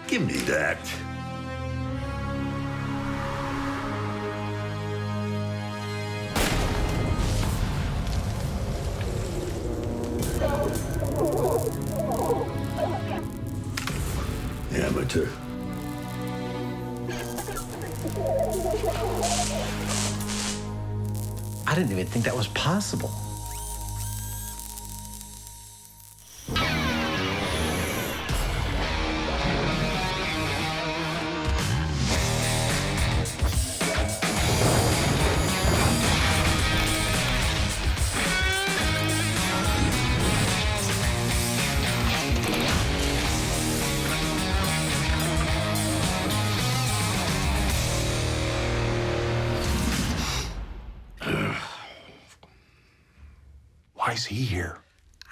Give me that. Amateur. I didn't even think that was possible. Why is he here?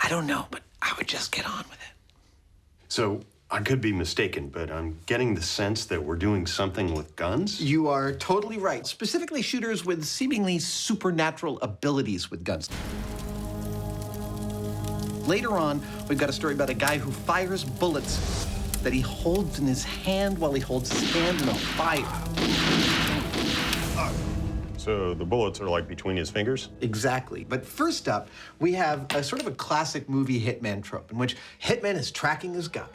I don't know, but I would just get on with it. So, I could be mistaken, but I'm getting the sense that we're doing something with guns? You are totally right. Specifically, shooters with seemingly supernatural abilities with guns. Later on, we've got a story about a guy who fires bullets that he holds in his hand while he holds his hand in a fire. So the bullets are like between his fingers? Exactly. But first up, we have a sort of a classic movie Hitman trope in which Hitman is tracking his guy.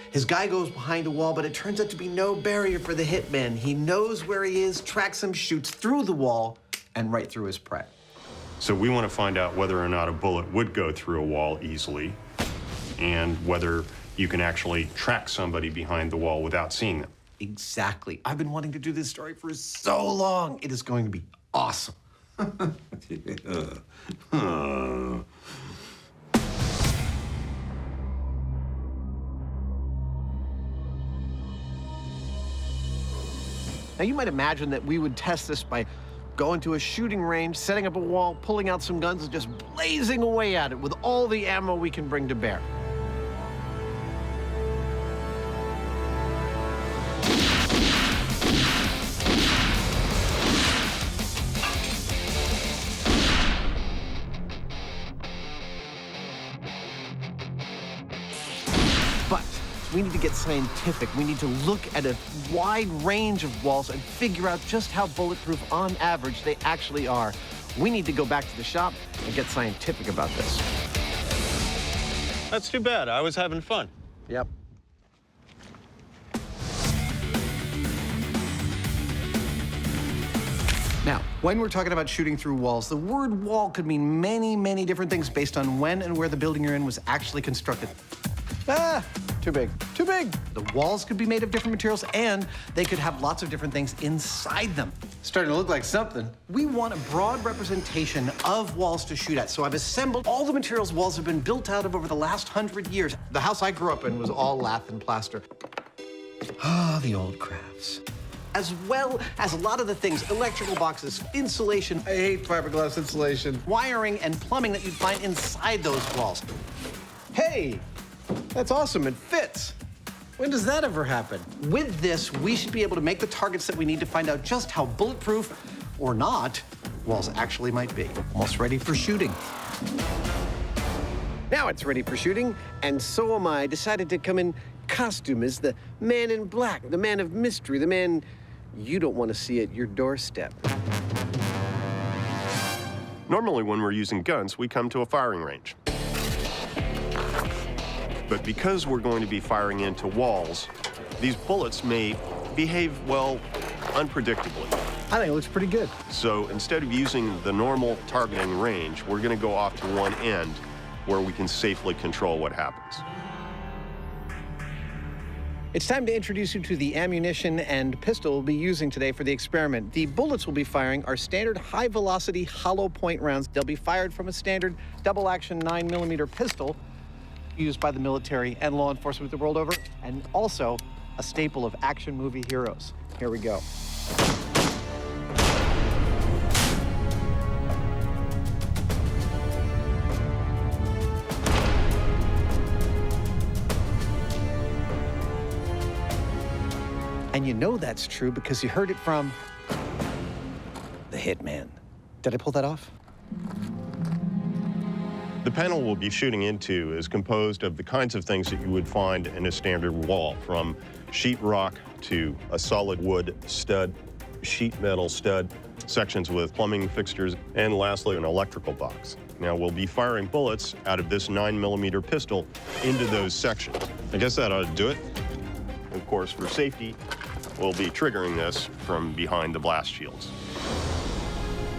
His guy goes behind a wall, but it turns out to be no barrier for the Hitman. He knows where he is, tracks him, shoots through the wall, and right through his prey. So we want to find out whether or not a bullet would go through a wall easily, and whether you can actually track somebody behind the wall without seeing them. Exactly. I've been wanting to do this story for so long. It is going to be awesome. Now, you might imagine that we would test this by going to a shooting range, setting up a wall, pulling out some guns, and just blazing away at it with all the ammo we can bring to bear. But we need to get scientific. We need to look at a wide range of walls and figure out just how bulletproof, on average, they actually are. We need to go back to the shop and get scientific about this. That's too bad. I was having fun. Yep. Now, when we're talking about shooting through walls, the word wall could mean many, many different things based on when and where the building you're in was actually constructed. Ah, too big, too big. The walls could be made of different materials, and they could have lots of different things inside them. Starting to look like something. We want a broad representation of walls to shoot at, so I've assembled all the materials walls have been built out of over the last 100 years. The house I grew up in was all lath and plaster. Ah, the old crafts. As well as a lot of the things, electrical boxes, insulation. I hate fiberglass insulation. Wiring and plumbing that you'd find inside those walls. Hey, that's awesome, it fits. When does that ever happen? With this, we should be able to make the targets that we need to find out just how bulletproof, or not, walls actually might be. Almost ready for shooting. Now it's ready for shooting, and so am I. Decided to come in costume as the man in black, the man of mystery, the man you don't want to see at your doorstep. Normally, when we're using guns, we come to a firing range. But because we're going to be firing into walls, these bullets may behave, well, unpredictably. I think it looks pretty good. So instead of using the normal targeting range, we're going to go off to one end where we can safely control what happens. It's time to introduce you to the ammunition and pistol we'll be using today for the experiment. The bullets we'll be firing are standard high-velocity hollow point rounds. They'll be fired from a standard double-action 9mm pistol used by the military and law enforcement the world over, and also a staple of action movie heroes. Here we go. And you know that's true because you heard it from the Hitman. Did I pull that off? The panel we'll be shooting into is composed of the kinds of things that you would find in a standard wall, from sheetrock to a solid wood stud, sheet metal stud, sections with plumbing fixtures, and lastly, an electrical box. Now, we'll be firing bullets out of this 9mm pistol into those sections. I guess that ought to do it. Of course, for safety, we'll be triggering this from behind the blast shields.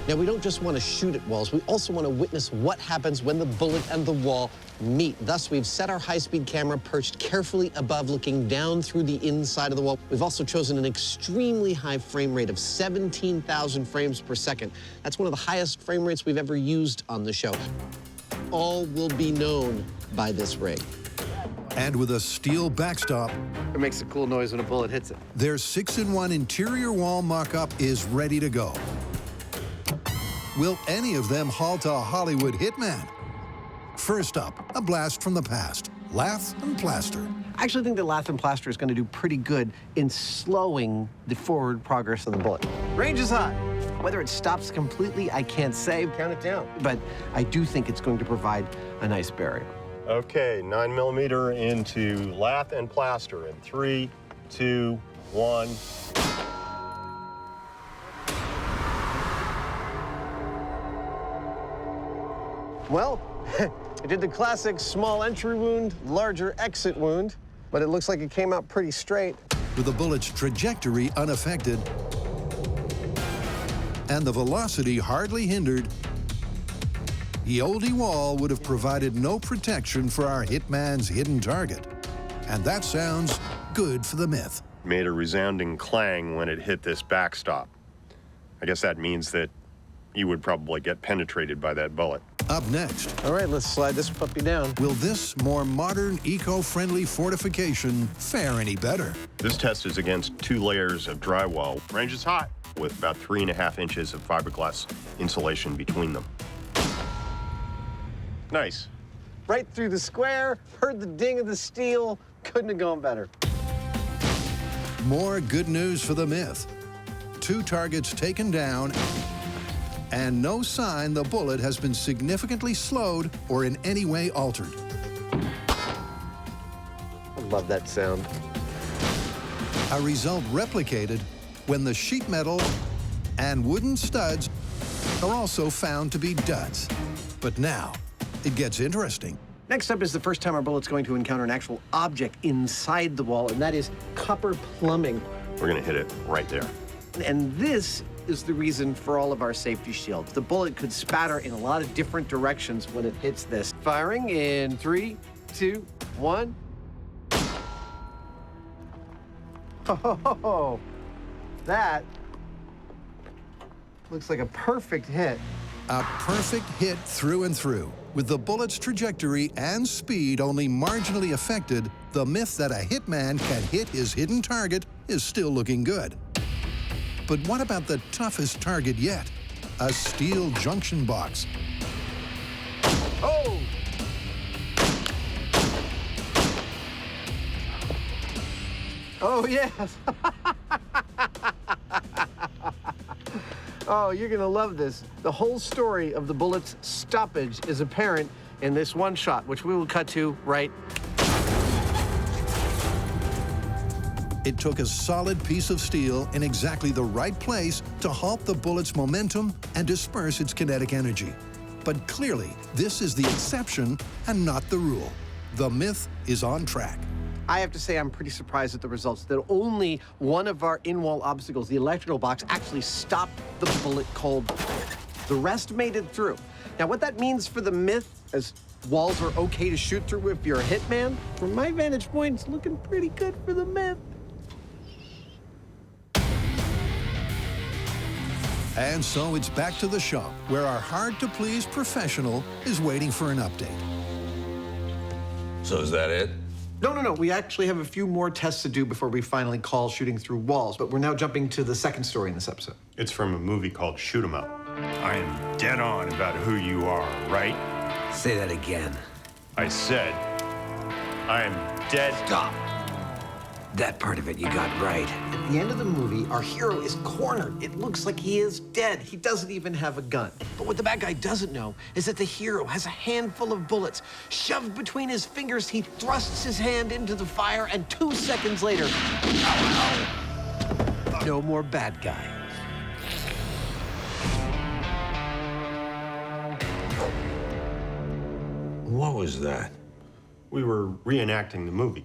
Now, we don't just want to shoot at walls, we also want to witness what happens when the bullet and the wall meet. Thus, we've set our high-speed camera perched carefully above, looking down through the inside of the wall. We've also chosen an extremely high frame rate of 17,000 frames per second. That's one of the highest frame rates we've ever used on the show. All will be known by this rig. And with a steel backstop, It makes a cool noise when a bullet hits it. their 6-in-1 interior wall mock-up is ready to go. Will any of them halt a Hollywood hitman? First up, a blast from the past, lath and plaster. I actually think that lath and plaster is going to do pretty good in slowing the forward progress of the bullet. Range is high. Whether it stops completely, I can't say. Count it down. But I do think it's going to provide a nice barrier. Okay, 9mm into lath and plaster in 3, 2, 1. Well, I did the classic small entry wound, larger exit wound, but it looks like it came out pretty straight. With the bullet's trajectory unaffected and the velocity hardly hindered, the oldie wall would have provided no protection for our hitman's hidden target. And that sounds good for the myth. Made a resounding clang when it hit this backstop. I guess that means that you would probably get penetrated by that bullet. Up next, All right, let's slide this puppy down. will this more modern, eco-friendly fortification fare any better? This test is against 2 layers of drywall. Range is hot, with about 3.5 inches of fiberglass insulation between them. Nice. Right through the square, heard the ding of the steel, couldn't have gone better. More good news for the myth. 2 targets taken down, and no sign the bullet has been significantly slowed or in any way altered. I love that sound. A result replicated when the sheet metal and wooden studs are also found to be duds. But now, it gets interesting. Next up is the first time our bullet's going to encounter an actual object inside the wall, and that is copper plumbing. We're gonna hit it right there. And this is the reason for all of our safety shields. The bullet could spatter in a lot of different directions when it hits this. Firing in 3, 2, 1. Oh, that looks like a perfect hit. A perfect hit through and through. With the bullet's trajectory and speed only marginally affected, the myth that a hitman can hit his hidden target is still looking good. But what about the toughest target yet? A steel junction box. Oh! Oh, yes. Oh, you're gonna love this. The whole story of the bullet's stoppage is apparent in this one shot, which we will cut to right. It took a solid piece of steel in exactly the right place to halt the bullet's momentum and disperse its kinetic energy. But clearly, this is the exception and not the rule. The myth is on track. I have to say I'm pretty surprised at the results, that only one of our in-wall obstacles, the electrical box, actually stopped the bullet cold. The rest made it through. Now, what that means for the myth, as walls are okay to shoot through if you're a hitman, from my vantage point, it's looking pretty good for the myth. And so it's back to the shop, where our hard-to-please professional is waiting for an update. So is that it? No. We actually have a few more tests to do before we finally call shooting through walls, but we're now jumping to the second story in this episode. It's from a movie called Shoot 'em Up. I am dead on about who you are, right? Say that again. I said, I am dead. Stop. That part of it you got right. At the end of the movie, our hero is cornered. It looks like he is dead. He doesn't even have a gun. But what the bad guy doesn't know is that the hero has a handful of bullets shoved between his fingers. He thrusts his hand into the fire, and 2 seconds later, no more bad guy. What was that? We were reenacting the movie.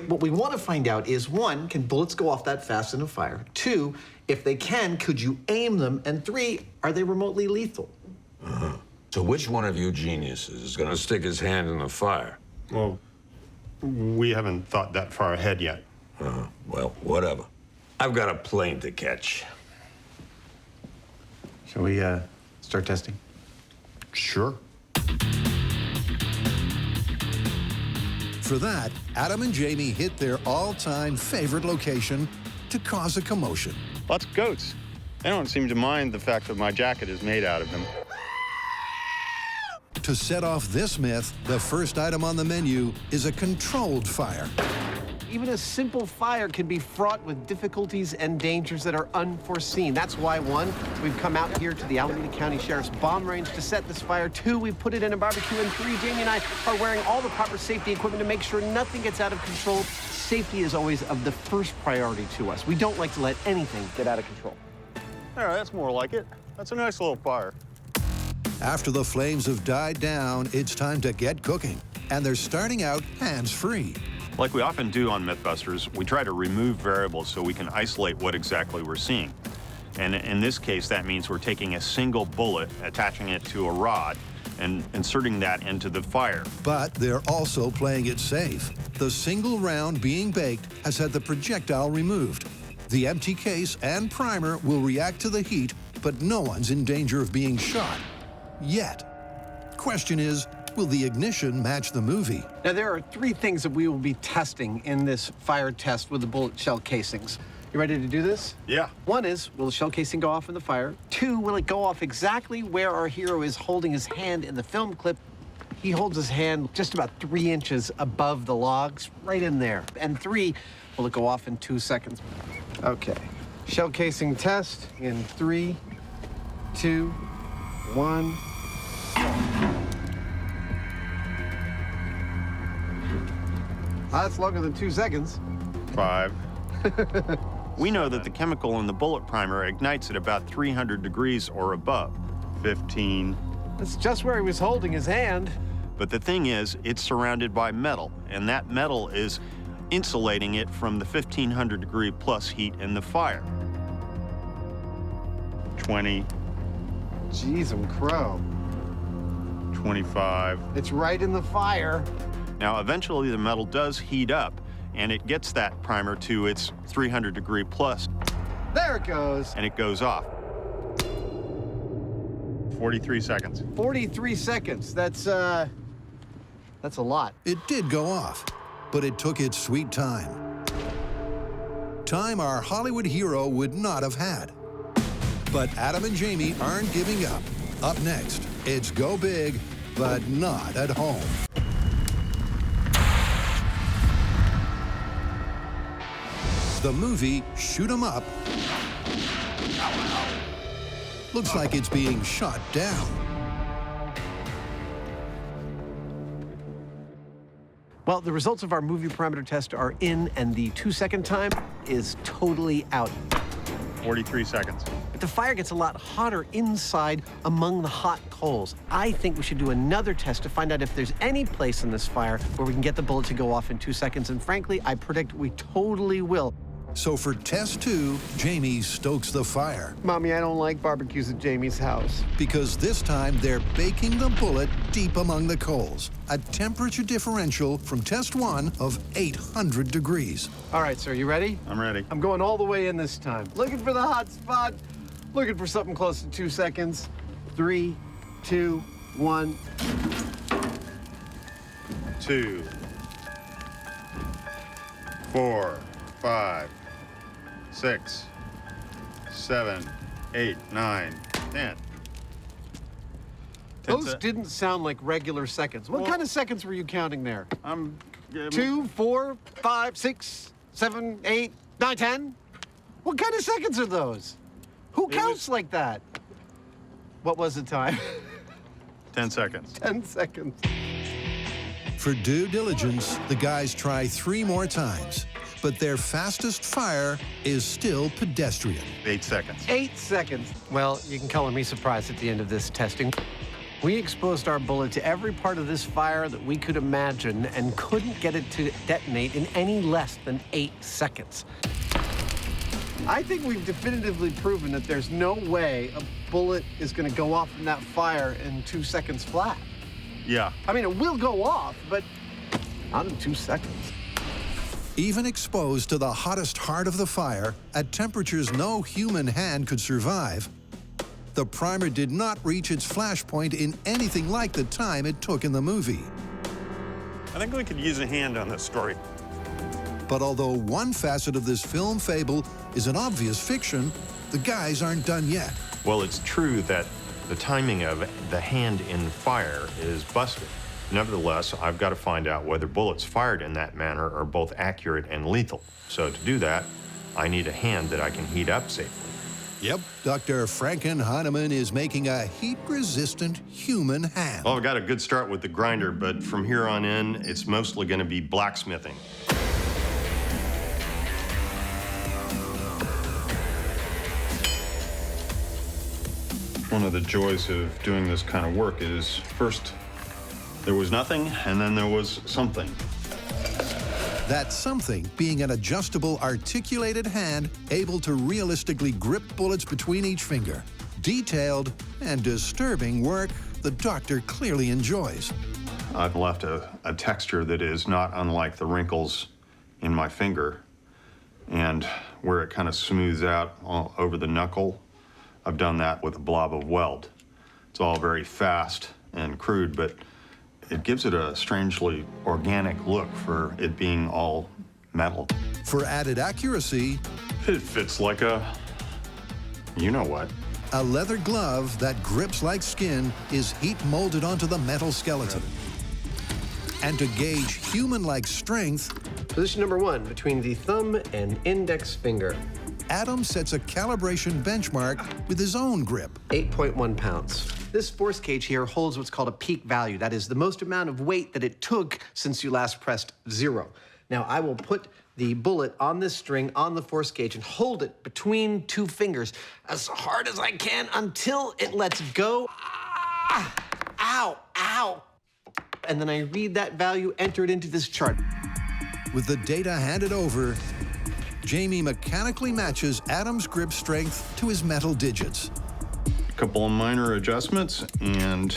What we want to find out is, 1, can bullets go off that fast in a fire? 2, if they can, could you aim them? And 3, are they remotely lethal? So which one of you geniuses is gonna stick his hand in the fire? Well, we haven't thought that far ahead yet. Well, whatever. I've got a plane to catch. Shall we start testing? Sure. For that, Adam and Jamie hit their all-time favorite location to cause a commotion. Lots of goats. They don't seem to mind the fact that my jacket is made out of them. To set off this myth, the first item on the menu is a controlled fire. Even a simple fire can be fraught with difficulties and dangers that are unforeseen. That's why, 1, we've come out here to the Alameda County Sheriff's bomb range to set this fire. 2, we put it in a barbecue. And 3, Jamie and I are wearing all the proper safety equipment to make sure nothing gets out of control. Safety is always of the first priority to us. We don't like to let anything get out of control. All right, that's more like it. That's a nice little fire. After the flames have died down, it's time to get cooking. And they're starting out hands-free. Like we often do on Mythbusters, we try to remove variables so we can isolate what exactly we're seeing. And in this case, that means we're taking a single bullet, attaching it to a rod, and inserting that into the fire. But they're also playing it safe. The single round being baked has had the projectile removed. The empty case and primer will react to the heat, but no one's in danger of being shot. Yet. Question is, will the ignition match the movie? Now, there are 3 things that we will be testing in this fire test with the bullet shell casings. You ready to do this? Yeah. 1 is, will the shell casing go off in the fire? 2, will it go off exactly where our hero is holding his hand in the film clip? He holds his hand just about 3 inches above the logs, right in there. And 3, will it go off in 2 seconds? Okay. Shell casing test in 3, 2, 1. That's longer than 2 seconds. 5. We know that the chemical in the bullet primer ignites at about 300 degrees or above. 15. That's just where he was holding his hand. But the thing is, it's surrounded by metal, and that metal is insulating it from the 1500 degree plus heat in the fire. 20. Jeez, crow. 25. It's right in the fire. Now, eventually the metal does heat up, and it gets that primer to its 300 degree plus, There it goes. and it goes off. 43 seconds. 43 seconds. That's a lot. It did go off, but it took its sweet time. Time our Hollywood hero would not have had. But Adam and Jamie aren't giving up. Up next, it's go big, but not at home. The movie Shoot 'em Up looks like it's being shot down. Well, the results of our movie parameter test are in, and the 2-second time is totally out. 43 seconds. But the fire gets a lot hotter inside among the hot coals. I think we should do another test to find out if there's any place in this fire where we can get the bullet to go off in 2 seconds. And frankly, I predict we totally will. So for test 2, Jamie stokes the fire. Mommy, I don't like barbecues at Jamie's house. Because this time they're baking the bullet deep among the coals. A temperature differential from test 1 of 800 degrees. All right, sir, you ready? I'm ready. I'm going all the way in this time. Looking for the hot spot. Looking for something close to 2 seconds. 3, 2, 1. 2, 4, 5, 6, 7, 8, 9, 10. Those didn't sound like regular seconds. What Well- kind of seconds were you counting there? I'm 2, 4, 5, 6, 7, 8, 9, 10. What kind of seconds are those? Who counts like that? What was the time? 10 seconds. 10 seconds. For due diligence, the guys try 3 more times, but their fastest fire is still pedestrian. 8 seconds. 8 seconds. Well, you can color me surprised at the end of this testing. We exposed our bullet to every part of this fire that we could imagine and couldn't get it to detonate in any less than 8 seconds. I think we've definitively proven that there's no way a bullet is going to go off in that fire in 2 seconds flat. Yeah. I mean, it will go off, but not in 2 seconds. Even exposed to the hottest heart of the fire, at temperatures no human hand could survive, the primer did not reach its flash point in anything like the time it took in the movie. I think we could use a hand on this story. But although one facet of this film fable is an obvious fiction, the guys aren't done yet. Well, it's true that the timing of the hand in fire is busted. Nevertheless, I've got to find out whether bullets fired in that manner are both accurate and lethal. So to do that, I need a hand that I can heat up safely. Yep, Dr. Franken Hyneman is making a heat-resistant human hand. Well, I've got a good start with the grinder, but from here on in, it's mostly going to be blacksmithing. One of the joys of doing this kind of work is first there was nothing, and then there was something. That something being an adjustable, articulated hand able to realistically grip bullets between each finger. Detailed and disturbing work the doctor clearly enjoys. I've left a texture that is not unlike the wrinkles in my finger, and where it kind of smooths out all over the knuckle, I've done that with a blob of weld. It's all very fast and crude, but it gives it a strangely organic look for it being all metal. For added accuracy, It fits like a, you know what. a leather glove that grips like skin is heat molded onto the metal skeleton. And to gauge human-like strength, Position number 1, between the thumb and index finger. Adam sets a calibration benchmark with his own grip. 8.1 pounds. This force gauge here holds what's called a peak value. That is the most amount of weight that it took since you last pressed 0. Now, I will put the bullet on this string on the force gauge and hold it between 2 fingers as hard as I can until it lets go. Ah! Ow, ow. And then I read that value, enter it into this chart. With the data handed over, Jamie mechanically matches Adam's grip strength to his metal digits. A couple of minor adjustments, and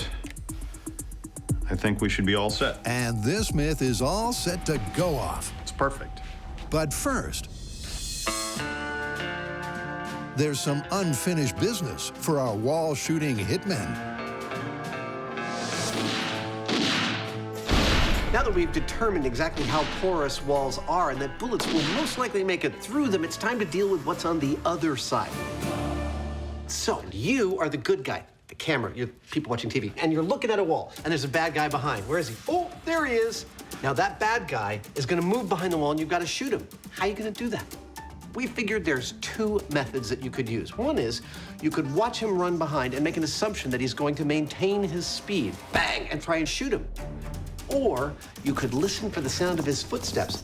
I think we should be all set. And this myth is all set to go off. It's perfect. But first, there's some unfinished business for our wall-shooting hitmen. Now that we've determined exactly how porous walls are and that bullets will most likely make it through them, it's time to deal with what's on the other side. So, you are the good guy, the camera, you're people watching TV, and you're looking at a wall, and there's a bad guy behind. Where is he? Oh, there he is. Now, that bad guy is gonna move behind the wall, and you've gotta shoot him. How are you gonna do that? We figured there's 2 methods that you could use. One is you could watch him run behind and make an assumption that he's going to maintain his speed, bang, and try and shoot him. Or you could listen for the sound of his footsteps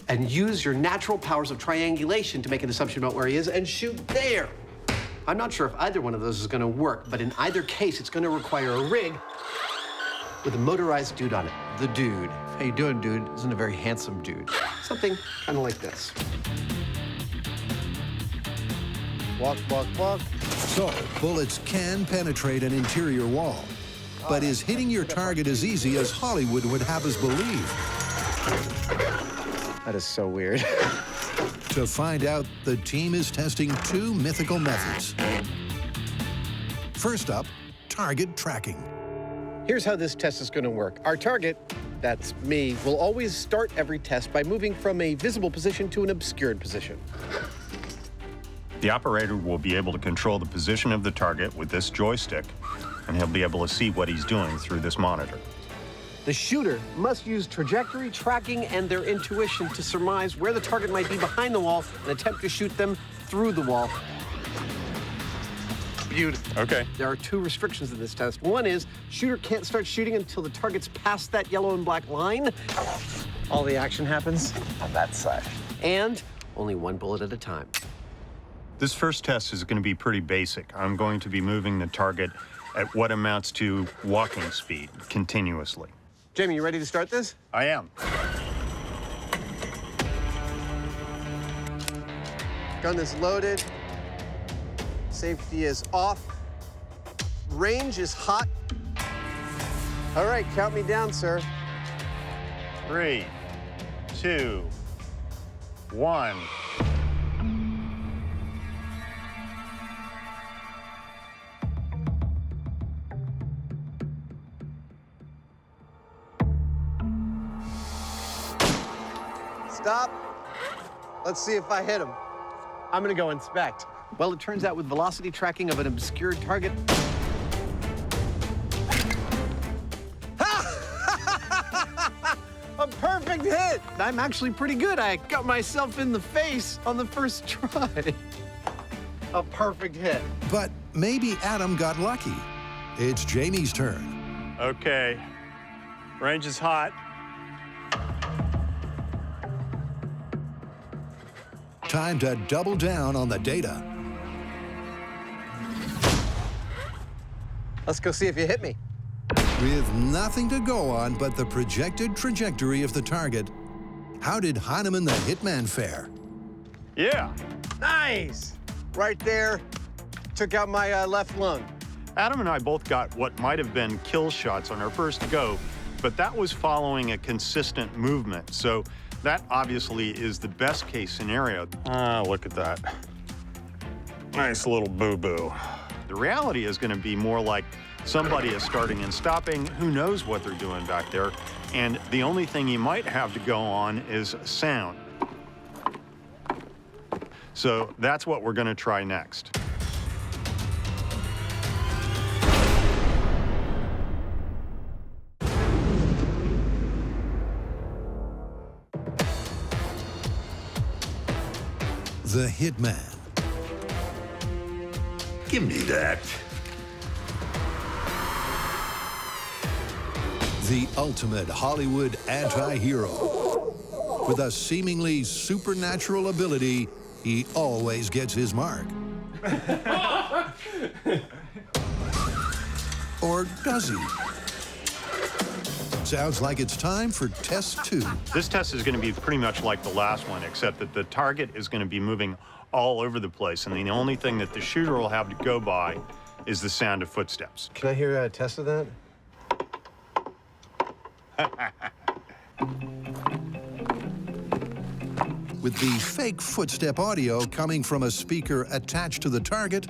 and use your natural powers of triangulation to make an assumption about where he is and shoot there. I'm not sure if either one of those is gonna work, but in either case, it's gonna require a rig with a motorized dude on it. The dude. How you doing, dude? Isn't a very handsome dude. Something kind of like this. Walk, walk, walk. So, bullets can penetrate an interior wall. But is hitting your target as easy as Hollywood would have us believe? That is so weird. To find out, the team is testing 2 mythical methods. First up, target tracking. Here's how this test is going to work. Our target, that's me, will always start every test by moving from a visible position to an obscured position. The operator will be able to control the position of the target with this joystick, and he'll be able to see what he's doing through this monitor. The shooter must use trajectory, tracking, and their intuition to surmise where the target might be behind the wall and attempt to shoot them through the wall. Beautiful. Okay. There are 2 restrictions in this test. One is, shooter can't start shooting until the target's past that yellow and black line. All the action happens on that side. And only 1 bullet at a time. This first test is going to be pretty basic. I'm going to be moving the target at what amounts to walking speed continuously. Jamie, you ready to start this? I am. Gun is loaded. Safety is off. Range is hot. All right, count me down, sir. 3, 2, 1. Stop. Let's see if I hit him. I'm gonna go inspect. Well, it turns out with velocity tracking of an obscure target... A perfect hit! I'm actually pretty good. I got myself in the face on the first try. A perfect hit. But maybe Adam got lucky. It's Jamie's turn. Okay. Range is hot. Time to double down on the data. Let's go see if you hit me. With nothing to go on but the projected trajectory of the target, how did Hyneman the Hitman fare? Yeah. Nice! Right there, took out my left lung. Adam and I both got what might have been kill shots on our first go, but that was following a consistent movement. So that obviously is the best case scenario. Look at that. Nice little boo-boo. The reality is going to be more like somebody is starting and stopping. Who knows what they're doing back there? And the only thing you might have to go on is sound. So that's what we're going to try next. The Hitman. Give me that. The ultimate Hollywood anti-hero. With a seemingly supernatural ability, he always gets his mark. Or does he? Sounds like it's time for test 2. This test is going to be pretty much like the last one, except that the target is going to be moving all over the place, and the only thing that the shooter will have to go by is the sound of footsteps. Can I hear a test of that? With the fake footstep audio coming from a speaker attached to the target,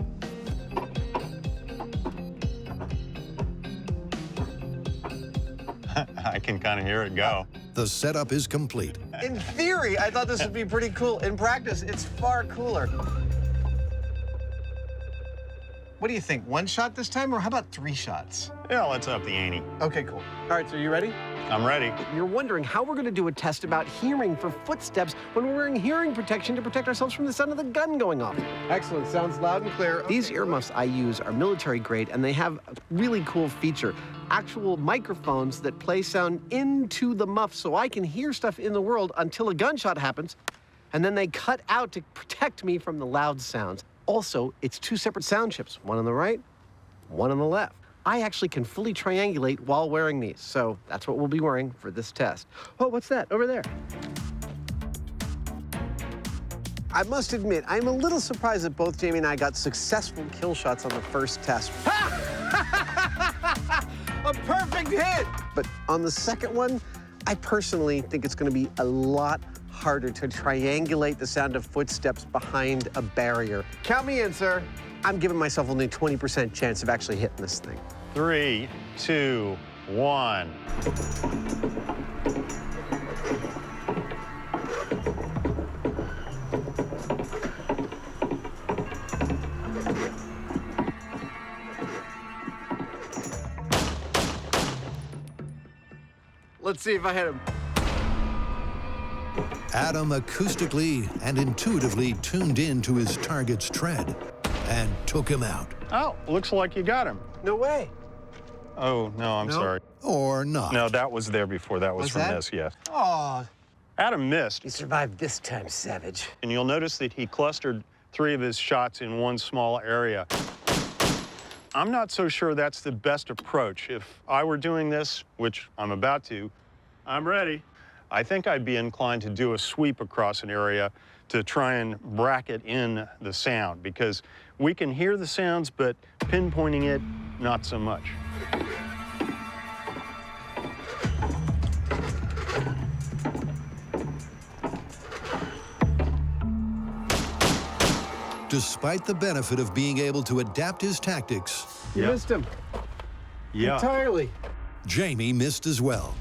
I can kind of hear it go. the setup is complete. In theory, I thought this would be pretty cool. In practice, it's far cooler. What do you think, 1 shot this time, or how about 3 shots? Yeah, let's up the ante. Okay, cool. All right, so you ready? I'm ready. You're wondering how we're gonna do a test about hearing for footsteps when we're wearing hearing protection to protect ourselves from the sound of the gun going off. Excellent, sounds loud and clear. These earmuffs I use are military grade, and they have a really cool feature. Actual microphones that play sound into the muff so I can hear stuff in the world until a gunshot happens, and then they cut out to protect me from the loud sounds. Also, it's 2 separate sound chips, one on the right, one on the left. I actually can fully triangulate while wearing these, so that's what we'll be wearing for this test. Oh, what's that over there? I must admit, I'm a little surprised that both Jamie and I got successful kill shots on the first test. A perfect hit! But on the second one, I personally think it's gonna be a lot harder to triangulate the sound of footsteps behind a barrier. Count me in, sir. I'm giving myself only a 20% chance of actually hitting this thing. 3, 2, 1. Let's see if I hit him. Adam acoustically and intuitively tuned in to his target's tread and took him out. Oh, looks like you got him. No way. Oh, no, I'm sorry. Or not. No, that was there before. That was from that? this, yes. Oh, Adam missed. you survived this time, savage. And you'll notice that he clustered 3 of his shots in one small area. I'm not so sure that's the best approach. If I were doing this, which I'm about to, I'm ready. I think I'd be inclined to do a sweep across an area to try and bracket in the sound, because we can hear the sounds, but pinpointing it, not so much. Despite the benefit of being able to adapt his tactics, You missed him Yeah. entirely. Jamie missed as well.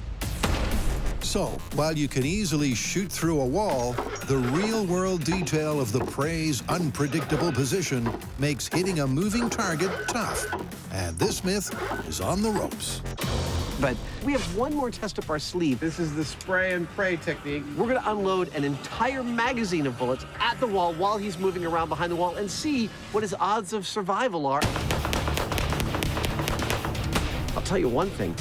So, while you can easily shoot through a wall, the real-world detail of the prey's unpredictable position makes hitting a moving target tough. And this myth is on the ropes. But we have one more test up our sleeve. This is the spray and pray technique. We're going to unload an entire magazine of bullets at the wall while he's moving around behind the wall and see what his odds of survival are. I'll tell you one thing.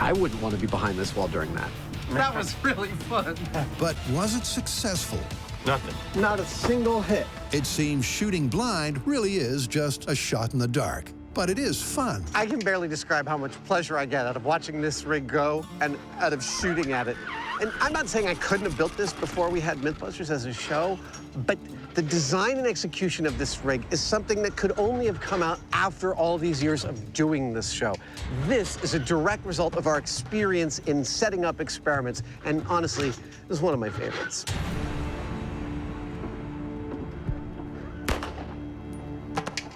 I wouldn't want to be behind this wall during that. That was really fun. But was it successful? Nothing. Not a single hit. It seems shooting blind really is just a shot in the dark. But it is fun. I can barely describe how much pleasure I get out of watching this rig go and out of shooting at it. And I'm not saying I couldn't have built this before we had Mythbusters as a show, but the design and execution of this rig is something that could only have come out after all these years of doing this show. This is a direct result of our experience in setting up experiments, and honestly, this is one of my favorites.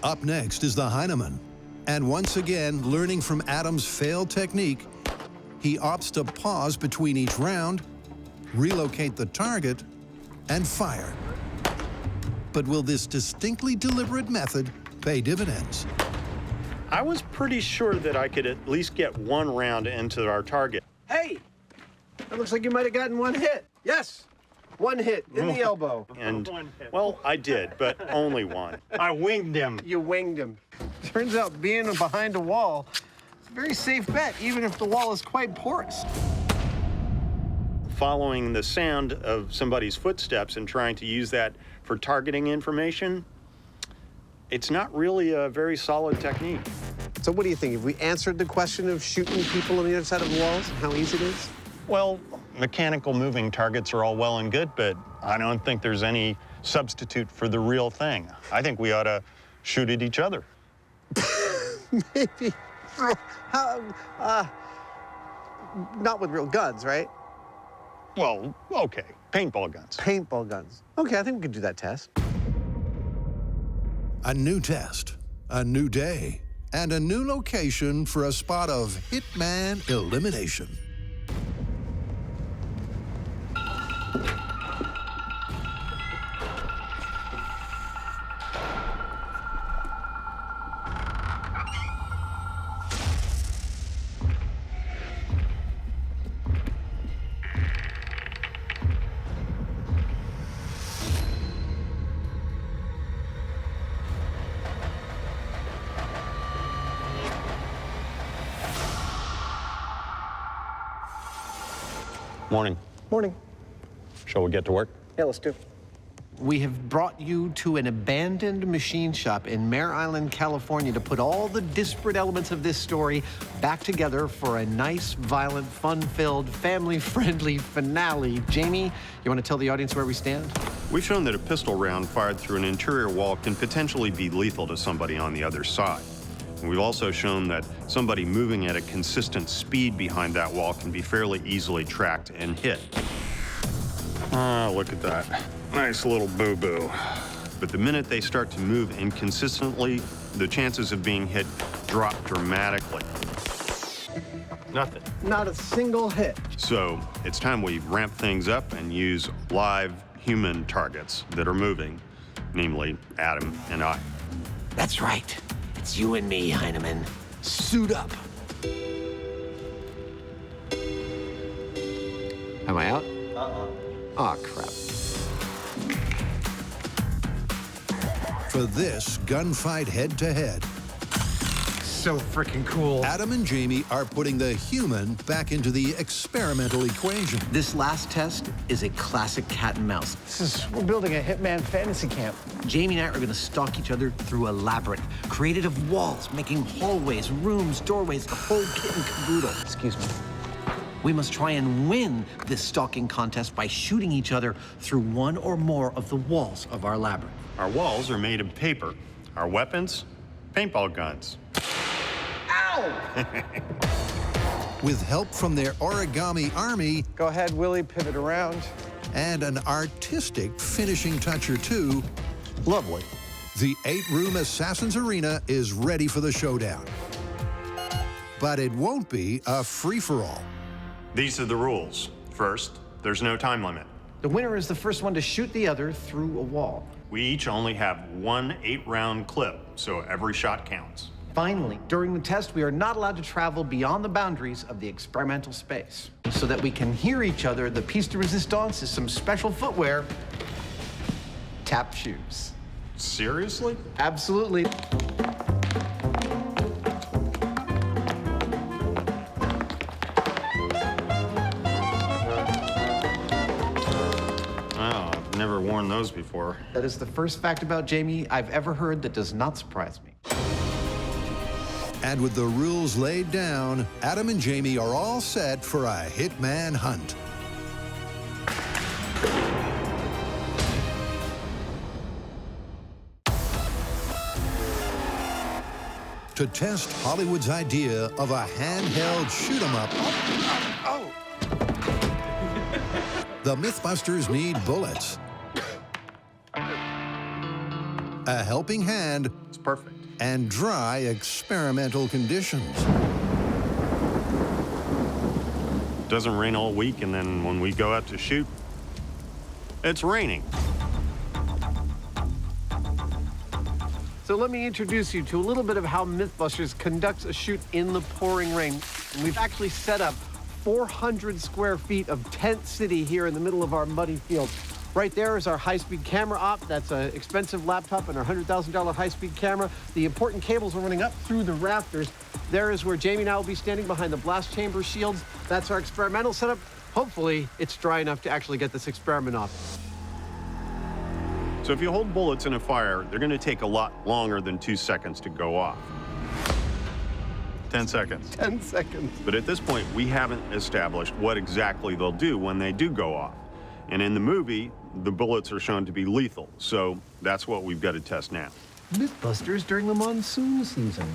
Up next is the Hyneman. And once again, learning from Adam's failed technique, he opts to pause between each round, relocate the target, and fire. But will this distinctly deliberate method pay dividends? I was pretty sure that I could at least get 1 round into our target. Hey, that looks like you might have gotten 1 hit. Yes, 1 hit in the elbow. And, well, I did, but only 1. I winged him. You winged him. Turns out being behind a wall is a very safe bet, even if the wall is quite porous. Following the sound of somebody's footsteps and trying to use that for targeting information, it's not really a very solid technique. So what do you think? Have we answered the question of shooting people on the other side of the walls and how easy it is? Well, mechanical moving targets are all well and good, but I don't think there's any substitute for the real thing. I think we ought to shoot at each other. Maybe. Not with real guns, right? Well, okay, paintball guns. Paintball guns. Okay, I think we could do that test. A new test, a new day, and a new location for a spot of Hitman elimination. Morning. Morning. Shall we get to work? Yeah, let's do. We have brought you to an abandoned machine shop in Mare Island, California, to put all the disparate elements of this story back together for a nice, violent, fun-filled, family-friendly finale. Jamie, you want to tell the audience where we stand? We've shown that a pistol round fired through an interior wall can potentially be lethal to somebody on the other side. And we've also shown that somebody moving at a consistent speed behind that wall can be fairly easily tracked and hit. Ah, look at that. Nice little boo-boo. But the minute they start to move inconsistently, the chances of being hit drop dramatically. Nothing. Not a single hit. So it's time we ramp things up and use live human targets that are moving, namely Adam and I. That's right. It's you and me, Hyneman. Suit up. Am I out? Aw, crap. For this gunfight head-to-head, So freaking cool. Adam and Jamie are putting the human back into the experimental equation. This last test is a classic cat and mouse. We're building a Hitman fantasy camp. Jamie and I are gonna stalk each other through a labyrinth created of walls, making hallways, rooms, doorways, the whole kit and caboodle. Excuse me. We must try and win this stalking contest by shooting each other through one or more of the walls of our labyrinth. Our walls are made of paper. Our weapons, paintball guns. With help from their origami army Go ahead, Willie, pivot around. and an artistic finishing touch or two, Lovely. the 8-room Assassin's Arena is ready for the showdown. But it won't be a free-for-all. These are the rules. First, there's no time limit. The winner is the first one to shoot the other through a wall. We each only have one 8-round clip, so every shot counts. Finally, during the test, we are not allowed to travel beyond the boundaries of the experimental space. So that we can hear each other, the piece de resistance is some special footwear, tap shoes. Seriously? Absolutely. Oh, I've never worn those before. That is the first fact about Jamie I've ever heard that does not surprise me. And with the rules laid down, Adam and Jamie are all set for a Hitman hunt. To test Hollywood's idea of a handheld shoot-'em-up, the Mythbusters need bullets, a helping hand, It's perfect. and dry experimental conditions. Doesn't rain all week, and then when we go out to shoot, it's raining. So let me introduce you to a little bit of how Mythbusters conducts a shoot in the pouring rain. We've actually set up 400 square feet of tent city here in the middle of our muddy field. Right there is our high-speed camera op. That's an expensive laptop and our $100,000 high-speed camera. The important cables are running up through the rafters. There is where Jamie and I will be standing behind the blast chamber shields. That's our experimental setup. Hopefully, it's dry enough to actually get this experiment off. So if you hold bullets in a fire, they're going to take a lot longer than 2 seconds to go off. 10 seconds. 10 seconds. But at this point, we haven't established what exactly they'll do when they do go off. And in the movie, the bullets are shown to be lethal. So that's what we've got to test now. Mythbusters during the monsoon season.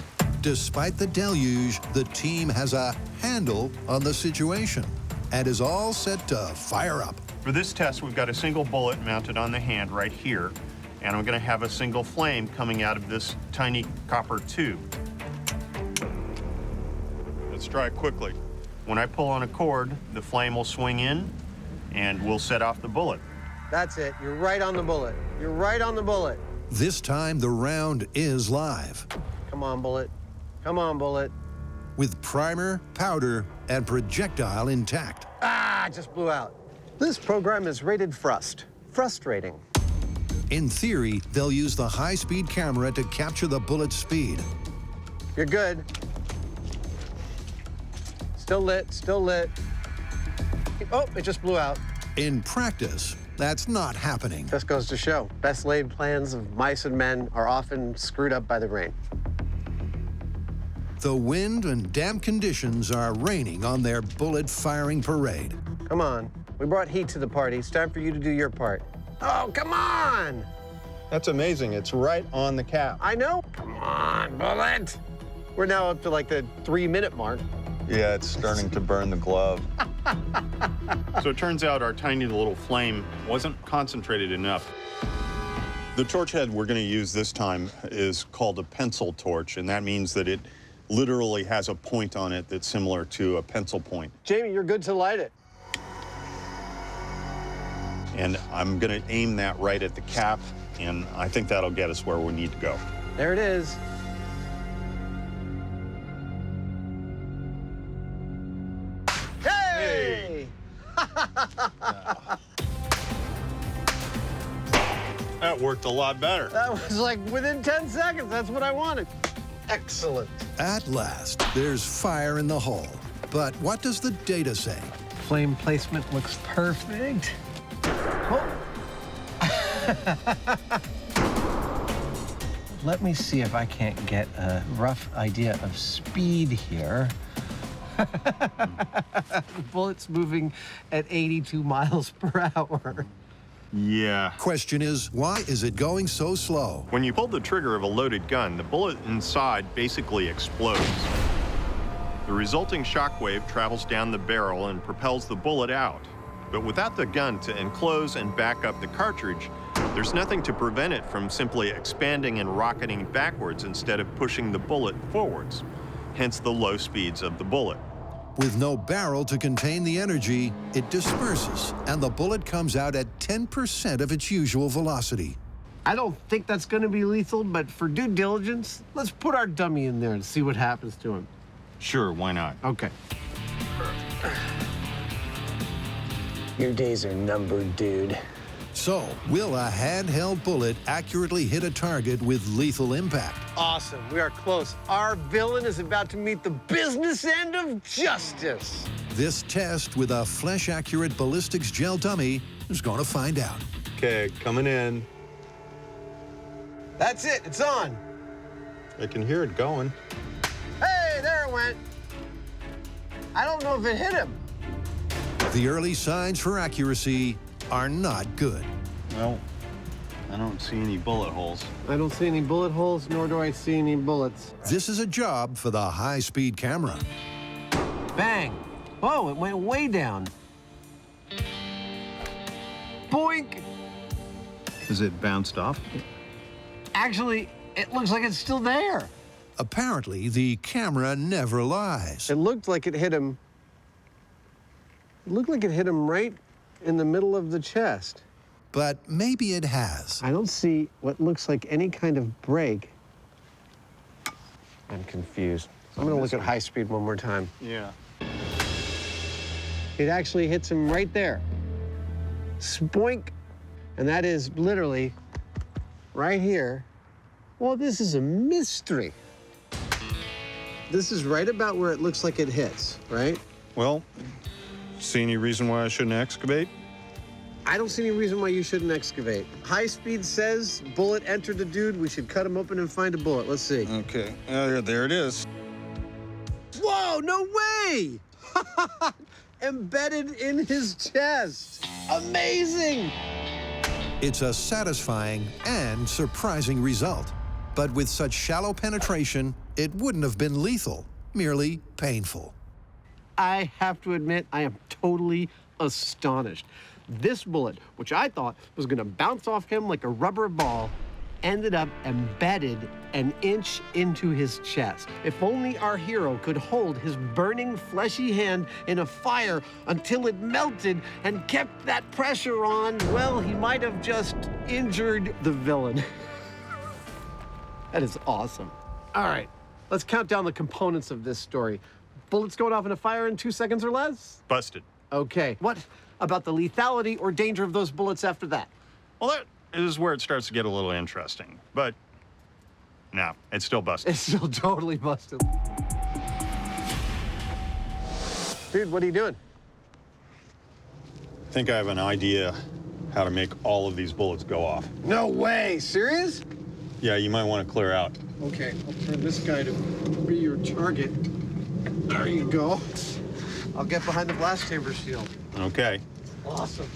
Despite the deluge, the team has a handle on the situation and is all set to fire up. For this test, we've got a single bullet mounted on the hand right here. And I'm going to have a single flame coming out of this tiny copper tube. Let's try it quickly. When I pull on a cord, the flame will swing in and we'll set off the bullet. That's it. You're right on the bullet. You're right on the bullet. This time, the round is live, Come on, bullet. Come on, bullet. with primer, powder, and projectile intact. Ah, it just blew out. This program is rated frust. Frustrating. In theory, they'll use the high-speed camera to capture the bullet's speed. You're good. Still lit, still lit. Oh, it just blew out. In practice, that's not happening. Just goes to show, best laid plans of mice and men are often screwed up by the rain. The wind and damp conditions are raining on their bullet-firing parade. Come on, we brought heat to the party. It's time for you to do your part. Oh, come on! That's amazing. It's right on the cap. I know. Come on, bullet. We're now up to like the 3-minute mark. Yeah, it's starting to burn the glove. So it turns out our tiny little flame wasn't concentrated enough. The torch head we're going to use this time is called a pencil torch, and that means that it literally has a point on it that's similar to a pencil point. Jamie, you're good to light it. And I'm going to aim that right at the cap, and I think that'll get us where we need to go. There it is. Hey! That worked a lot better. That was like within 10 seconds. That's what I wanted. Excellent. At last, there's fire in the hole. But what does the data say? Flame placement looks perfect. Oh. Let me see if I can't get a rough idea of speed here. The bullet's moving at 82 miles per hour. Yeah. Question is, why is it going so slow? When you pull the trigger of a loaded gun, the bullet inside basically explodes. The resulting shockwave travels down the barrel and propels the bullet out. But without the gun to enclose and back up the cartridge, there's nothing to prevent it from simply expanding and rocketing backwards instead of pushing the bullet forwards, hence the low speeds of the bullet. With no barrel to contain the energy, it disperses, and the bullet comes out at 10% of its usual velocity. I don't think that's going to be lethal, but for due diligence, let's put our dummy in there and see what happens to him. Sure, why not? Okay. Your days are numbered, dude. So, will a handheld bullet accurately hit a target with lethal impact? Awesome. We are close. Our villain is about to meet the business end of justice. This test with a flesh-accurate ballistics gel dummy is going to find out. Okay, coming in. That's it. It's on. I can hear it going. Hey, there it went. I don't know if it hit him. The early signs for accuracy are not good. Well, I don't see any bullet holes. I don't see any bullet holes, nor do I see any bullets. This is a job for the high-speed camera. Bang. Oh, it went way down. Boink. Is it bounced off? Actually, it looks like it's still there. Apparently, the camera never lies. It looked like it hit him. It looked like it hit him right in the middle of the chest. But maybe it has. I don't see what looks like any kind of break. I'm confused. I'm gonna look at high speed one more time. Yeah. It actually hits him right there. Spoink. And that is literally right here. Well, this is a mystery. This is right about where it looks like it hits, right? Well, see any reason why I shouldn't excavate? I don't see any reason why you shouldn't excavate. High speed says bullet entered the dude. We should cut him open and find a bullet. Let's see. Okay, there it is. Whoa, no way! Embedded in his chest. Amazing! It's a satisfying and surprising result. But with such shallow penetration, it wouldn't have been lethal, merely painful. I have to admit, I am totally astonished. This bullet, which I thought was gonna bounce off him like a rubber ball, ended up embedded an inch into his chest. If only our hero could hold his burning, fleshy hand in a fire until it melted and kept that pressure on, well, he might have just injured the villain. That is awesome. All right, let's count down the components of this story. Bullets going off in a fire in 2 seconds or less? Busted. Okay, what about the lethality or danger of those bullets after that? Well, that is where it starts to get a little interesting. But no, it's still busted. It's still totally busted. Dude, what are you doing? I think I have an idea how to make all of these bullets go off. No way, serious? Yeah, you might want to clear out. Okay, I'll turn this guy to be your target. There you go. I'll get behind the blast chamber shield. Okay. Awesome.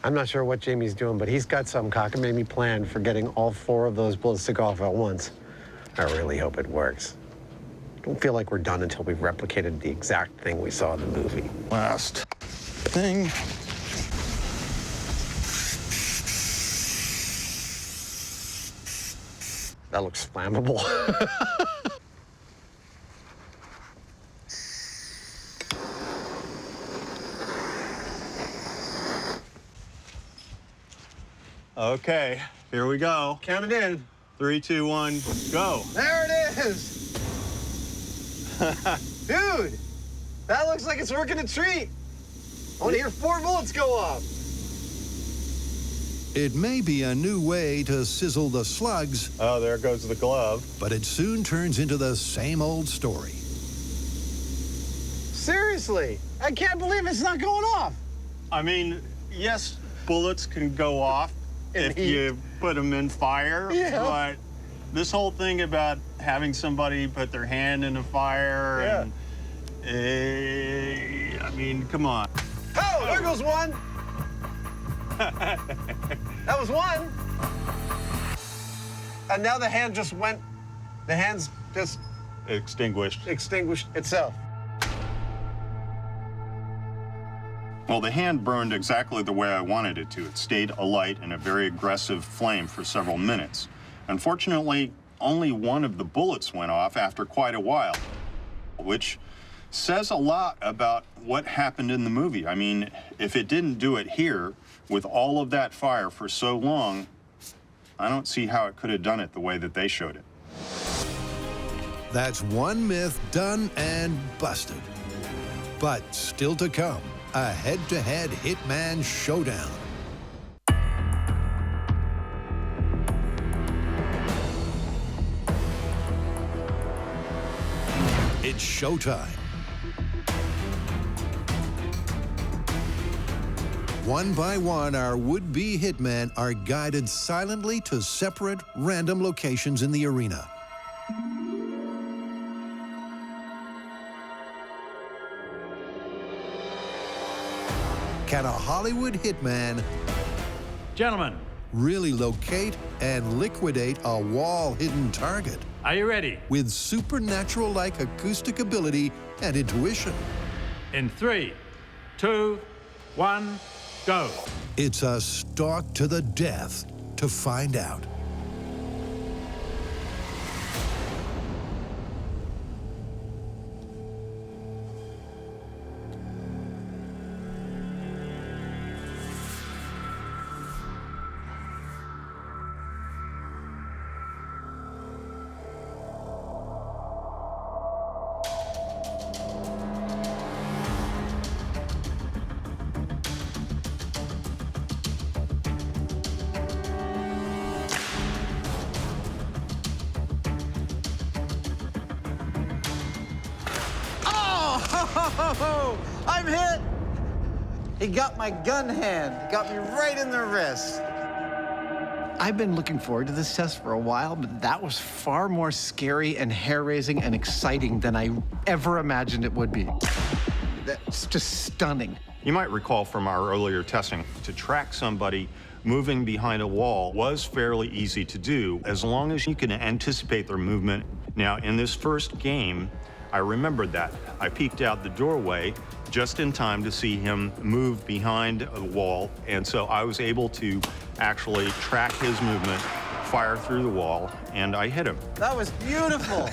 I'm not sure what Jamie's doing, but he's got some cockamamie plan for getting all 4 of those bullets to go off at once. I really hope it works. Don't feel like we're done until we've replicated the exact thing we saw in the movie. Last thing. That looks flammable. Okay, here we go. Count it in. 3, 2, 1, go. There it is. Dude, That looks like it's working a treat. I want to hear 4 bullets go off. It may be a new way to sizzle the slugs, Oh, there goes the glove. but it soon turns into the same old story. Seriously, I can't believe it's not going off. I mean, yes, bullets can go off if you put them in fire, but this whole thing about having somebody put their hand in a fire and, I mean, come on. Oh, there goes one. That was one. And now the hand just went, the hand's just Extinguished. extinguished itself. Well, the hand burned exactly the way I wanted it to. It stayed alight in a very aggressive flame for several minutes. Unfortunately, only one of the bullets went off after quite a while, which says a lot about what happened in the movie. I mean, if it didn't do it here, with all of that fire for so long, I don't see how it could have done it the way that they showed it. That's one myth done and busted. But still to come, a head-to-head Hitman showdown. It's showtime. One by one, our would-be hitmen are guided silently to separate, random locations in the arena. Can a Hollywood hitman Gentlemen, really locate and liquidate a wall-hidden target are you ready? with supernatural-like acoustic ability and intuition? In 3, 2, 1, go. It's a stalk to the death to find out. Oh, I'm hit. He got my gun hand. He got me right in the wrist. I've been looking forward to this test for a while, but that was far more scary and hair-raising and exciting than I ever imagined it would be. That's just stunning. You might recall from our earlier testing, to track somebody moving behind a wall was fairly easy to do as long as you can anticipate their movement. Now, in this first game, I remembered that. I peeked out the doorway just in time to see him move behind a wall, and so I was able to actually track his movement, fire through the wall, and I hit him. That was beautiful.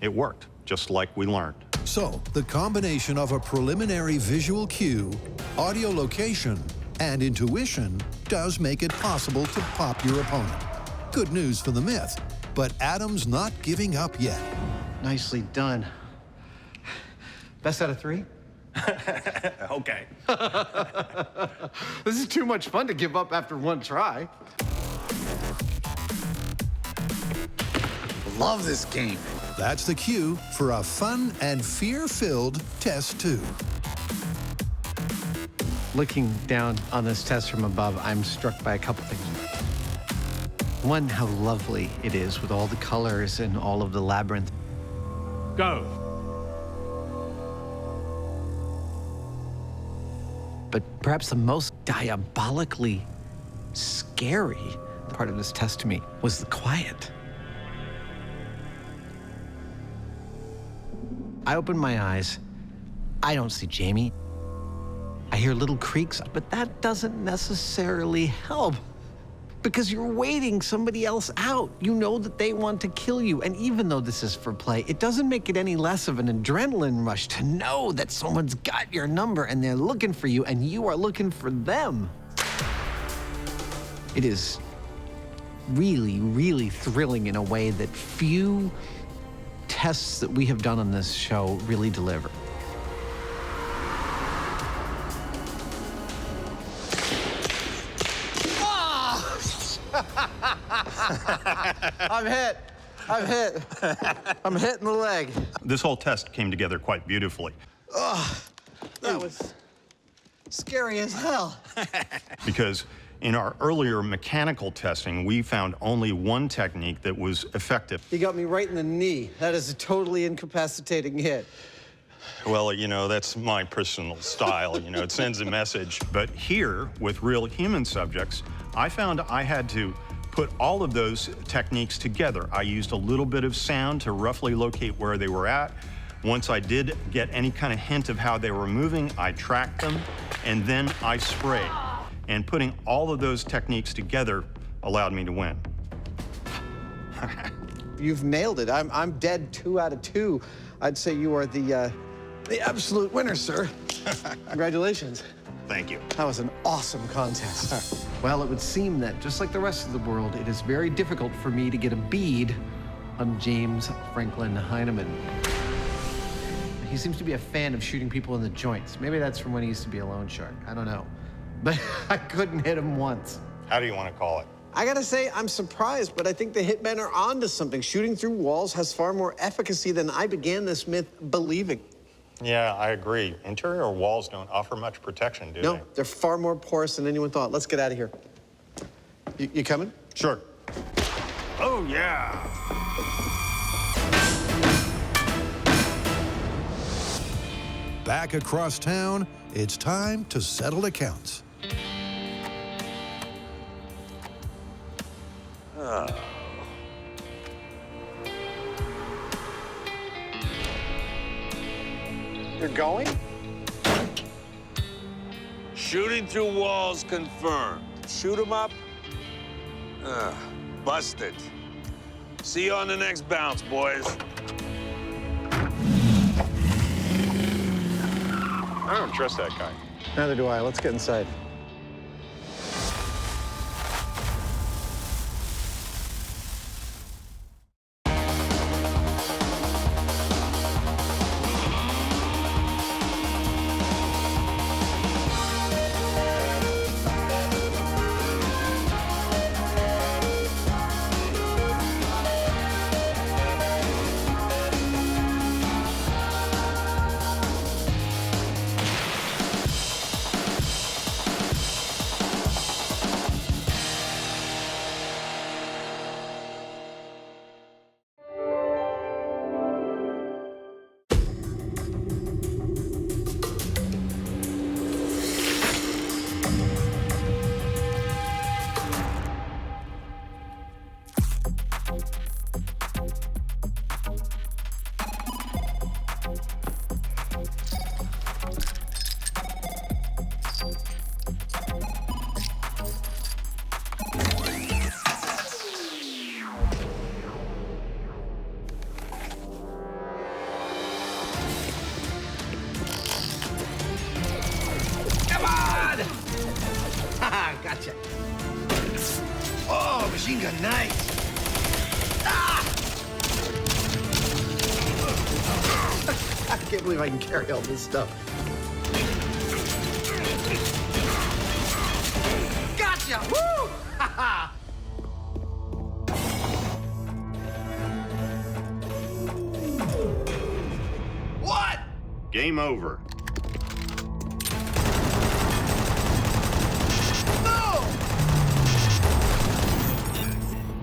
It worked, just like we learned. So, the combination of a preliminary visual cue, audio location, and intuition does make it possible to pop your opponent. Good news for the myth, but Adam's not giving up yet. Nicely done. Best out of 3? Okay. This is too much fun to give up after one try. Love this game. That's the cue for a fun and fear-filled test 2. Looking down on this test from above, I'm struck by a couple things. One, how lovely it is with all the colors and all of the labyrinth. Go. But perhaps the most diabolically scary part of this test to me was the quiet. I open my eyes. I don't see Jamie. I hear little creaks, but that doesn't necessarily help because you're waiting somebody else out. You know that they want to kill you. And even though this is for play, it doesn't make it any less of an adrenaline rush to know that someone's got your number and they're looking for you and you are looking for them. It is really, really thrilling in a way that few tests that we have done on this show really deliver. I'm hit. I'm hit. I'm hit in the leg. This whole test came together quite beautifully. That was scary as hell. Because in our earlier mechanical testing, we found only one technique that was effective. He got me right in the knee. That is a totally incapacitating hit. Well, you know, that's my personal style. You know, it sends a message. But here, with real human subjects, I found I had to put all of those techniques together. I used a little bit of sound to roughly locate where they were at. Once I did get any kind of hint of how they were moving, I tracked them, and then I sprayed. And putting all of those techniques together allowed me to win. You've nailed it. I'm dead 2 out of 2. I'd say you are the absolute winner, sir. Congratulations. Thank you. That was an awesome contest. Well, it would seem that, just like the rest of the world, it is very difficult for me to get a bead on James Franklin Hyneman. He seems to be a fan of shooting people in the joints. Maybe that's from when he used to be a loan shark. I don't know. But I couldn't hit him once. How do you want to call it? I gotta say, I'm surprised, but I think the Hitmen are onto something. Shooting through walls has far more efficacy than I began this myth believing. Yeah, I agree. Interior walls don't offer much protection, do they? No, they're far more porous than anyone thought. Let's get out of here. You coming? Sure. Oh, yeah. Back across town, it's time to settle accounts. You're going? Shooting through walls confirmed. Shoot 'em up? Busted. See you on the next bounce, boys. I don't trust that guy. Neither do I. Let's get inside. Gotcha. Oh, machine gun, nice. Ah! I can't believe I can carry all this stuff. Gotcha! Woo! Ha ha! What? Game over.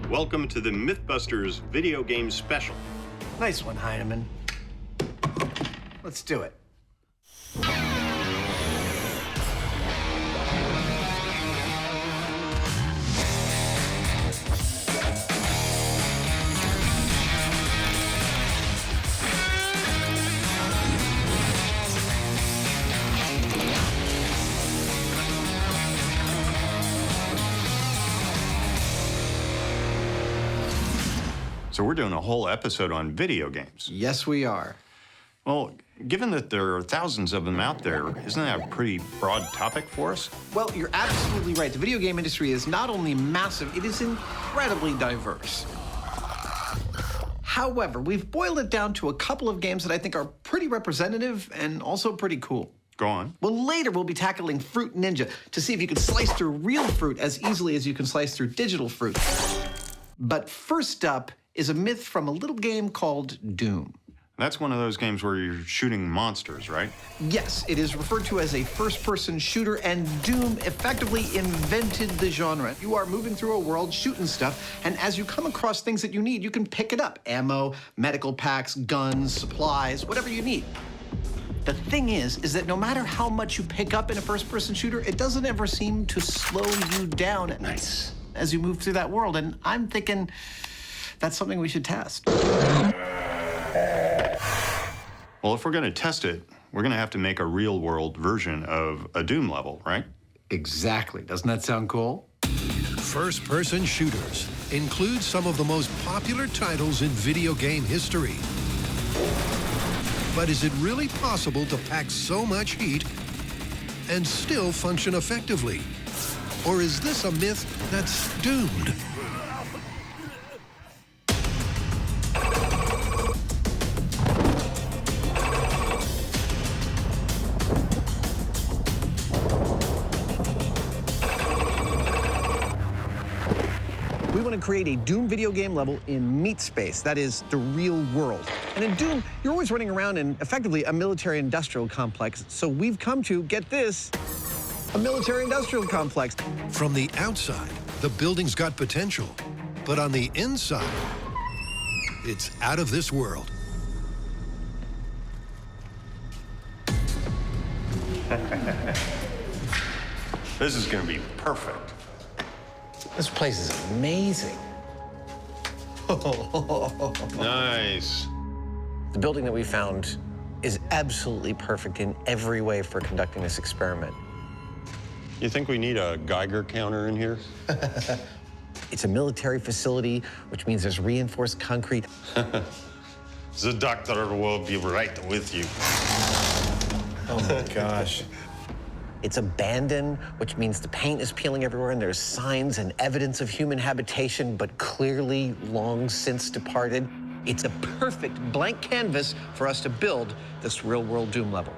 Welcome to the Mythbusters video game special. Nice one, Hyneman. Let's do it. So we're doing a whole episode on video games. Yes, we are. Well, given that there are thousands of them out there, isn't that a pretty broad topic for us? Well, you're absolutely right. The video game industry is not only massive, it is incredibly diverse. However, we've boiled it down to a couple of games that I think are pretty representative and also pretty cool. Go on. Well, later we'll be tackling Fruit Ninja to see if you can slice through real fruit as easily as you can slice through digital fruit. But first up is a myth from a little game called Doom. That's one of those games where you're shooting monsters, right? Yes, it is referred to as a first-person shooter, and Doom effectively invented the genre. You are moving through a world shooting stuff, and as you come across things that you need, you can pick it up. Ammo, medical packs, guns, supplies, whatever you need. The thing is that no matter how much you pick up in a first-person shooter, it doesn't ever seem to slow you down as you move through that world, and I'm thinking that's something we should test. Well, if we're going to test it, we're going to have to make a real-world version of a Doom level, right? Exactly. Doesn't that sound cool? First-person shooters include some of the most popular titles in video game history. But is it really possible to pack so much heat and still function effectively? Or is this a myth that's doomed? We want to create a Doom video game level in meat space, that is, the real world. And in Doom, you're always running around in, effectively, a military-industrial complex. So we've come to, get this, a military-industrial complex. From the outside, the building's got potential. But on the inside, it's out of this world. This is going to be perfect. This place is amazing. Nice. The building that we found is absolutely perfect in every way for conducting this experiment. You think we need a Geiger counter in here? It's a military facility, which means there's reinforced concrete. The doctor will be right with you. Oh my gosh. It's abandoned, which means the paint is peeling everywhere and there's signs and evidence of human habitation, but clearly long since departed. It's a perfect blank canvas for us to build this real-world Doom level.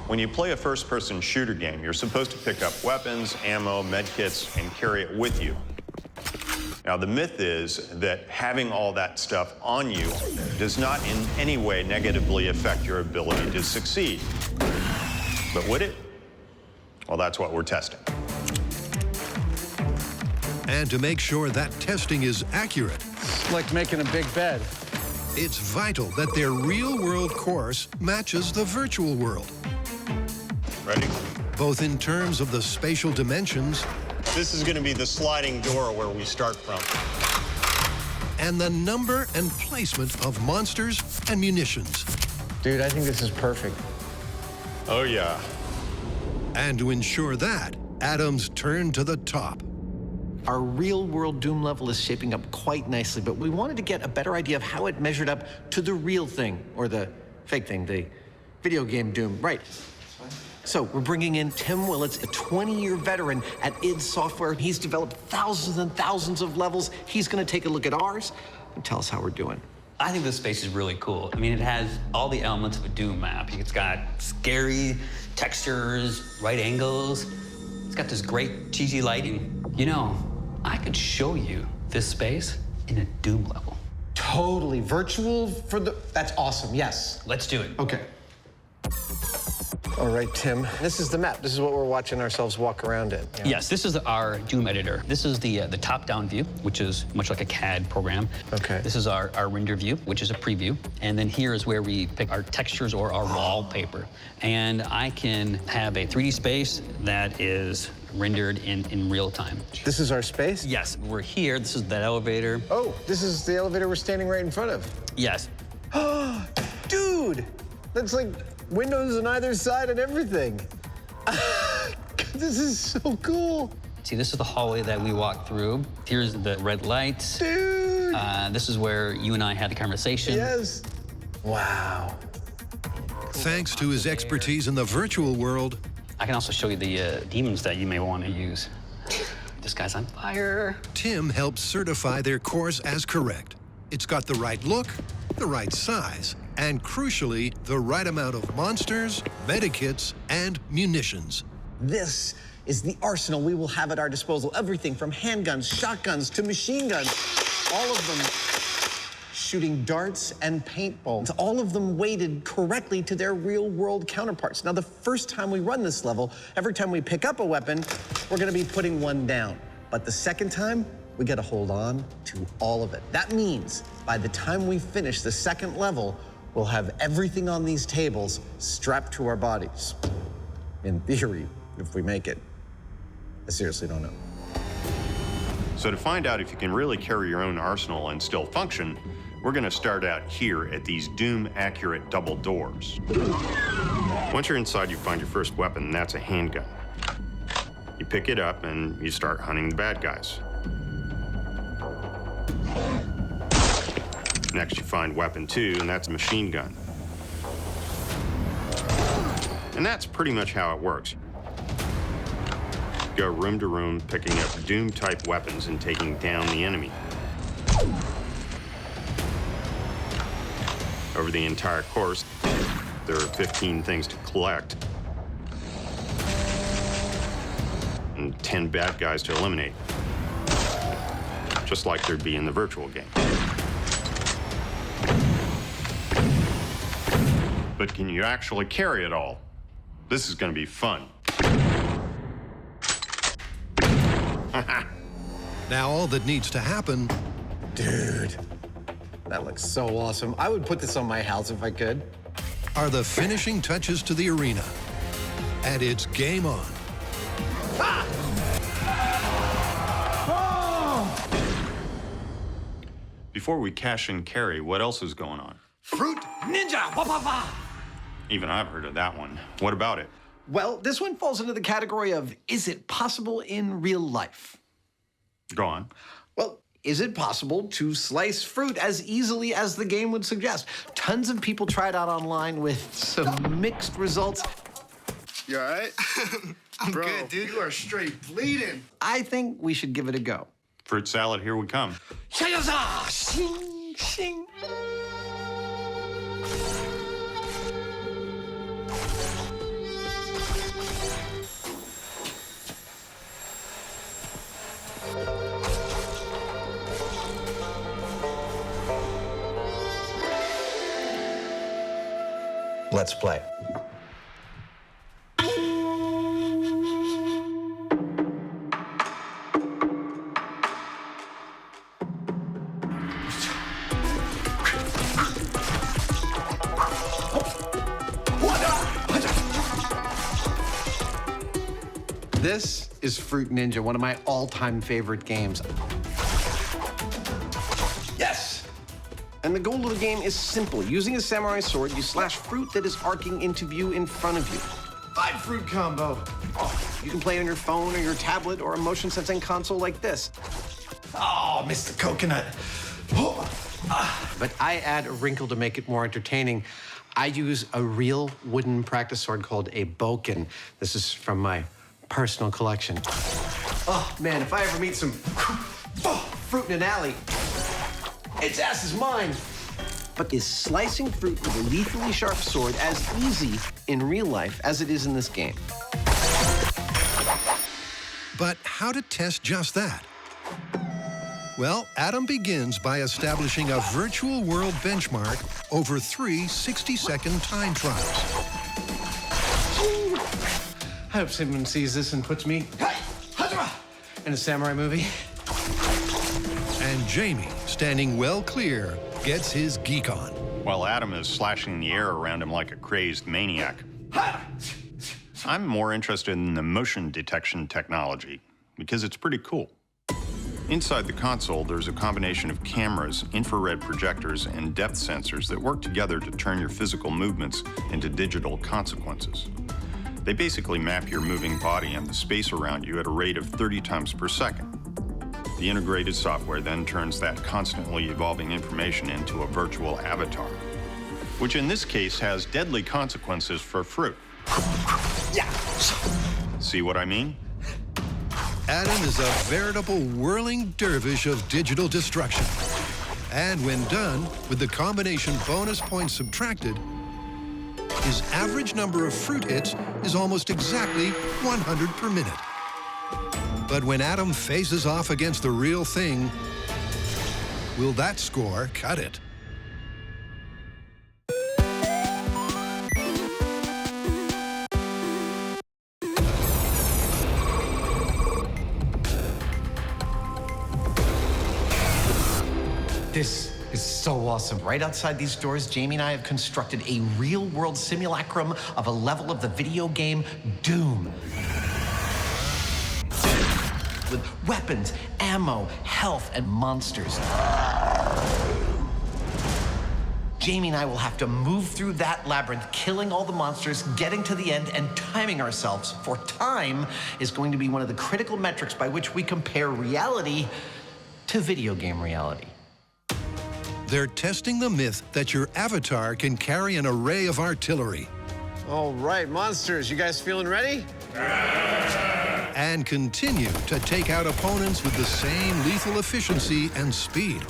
When you play a first-person shooter game, you're supposed to pick up weapons, ammo, medkits, and carry it with you. Now, the myth is that having all that stuff on you does not in any way negatively affect your ability to succeed. But would it? Well, that's what we're testing. And to make sure that testing is accurate, It's like making a big bed. it's vital that their real-world course matches the virtual world, Ready? both in terms of the spatial dimensions This is going to be the sliding door where we start from. and the number and placement of monsters and munitions. Dude, I think this is perfect. Oh, yeah. And to ensure that, Adams turned to the top. Our real-world Doom level is shaping up quite nicely, but we wanted to get a better idea of how it measured up to the real thing, or the fake thing, the video game Doom. Right. So we're bringing in Tim Willits, a 20-year veteran at id Software. He's developed thousands and thousands of levels. He's going to take a look at ours and tell us how we're doing. I think this space is really cool. I mean, it has all the elements of a Doom map. It's got scary textures, right angles. It's got this great cheesy lighting. You know, I could show you this space in a Doom level. Totally. Virtual for the... That's awesome, yes. Let's do it. Okay. All right, Tim. This is the map. This is what we're watching ourselves walk around in. Yeah. Yes, this is our Doom editor. This is the top-down view, which is much like a CAD program. Okay. This is our render view, which is a preview. And then here is where we pick our textures or our wallpaper. And I can have a 3D space that is rendered in real time. This is our space? Yes, we're here. This is that elevator. Oh, this is the elevator we're standing right in front of. Yes. Dude, that's like windows on either side and everything. This is so cool. See, this is the hallway that we walk through. Here's the red lights. Dude. This is where you and I had the conversation. Yes. Wow. Thanks to his expertise in the virtual world, I can also show you the demons that you may want to use. This guy's on fire. Tim helped certify their course as correct. It's got the right look, the right size, and crucially, the right amount of monsters, medikits, and munitions. This is the arsenal we will have at our disposal. Everything from handguns, shotguns, to machine guns, all of them shooting darts and paintballs, all of them weighted correctly to their real-world counterparts. Now, the first time we run this level, every time we pick up a weapon, we're gonna be putting one down. But the second time, we gotta hold on to all of it. That means by the time we finish the second level, we'll have everything on these tables strapped to our bodies. In theory, if we make it. I seriously don't know. So to find out if you can really carry your own arsenal and still function, we're gonna start out here at these doom-accurate double doors. Once you're inside, you find your first weapon, and that's a handgun. You pick it up and you start hunting the bad guys. Next, you find weapon 2, and that's a machine gun. And that's pretty much how it works. Go room to room, picking up Doom-type weapons and taking down the enemy. Over the entire course, there are 15 things to collect and 10 bad guys to eliminate, just like there'd be in the virtual game. But can you actually carry it all? This is gonna be fun. Now all that needs to happen... Dude, that looks so awesome. I would put this on my house if I could. ...are the finishing touches to the arena. And it's game on. Ah! Before we cash and carry, what else is going on? Fruit Ninja! Wah, wah, wah. Even I've heard of that one. What about it? Well, this one falls into the category of, is it possible in real life? Go on. Well, is it possible to slice fruit as easily as the game would suggest? Tons of people tried out online with some mixed results. You all right? I'm good, dude. You are straight bleeding. I think we should give it a go. Fruit salad, here we come. Shing, shing. Let's play. This is Fruit Ninja, one of my all-time favorite games. Yes! And the goal of the game is simple. Using a samurai sword, you slash fruit that is arcing into view in front of you. 5 fruit combo. Oh, you can play on your phone or your tablet or a motion sensing console like this. Oh, missed the coconut. Oh. But I add a wrinkle to make it more entertaining. I use a real wooden practice sword called a boken. This is from my personal collection. Oh, man, if I ever meet some fruit in an alley, its ass is mine. But is slicing fruit with a lethally sharp sword as easy in real life as it is in this game? But how to test just that? Well, Adam begins by establishing a virtual world benchmark over 3 60-second time trials. I hope someone sees this and puts me in a samurai movie. And Jamie, standing well clear, gets his geek on. While Adam is slashing the air around him like a crazed maniac. I'm more interested in the motion detection technology because it's pretty cool. Inside the console, there's a combination of cameras, infrared projectors, and depth sensors that work together to turn your physical movements into digital consequences. They basically map your moving body and the space around you at a rate of 30 times per second. The integrated software then turns that constantly evolving information into a virtual avatar, which in this case has deadly consequences for fruit. Yeah. See what I mean? Adam is a veritable whirling dervish of digital destruction. And when done, with the combination bonus points subtracted, his average number of fruit hits is almost exactly 100 per minute. But when Adam faces off against the real thing, will that score cut it? This is so awesome. Right outside these doors, Jamie and I have constructed a real-world simulacrum of a level of the video game Doom. With weapons, ammo, health, and monsters. Jamie and I will have to move through that labyrinth, killing all the monsters, getting to the end, and timing ourselves. For time is going to be one of the critical metrics by which we compare reality to video game reality. They're testing the myth that your avatar can carry an array of artillery. All right, monsters, you guys feeling ready? And continue to take out opponents with the same lethal efficiency and speed.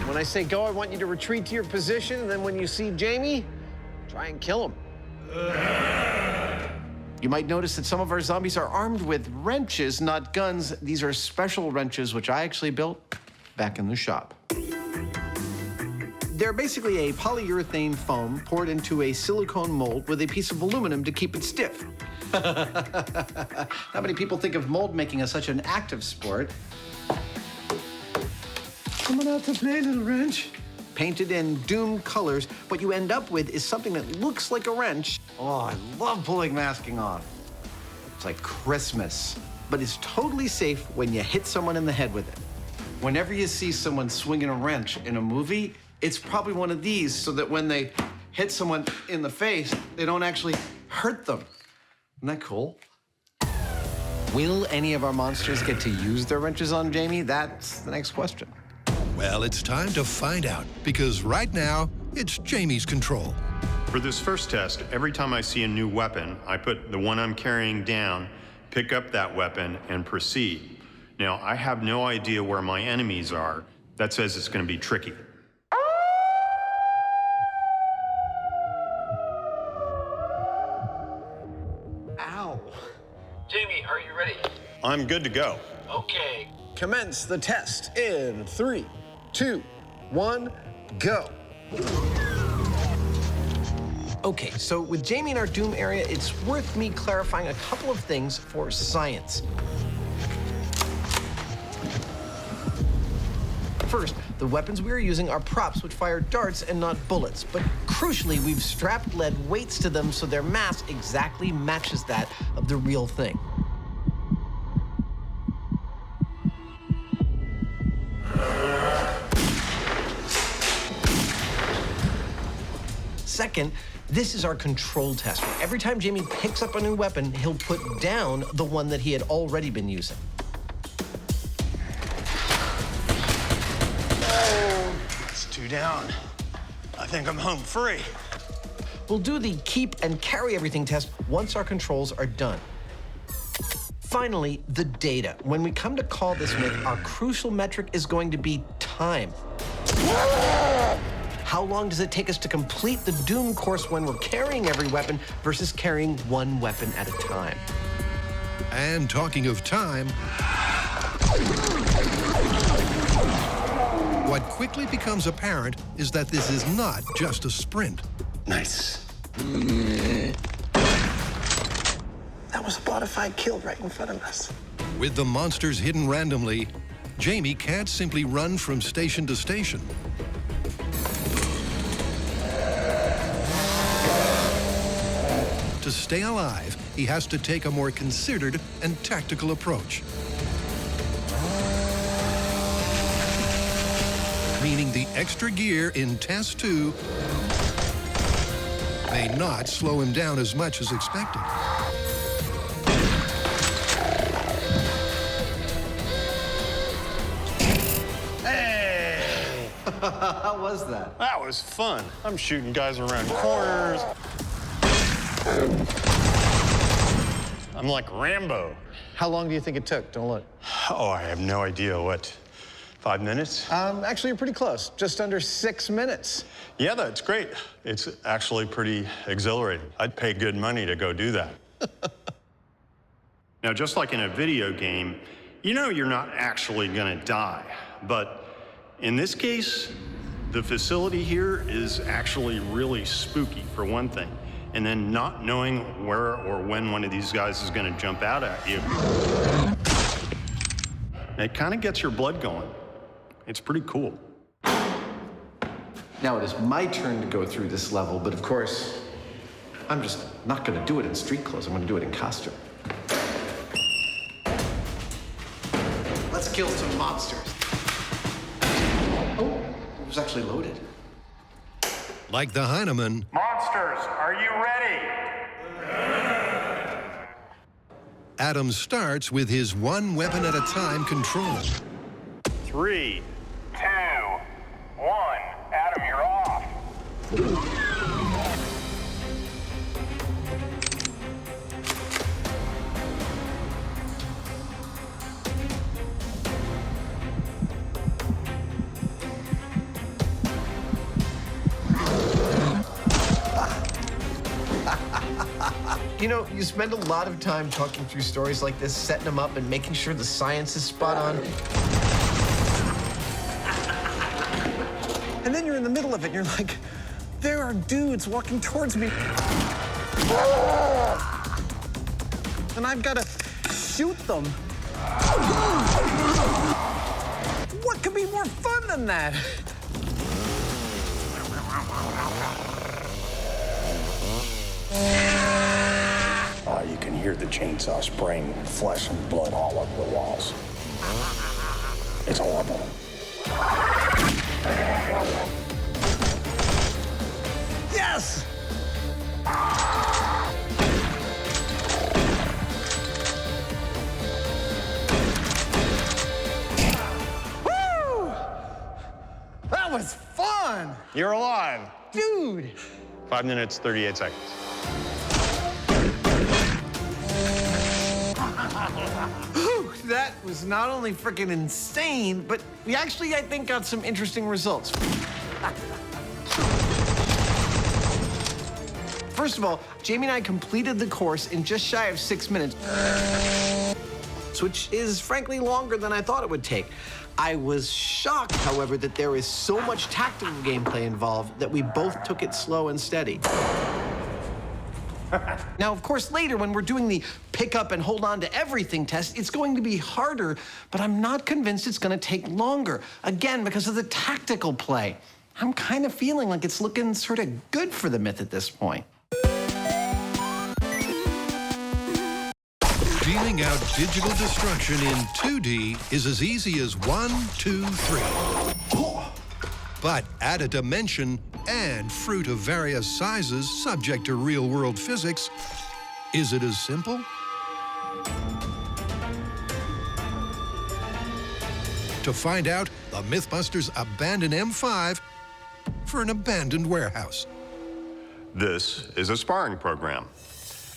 When I say go, I want you to retreat to your position, and then when you see Jamie, try and kill him. You might notice that some of our zombies are armed with wrenches, not guns. These are special wrenches, which I actually built back in the shop. They're basically a polyurethane foam poured into a silicone mold with a piece of aluminum to keep it stiff. How many people think of mold making as such an active sport? Coming out to play, little wrench. Painted in Doom colors, what you end up with is something that looks like a wrench. Oh, I love pulling masking off. It's like Christmas, but it's totally safe when you hit someone in the head with it. Whenever you see someone swinging a wrench in a movie, it's probably one of these so that when they hit someone in the face, they don't actually hurt them. Isn't that cool? Will any of our monsters get to use their wrenches on Jamie? That's the next question. Well, it's time to find out, because right now, it's Jamie's control. For this first test, every time I see a new weapon, I put the one I'm carrying down, pick up that weapon, and proceed. Now, I have no idea where my enemies are. That says it's going to be tricky. Ow. Jamie, are you ready? I'm good to go. Okay. Commence the test in 3, 2, 1, go. Okay, so with Jamie in our Doom area, it's worth me clarifying a couple of things for science. First, the weapons we are using are props which fire darts and not bullets. But crucially, we've strapped lead weights to them so their mass exactly matches that of the real thing. Second, this is our control test. Every time Jamie picks up a new weapon, he'll put down the one that he had already been using. It's 2 down. I think I'm home free. We'll do the keep and carry everything test once our controls are done. Finally, the data. When we come to call this myth, our crucial metric is going to be time. How long does it take us to complete the Doom course when we're carrying every weapon versus carrying one weapon at a time? And talking of time, what quickly becomes apparent is that this is not just a sprint. Nice. That was a bona fide kill right in front of us. With the monsters hidden randomly, Jamie can't simply run from station to station. To stay alive, he has to take a more considered and tactical approach. Meaning the extra gear in Test 2 may not slow him down as much as expected. Hey! How was that? That was fun. I'm shooting guys around corners. I'm like Rambo. How long do you think it took? Don't look. Oh, I have no idea. What, 5 minutes? Actually, you're pretty close. Just under 6 minutes. Yeah, that's great. It's actually pretty exhilarating. I'd pay good money to go do that. Now, just like in a video game, you know you're not actually gonna die. But in this case, the facility here is actually really spooky, for one thing. And then not knowing where or when one of these guys is gonna jump out at you, it kind of gets your blood going. It's pretty cool. Now it is my turn to go through this level, but of course, I'm just not gonna do it in street clothes. I'm gonna do it in costume. Let's kill some mobsters. Oh, it was actually loaded. Like the Hyneman, Monsters, are you ready? Adam starts with his one weapon at a time control. 3, 2, 1. Adam, you're off. You know, you spend a lot of time talking through stories like this, setting them up and making sure the science is spot on. And then you're in the middle of it and you're like, there are dudes walking towards me. And I've got to shoot them. What could be more fun than that? You can hear the chainsaw spraying flesh and blood all over the walls. It's horrible. Yes! Woo! That was fun! You're alive. Dude! 5 minutes, 38 seconds. That was not only freaking insane, but we actually, I think, got some interesting results. First of all, Jamie and I completed the course in just shy of 6 minutes, which is frankly longer than I thought it would take. I was shocked, however, that there is so much tactical gameplay involved that we both took it slow and steady. Now, of course, later when we're doing the pick up and hold on to everything test, it's going to be harder, but I'm not convinced it's going to take longer. Again, because of the tactical play. I'm kind of feeling like it's looking sort of good for the myth at this point. dealing out digital destruction in 2D is as easy as 1, 2, 3. But add a dimension and fruit of various sizes subject to real-world physics. Is it as simple? To find out, the Mythbusters abandon M5 for an abandoned warehouse. This is a sparring program.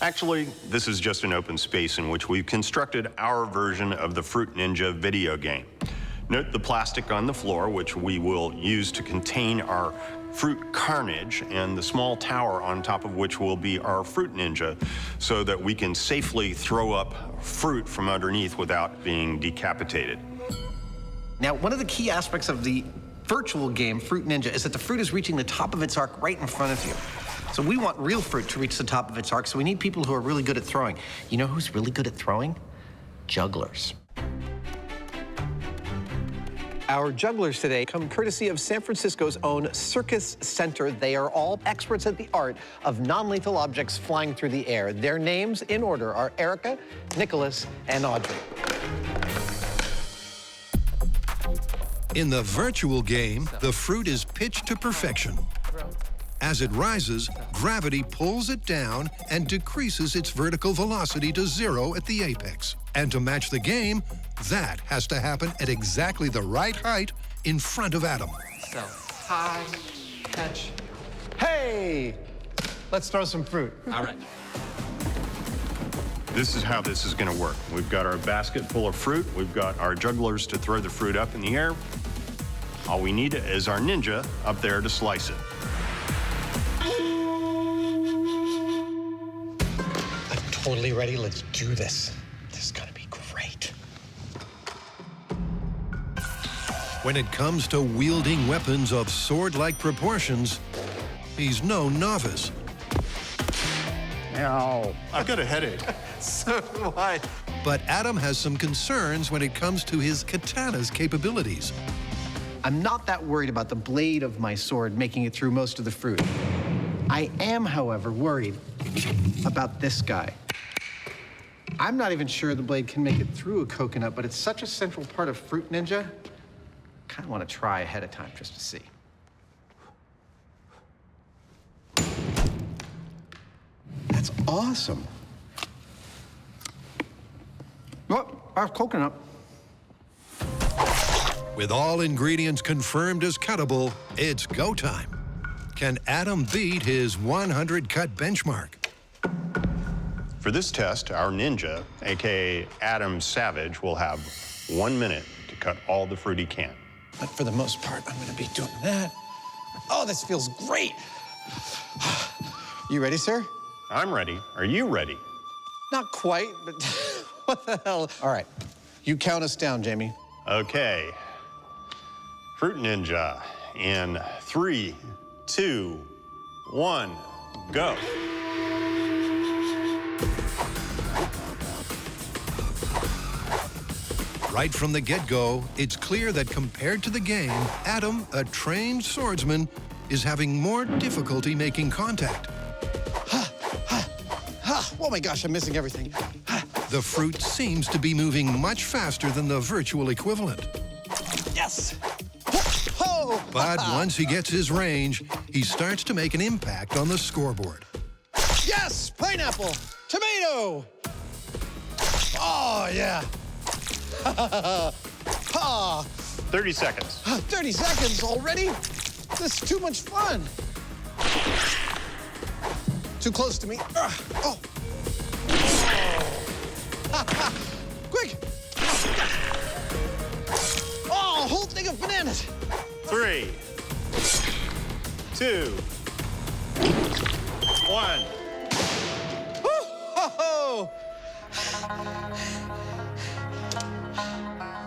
Actually, this is just an open space in which we've constructed our version of the Fruit Ninja video game. Note the plastic on the floor, which we will use to contain our fruit carnage, and the small tower on top of which will be our Fruit Ninja, so that we can safely throw up fruit from underneath without being decapitated. Now, one of the key aspects of the virtual game, Fruit Ninja, is that the fruit is reaching the top of its arc right in front of you. So we want real fruit to reach the top of its arc, so we need people who are really good at throwing. You know who's really good at throwing? Jugglers. Our jugglers today come courtesy of San Francisco's own Circus Center. They are all experts at the art of non-lethal objects flying through the air. Their names in order are Erica, Nicholas, and Audrey. In the virtual game, the fruit is pitched to perfection. As it rises, gravity pulls it down and decreases its vertical velocity to 0 at the apex. And to match the game, that has to happen at exactly the right height in front of Adam. So, high, catch. Hey! Let's throw some fruit. All right. This is how this is going to work. We've got our basket full of fruit. We've got our jugglers to throw the fruit up in the air. All we need is our ninja up there to slice it. I'm totally ready. Let's do this. This is gonna be great. When it comes to wielding weapons of sword-like proportions, he's no novice. Ow. I've got a headache. So do I. But Adam has some concerns when it comes to his katana's capabilities. I'm not that worried about the blade of my sword making it through most of the fruit. I am, however, worried about this guy. I'm not even sure the blade can make it through a coconut, but it's such a central part of Fruit Ninja. I kind of want to try ahead of time just to see. That's awesome. Oh, our coconut. With all ingredients confirmed as cuttable, it's go time. Can Adam beat his 100-cut benchmark? For this test, our ninja, aka Adam Savage, will have 1 minute to cut all the fruit he can. But for the most part, I'm gonna be doing that. Oh, this feels great. You ready, sir? I'm ready. Are you ready? Not quite, but what the hell? All right, you count us down, Jamie. Okay. Fruit Ninja in 3, 2, 1, go. Right from the get-go, it's clear that compared to the game, Adam, a trained swordsman, is having more difficulty making contact. Oh my gosh, I'm missing everything. The fruit seems to be moving much faster than the virtual equivalent. Yes! Oh! But once he gets his range, he starts to make an impact on the scoreboard. Yes! Pineapple! Tomato! Oh, yeah. 30 seconds. 30 seconds already? This is too much fun. Too close to me. Oh. Quick! Oh, a whole thing of bananas. 3, 2, 1. Oh!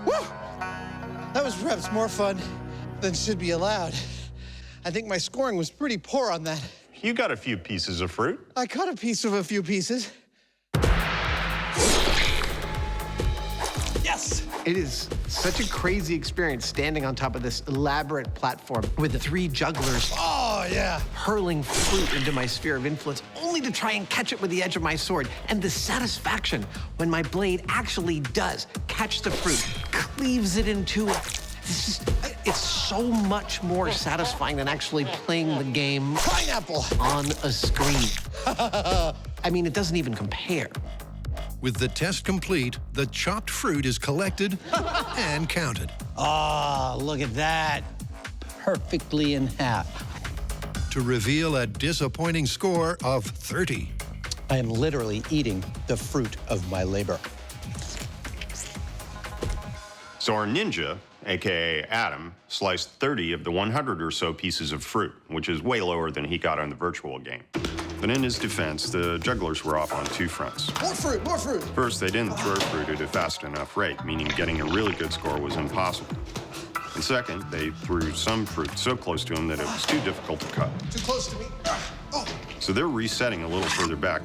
Woo! That was perhaps more fun than should be allowed. I think my scoring was pretty poor on that. You got a few pieces of fruit. I cut a piece of a few pieces. Yes! It is such a crazy experience standing on top of this elaborate platform with the 3 jugglers Oh, yeah. hurling fruit into my sphere of influence, only to try and catch it with the edge of my sword. And the satisfaction when my blade actually does catch the fruit, cleaves it in two. It's so much more satisfying than actually playing the game Pineapple! on a screen. I mean, it doesn't even compare. With the test complete, the chopped fruit is collected and counted. Oh, look at that. Perfectly in half. To reveal a disappointing score of 30. I am literally eating the fruit of my labor. So our ninja, aka Adam, sliced 30 of the 100 or so pieces of fruit, which is way lower than he got on the virtual game. But in his defense, the jugglers were off on 2 fronts. More fruit, more fruit. First, they didn't throw fruit at a fast enough rate, meaning getting a really good score was impossible. And second, they threw some fruit so close to him that it was too difficult to cut. Too close to me. Oh. So they're resetting a little further back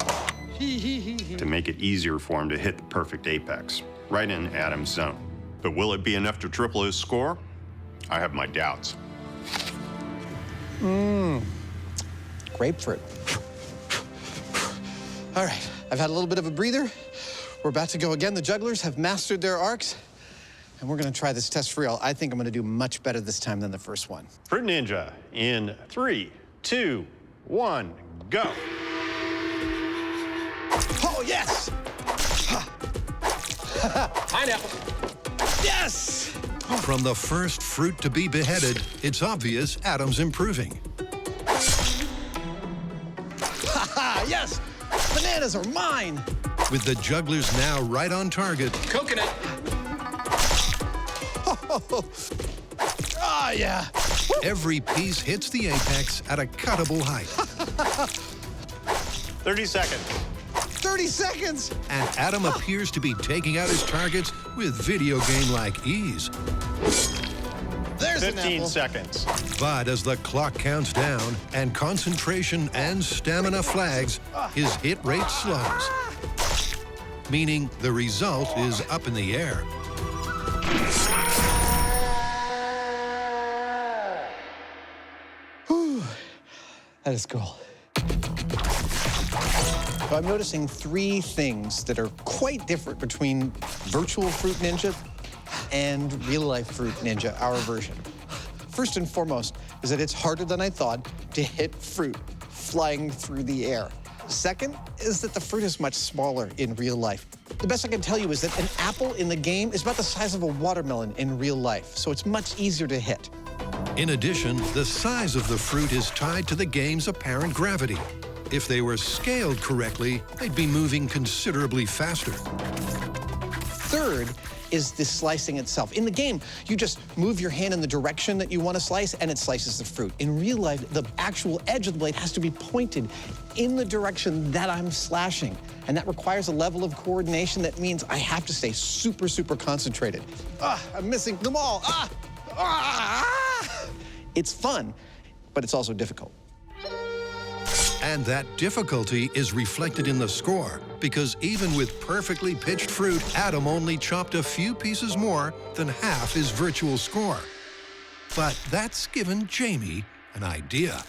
to make it easier for him to hit the perfect apex, right in Adam's zone. But will it be enough to triple his score? I have my doubts. Grapefruit. All right, I've had a little bit of a breather. We're about to go again. The jugglers have mastered their arcs, and we're gonna try this test for real. I think I'm gonna do much better this time than the first one. Fruit Ninja in 3, 2, 1, go. Oh, yes! Pineapple. Yes! From the first fruit to be beheaded, it's obvious Adam's improving. Yes! Bananas are mine! With the jugglers now right on target, Coconut. Oh, yeah. every piece hits the apex at a cuttable height. 30 seconds. 30 seconds! And Adam appears to be taking out his targets with video game-like ease. Here's an 15 apple. seconds. But as the clock counts down and concentration and stamina flags, his hit rate slows. Meaning the result is up in the air. That is cool. So I'm noticing three things that are quite different between virtual Fruit Ninja and real-life Fruit Ninja, our version. First and foremost is that it's harder than I thought to hit fruit flying through the air. Second is that the fruit is much smaller in real life. The best I can tell you is that an apple in the game is about the size of a watermelon in real life, so it's much easier to hit. In addition, the size of the fruit is tied to the game's apparent gravity. If they were scaled correctly, they'd be moving considerably faster. Third is the slicing itself. In the game, you just move your hand in the direction that you want to slice, and it slices the fruit. In real life, the actual edge of the blade has to be pointed in the direction that I'm slashing, and that requires a level of coordination that means I have to stay super, super concentrated. I'm missing them all. It's fun, but it's also difficult. And that difficulty is reflected in the score, because even with perfectly pitched fruit, Adam only chopped a few pieces more than half his virtual score. But that's given Jamie an idea.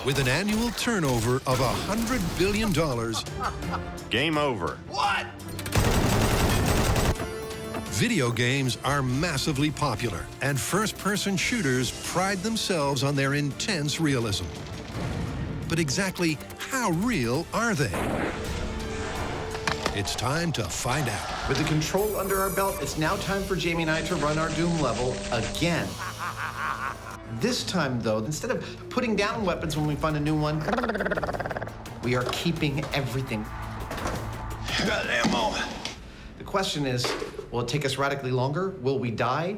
With an annual turnover of $100 billion, Game over. What? video games are massively popular, and first-person shooters pride themselves on their intense realism. But exactly how real are they? It's time to find out. With the control under our belt, it's now time for Jamie and I to run our Doom level again. This time, though, instead of putting down weapons when we find a new one, we are keeping everything. Got ammo. The question is, will it take us radically longer? Will we die?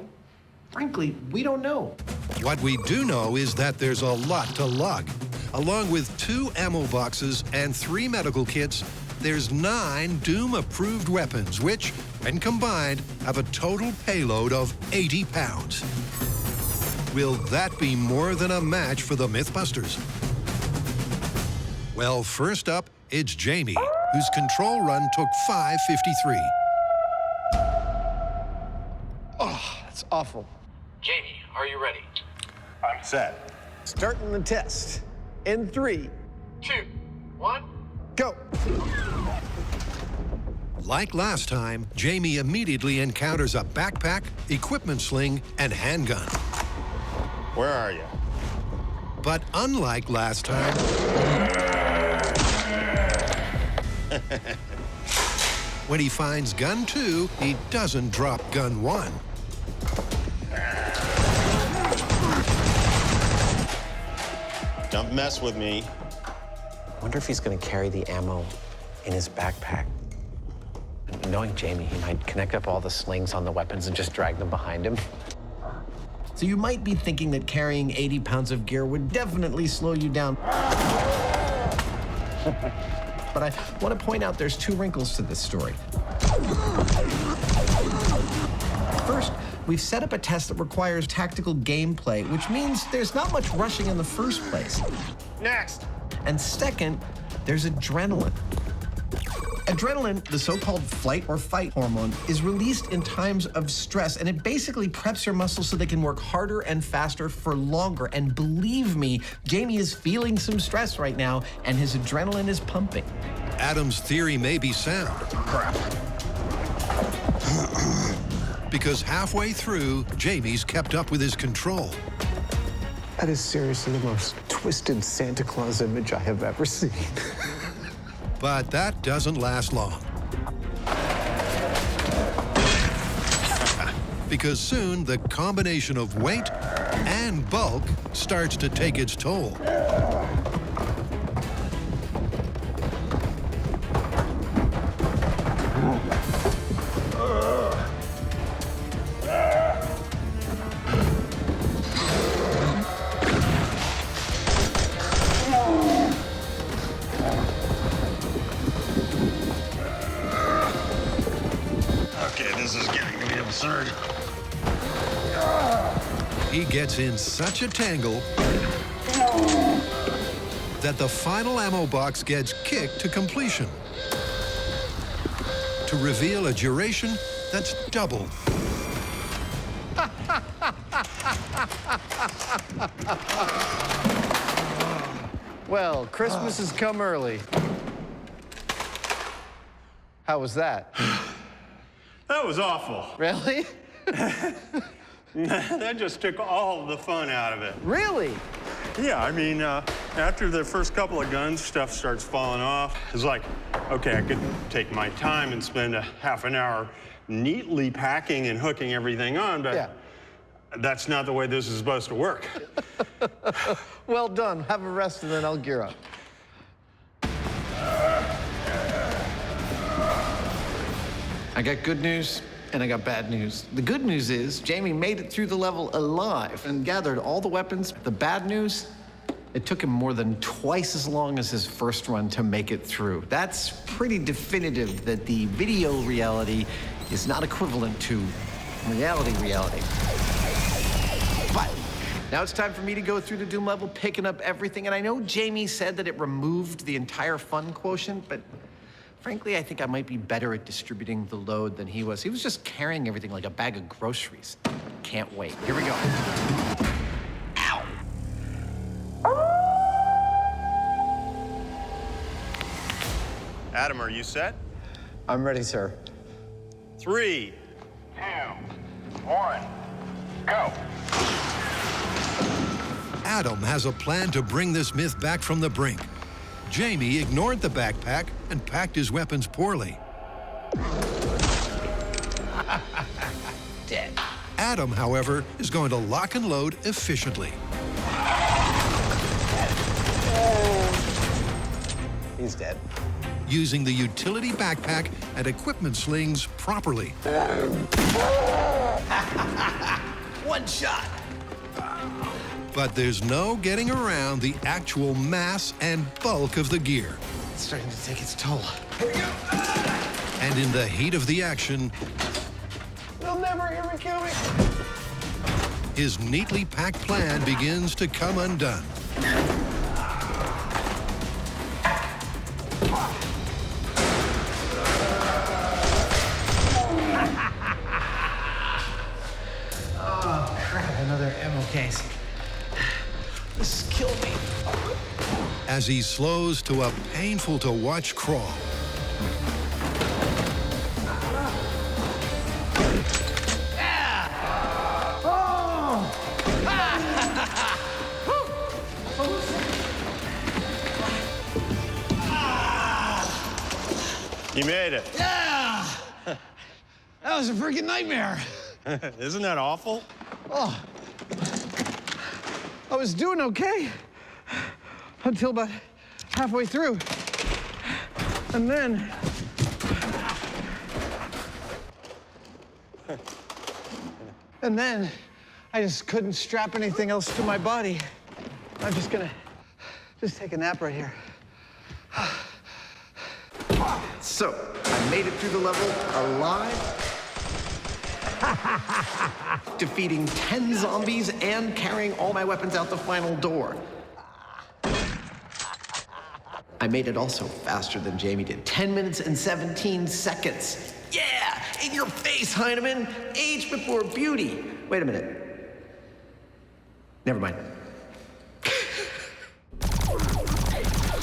Frankly, we don't know. What we do know is that there's a lot to lug. Along with 2 ammo boxes and 3 medical kits, there's 9 Doom-approved weapons, which, when combined, have a total payload of 80 pounds. Will that be more than a match for the Mythbusters? Well, first up, it's Jamie, whose control run took 5:53. Oh, that's awful. Jamie, are you ready? I'm set. Starting the test in 3, 2, 1. go. Like last time, Jamie immediately encounters a backpack, equipment sling, and handgun. Where are you? But unlike last time, when he finds gun 2, he doesn't drop gun 1. Don't mess with me. I wonder if he's going to carry the ammo in his backpack. Knowing Jamie, he might connect up all the slings on the weapons and just drag them behind him. So you might be thinking that carrying 80 pounds of gear would definitely slow you down. But I want to point out there's 2 wrinkles to this story. First, we've set up a test that requires tactical gameplay, which means there's not much rushing in the first place. Next. And second, there's adrenaline. Adrenaline, the so-called flight or fight hormone, is released in times of stress, and it basically preps your muscles so they can work harder and faster for longer. And believe me, Jamie is feeling some stress right now, and his adrenaline is pumping. Adam's theory may be sound. Crap. Because halfway through, Jamie's kept up with his control. That is seriously the most twisted Santa Claus image I have ever seen. But that doesn't last long. Because soon, the combination of weight and bulk starts to take its toll. Jamie gets in such a tangle that the final ammo box gets kicked to completion to reveal a duration that's doubled. Well, Christmas has come early. How was that? That was awful. Really? That just took all the fun out of it. Really? Yeah, I mean, after the first couple of guns, stuff starts falling off. It's like, okay, I could take my time and spend a half an hour neatly packing and hooking everything on, but Yeah. that's not the way this is supposed to work. Well done. Have a rest and then I'll gear up. I got good news and I got bad news. The good news is Jamie made it through the level alive and gathered all the weapons. The bad news, it took him more than twice as long as his first run to make it through. That's pretty definitive that the video reality is not equivalent to reality. But now it's time for me to go through the Doom level, picking up everything. And I know Jamie said that it removed the entire fun quotient, but frankly, I think I might be better at distributing the load than he was. He was just carrying everything like a bag of groceries. Can't wait. Here we go. Ow! Adam, are you set? I'm ready, sir. 3, 2, 1, go. Adam has a plan to bring this myth back from the brink. Jamie ignored the backpack and packed his weapons poorly. Dead. Adam, however, is going to lock and load efficiently. He's dead. Using the utility backpack and equipment slings properly. One shot. But there's no getting around the actual mass and bulk of the gear. It's starting to take its toll. And in the heat of the action, They'll never hear me kill me. his neatly packed plan begins to come undone. Oh, crap, another ammo case. This killed me. As he slows to a painful-to-watch crawl. You made it. Yeah! That was a freaking nightmare. Isn't that awful? Oh. I was doing okay until about halfway through. And then... I just couldn't strap anything else to my body. I'm just gonna take a nap right here. So, I made it through the level alive, defeating 10 zombies and carrying all my weapons out the final door. I made it also faster than Jamie did. 10 minutes and 17 seconds. Yeah, in your face, Hyneman. Age before beauty. Wait a minute. Never mind.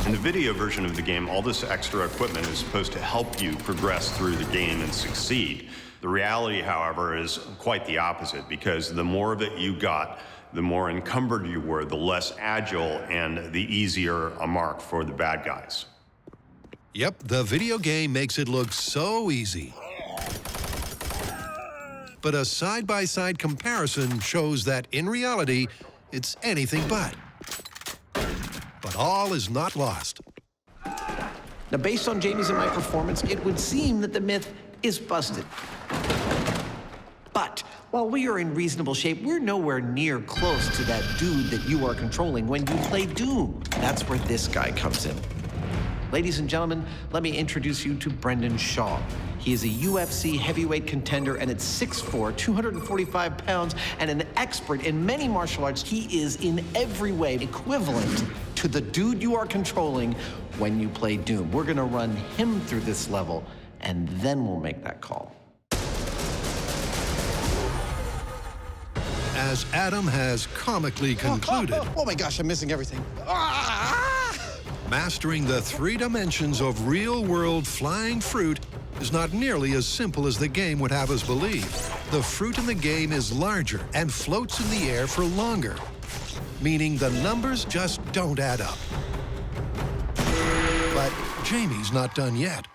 In the video version of the game, all this extra equipment is supposed to help you progress through the game and succeed. The reality, however, is quite the opposite, because the more of it you got, the more encumbered you were, the less agile and the easier a mark for the bad guys. Yep, the video game makes it look so easy. But a side-by-side comparison shows that in reality, it's anything but. But all is not lost. Now, based on Jamie's and my performance, it would seem that the myth is busted. But while we are in reasonable shape, we're nowhere near close to that dude that you are controlling when you play Doom. That's where this guy comes in. Ladies and gentlemen, let me introduce you to Brendan Shaw. He is a UFC heavyweight contender, and at 6'4", 245 pounds, and an expert in many martial arts. He is in every way equivalent to the dude you are controlling when you play Doom. We're gonna run him through this level, and then we'll make that call. As Adam has comically concluded, Oh my gosh, I'm missing everything. mastering the 3 dimensions of real-world flying fruit is not nearly as simple as the game would have us believe. The fruit in the game is larger and floats in the air for longer, meaning the numbers just don't add up. But Jamie's not done yet.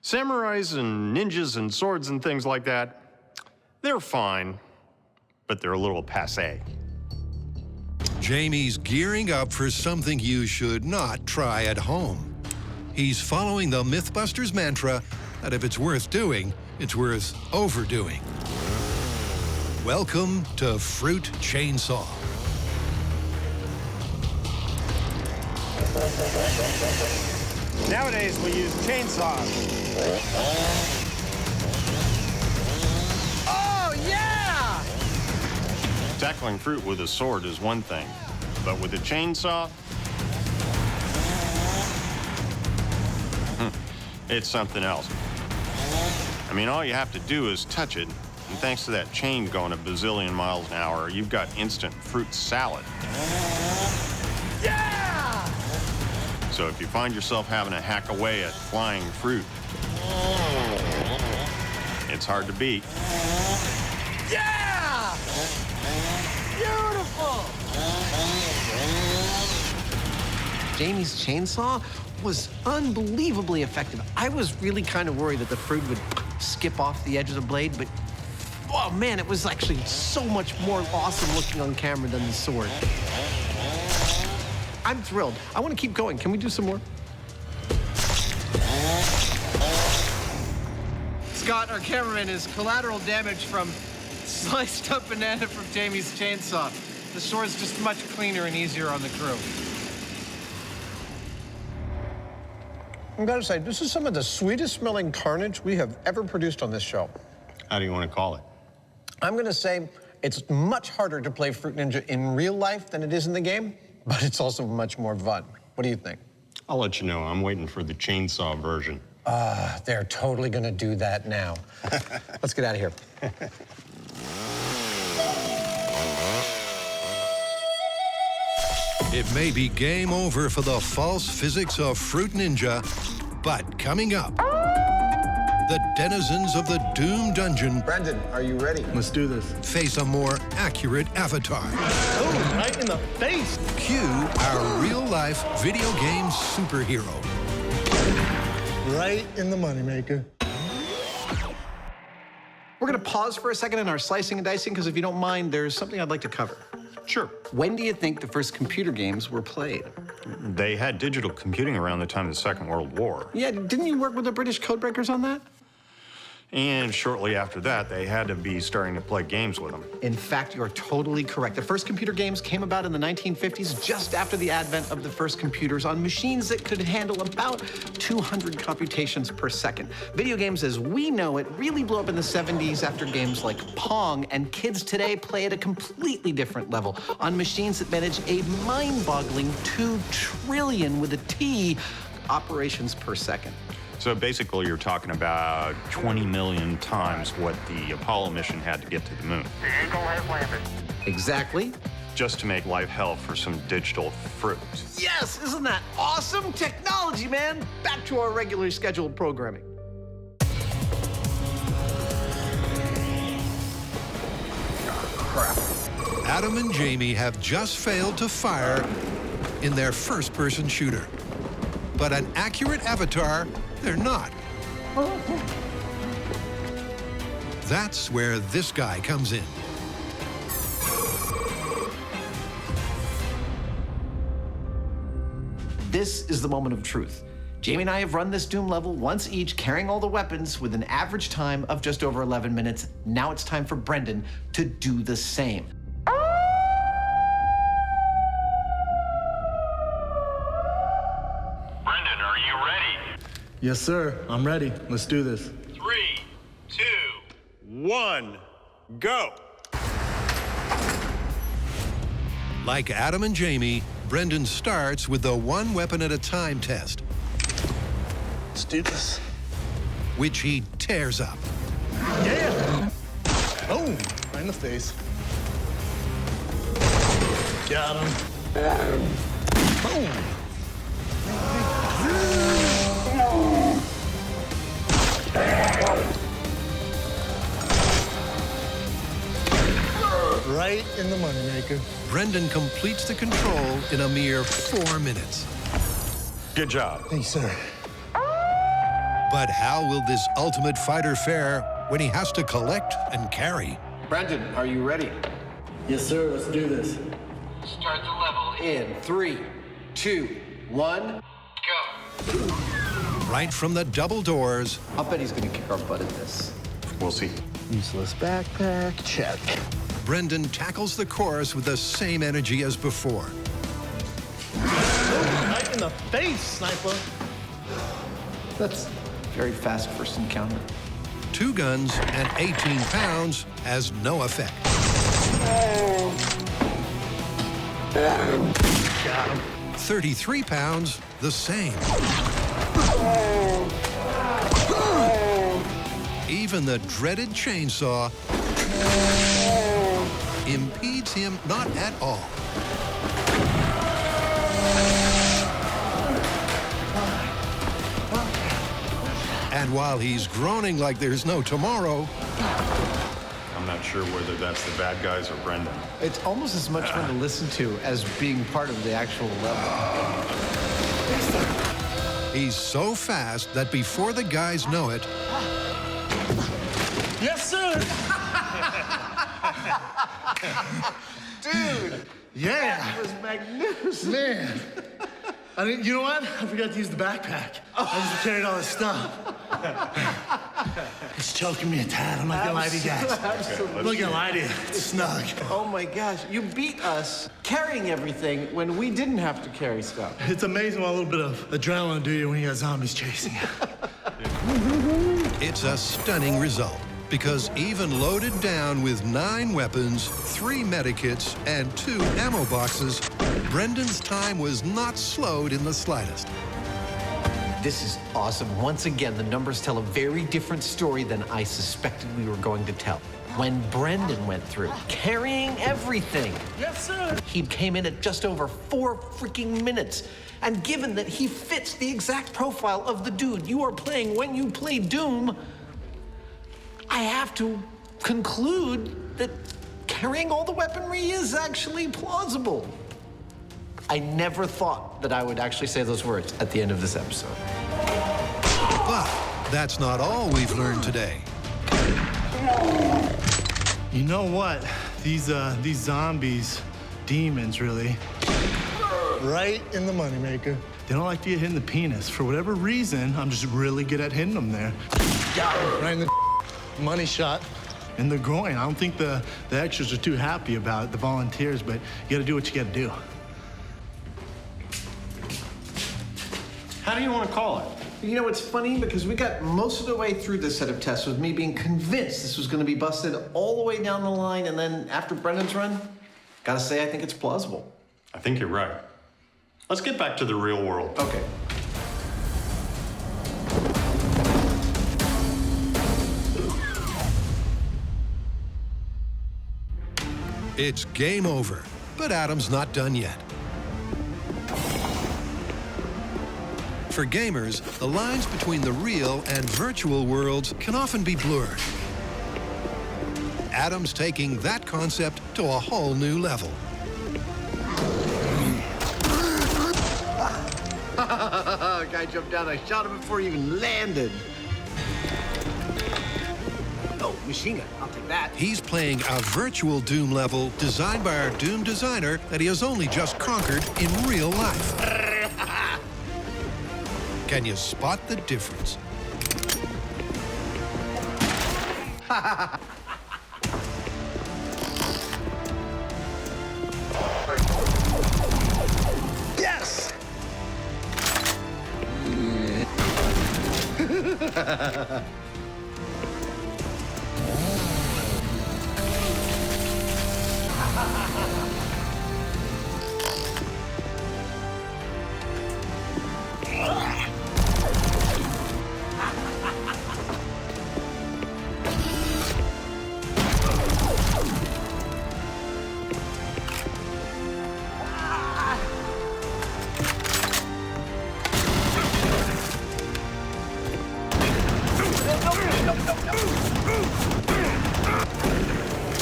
Samurais and ninjas and swords and things like that, they're fine, but they're a little passé. Jamie's gearing up for something you should not try at home. He's following the Mythbusters mantra that if it's worth doing, it's worth overdoing. Welcome to Fruit Chainsaw. Nowadays, we use chainsaws. Oh, yeah! Tackling fruit with a sword is one thing, but with a chainsaw, it's something else. I mean, all you have to do is touch it, and thanks to that chain going a bazillion miles an hour, you've got instant fruit salad. Yeah! So if you find yourself having to hack away at flying fruit, it's hard to beat. Yeah! Beautiful! Jamie's chainsaw was unbelievably effective. I was really kind of worried that the fruit would skip off the edge of the blade, but oh man, it was actually so much more awesome looking on camera than the sword. I'm thrilled. I want to keep going. Can we do some more? Scott, our cameraman, is collateral damage from sliced up banana from Jamie's chainsaw. The sword's just much cleaner and easier on the crew. I gotta say, this is some of the sweetest smelling carnage we have ever produced on this show. How do you want to call it? I'm gonna say it's much harder to play Fruit Ninja in real life than it is in the game, but it's also much more fun. What do you think? I'll let you know. I'm waiting for the chainsaw version. They're totally gonna do that now. Let's get out of here. It may be game over for the false physics of Fruit Ninja, but coming up, the denizens of the Doom Dungeon Brendan, are you ready? Let's do this. face a more accurate avatar. Oh, right in the face. Cue our real-life video game superhero. Right in the moneymaker. We're gonna pause for a second in our slicing and dicing, because if you don't mind, there's something I'd like to cover. Sure. When do you think the first computer games were played? They had digital computing around the time of the Second World War. Yeah, didn't you work with the British codebreakers on that? And shortly after that, they had to be starting to play games with them. In fact, you're totally correct. The first computer games came about in the 1950s, just after the advent of the first computers on machines that could handle about 200 computations per second. Video games as we know it really blew up in the 70s after games like Pong, and kids today play at a completely different level on machines that manage a mind-boggling 2 trillion with a T operations per second. So basically, you're talking about 20 million times what the Apollo mission had to get to the moon. The Eagle has landed. Exactly. Just to make life hell for some digital fruit. Yes, isn't that awesome? Technology, man. Back to our regularly scheduled programming. Crap. Adam and Jamie have just failed to fire in their first-person shooter. But an accurate avatar, they're not. That's where this guy comes in. This is the moment of truth. Jamie and I have run this Doom level once each, carrying all the weapons with an average time of just over 11 minutes. Now it's time for Brendan to do the same. Brendan, are Are you ready? Yes, sir. I'm ready. Let's do this. 3, 2, 1, go. Like Adam and Jamie, Brendan starts with the one weapon at a time test, Let's do this. which he tears up. Yeah! Oh, right in the face. Got him. Boom! Right in the moneymaker. Brendan completes the control in a mere 4 minutes. Good job. Thanks, sir. But how will this ultimate fighter fare when he has to collect and carry? Brendan, are you ready? Yes, sir. Let's do this. Start the level. In 3, 2, 1, Go. Right from the double doors, I'll bet he's gonna kick our butt at this. We'll see. Useless backpack. Check. Brendan tackles the course with the same energy as before. Right in the face, sniper. That's very fast first encounter. 2 guns and 18 pounds has no effect. Got him. 33 pounds, the same. Even the dreaded chainsaw impedes him not at all. And while he's groaning like there's no tomorrow, I'm not sure whether that's the bad guys or Brendan. It's almost as much fun to listen to as being part of the actual level. he's so fast that before the guys know it, Yes, sir. Dude, Yeah. that was magnificent. Man. I didn't, you know what? I forgot to use the backpack. I just carried all this stuff. It's choking me a tad. I'm not gonna lie to you guys. Absolutely. I'm not gonna lie to you. It's snug. Oh my gosh, you beat us carrying everything when we didn't have to carry stuff. It's amazing what a little bit of adrenaline will do you when you got zombies chasing you. it's a stunning result. Because even loaded down with 9 weapons, 3 medikits, and 2 ammo boxes, Brendan's time was not slowed in the slightest. This is awesome. Once again, the numbers tell a very different story than I suspected we were going to tell. When Brendan went through, carrying everything, Yes, sir. he came in at just over 4 freaking minutes. And given that he fits the exact profile of the dude you are playing when you play Doom, I have to conclude that carrying all the weaponry is actually plausible. I never thought that I would actually say those words at the end of this episode. But that's not all we've learned today. You know what? These zombies, demons, really. Right in the moneymaker. They don't like to get hit in the penis. For whatever reason, I'm just really good at hitting them there. Right in the money shot. In the groin. I don't think the extras are too happy about it, the volunteers, but you gotta do what you gotta do. How do you want to call it? You know, it's funny because we got most of the way through this set of tests with me being convinced this was going to be busted all the way down the line, and then after Brendan's run, gotta say, I think it's plausible. I think you're right. Let's get back to the real world. Okay. It's game over, but Adam's not done yet. For gamers, the lines between the real and virtual worlds can often be blurred. Adam's taking that concept to a whole new level. Guy jumped down, I shot him before he even landed. Oh, machine gun, I'll take that. He's playing a virtual Doom level designed by our Doom designer that he has only just conquered in real life. Can you spot the difference? Yes!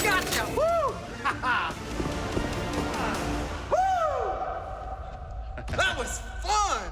Gotcha! Woo! Woo! That was fun!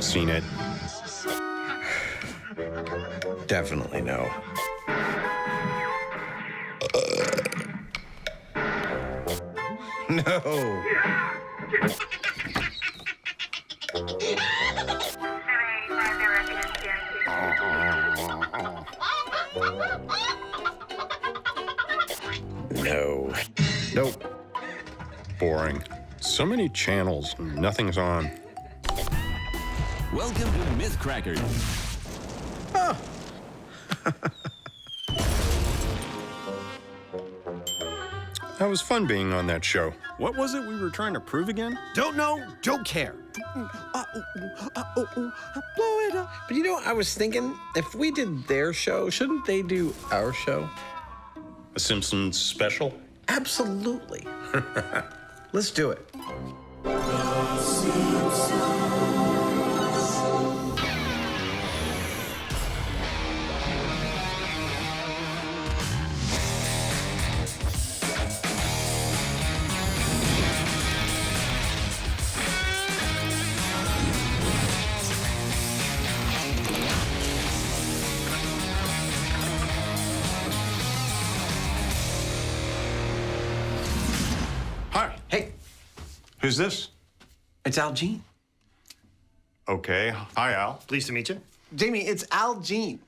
Seen it? Definitely no. No. No. Nope. Boring. So many channels, nothing's on. Welcome to Myth Crackers. Oh. That was fun being on that show. What was it we were trying to prove again? Don't know, don't care. Blow it up. But you know, I was thinking, if we did their show, shouldn't they do our show? A Simpsons special? Absolutely. Let's do it. Hi. Hey, Who's this? it's Al Jean. Okay. Hi, Al. Pleased to meet you. Jamie, it's Al Jean,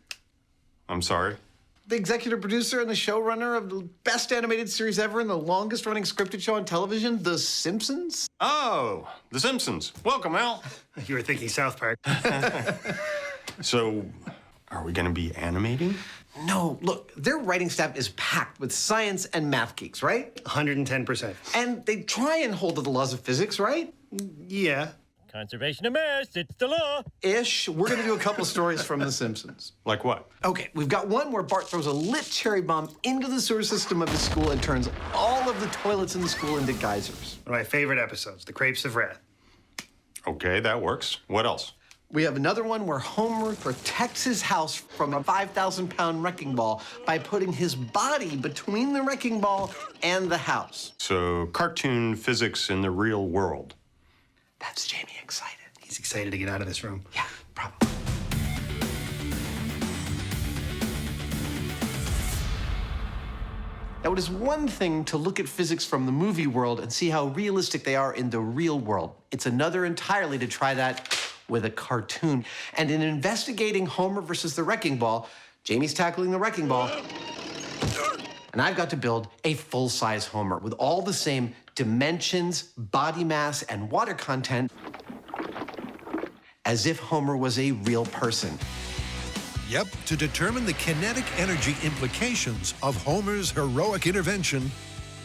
I'm sorry. the executive producer and the showrunner of the best animated series ever and the longest running scripted show on television, The Simpsons. Oh, The Simpsons. Welcome, Al. You were thinking South Park. So, are we going to be animating? No, look, their writing staff is packed with science and math geeks, right? 110%. And they try and hold to the laws of physics, right? Yeah. Conservation of mass, it's the law. Ish. We're gonna do a couple stories from The Simpsons. Like what? Okay, we've got one where Bart throws a lit cherry bomb into the sewer system of his school and turns all of the toilets in the school into geysers. One of my favorite episodes, The Crepes of Wrath. Okay, that works. What else? We have another one where Homer protects his house from a 5,000-pound wrecking ball by putting his body between the wrecking ball and the house. So, cartoon physics in the real world. That's Jamie excited. He's excited to get out of this room. Yeah, probably. Now, it is one thing to look at physics from the movie world and see how realistic they are in the real world. It's another entirely to try that with a cartoon. And in investigating Homer versus the wrecking ball, Jamie's tackling the wrecking ball, and I've got to build a full-size Homer with all the same dimensions, body mass, and water content as if Homer was a real person. Yep, to determine the kinetic energy implications of Homer's heroic intervention,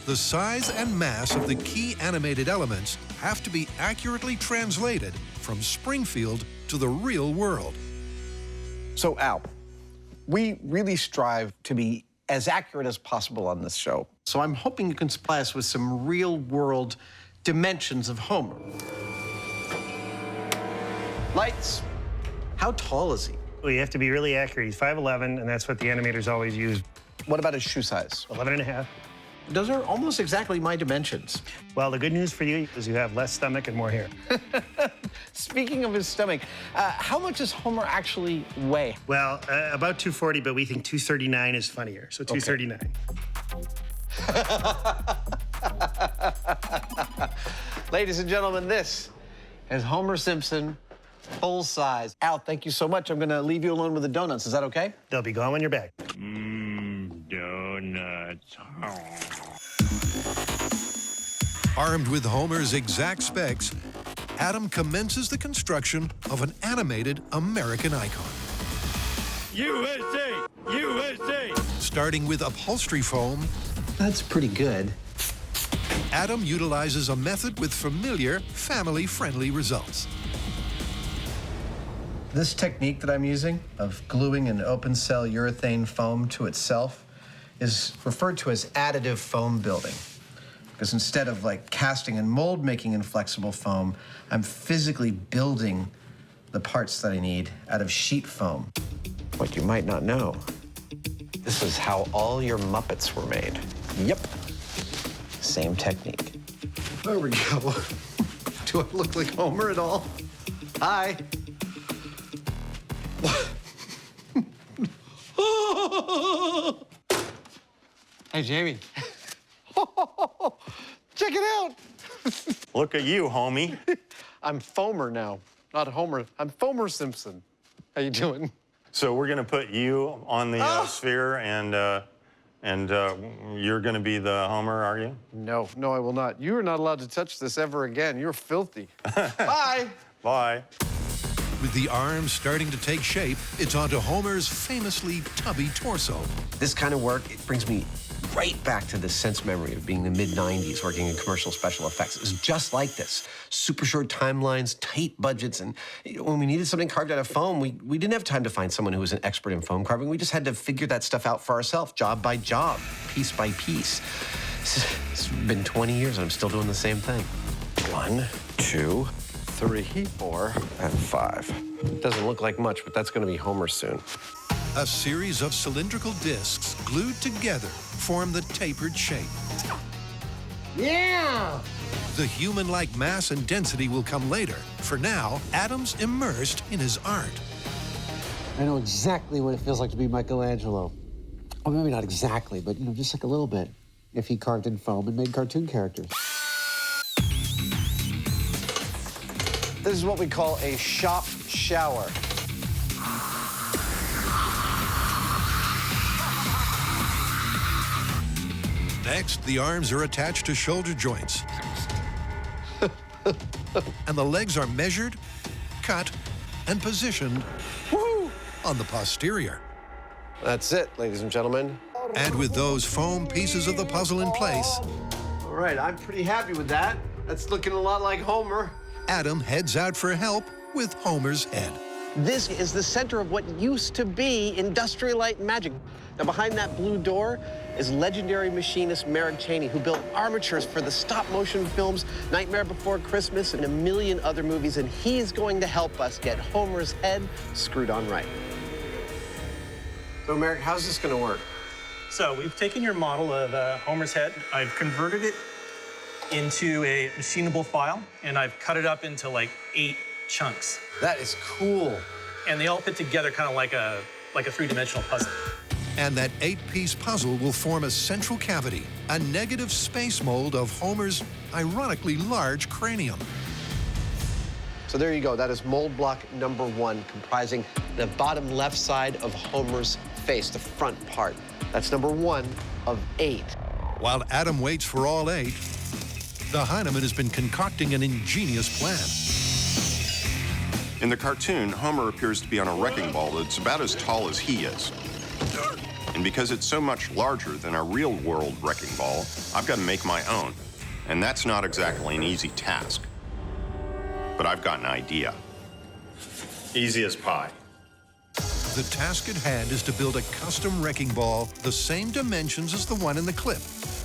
the size and mass of the key animated elements have to be accurately translated from Springfield to the real world. So, Al, we really strive to be as accurate as possible on this show. So I'm hoping you can supply us with some real-world dimensions of Homer. Lights. How tall is he? Well, you have to be really accurate. He's 5'11", and that's what the animators always use. What about his shoe size? 11.5. Those are almost exactly my dimensions. Well, the good news for you is you have less stomach and more hair. Speaking of his stomach, how much does Homer actually weigh? Well, about 240, but we think 239 is funnier, so 239. Okay. Ladies and gentlemen, this is Homer Simpson, full size. Al, thank you so much. I'm going to leave you alone with the donuts. Is that okay? They'll be gone when you're back. Donuts. Armed with Homer's exact specs, Adam commences the construction of an animated American icon. USA! USA! Starting with upholstery foam, That's pretty good. Adam utilizes a method with familiar, family-friendly results. This technique that I'm using of gluing an open cell urethane foam to itself is referred to as additive foam building. Because instead of like casting and mold making in flexible foam, I'm physically building the parts that I need out of sheet foam. What you might not know, this is how all your Muppets were made. Yep, same technique. There we go. Do I look like Homer at all? Hi. Hey, Jamie. Check it out. Look at you, homie. I'm Fomer now, not Homer. I'm Fomer Simpson. How you doing? So we're gonna put you on the sphere, and you're gonna be the Homer, are you? No, I will not. You are not allowed to touch this ever again. You're filthy. Bye. Bye. With the arms starting to take shape, it's onto Homer's famously tubby torso. This kind of work, it brings me right back to the sense memory of being the mid-90s working in commercial special effects. It was just like this. Super short timelines, tight budgets, and when we needed something carved out of foam, we didn't have time to find someone who was an expert in foam carving. We just had to figure that stuff out for ourselves, job by job, piece by piece. It's been 20 years and I'm still doing the same thing. 1, 2, 3, 4, and 5. Doesn't look like much, but that's going to be Homer soon. A series of cylindrical discs glued together form the tapered shape. Yeah! The human-like mass and density will come later. For now, Adam's immersed in his art. I know exactly what it feels like to be Michelangelo. Well, maybe not exactly, but, just like a little bit, if he carved in foam and made cartoon characters. This is what we call a shop shower. Next, the arms are attached to shoulder joints. And the legs are measured, cut, and positioned on the posterior. That's it, ladies and gentlemen. And with those foam pieces of the puzzle in place, All right, I'm pretty happy with that. That's looking a lot like Homer. Adam heads out for help with Homer's head. This is the center of what used to be Industrial Light and Magic. Now, behind that blue door is legendary machinist Merrick Cheney, who built armatures for the stop-motion films Nightmare Before Christmas and a million other movies, and he's going to help us get Homer's head screwed on right. So, Merrick, how's this going to work? So we've taken your model of Homer's head. I've converted it into a machinable file, and I've cut it up into like 8 chunks. That is cool. And they all fit together kind of like a 3-dimensional puzzle. And that 8-piece puzzle will form a central cavity, a negative space mold of Homer's ironically large cranium. So there you go. That is mold block number 1, comprising the bottom left side of Homer's face, the front part. That's number 1 of 8. While Adam waits for all 8, the Hyneman has been concocting an ingenious plan. In the cartoon, Homer appears to be on a wrecking ball that's about as tall as he is. And because it's so much larger than a real-world wrecking ball, I've got to make my own. And that's not exactly an easy task. But I've got an idea. Easy as pie. The task at hand is to build a custom wrecking ball the same dimensions as the one in the clip,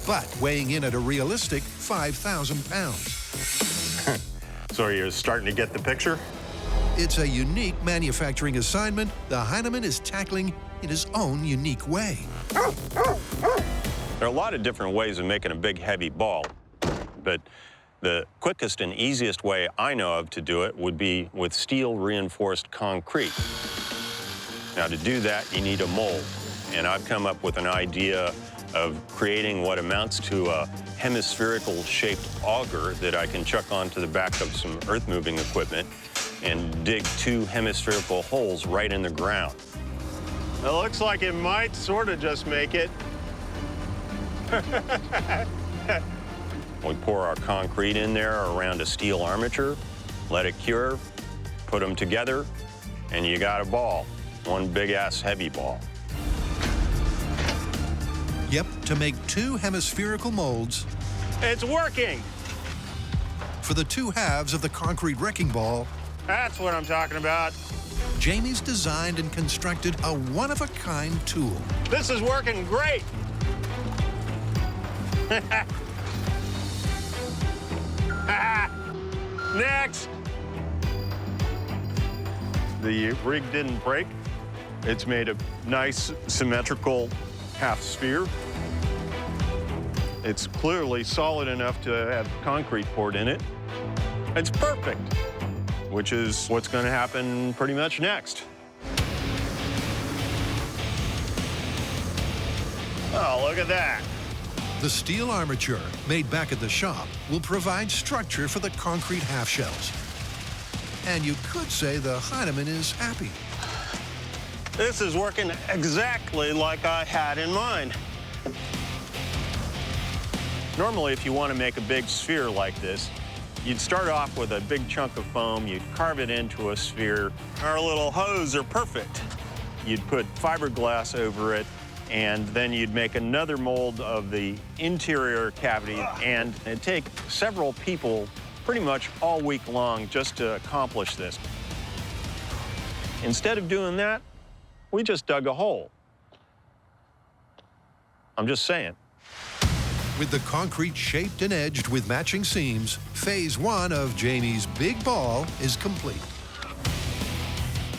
but weighing in at a realistic 5,000 pounds. So you're starting to get the picture? It's a unique manufacturing assignment the Hyneman is tackling in his own unique way. There are a lot of different ways of making a big, heavy ball, but the quickest and easiest way I know of to do it would be with steel-reinforced concrete. Now, to do that, you need a mold, and I've come up with an idea of creating what amounts to a hemispherical-shaped auger that I can chuck onto the back of some earth-moving equipment and dig 2 hemispherical holes right in the ground. It looks like it might sort of just make it. We pour our concrete in there around a steel armature, let it cure, put them together, and you got a ball. One big-ass heavy ball. Yep, to make 2 hemispherical molds. It's working! For the 2 halves of the concrete wrecking ball, That's what I'm talking about. Jamie's designed and constructed a one-of-a-kind tool. This is working great! Next! The rig didn't break. It's made a nice, symmetrical half sphere. It's clearly solid enough to have concrete poured in it. It's perfect, which is what's going to happen pretty much next. Oh, look at that. The steel armature, made back at the shop, will provide structure for the concrete half shells. And you could say the Hyneman is happy. This is working exactly like I had in mind. Normally, if you want to make a big sphere like this, you'd start off with a big chunk of foam, you'd carve it into a sphere. Our little hose are perfect. You'd put fiberglass over it, and then you'd make another mold of the interior cavity, and it'd take several people pretty much all week long just to accomplish this. Instead of doing that, we just dug a hole. I'm just saying. With the concrete shaped and edged with matching seams, phase 1 of Jamie's big ball is complete.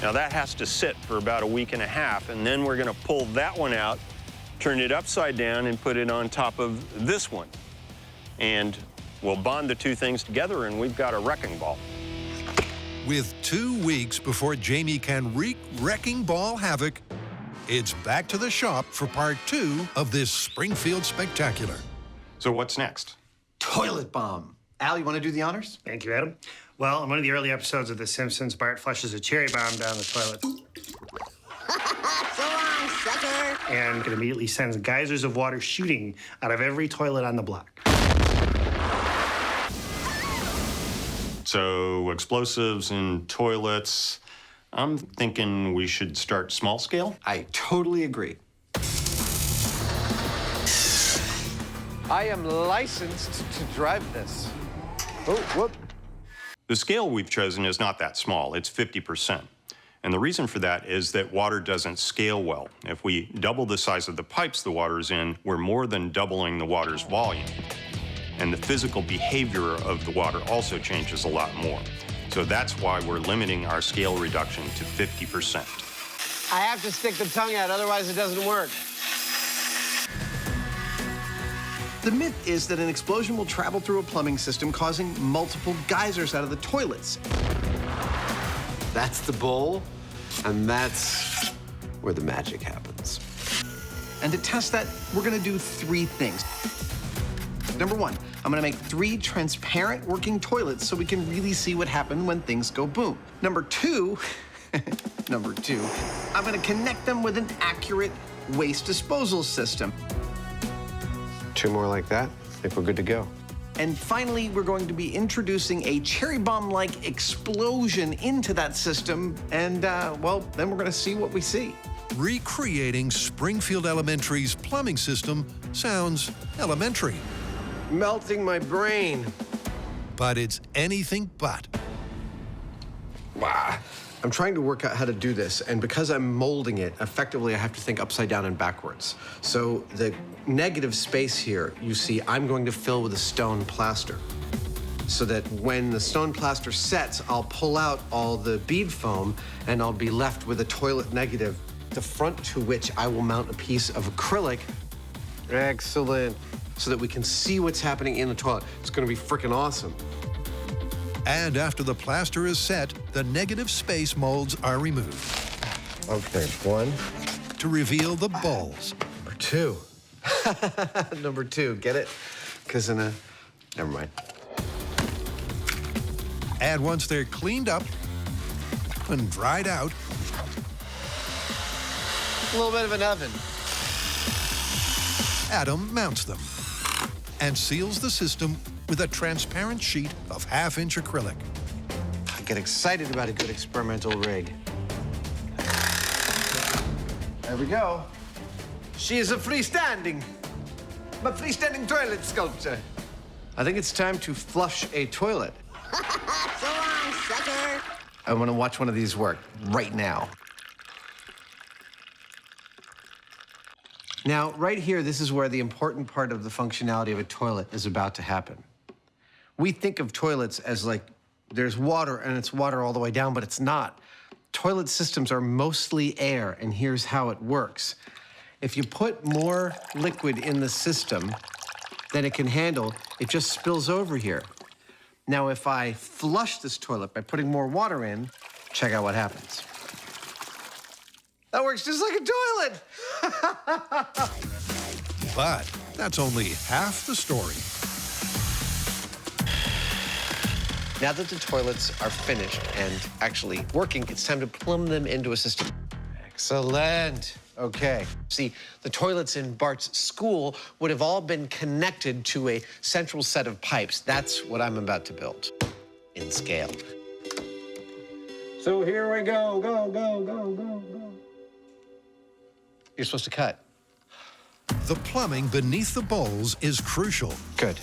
Now that has to sit for about a week and a half, and then we're gonna pull that one out, turn it upside down, and put it on top of this one. And we'll bond the 2 things together, and we've got a wrecking ball. With 2 weeks before Jamie can wreak wrecking ball havoc, it's back to the shop for part 2 of this Springfield spectacular. So what's next? Toilet bomb. Al, you want to do the honors? Thank you, Adam. Well, in one of the early episodes of The Simpsons, Bart flushes a cherry bomb down the toilet. So long, sucker! And it immediately sends geysers of water shooting out of every toilet on the block. So explosives in toilets. I'm thinking we should start small scale. I totally agree. I am licensed to drive this. Oh, whoop. The scale we've chosen is not that small. It's 50%. And the reason for that is that water doesn't scale well. If we double the size of the pipes the water's in, we're more than doubling the water's volume. And the physical behavior of the water also changes a lot more. So that's why we're limiting our scale reduction to 50%. I have to stick the tongue out, otherwise it doesn't work. The myth is that an explosion will travel through a plumbing system, causing multiple geysers out of the toilets. That's the bowl, and that's where the magic happens. And to test that, we're gonna do 3 things. Number 1, I'm gonna make 3 transparent working toilets so we can really see what happened when things go boom. Number 2, I'm gonna connect them with an accurate waste disposal system. 2 more like that, I think we're good to go. And finally, we're going to be introducing a cherry bomb-like explosion into that system, and, well, then we're gonna see what we see. Recreating Springfield Elementary's plumbing system sounds elementary. Melting my brain. But it's anything but. Wow. I'm trying to work out how to do this, and because I'm molding it, effectively I have to think upside down and backwards. So the negative space here, you see, I'm going to fill with a stone plaster. So that when the stone plaster sets, I'll pull out all the bead foam and I'll be left with a toilet negative, the front to which I will mount a piece of acrylic. Excellent. So that we can see what's happening in the toilet. It's gonna be freaking awesome. And after the plaster is set, the negative space molds are removed. Okay, one. To reveal the balls. Number two. Number two, get it? Because in a, never mind. And once they're cleaned up and dried out, A little bit of an oven. Adam mounts them and seals the system with a transparent sheet of half-inch acrylic. I get excited about a good experimental rig. There we go. She is a freestanding toilet sculpture. I think it's time to flush a toilet. So long, sucker. I want to watch one of these work right now. Now, right here, this is where the important part of the functionality of a toilet is about to happen. We think of toilets as like there's water and it's water all the way down, but it's not. Toilet systems are mostly air, and here's how it works. If you put more liquid in the system than it can handle, it just spills over here. Now, if I flush this toilet by putting more water in, check out what happens. That works just like a toilet. But that's only half the story. Now that the toilets are finished and actually working, it's time to plumb them into a system. Excellent. Okay. See, the toilets in Bart's school would have all been connected to a central set of pipes. That's what I'm about to build in scale. So here we go, go. You're supposed to cut. The plumbing beneath the bowls is crucial. Good.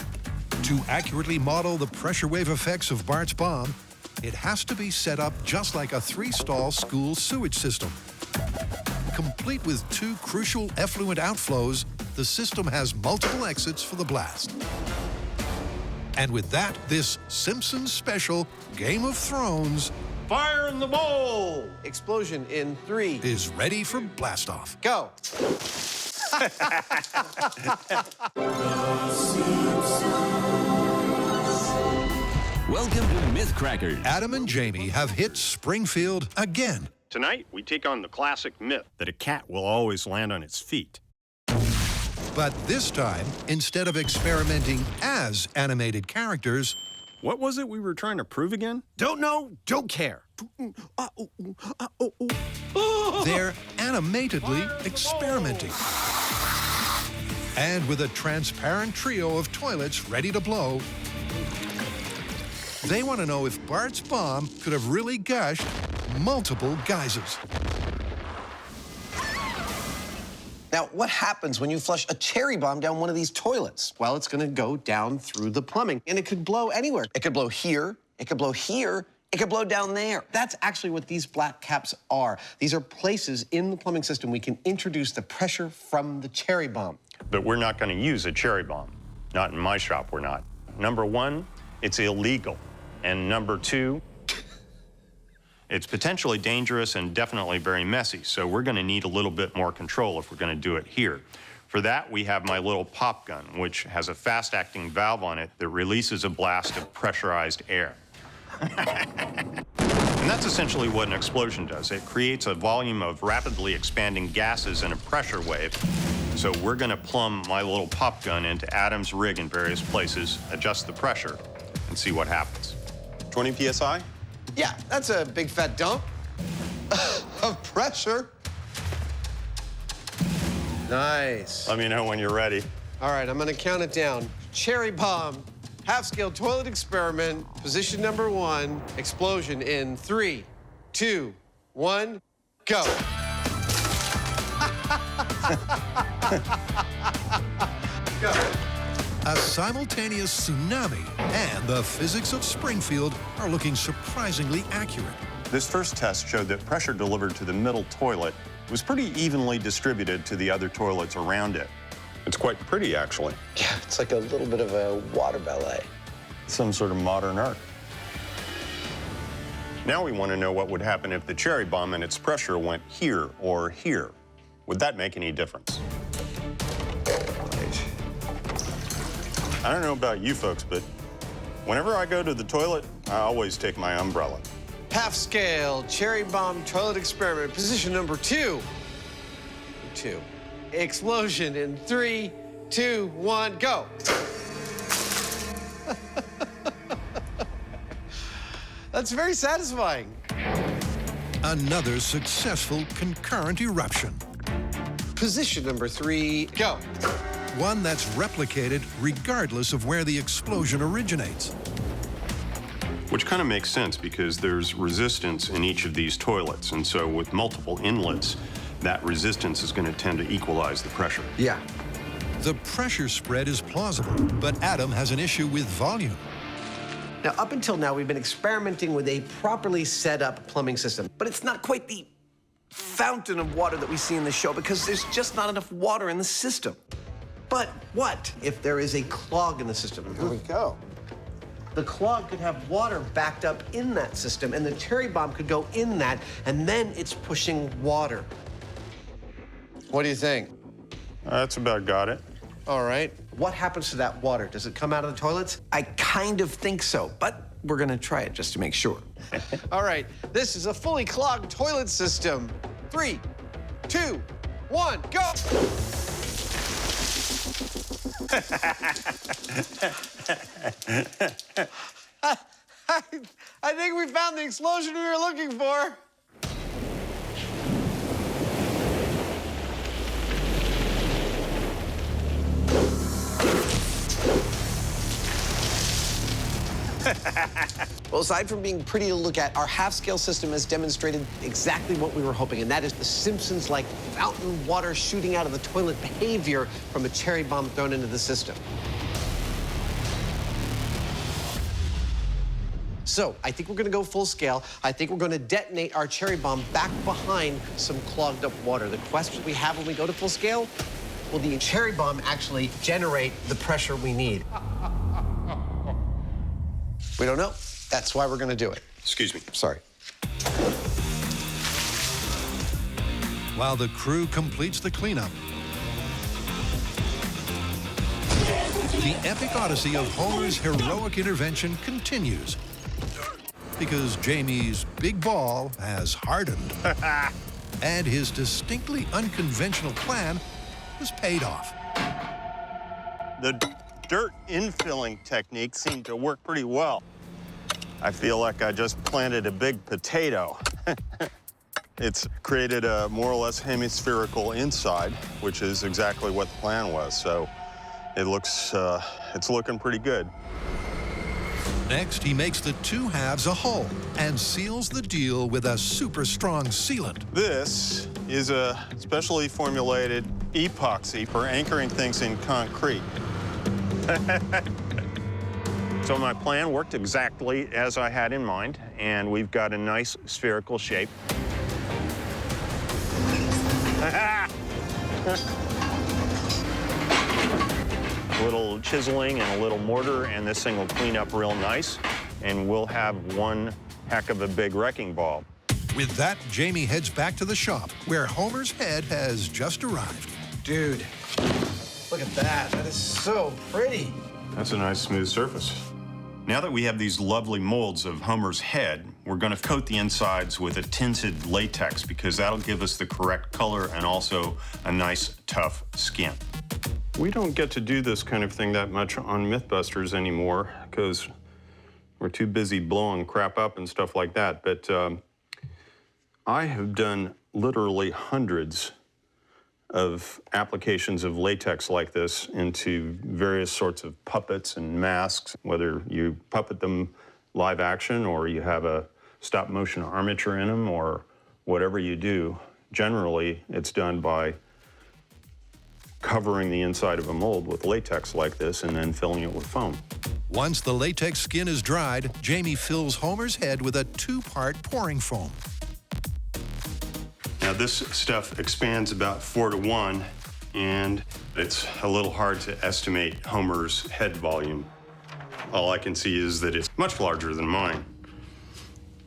To accurately model the pressure wave effects of Bart's bomb, it has to be set up just like a 3-stall school sewage system. Complete with 2 crucial effluent outflows, the system has multiple exits for the blast. And with that, this Simpsons special Game of Thrones Fire in the bowl! Explosion in 3. is ready for blast-off. Go. Welcome to Myth Crackers. Adam and Jamie have hit Springfield again. Tonight, we take on the classic myth that a cat will always land on its feet. But this time, instead of experimenting as animated characters, What was it we were trying to prove again? Don't know, don't care. they're animatedly experimenting. And with a transparent trio of toilets ready to blow, they want to know if Bart's bomb could have really gushed multiple geysers. Now, what happens when you flush a cherry bomb down one of these toilets? Well, it's gonna go down through the plumbing, and it could blow anywhere. It could blow here, it could blow here, it could blow down there. That's actually what these black caps are. These are places in the plumbing system we can introduce the pressure from the cherry bomb. But we're not going to use a cherry bomb. Not in my shop, we're not. Number one, it's illegal. And number two, it's potentially dangerous and definitely very messy. So we're going to need a little bit more control if we're going to do it here. For that, we have my little pop gun, which has a fast-acting valve on it that releases a blast of pressurized air. And that's essentially what an explosion does. It creates a volume of rapidly expanding gases in a pressure wave. So we're going to plumb my little pop gun into Adam's rig in various places, adjust the pressure, and see what happens. 20 PSI? Yeah, that's a big fat dump of pressure. Nice. Let me know when you're ready. All right, I'm gonna count it down. Cherry bomb, half-scale toilet experiment, position number 1, explosion in 3, 2, 1, go. Go. A simultaneous tsunami and the physics of Springfield are looking surprisingly accurate. This first test showed that pressure delivered to the middle toilet was pretty evenly distributed to the other toilets around it. It's quite pretty, actually. Yeah, it's like a little bit of a water ballet. Some sort of modern art. Now we want to know what would happen if the cherry bomb and its pressure went here or here. Would that make any difference? I don't know about you folks, but whenever I go to the toilet, I always take my umbrella. Half scale cherry bomb toilet experiment, position number 2. Explosion in 3, 2, 1, go. That's very satisfying. Another successful concurrent eruption. Position number 3, go. One that's replicated regardless of where the explosion originates. Which kind of makes sense because there's resistance in each of these toilets. And so with multiple inlets, that resistance is going to tend to equalize the pressure. Yeah. The pressure spread is plausible, but Adam has an issue with volume. Now, up until now, we've been experimenting with a properly set up plumbing system, but it's not quite the fountain of water that we see in the show because there's just not enough water in the system. But what if there is a clog in the system? Here we go. The clog could have water backed up in that system, and the cherry bomb could go in that, and then it's pushing water. What do you think? That's about got it. All right. What happens to that water? Does it come out of the toilets? I kind of think so, but we're gonna try it just to make sure. All right, this is a fully clogged toilet system. 3, 2, 1, go! I think we found the explosion we were looking for. Well, aside from being pretty to look at, our half-scale system has demonstrated exactly what we were hoping, and that is the Simpsons-like fountain water shooting out of the toilet behavior from a cherry bomb thrown into the system. So I think we're gonna go full scale. I think we're gonna detonate our cherry bomb back behind some clogged up water. The question we have when we go to full scale, will the cherry bomb actually generate the pressure we need? We don't know. That's why we're gonna do it. Excuse me. Sorry. While the crew completes the cleanup, the epic odyssey of Homer's heroic intervention continues. Because Jamie's big ball has hardened. And his distinctly unconventional plan has paid off. The dirt infilling technique seemed to work pretty well. I feel like I just planted a big potato. It's created a more or less hemispherical inside, which is exactly what the plan was. So it looks, it's looking pretty good. Next, he makes the two halves a whole and seals the deal with a super strong sealant. This is a specially formulated epoxy for anchoring things in concrete. So my plan worked exactly as I had in mind, and we've got a nice spherical shape. A little chiseling and a little mortar, and this thing will clean up real nice, and we'll have one heck of a big wrecking ball. With that, Jamie heads back to the shop, where Homer's head has just arrived. Dude, look at that. That is so pretty. That's a nice smooth surface. Now that we have these lovely molds of Homer's head, we're going to coat the insides with a tinted latex because that'll give us the correct color and also a nice, tough skin. We don't get to do this kind of thing that much on Mythbusters anymore because we're too busy blowing crap up and stuff like that. But I have done literally hundreds of applications of latex like this into various sorts of puppets and masks, whether you puppet them live action or you have a stop motion armature in them or whatever you do. Generally, it's done by covering the inside of a mold with latex like this and then filling it with foam. Once the latex skin is dried, Jamie fills Homer's head with a 2-part pouring foam. Now this stuff expands about 4 to 1, and it's a little hard to estimate Homer's head volume. All I can see is that it's much larger than mine,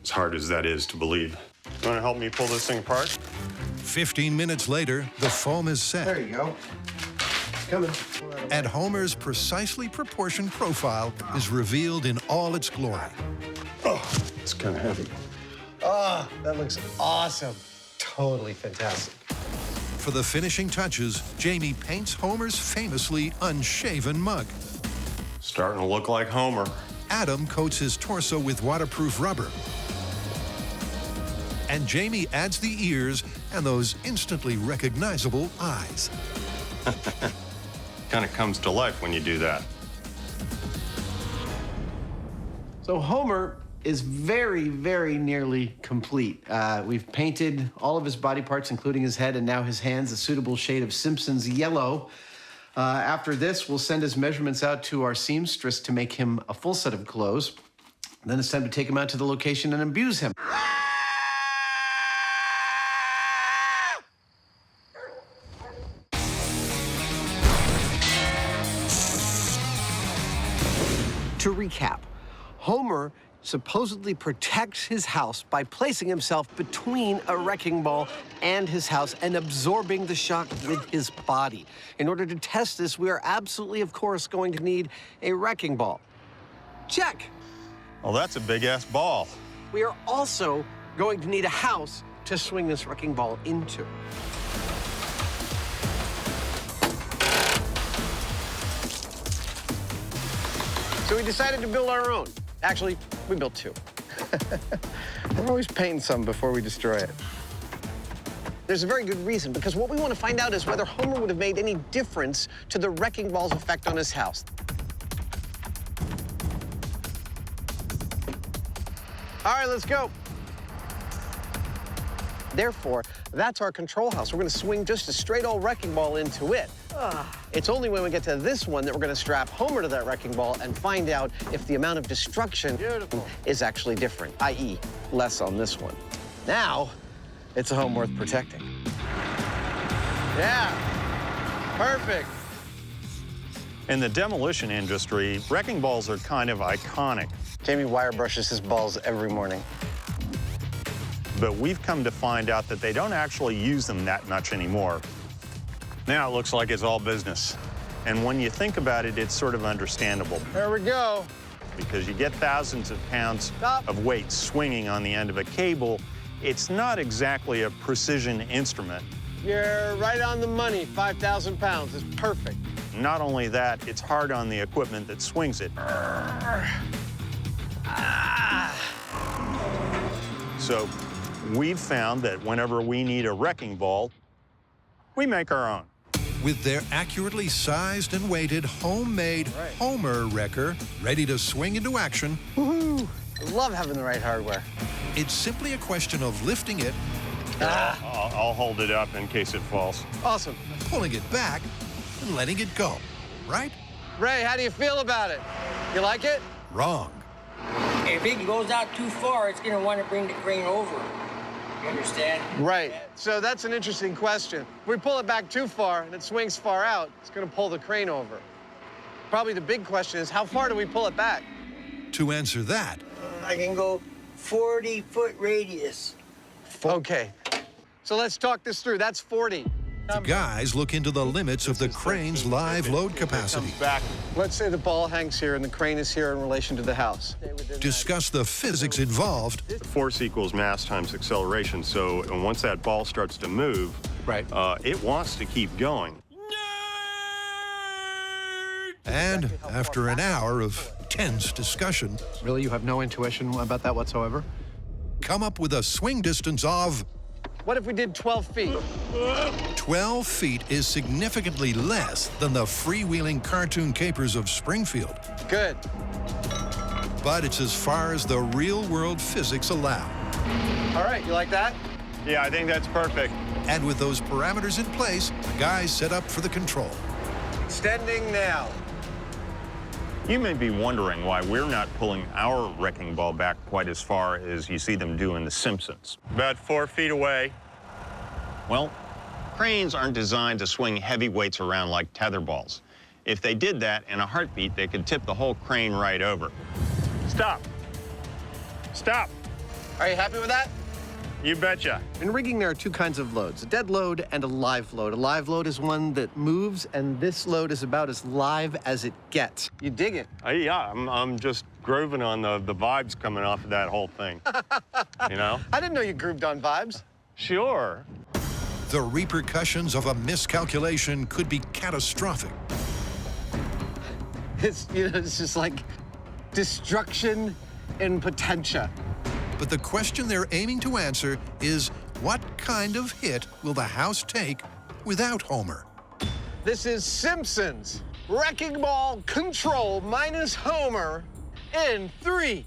as hard as that is to believe. You want to help me pull this thing apart? 15 minutes later, the foam is set. There you go. Coming. And Homer's precisely proportioned profile is revealed in all its glory. Oh, it's kind of heavy. Oh, that looks awesome. Totally fantastic. For the finishing touches, Jamie paints Homer's famously unshaven mug. Starting to look like Homer. Adam coats his torso with waterproof rubber. And Jamie adds the ears and those instantly recognizable eyes. Kind of comes to life when you do that. So Homer is very, very nearly complete. We've painted all of his body parts, including his head and now his hands, a suitable shade of Simpsons yellow. After this, we'll send his measurements out to our seamstress to make him a full set of clothes. Then it's time to take him out to the location and abuse him. To recap, Homer supposedly protects his house by placing himself between a wrecking ball and his house and absorbing the shock with his body. In order to test this, we are absolutely, of course, going to need a wrecking ball. Check. Well, that's a big-ass ball. We are also going to need a house to swing this wrecking ball into. So we decided to build our own. Actually, we built 2. We're always painting some before we destroy it. There's a very good reason, because what we want to find out is whether Homer would have made any difference to the wrecking ball's effect on his house. All right, let's go. Therefore, that's our control house. We're going to swing just a straight old wrecking ball into it. It's only when we get to this one that we're going to strap Homer to that wrecking ball and find out if the amount of destruction is actually different, i.e., less on this one. Now, it's a home worth protecting. Yeah, perfect. In the demolition industry, wrecking balls are kind of iconic. Jamie wire brushes his balls every morning. But we've come to find out that they don't actually use them that much anymore. Now it looks like it's all business. And when you think about it, it's sort of understandable. There we go. Because you get thousands of pounds of weight swinging on the end of a cable, it's not exactly a precision instrument. You're right on the money. 5,000 pounds is perfect. Not only that, it's hard on the equipment that swings it. So we've found that whenever we need a wrecking ball, we make our own. With their accurately sized and weighted homemade Homer wrecker ready to swing into action. Woohoo! I love having the right hardware. It's simply a question of lifting it. I'll hold it up in case it falls. Awesome. Pulling it back and letting it go, right? Ray, how do you feel about it? You like it? Wrong. If it goes out too far, it's going to want to bring the crane over. You understand? Right. So that's an interesting question. If we pull it back too far and it swings far out, it's going to pull the crane over. Probably the big question is, how far do we pull it back? To answer that, I can go 40-foot radius. Okay. So let's talk this through. That's 40. the guys look into the limits of the crane's live load capacity. Let's say the ball hangs here and the crane is here in relation to the house. Discuss the physics involved. Force equals mass times acceleration. So once that ball starts to move, it wants to keep going. And after an hour of tense discussion... Really, you have no intuition about that whatsoever? Come up with a swing distance of... What if we did 12 feet? 12 feet is significantly less than the freewheeling cartoon capers of Springfield. Good. But it's as far as the real-world physics allow. All right, you like that? Yeah, I think that's perfect. And with those parameters in place, the guys set up for the control. Extending now. You may be wondering why we're not pulling our wrecking ball back quite as far as you see them do in The Simpsons. About 4 feet away. Well, cranes aren't designed to swing heavy weights around like tetherballs. If they did that in a heartbeat, they could tip the whole crane right over. Stop. Stop. Are you happy with that? You betcha. In rigging, there are two kinds of loads, a dead load and a live load. A live load is one that moves, and this load is about as live as it gets. You dig it? Yeah, I'm just grooving on the vibes coming off of that whole thing. You know? I didn't know you grooved on vibes. Sure. The repercussions of a miscalculation could be catastrophic. It's just like destruction in potentia. But the question they're aiming to answer is, what kind of hit will the house take without Homer? This is Simpsons Wrecking Ball Control minus Homer in 3,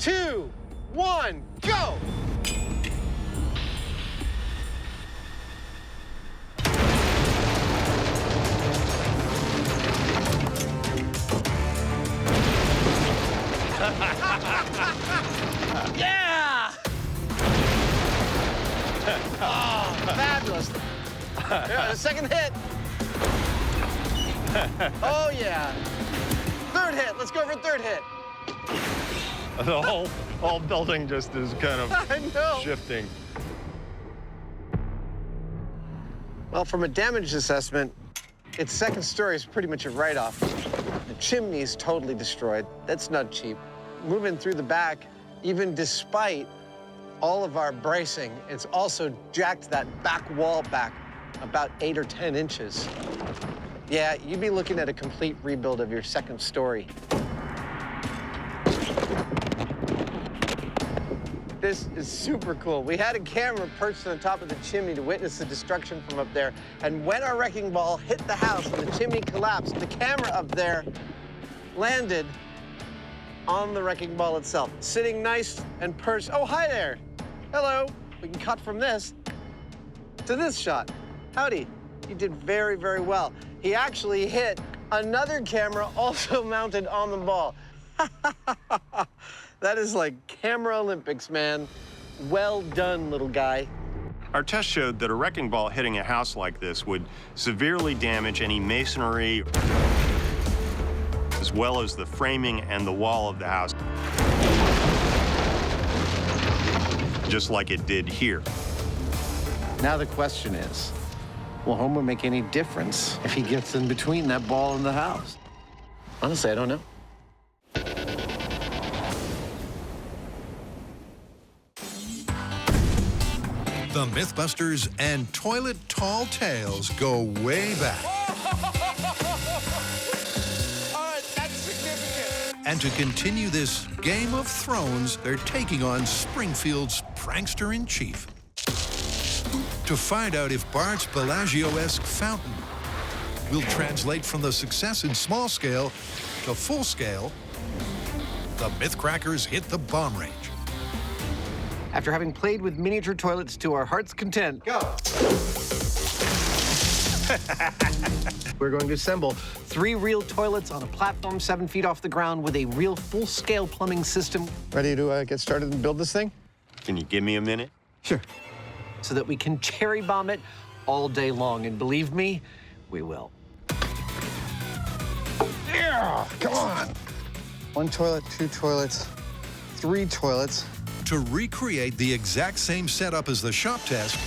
2, 1, go! Yeah! Oh, fabulous. Yeah, the second hit. Oh, yeah. Third hit. Let's go for third hit. The whole building just is kind of I know. shifting. Well, from a damage assessment, its second story is pretty much a write-off. The chimney's totally destroyed. That's not cheap. Moving through the back, even despite all of our bracing, it's also jacked that back wall back about 8 or 10 inches. Yeah, you'd be looking at a complete rebuild of your second story. This is super cool. We had a camera perched on the top of the chimney to witness the destruction from up there. And when our wrecking ball hit the house and the chimney collapsed, the camera up there landed on the wrecking ball itself, sitting nice and perched. Oh, hi there. Hello. We can cut from this to this shot. Howdy. You did very, very well. He actually hit another camera also mounted on the ball. That is like camera Olympics, man. Well done, little guy. Our test showed that a wrecking ball hitting a house like this would severely damage any masonry, as well as the framing and the wall of the house, just like it did here. Now the question is, will Homer make any difference if he gets in between that ball and the house? Honestly, I don't know. The Mythbusters and Toilet Tall Tales go way back. All right, that's significant. And to continue this Game of Thrones, they're taking on Springfield's prankster-in-chief. To find out if Bart's Bellagio-esque fountain will translate from the success in small scale to full scale, the Mythcrackers hit the bomb range. After having played with miniature toilets to our heart's content, go. We're going to assemble 3 real toilets on a platform 7 feet off the ground with a real full-scale plumbing system. Ready to get started and build this thing? Can you give me a minute? Sure. So that we can cherry bomb it all day long. And believe me, we will. Yeah, come on. 1 toilet, 2 toilets, 3 toilets. To recreate the exact same setup as the shop test,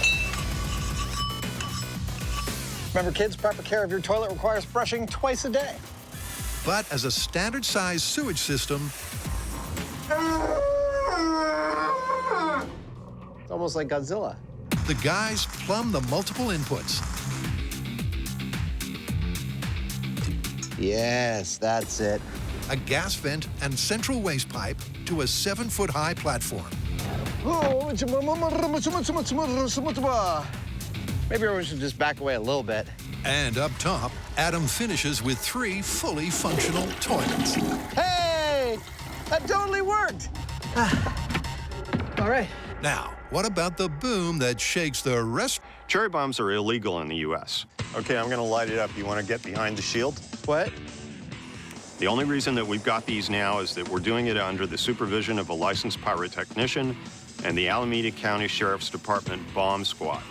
Remember, kids, proper care of your toilet requires brushing twice a day. but as a standard-sized sewage system, It's almost like Godzilla. the guys plumb the multiple inputs. Yes, that's it. A gas vent and central waste pipe to a 7-foot-high platform. Maybe we should just back away a little bit. And up top, Adam finishes with 3 fully functional toilets. Hey, that totally worked. All right. Now, what about the boom that shakes the rest? Cherry bombs are illegal in the U.S. Okay, I'm gonna light it up. You wanna get behind the shield? What? The only reason that we've got these now is that we're doing it under the supervision of a licensed pyrotechnician and the Alameda County Sheriff's Department bomb squad.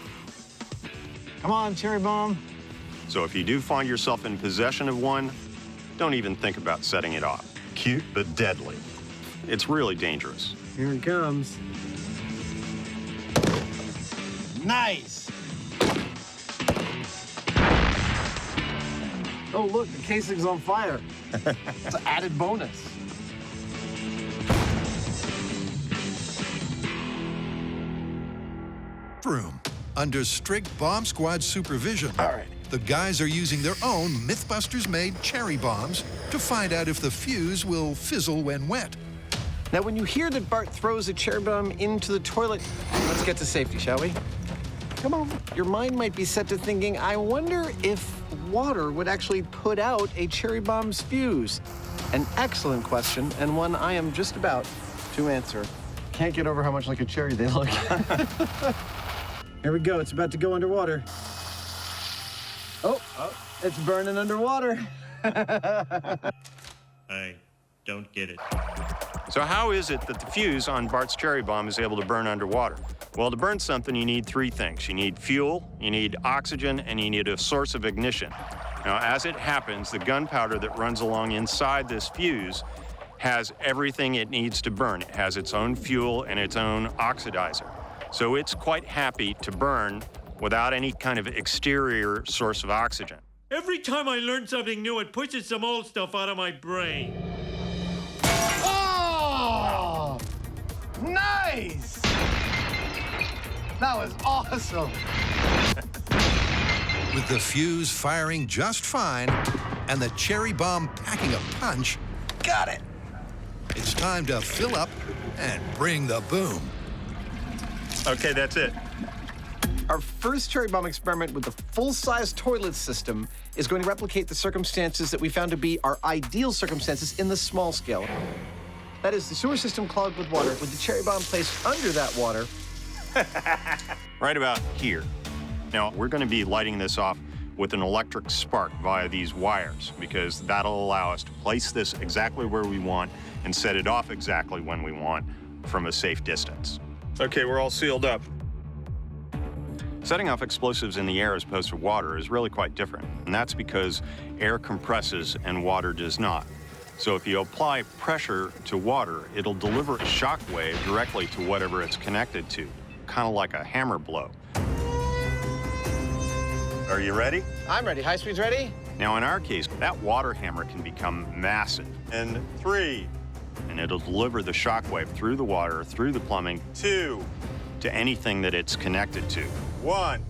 Come on, cherry bomb. So if you do find yourself in possession of one, don't even think about setting it off. Cute but deadly. It's really dangerous. Here it comes. Nice. Oh, look, the casing's on fire. It's an added bonus. Room. Under strict bomb squad supervision. All right. The guys are using their own Mythbusters-made cherry bombs to find out if the fuse will fizzle when wet. Now, when you hear that Bart throws a cherry bomb into the toilet, let's get to safety, shall we? Come on. Your mind might be set to thinking, I wonder if water would actually put out a cherry bomb's fuse. An excellent question, and one I am just about to answer. Can't get over how much like a cherry they look. Here we go. It's about to go underwater. Oh, it's burning underwater. I don't get it. So how is it that the fuse on Bart's cherry bomb is able to burn underwater? Well, to burn something, you need three things. You need fuel, you need oxygen, and you need a source of ignition. Now, as it happens, the gunpowder that runs along inside this fuse has everything it needs to burn. It has its own fuel and its own oxidizer. So it's quite happy to burn without any kind of exterior source of oxygen. Every time I learn something new, it pushes some old stuff out of my brain. Oh! Nice! That was awesome. With the fuse firing just fine and the cherry bomb packing a punch, Got it. it's time to fill up and bring the boom. Okay, that's it. Our first cherry bomb experiment with the full-size toilet system is going to replicate the circumstances that we found to be our ideal circumstances in the small scale. That is, the sewer system clogged with water, with the cherry bomb placed under that water. Right about here. Now, we're going to be lighting this off with an electric spark via these wires, because that'll allow us to place this exactly where we want and set it off exactly when we want from a safe distance. Okay, we're all sealed up. Setting off explosives in the air as opposed to water is really quite different, and that's because air compresses and water does not. So if you apply pressure to water, it'll deliver a shock wave directly to whatever it's connected to, kind of like a hammer blow. Are you ready? I'm ready. High speed's ready? Now, in our case, that water hammer can become massive. And 3, and it'll deliver the shock wave through the water, through the plumbing, 2, to anything that it's connected to. 1.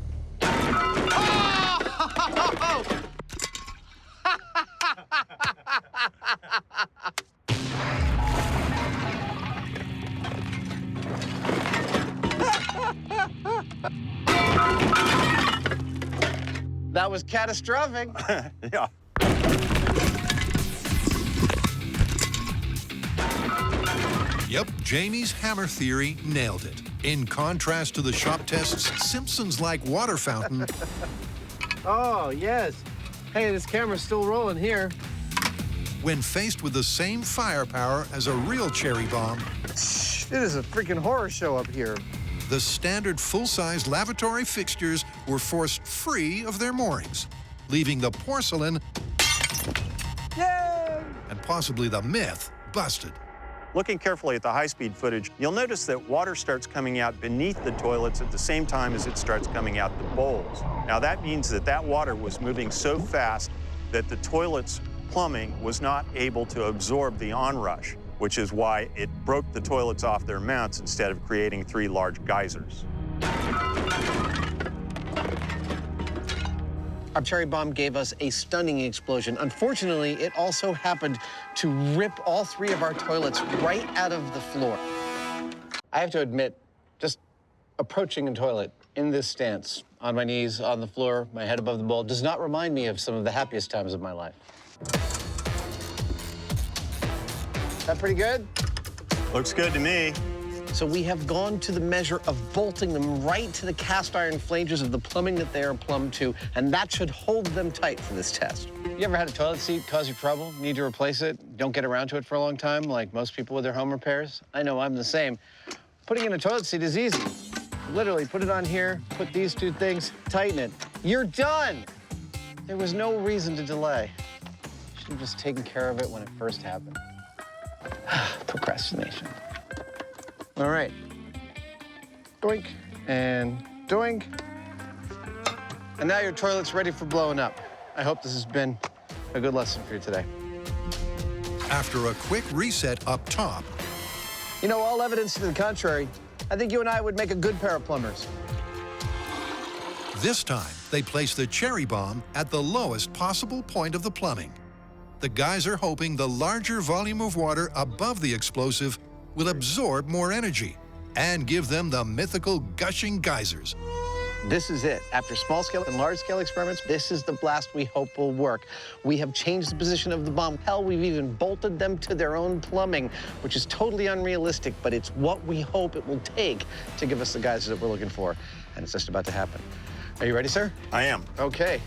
That was catastrophic. Yeah. Yep, Jamie's hammer theory nailed it. In contrast to the shop test's Simpsons-like water fountain. Oh, yes. Hey, this camera's still rolling here. When faced with the same firepower as a real cherry bomb, It is a freaking horror show up here. the standard full-size lavatory fixtures were forced free of their moorings, leaving the porcelain and possibly the myth busted. Looking carefully at the high-speed footage, you'll notice that water starts coming out beneath the toilets at the same time as it starts coming out the bowls. Now, that means that that water was moving so fast that the toilet's plumbing was not able to absorb the onrush, which is why it broke the toilets off their mounts instead of creating 3 large geysers. Our cherry bomb gave us a stunning explosion. Unfortunately, it also happened to rip all 3 of our toilets right out of the floor. I have to admit, just approaching a toilet in this stance, on my knees, on the floor, my head above the bowl, does not remind me of some of the happiest times of my life. That pretty good? Looks good to me. So we have gone to the measure of bolting them right to the cast iron flanges of the plumbing that they are plumbed to, and that should hold them tight for this test. You ever had a toilet seat cause you trouble, need to replace it, don't get around to it for a long time, like most people with their home repairs? I know I'm the same. Putting in a toilet seat is easy. Literally, put it on here, put these two things, tighten it. You're done! There was no reason to delay. Should have just taken care of it when it first happened. Procrastination. All right. Doink and doink. And now your toilet's ready for blowing up. I hope this has been a good lesson for you today. After a quick reset up top, You know, all evidence to the contrary, I think you and I would make a good pair of plumbers. this time they place the cherry bomb at the lowest possible point of the plumbing. The guys are hoping the larger volume of water above the explosive will absorb more energy and give them the mythical gushing geysers. This is it. After small-scale and large-scale experiments, this is the blast we hope will work. We have changed the position of the bomb. Hell, we've even bolted them to their own plumbing, which is totally unrealistic, but it's what we hope it will take to give us the geysers that we're looking for. And it's just about to happen. Are you ready, sir? I am. Okay.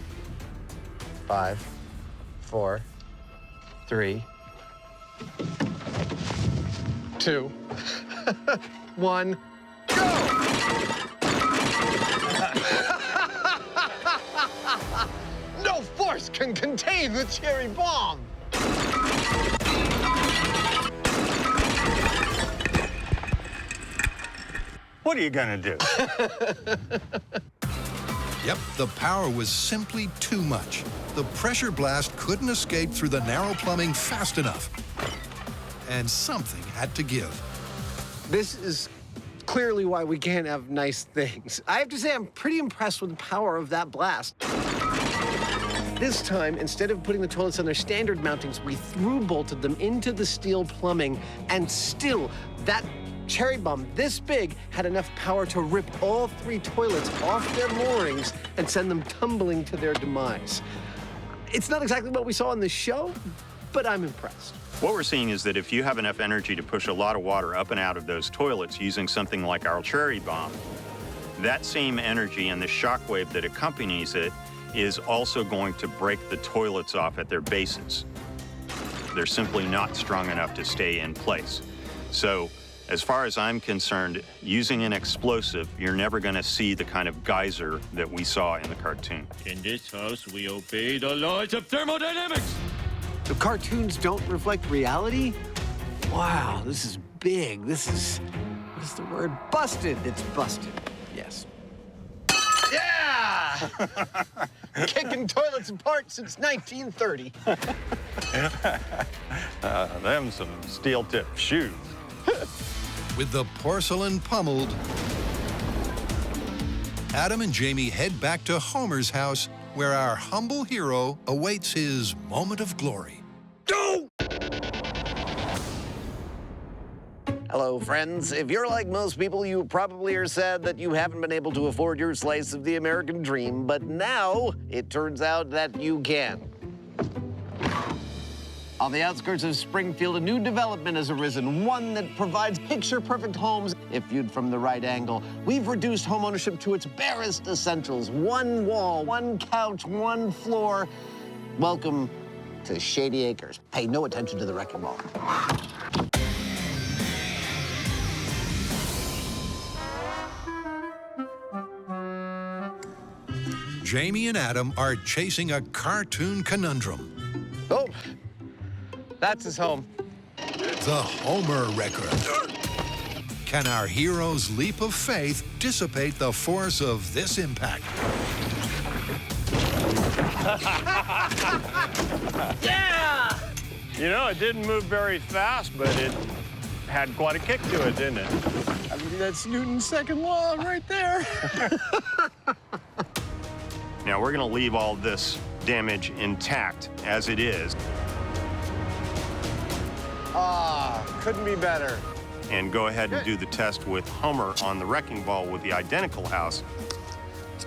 5, 4, 3, 2, 1, go! No force can contain the cherry bomb! What are you gonna do? Yep, the power was simply too much. The pressure blast couldn't escape through the narrow plumbing fast enough. And something had to give. This is clearly why we can't have nice things. I have to say, I'm pretty impressed with the power of that blast. This time, instead of putting the toilets on their standard mountings, we through-bolted them into the steel plumbing, and still, that cherry bomb this big had enough power to rip all 3 toilets off their moorings and send them tumbling to their demise. It's not exactly what we saw in the show, but I'm impressed. What we're seeing is that if you have enough energy to push a lot of water up and out of those toilets using something like our cherry bomb, that same energy and the shock wave that accompanies it is also going to break the toilets off at their bases. They're simply not strong enough to stay in place. So, as far as I'm concerned, using an explosive, you're never going to see the kind of geyser that we saw in the cartoon. In this house, we obey the laws of thermodynamics. The cartoons don't reflect reality? Wow, this is big. This is, what is the word? Busted. It's busted. Yes. Yeah! Kicking toilets apart since 1930. Them some steel-tipped shoes. With the porcelain pummeled, Adam and Jamie head back to Homer's house, where our humble hero awaits his moment of glory. Hello, friends. If you're like most people, you probably are sad that you haven't been able to afford your slice of the American dream, but now it turns out that you can. On the outskirts of Springfield, a new development has arisen, one that provides picture-perfect homes if viewed from the right angle. We've reduced homeownership to its barest essentials. 1 wall, 1 couch, 1 floor. Welcome to Shady Acres. Pay no attention to the wrecking ball. Jamie and Adam are chasing a cartoon conundrum. Oh, that's his home. The Homer record. Can our hero's leap of faith dissipate the force of this impact? Yeah! You know, it didn't move very fast, but it had quite a kick to it, didn't it? I mean, that's Newton's second law right there. Now, we're going to leave all this damage intact as it is. Ah, couldn't be better. And go ahead and do the test with Homer on the wrecking ball with the identical house.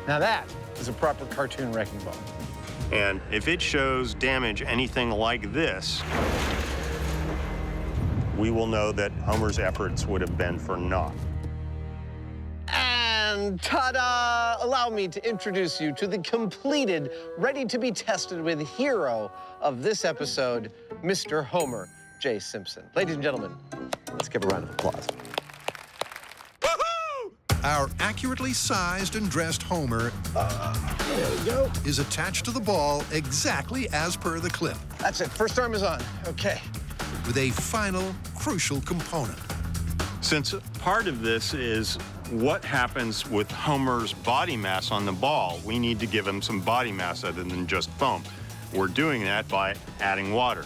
Now that is a proper cartoon wrecking ball. And if it shows damage anything like this, we will know that Homer's efforts would have been for naught. And ta-da! allow me to introduce you to the completed, ready-to-be-tested with hero of this episode, Mr. Homer J. Simpson. Ladies and gentlemen, let's give a round of applause. Our accurately sized and dressed Homer is attached to the ball exactly as per the clip. That's it. First arm is on. Okay. With a final, crucial component. Since part of this is what happens with Homer's body mass on the ball, we need to give him some body mass other than just foam. We're doing that by adding water.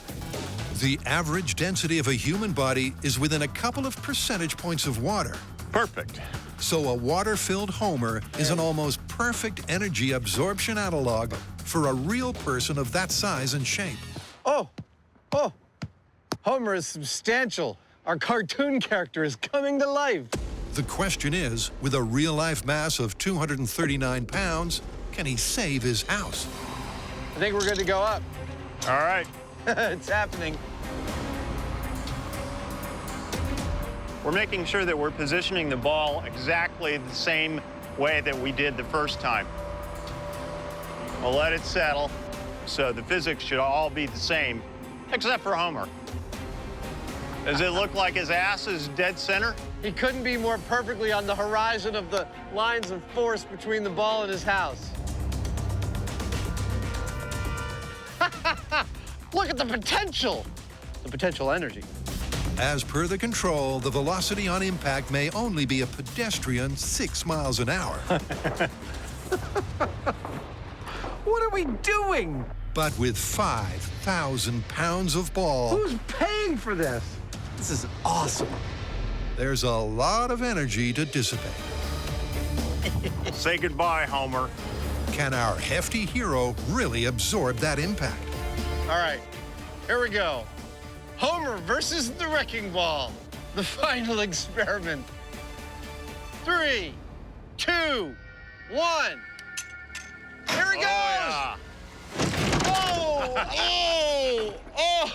The average density of a human body is within a couple of percentage points of water. Perfect. So a water-filled Homer is an almost perfect energy absorption analog for a real person of that size and shape. Oh, Homer is substantial. Our cartoon character is coming to life. The question is, with a real-life mass of 239 pounds, can he save his house? I think we're good to go up. All right. It's happening. We're making sure that we're positioning the ball exactly the same way that we did the first time. We'll let it settle, so the physics should all be the same, except for Homer. Does it look like his ass is dead center? He couldn't be more perfectly on the horizon of the lines of force between the ball and his house. Look at the potential energy. As per the control, the velocity on impact may only be a pedestrian 6 miles an hour. What are we doing? But with 5,000 pounds of ball... Who's paying for this? This is awesome. There's a lot of energy to dissipate. Say goodbye, Homer. Can our hefty hero really absorb that impact? All right, here we go. Homer versus the wrecking ball. The final experiment. 3, 2, 1. Here he goes. Yeah.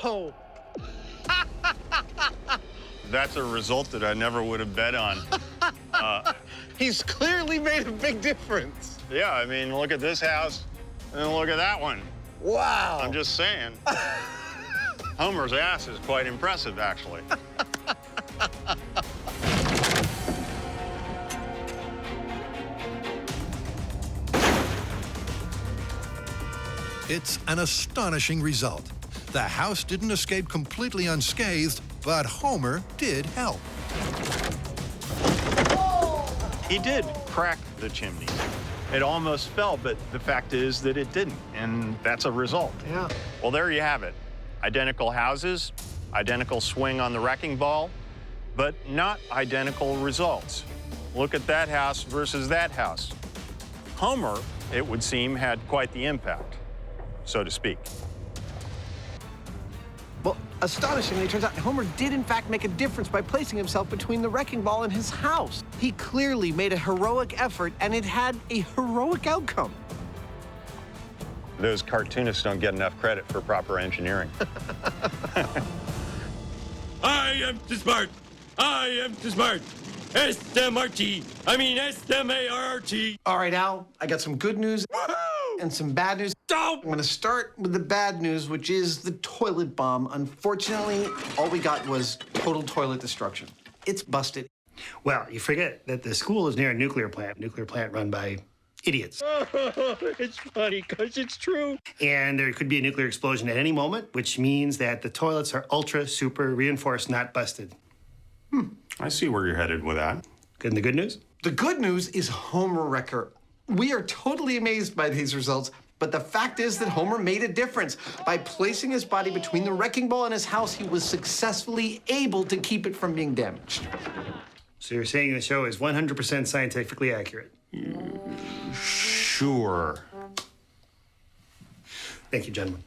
Oh. That's a result that I never would have bet on. He's clearly made a big difference. Yeah, I mean, look at this house, and look at that one. Wow. I'm just saying. Homer's ass is quite impressive, actually. It's an astonishing result. The house didn't escape completely unscathed, but Homer did help. He did crack the chimney. It almost fell, but the fact is that it didn't, and that's a result. Yeah. Well, there you have it. Identical houses, identical swing on the wrecking ball, but not identical results. Look at that house versus that house. Homer, it would seem, had quite the impact, so to speak. Well, astonishingly, it turns out Homer did, in fact, make a difference by placing himself between the wrecking ball and his house. He clearly made a heroic effort, and it had a heroic outcome. Those cartoonists don't get enough credit for proper engineering. I am too smart. I am too smart. S-M-R-T. I mean S-M-A-R-R-T. All right, Al, I got some good news and some bad news. I'm going to start with the bad news, which is the toilet bomb. Unfortunately, all we got was total toilet destruction. It's busted. Well, you forget that the school is near a nuclear plant run by idiots. It's funny because it's true. And there could be a nuclear explosion at any moment, which means that the toilets are ultra, super reinforced, not busted. I see where you're headed with that. And the good news? The good news is Homer Wrecker. We are totally amazed by these results, but the fact is that Homer made a difference. By placing his body between the wrecking ball and his house, he was successfully able to keep it from being damaged. So you're saying the show is 100% scientifically accurate? Sure. Thank you, gentlemen.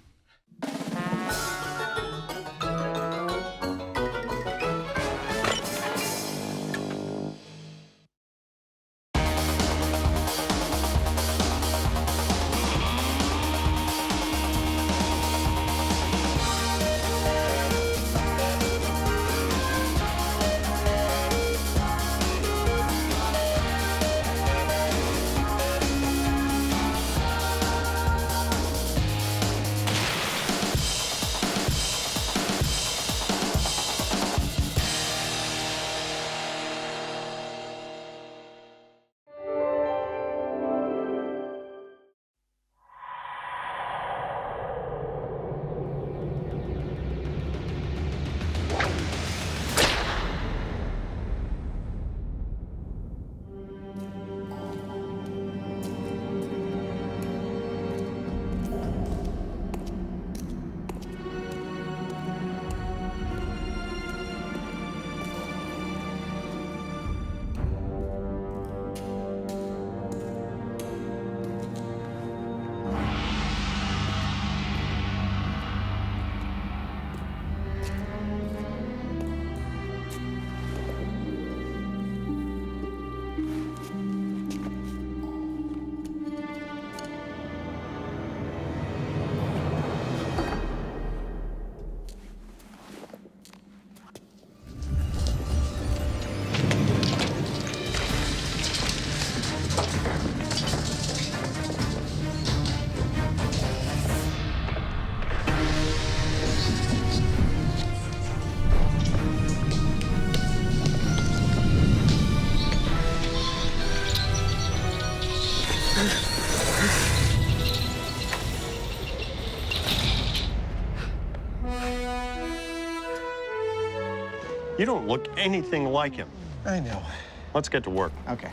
You don't look anything like him. I know. Let's get to work. Okay.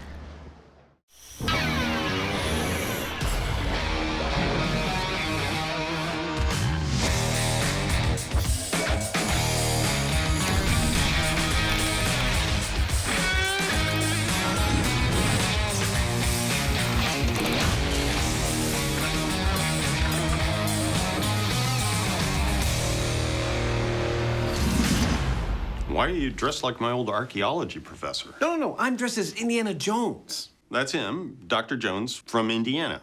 Why are you dressed like my old archaeology professor? No, I'm dressed as Indiana Jones. That's him, Dr. Jones from Indiana.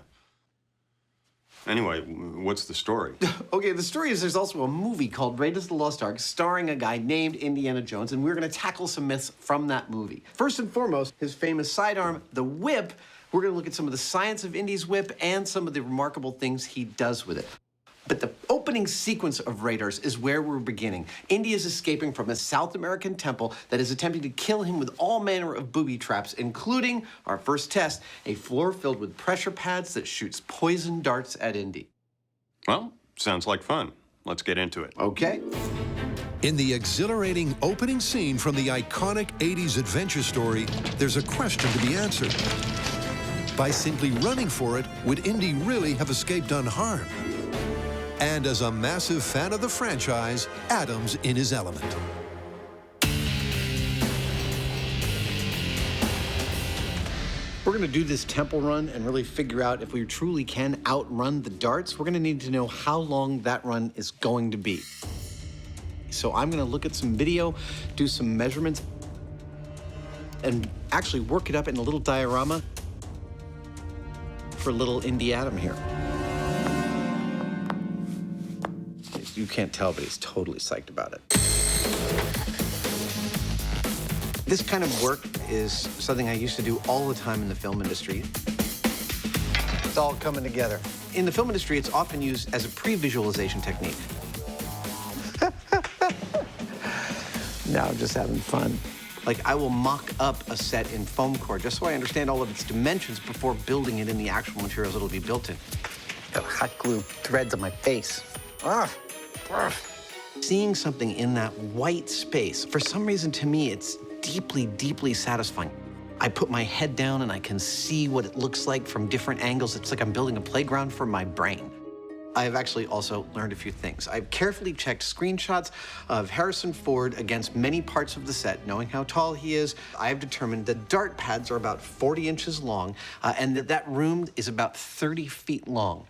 Anyway, what's the story? Okay, the story is there's also a movie called Raiders of the Lost Ark starring a guy named Indiana Jones, and we're going to tackle some myths from that movie. First and foremost, his famous sidearm, the whip. We're going to look at some of the science of Indy's whip and some of the remarkable things he does with it. But the opening sequence of Raiders is where we're beginning. Indy is escaping from a South American temple that is attempting to kill him with all manner of booby traps, including, our first test, a floor filled with pressure pads that shoots poison darts at Indy. Well, sounds like fun. Let's get into it. Okay. In the exhilarating opening scene from the iconic 80s adventure story, there's a question to be answered. By simply running for it, would Indy really have escaped unharmed? And as a massive fan of the franchise, Adam's in his element. We're going to do this temple run and really figure out if we truly can outrun the darts. We're going to need to know how long that run is going to be. So I'm going to look at some video, do some measurements, and actually work it up in a little diorama for little Indy Adam here. You can't tell, but he's totally psyched about it. This kind of work is something I used to do all the time in the film industry. It's all coming together. In the film industry, it's often used as a pre-visualization technique. Now I'm just having fun. Like, I will mock up a set in foam core just so I understand all of its dimensions before building it in the actual materials it'll be built in. Got hot glue threads on my face. Seeing something in that white space, for some reason to me, it's deeply, deeply satisfying. I put my head down and I can see what it looks like from different angles. It's like I'm building a playground for my brain. I've actually also learned a few things. I've carefully checked screenshots of Harrison Ford against many parts of the set. Knowing how tall he is, I have determined that dart pads are about 40 inches long and that room is about 30 feet long.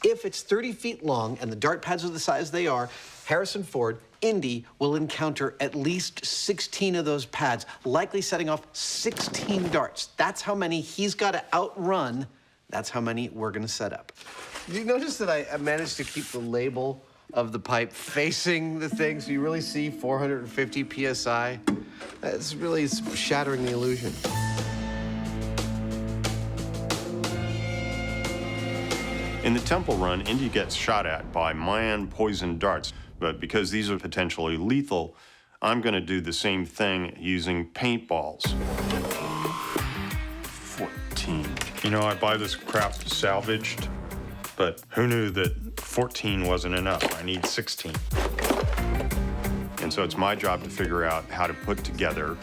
If it's 30 feet long and the dart pads are the size they are, Harrison Ford, Indy, will encounter at least 16 of those pads, likely setting off 16 darts. That's how many he's got to outrun. That's how many we're going to set up. Did you notice that I managed to keep the label of the pipe facing the thing so you really see 450 PSI? It's really shattering the illusion. In the temple run, Indy gets shot at by Mayan poison darts. But because these are potentially lethal, I'm going to do the same thing using paintballs. 14. You know, I buy this crap salvaged, but who knew that 14 wasn't enough? I need 16. And so it's my job to figure out how to put together,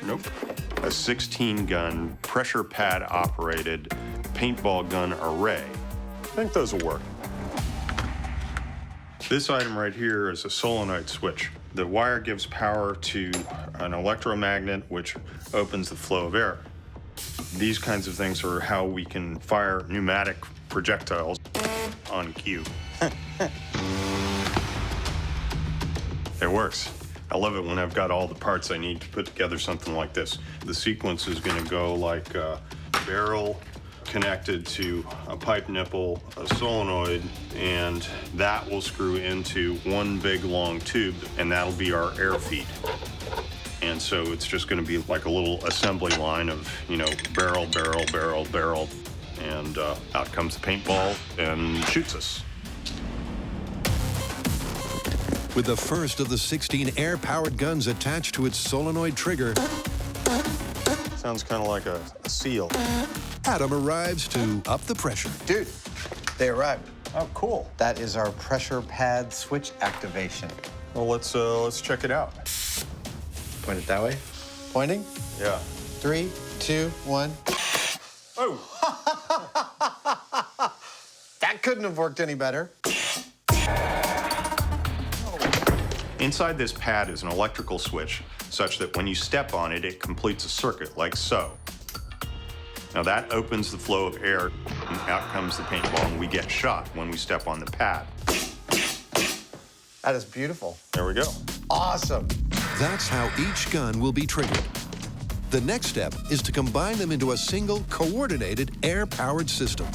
a 16-gun, pressure pad-operated paintball gun array. I think those will work. This item right here is a solenoid switch. The wire gives power to an electromagnet, which opens the flow of air. These kinds of things are how we can fire pneumatic projectiles on cue. It works. I love it when I've got all the parts I need to put together something like this. The sequence is going to go like a barrel connected to a pipe nipple, a solenoid, and that will screw into one big long tube, and that'll be our air feed. And so it's just going to be like a little assembly line of, barrel, barrel, barrel, barrel, and out comes the paintball and shoots us. With the first of the 16 air-powered guns attached to its solenoid trigger, sounds kind of like a seal. Adam arrives to up the pressure. Dude, they arrived. Oh, cool. That is our pressure pad switch activation. Well, let's check it out. Point it that way. Pointing? Yeah. 3, 2, 1. Oh! That couldn't have worked any better. Inside this pad is an electrical switch such that when you step on it, it completes a circuit like so. Now that opens the flow of air, and out comes the paintball, and we get shot when we step on the pad. That is beautiful. There we go. Awesome. That's how each gun will be triggered. The next step is to combine them into a single, coordinated, air-powered system.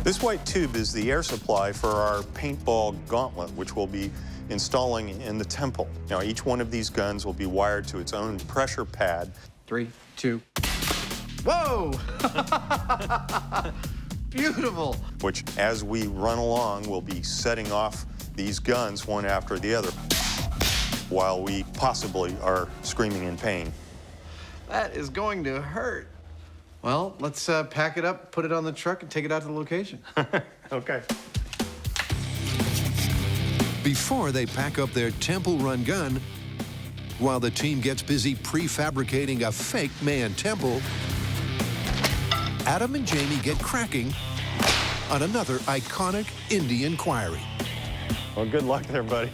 This white tube is the air supply for our paintball gauntlet, which we'll be installing in the temple. Now, each one of these guns will be wired to its own pressure pad. 3, 2. Whoa! Beautiful. Which, as we run along, we'll be setting off these guns one after the other while we possibly are screaming in pain. That is going to hurt. Well, let's pack it up, put it on the truck, and take it out to the location. Okay. Before they pack up their temple-run gun, while the team gets busy prefabricating a fake man temple, Adam and Jamie get cracking on another iconic Indy inquiry. Well, good luck there, buddy.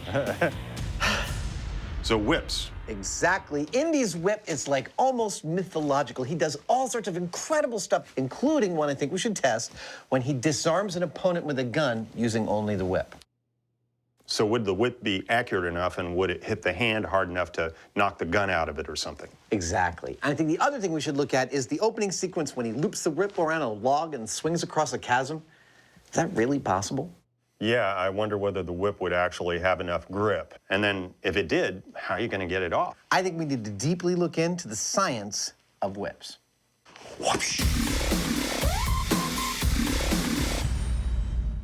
So whips. Exactly. Indy's whip is like almost mythological. He does all sorts of incredible stuff, including one I think we should test, when he disarms an opponent with a gun using only the whip. So would the whip be accurate enough, and would it hit the hand hard enough to knock the gun out of it or something? Exactly. And I think the other thing we should look at is the opening sequence when he loops the whip around a log and swings across a chasm. Is that really possible? Yeah, I wonder whether the whip would actually have enough grip. And then if it did, how are you going to get it off? I think we need to deeply look into the science of whips. Whoosh.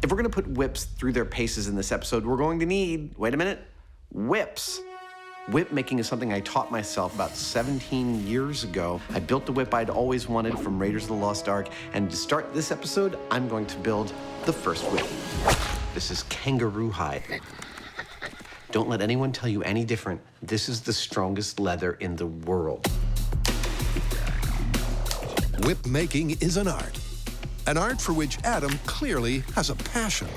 If we're going to put whips through their paces in this episode, we're going to need, wait a minute, whips. Whip making is something I taught myself about 17 years ago. I built the whip I'd always wanted from Raiders of the Lost Ark, and to start this episode, I'm going to build the first whip. This is kangaroo hide. Don't let anyone tell you any different. This is the strongest leather in the world. Whip making is an art for which Adam clearly has a passion.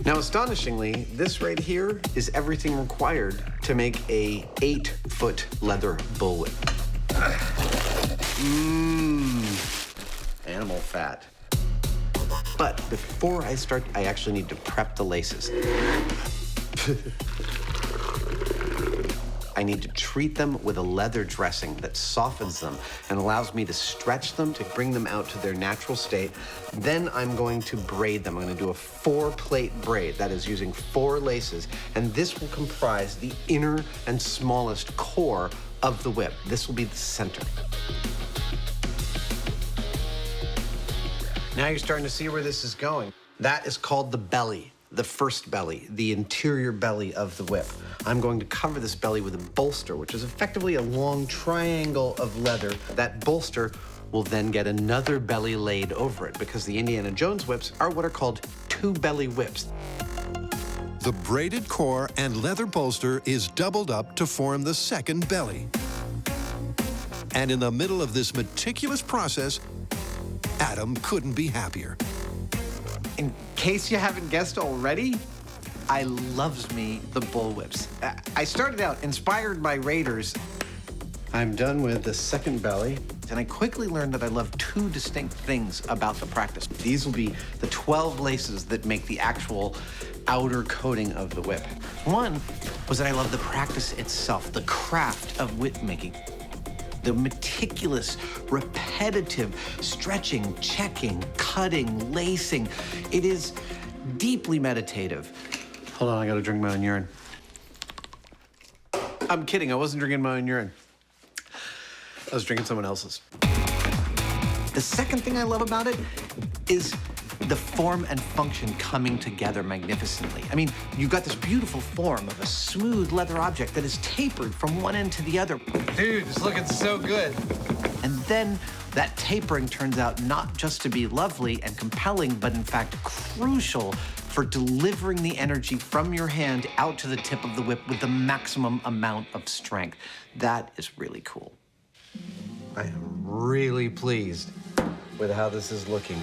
Now, astonishingly, this right here is everything required to make a 8-foot leather bullwhip. Animal fat. But before I start, I actually need to prep the laces. I need to treat them with a leather dressing that softens them and allows me to stretch them to bring them out to their natural state. Then I'm going to braid them. I'm going to do a 4-plate braid, that is using 4 laces, and this will comprise the inner and smallest core of the whip. This will be the center. Now you're starting to see where this is going. That is called the belly. The first belly, the interior belly of the whip. I'm going to cover this belly with a bolster, which is effectively a long triangle of leather. That bolster will then get another belly laid over it, because the Indiana Jones whips are what are called 2-belly whips. The braided core and leather bolster is doubled up to form the second belly. And in the middle of this meticulous process, Adam couldn't be happier. In case you haven't guessed already, I loves me the bullwhips. I started out inspired by Raiders. I'm done with the second belly, and I quickly learned that I love 2 distinct things about the practice. These will be the 12 laces that make the actual outer coating of the whip. One was that I love the practice itself, the craft of whip making. The meticulous, repetitive stretching, checking, cutting, lacing. It is deeply meditative. Hold on, I gotta drink my own urine. I'm kidding, I wasn't drinking my own urine. I was drinking someone else's. The second thing I love about it is the form and function coming together magnificently. I mean, you've got this beautiful form of a smooth leather object that is tapered from one end to the other. Dude, it's looking so good. And then that tapering turns out not just to be lovely and compelling, but in fact crucial for delivering the energy from your hand out to the tip of the whip with the maximum amount of strength. That is really cool. I am really pleased with how this is looking.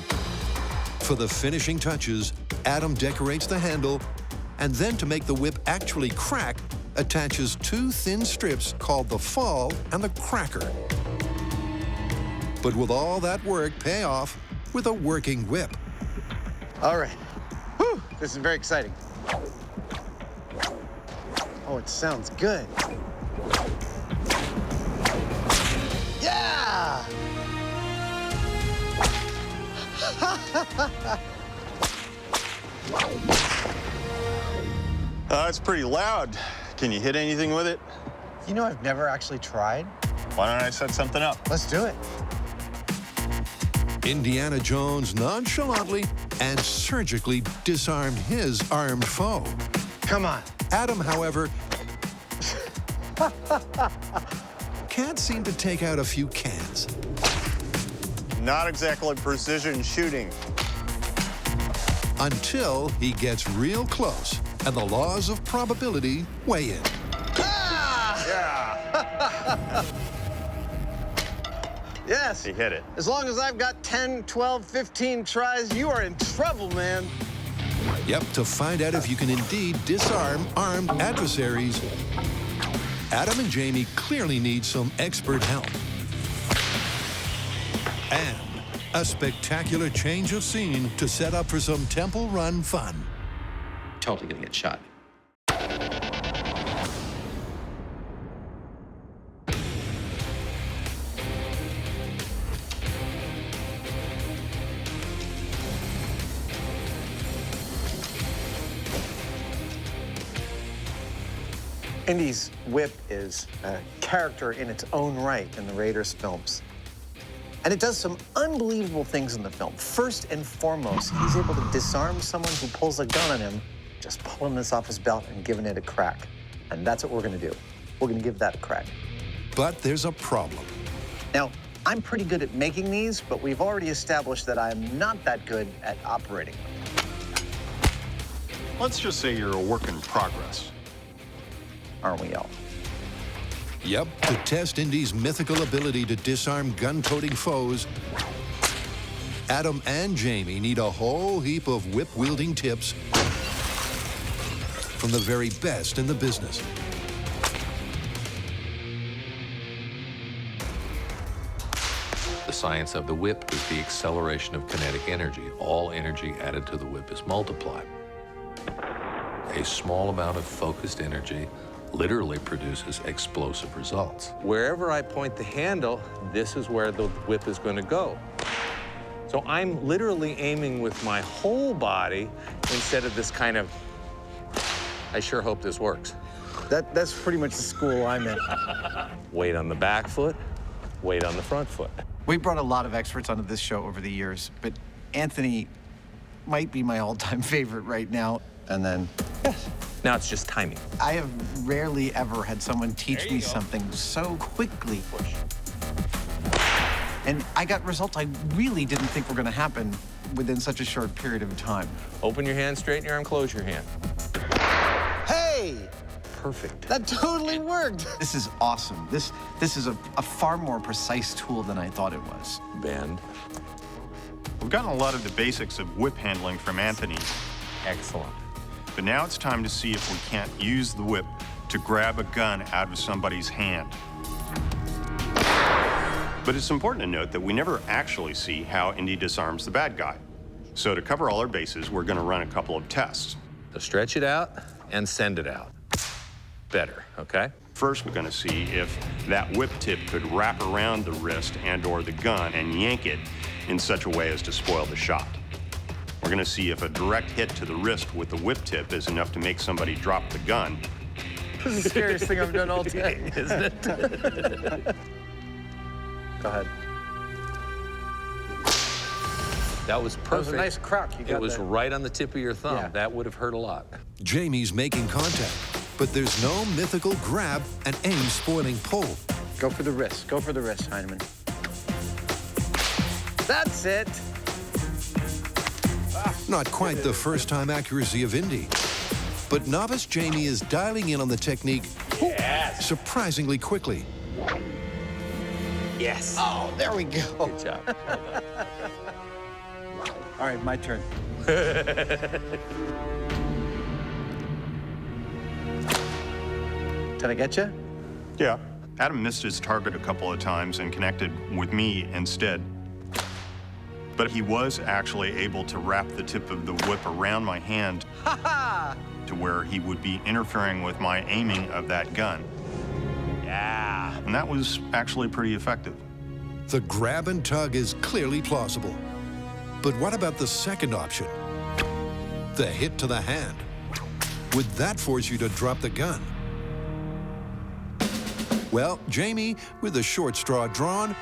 For the finishing touches, Adam decorates the handle, and then to make the whip actually crack, attaches two thin strips called the fall and the cracker. But will all that work pay off with a working whip? All right. Whew, this is very exciting. Oh, it sounds good. Yeah! It's pretty loud. Can you hit anything with it? You know, I've never actually tried. Why don't I set something up? Let's do it. Indiana Jones nonchalantly and surgically disarmed his armed foe. Come on. Adam, however, can't seem to take out a few cans. Not exactly precision shooting. Until he gets real close and the laws of probability weigh in. Yeah. Yes. He hit it. As long as I've got 10, 12, 15 tries, you are in trouble, man. Yep, to find out if you can indeed disarm armed adversaries, Adam and Jamie clearly need some expert help. And a spectacular change of scene to set up for some Temple Run fun. Totally gonna get shot. Indy's whip is a character in its own right in the Raiders films. And it does some unbelievable things in the film. First and foremost, he's able to disarm someone who pulls a gun on him, just pulling this off his belt and giving it a crack. And that's what we're gonna do. We're gonna give that a crack. But there's a problem. Now, I'm pretty good at making these, but we've already established that I'm not that good at operating them. Let's just say you're a work in progress. Aren't we all? Yep, to test Indy's mythical ability to disarm gun-toting foes, Adam and Jamie need a whole heap of whip-wielding tips from the very best in the business. The science of the whip is the acceleration of kinetic energy. All energy added to the whip is multiplied. A small amount of focused energy literally produces explosive results. Wherever I point the handle, this is where the whip is going to go. So I'm literally aiming with my whole body instead of this kind of, I sure hope this works. That's pretty much the school I'm in. Weight on the back foot, weight on the front foot. We brought a lot of experts onto this show over the years, but Anthony might be my all-time favorite right now. And then, now it's just timing. I have rarely ever had someone teach me something so quickly. And I got results I really didn't think were gonna happen within such a short period of time. Open your hand, straighten your arm, close your hand. Hey! Perfect. That totally worked. This is awesome. This is a far more precise tool than I thought it was. Bend. We've gotten a lot of the basics of whip handling from Anthony. Excellent. But now it's time to see if we can't use the whip to grab a gun out of somebody's hand. But it's important to note that we never actually see how Indy disarms the bad guy. So to cover all our bases, we're gonna run a couple of tests. So stretch it out and send it out. Better, okay? First, we're gonna see if that whip tip could wrap around the wrist and/or the gun and yank it in such a way as to spoil the shot. We're gonna see if a direct hit to the wrist with the whip tip is enough to make somebody drop the gun. This is the scariest thing I've done all day, isn't it? Go ahead. That was perfect. That was a nice crack you got It was there. right on the tip of your thumb. Yeah. That would have hurt a lot. Jamie's making contact, but there's no mythical grab and aim spoiling pull. Go for the wrist. Go for the wrist, Hyneman. That's it. Ah. Not quite the first-time accuracy of Indy. But novice Jamie is dialing in on the technique surprisingly quickly. Yes. Oh, there we go. Good job. All right, my turn. Did I get you? Yeah. Adam missed his target a couple of times and connected with me instead. But he was actually able to wrap the tip of the whip around my hand to where he would be interfering with my aiming of that gun. Yeah. And that was actually pretty effective. The grab and tug is clearly plausible. But what about the second option? The hit to the hand. Would that force you to drop the gun? Well, Jamie, with the short straw drawn,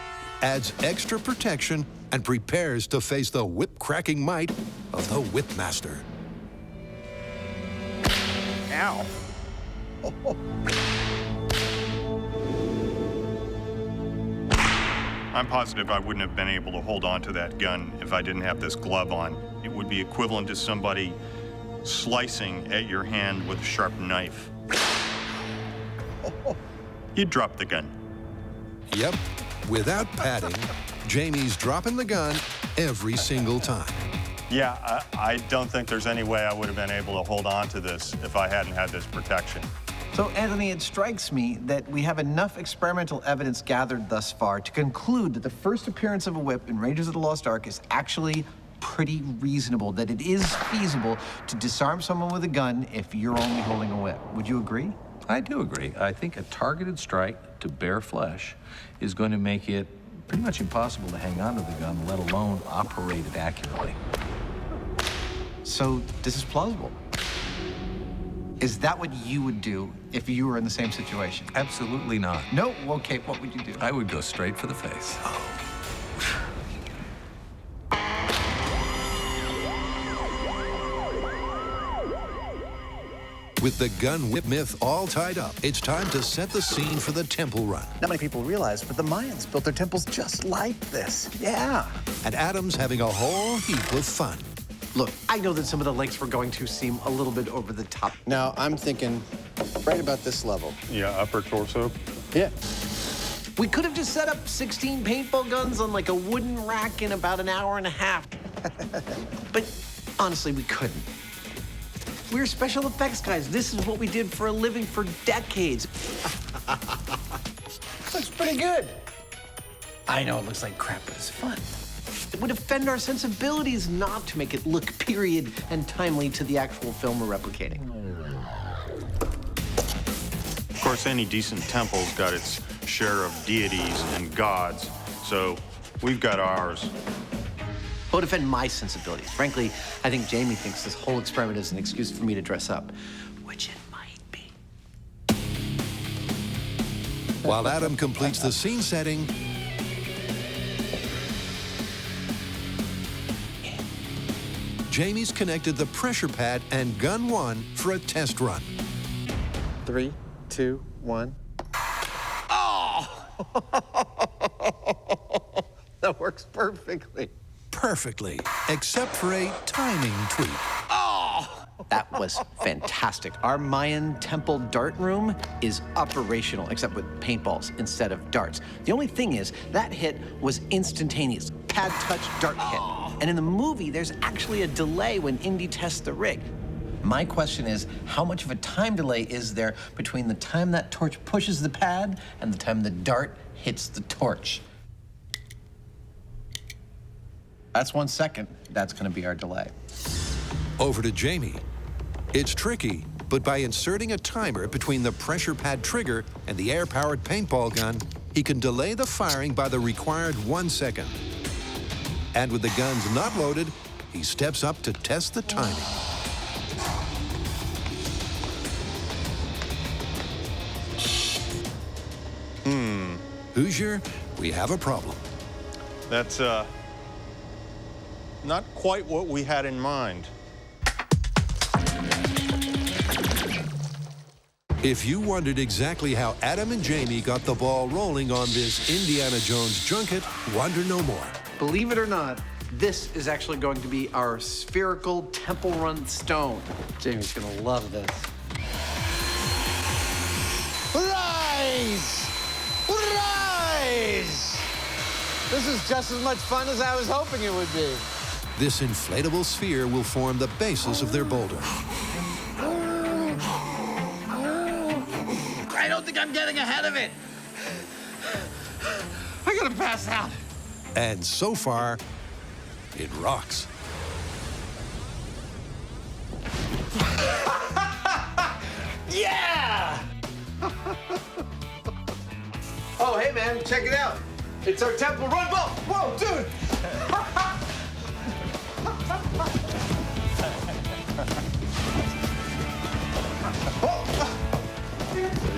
adds extra protection and prepares to face the whip-cracking might of the Whipmaster. Ow. I'm positive I wouldn't have been able to hold on to that gun if I didn't have this glove on. It would be equivalent to somebody slicing at your hand with a sharp knife. You'd drop the gun. Yep, without padding, Jamie's dropping the gun every single time. Yeah, I don't think there's any way I would have been able to hold on to this if I hadn't had this protection. So, Anthony, it strikes me that we have enough experimental evidence gathered thus far to conclude that the first appearance of a whip in Raiders of the Lost Ark is actually pretty reasonable, that it is feasible to disarm someone with a gun if you're only holding a whip. Would you agree? I do agree. I think a targeted strike to bare flesh is going to make it pretty much impossible to hang on to the gun, let alone operate it accurately. So this is plausible. Is that what you would do if you were in the same situation? Absolutely not. No? Okay, what would you do? I would go straight for the face. With the gun whip myth all tied up, it's time to set the scene for the temple run. Not many people realize, but the Mayans built their temples just like this. Yeah. And Adam's having a whole heap of fun. Look, I know that some of the lengths we're going to seem a little bit over the top. Now, I'm thinking right about this level. Yeah, upper torso. Yeah. We could have just set up 16 paintball guns on like a wooden rack in about an hour and a half. But honestly, we couldn't. We're special effects guys. This is what we did for a living for decades. Looks pretty good. I know it looks like crap, but it's fun. It would offend our sensibilities not to make it look period and timely to the actual film we're replicating. Of course, any decent temple's got its share of deities and gods, so we've got ours. It would offend my sensibilities. Frankly, I think Jamie thinks this whole experiment is an excuse for me to dress up, which it might be. While Adam completes the scene setting, Jamie's connected the pressure pad and gun one for a test run. 3, 2, 1. Oh! That works perfectly. Perfectly, except for a timing tweak. Oh! That was fantastic. Our Mayan temple dart room is operational, except with paintballs instead of darts. The only thing is, that hit was instantaneous. Pad touch, dart hit. And in the movie, there's actually a delay when Indy tests the rig. My question is, how much of a time delay is there between the time that torch pushes the pad and the time the dart hits the torch? That's 1 second. That's gonna be our delay. Over to Jamie. It's tricky, but by inserting a timer between the pressure pad trigger and the air-powered paintball gun, he can delay the firing by the required 1 second. And with the guns not loaded, he steps up to test the timing. Hoosier, we have a problem. That's not quite what we had in mind. If you wondered exactly how Adam and Jamie got the ball rolling on this Indiana Jones junket, wonder no more. Believe it or not, This is actually going to be our spherical Temple Run stone. Jamie's gonna love this. Rise! Rise! This is just as much fun as I was hoping it would be. This inflatable sphere will form the basis of their boulder. I don't think I'm getting ahead of it. I gotta pass out. And so far, it rocks. Yeah! Oh, hey, man, check it out. It's our Temple Run ball. Whoa, dude.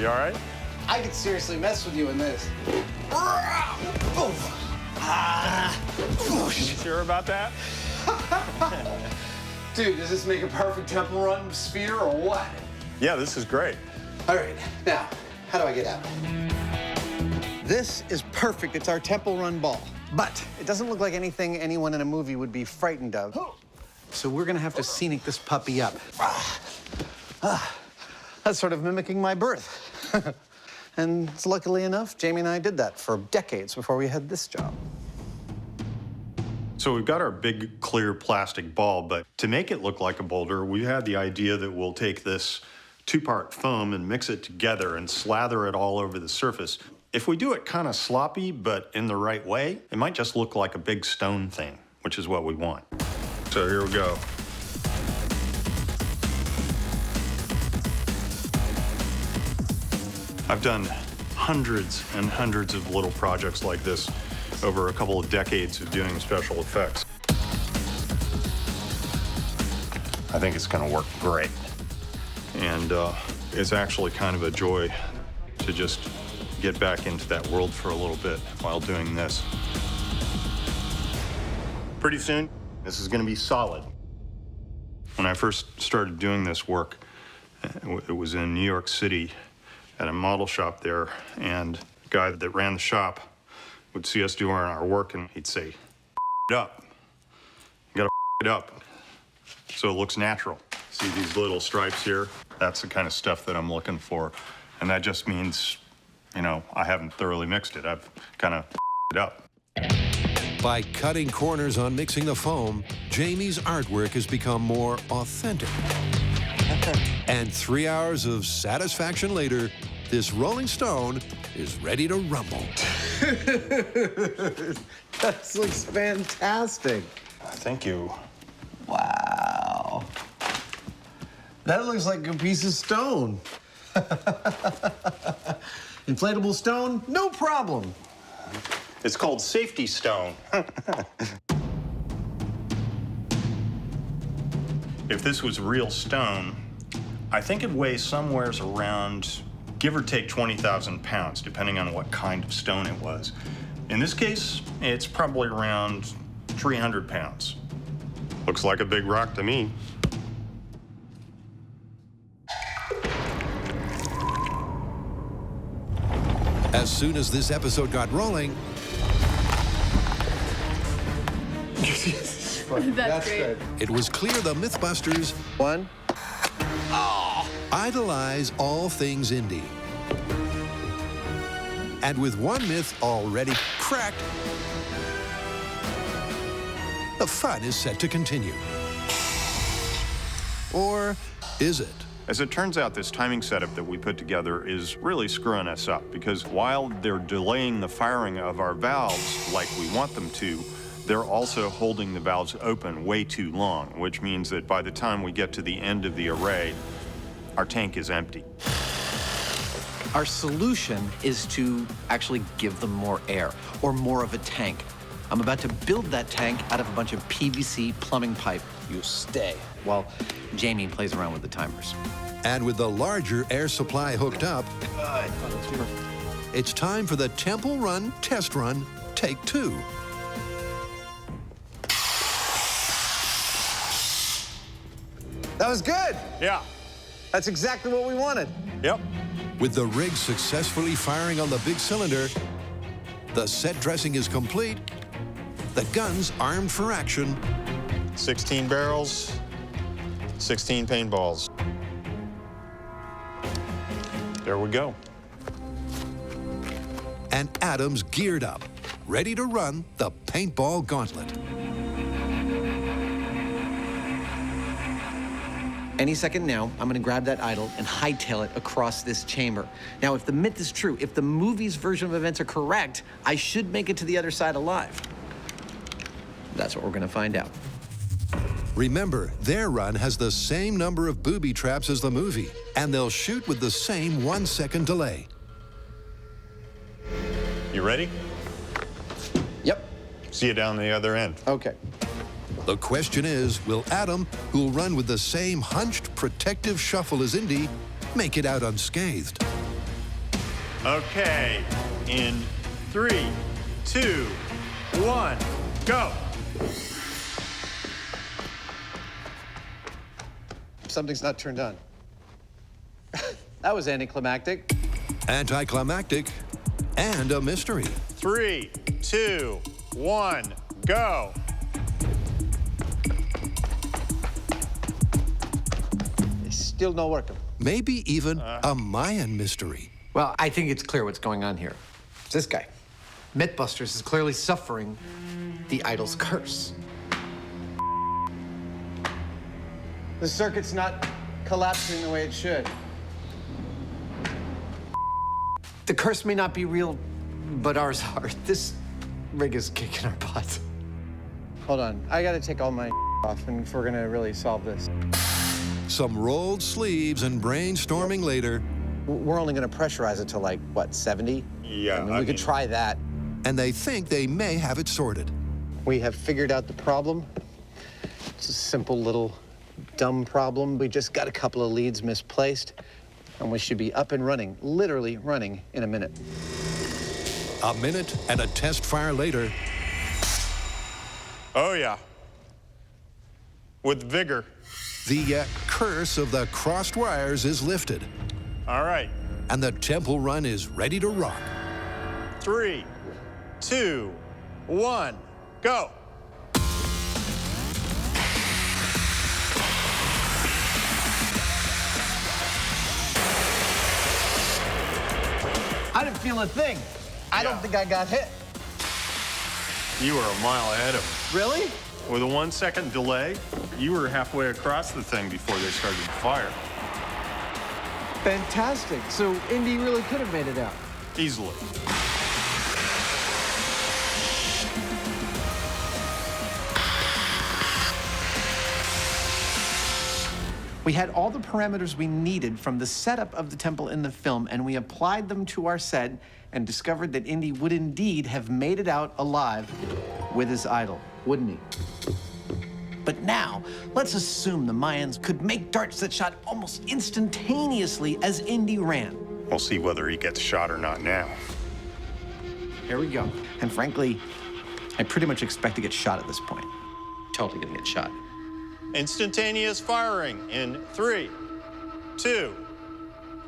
You all right? I could seriously mess with you in this. You sure about that? Dude, does this make a perfect Temple Run sphere or what? Yeah, this is great. All right, now, how do I get out? This is perfect. It's our Temple Run ball. But it doesn't look like anything anyone in a movie would be frightened of. So we're gonna have to scenic this puppy up. That's sort of mimicking my birth. And luckily enough, Jamie and I did that for decades before we had this job. So we've got our big clear plastic ball, but to make it look like a boulder, we had the idea that we'll take this two-part foam and mix it together and slather it all over the surface. If we do it kind of sloppy, but in the right way, it might just look like a big stone thing, which is what we want. So here we go. I've done hundreds and hundreds of little projects like this over a couple of decades of doing special effects. I think it's gonna work great. And it's actually kind of a joy to just get back into that world for a little bit while doing this. Pretty soon, this is gonna be solid. When I first started doing this work, it was in New York City at a model shop there, and the guy that ran the shop would see us doing our work and he'd say, "It up. You gotta it up so it looks natural." See these little stripes here? That's the kind of stuff that I'm looking for. And that just means, you know, I haven't thoroughly mixed it. I've kind of it up. By cutting corners on mixing the foam, Jamie's artwork has become more authentic. And 3 hours of satisfaction later, this Rolling Stone is ready to rumble. That looks fantastic. Thank you. Wow. That looks like a piece of stone. Inflatable stone, no problem. It's called safety stone. If this was real stone, I think it weighs somewhere around, give or take 20,000 pounds, depending on what kind of stone it was. In this case, it's probably around 300 pounds. Looks like a big rock to me. As soon as this episode got rolling, That's great. Good. it was clear the Mythbusters idolize all things Indy. And with one myth already cracked, the fun is set to continue. Or is it? As it turns out, this timing setup that we put together is really screwing us up because while they're delaying the firing of our valves like we want them to, they're also holding the valves open way too long, which means that by the time we get to the end of the array, our tank is empty. Our solution is to actually give them more air, or more of a tank. I'm about to build that tank out of a bunch of PVC plumbing pipe. You stay while Jamie plays around with the timers. And with the larger air supply hooked up, it's time for the Temple Run test run, take 2. That was good. Yeah. That's exactly what we wanted. Yep. With the rig successfully firing on the big cylinder, the set dressing is complete, The gun's armed for action. 16 barrels, 16 paintballs. There we go. And Adam's geared up, ready to run the paintball gauntlet. Any second now, I'm gonna grab that idol and hightail it across this chamber. Now, if the myth is true, if the movie's version of events are correct, I should make it to the other side alive. That's what we're gonna find out. Remember, their run has the same number of booby traps as the movie, and they'll shoot with the same 1-second delay. You ready? Yep. See you down the other end. Okay. The question is, will Adam, who'll run with the same hunched, protective shuffle as Indy, make it out unscathed? Okay, in 3, 2, 1, go. Something's not turned on. That was anticlimactic. Anticlimactic and a mystery. 3, 2, 1, go. Still not working. Maybe even a Mayan mystery. Well, I think it's clear what's going on here. It's this guy. Mythbusters is clearly suffering the idol's curse. The circuit's not collapsing the way it should. The curse may not be real, but ours are. This rig is kicking our butts. Hold on, I gotta take all my off if we're gonna really solve this. Some rolled sleeves and brainstorming later. We're only gonna pressurize it to like, what, 70? Yeah, I mean, we could try that. And they think they may have it sorted. We have figured out the problem. It's a simple little dumb problem. We just got a couple of leads misplaced, and we should be up and running, literally running, in a minute. A minute and a test fire later. Oh, yeah. With vigor. The curse of the crossed wires is lifted. All right. And the temple run is ready to rock. 3, 2, 1, go. I didn't feel a thing. I don't think I got hit. You were a mile ahead of them. Really? With a 1-second delay, you were halfway across the thing before they started to fire. Fantastic. So Indy really could have made it out. Easily. We had all the parameters we needed from the setup of the temple in the film, and we applied them to our set and discovered that Indy would indeed have made it out alive with his idol, wouldn't he? But now, let's assume the Mayans could make darts that shot almost instantaneously as Indy ran. We'll see whether he gets shot or not now. Here we go. And frankly, I pretty much expect to get shot at this point. Totally gonna get shot. Instantaneous firing in 3, 2,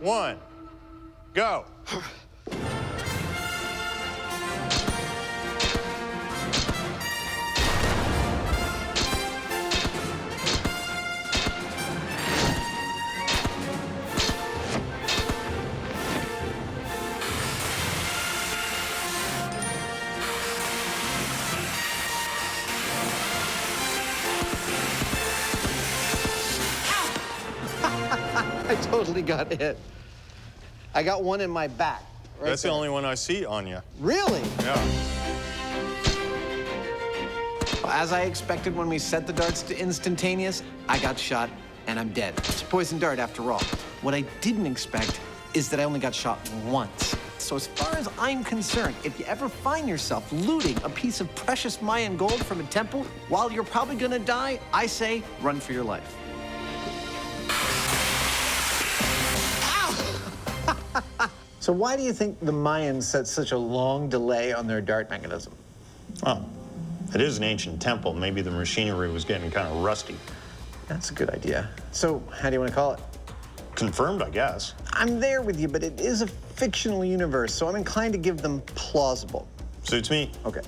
1, go. I totally got hit. I got one in my back. Right That's there. the only one I see on you. Really? Yeah. Well, as I expected when we set the darts to instantaneous, I got shot and I'm dead. It's a poison dart after all. What I didn't expect is that I only got shot once. So as far as I'm concerned, if you ever find yourself looting a piece of precious Mayan gold from a temple while you're probably gonna die, I say run for your life. So why do you think the Mayans set such a long delay on their dart mechanism? Well, it is an ancient temple. Maybe the machinery was getting kind of rusty. That's a good idea. So how do you want to call it? Confirmed, I guess. I'm there with you, but it is a fictional universe, so I'm inclined to give them plausible. Suits me. Okay.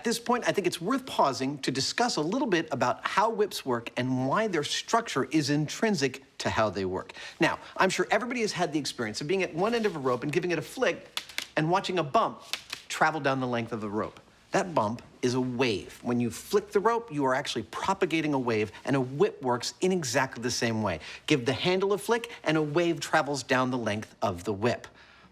this point, I think it's worth pausing to discuss a little bit about how whips work and why their structure is intrinsic to how they work. Now, I'm sure everybody has had the experience of being at one end of a rope and giving it a flick and watching a bump travel down the length of the rope. That bump is a wave. When you flick the rope, you are actually propagating a wave, and a whip works in exactly the same way. Give the handle a flick, and a wave travels down the length of the whip.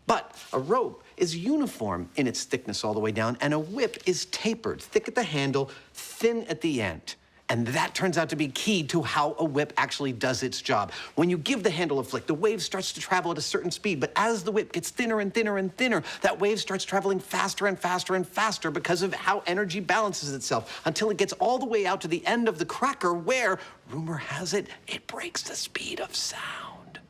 But a rope is uniform in its thickness all the way down, and a whip is tapered, thick at the handle, thin at the end. And that turns out to be key to how a whip actually does its job. When you give the handle a flick, the wave starts to travel at a certain speed, but as the whip gets thinner and thinner and thinner, that wave starts traveling faster and faster and faster because of how energy balances itself, until it gets all the way out to the end of the cracker where, rumor has it, it breaks the speed of sound.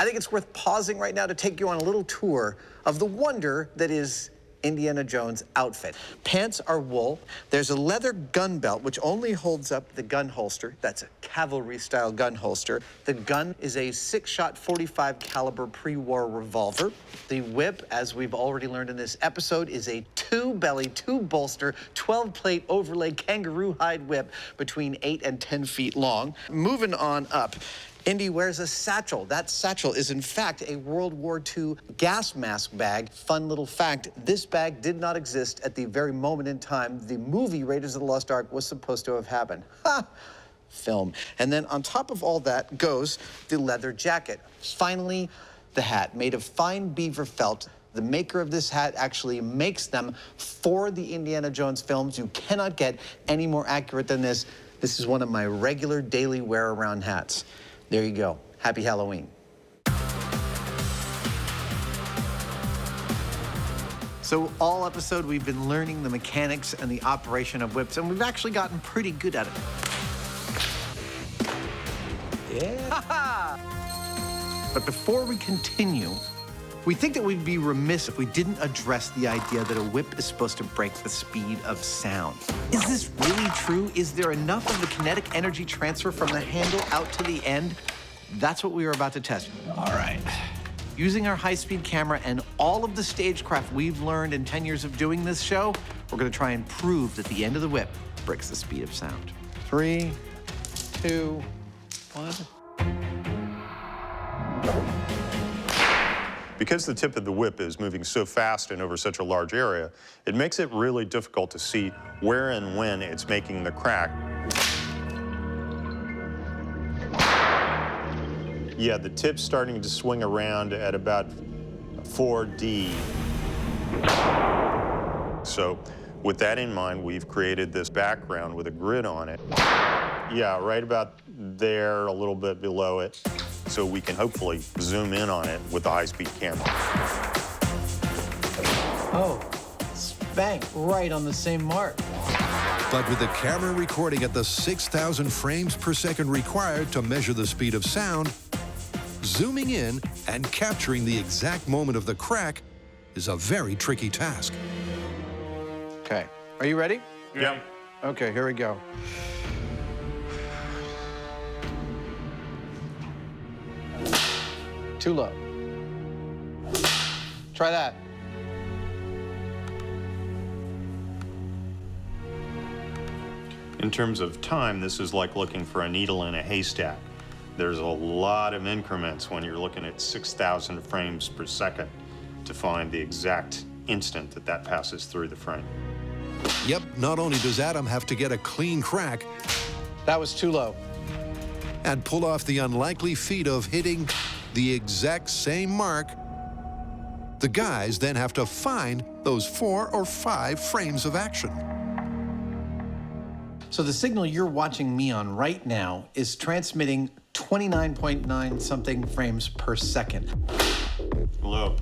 I think it's worth pausing right now to take you on a little tour of the wonder that is Indiana Jones' outfit. Pants are wool. There's a leather gun belt, which only holds up the gun holster. That's a cavalry-style gun holster. The gun is a 6-shot 45 caliber pre-war revolver. The whip, as we've already learned in this episode, is a 2-belly, 2-bolster, 12-plate overlay kangaroo hide whip between 8 and 10 feet long. Moving on up, Indy wears a satchel. That satchel is, in fact, a World War II gas mask bag. Fun little fact, this bag did not exist at the very moment in time the movie Raiders of the Lost Ark was supposed to have happened. Ha! Film. And then on top of all that goes the leather jacket. Finally, the hat, made of fine beaver felt. The maker of this hat actually makes them for the Indiana Jones films. You cannot get any more accurate than this. This is one of my regular daily wear-around hats. There you go. Happy Halloween. So all episode, we've been learning the mechanics and the operation of whips, and we've actually gotten pretty good at it. Yeah. But before we continue, we think that we'd be remiss if we didn't address the idea that a whip is supposed to break the speed of sound. Is this really true? Is there enough of the kinetic energy transfer from the handle out to the end? That's what we were about to test. All right. Using our high-speed camera and all of the stagecraft we've learned in 10 years of doing this show, we're gonna try and prove that the end of the whip breaks the speed of sound. 3, 2, 1. Because the tip of the whip is moving so fast and over such a large area, it makes it really difficult to see where and when it's making the crack. Yeah, the tip's starting to swing around at about 4D. So with that in mind, we've created this background with a grid on it. Yeah, right about there, a little bit below it, so we can hopefully zoom in on it with the high-speed camera. Oh, bang, right on the same mark. But with the camera recording at the 6,000 frames per second required to measure the speed of sound, zooming in and capturing the exact moment of the crack is a very tricky task. Okay, are you ready? Yeah. Okay, here we go. Too low. Try that. In terms of time, this is like looking for a needle in a haystack. There's a lot of increments when you're looking at 6,000 frames per second to find the exact instant that that passes through the frame. Yep, not only does Adam have to get a clean crack, that was too low, and pull off the unlikely feat of hitting the exact same mark, the guys then have to find those 4 or 5 frames of action. So the signal you're watching me on right now is transmitting 29.9 something frames per second. Low.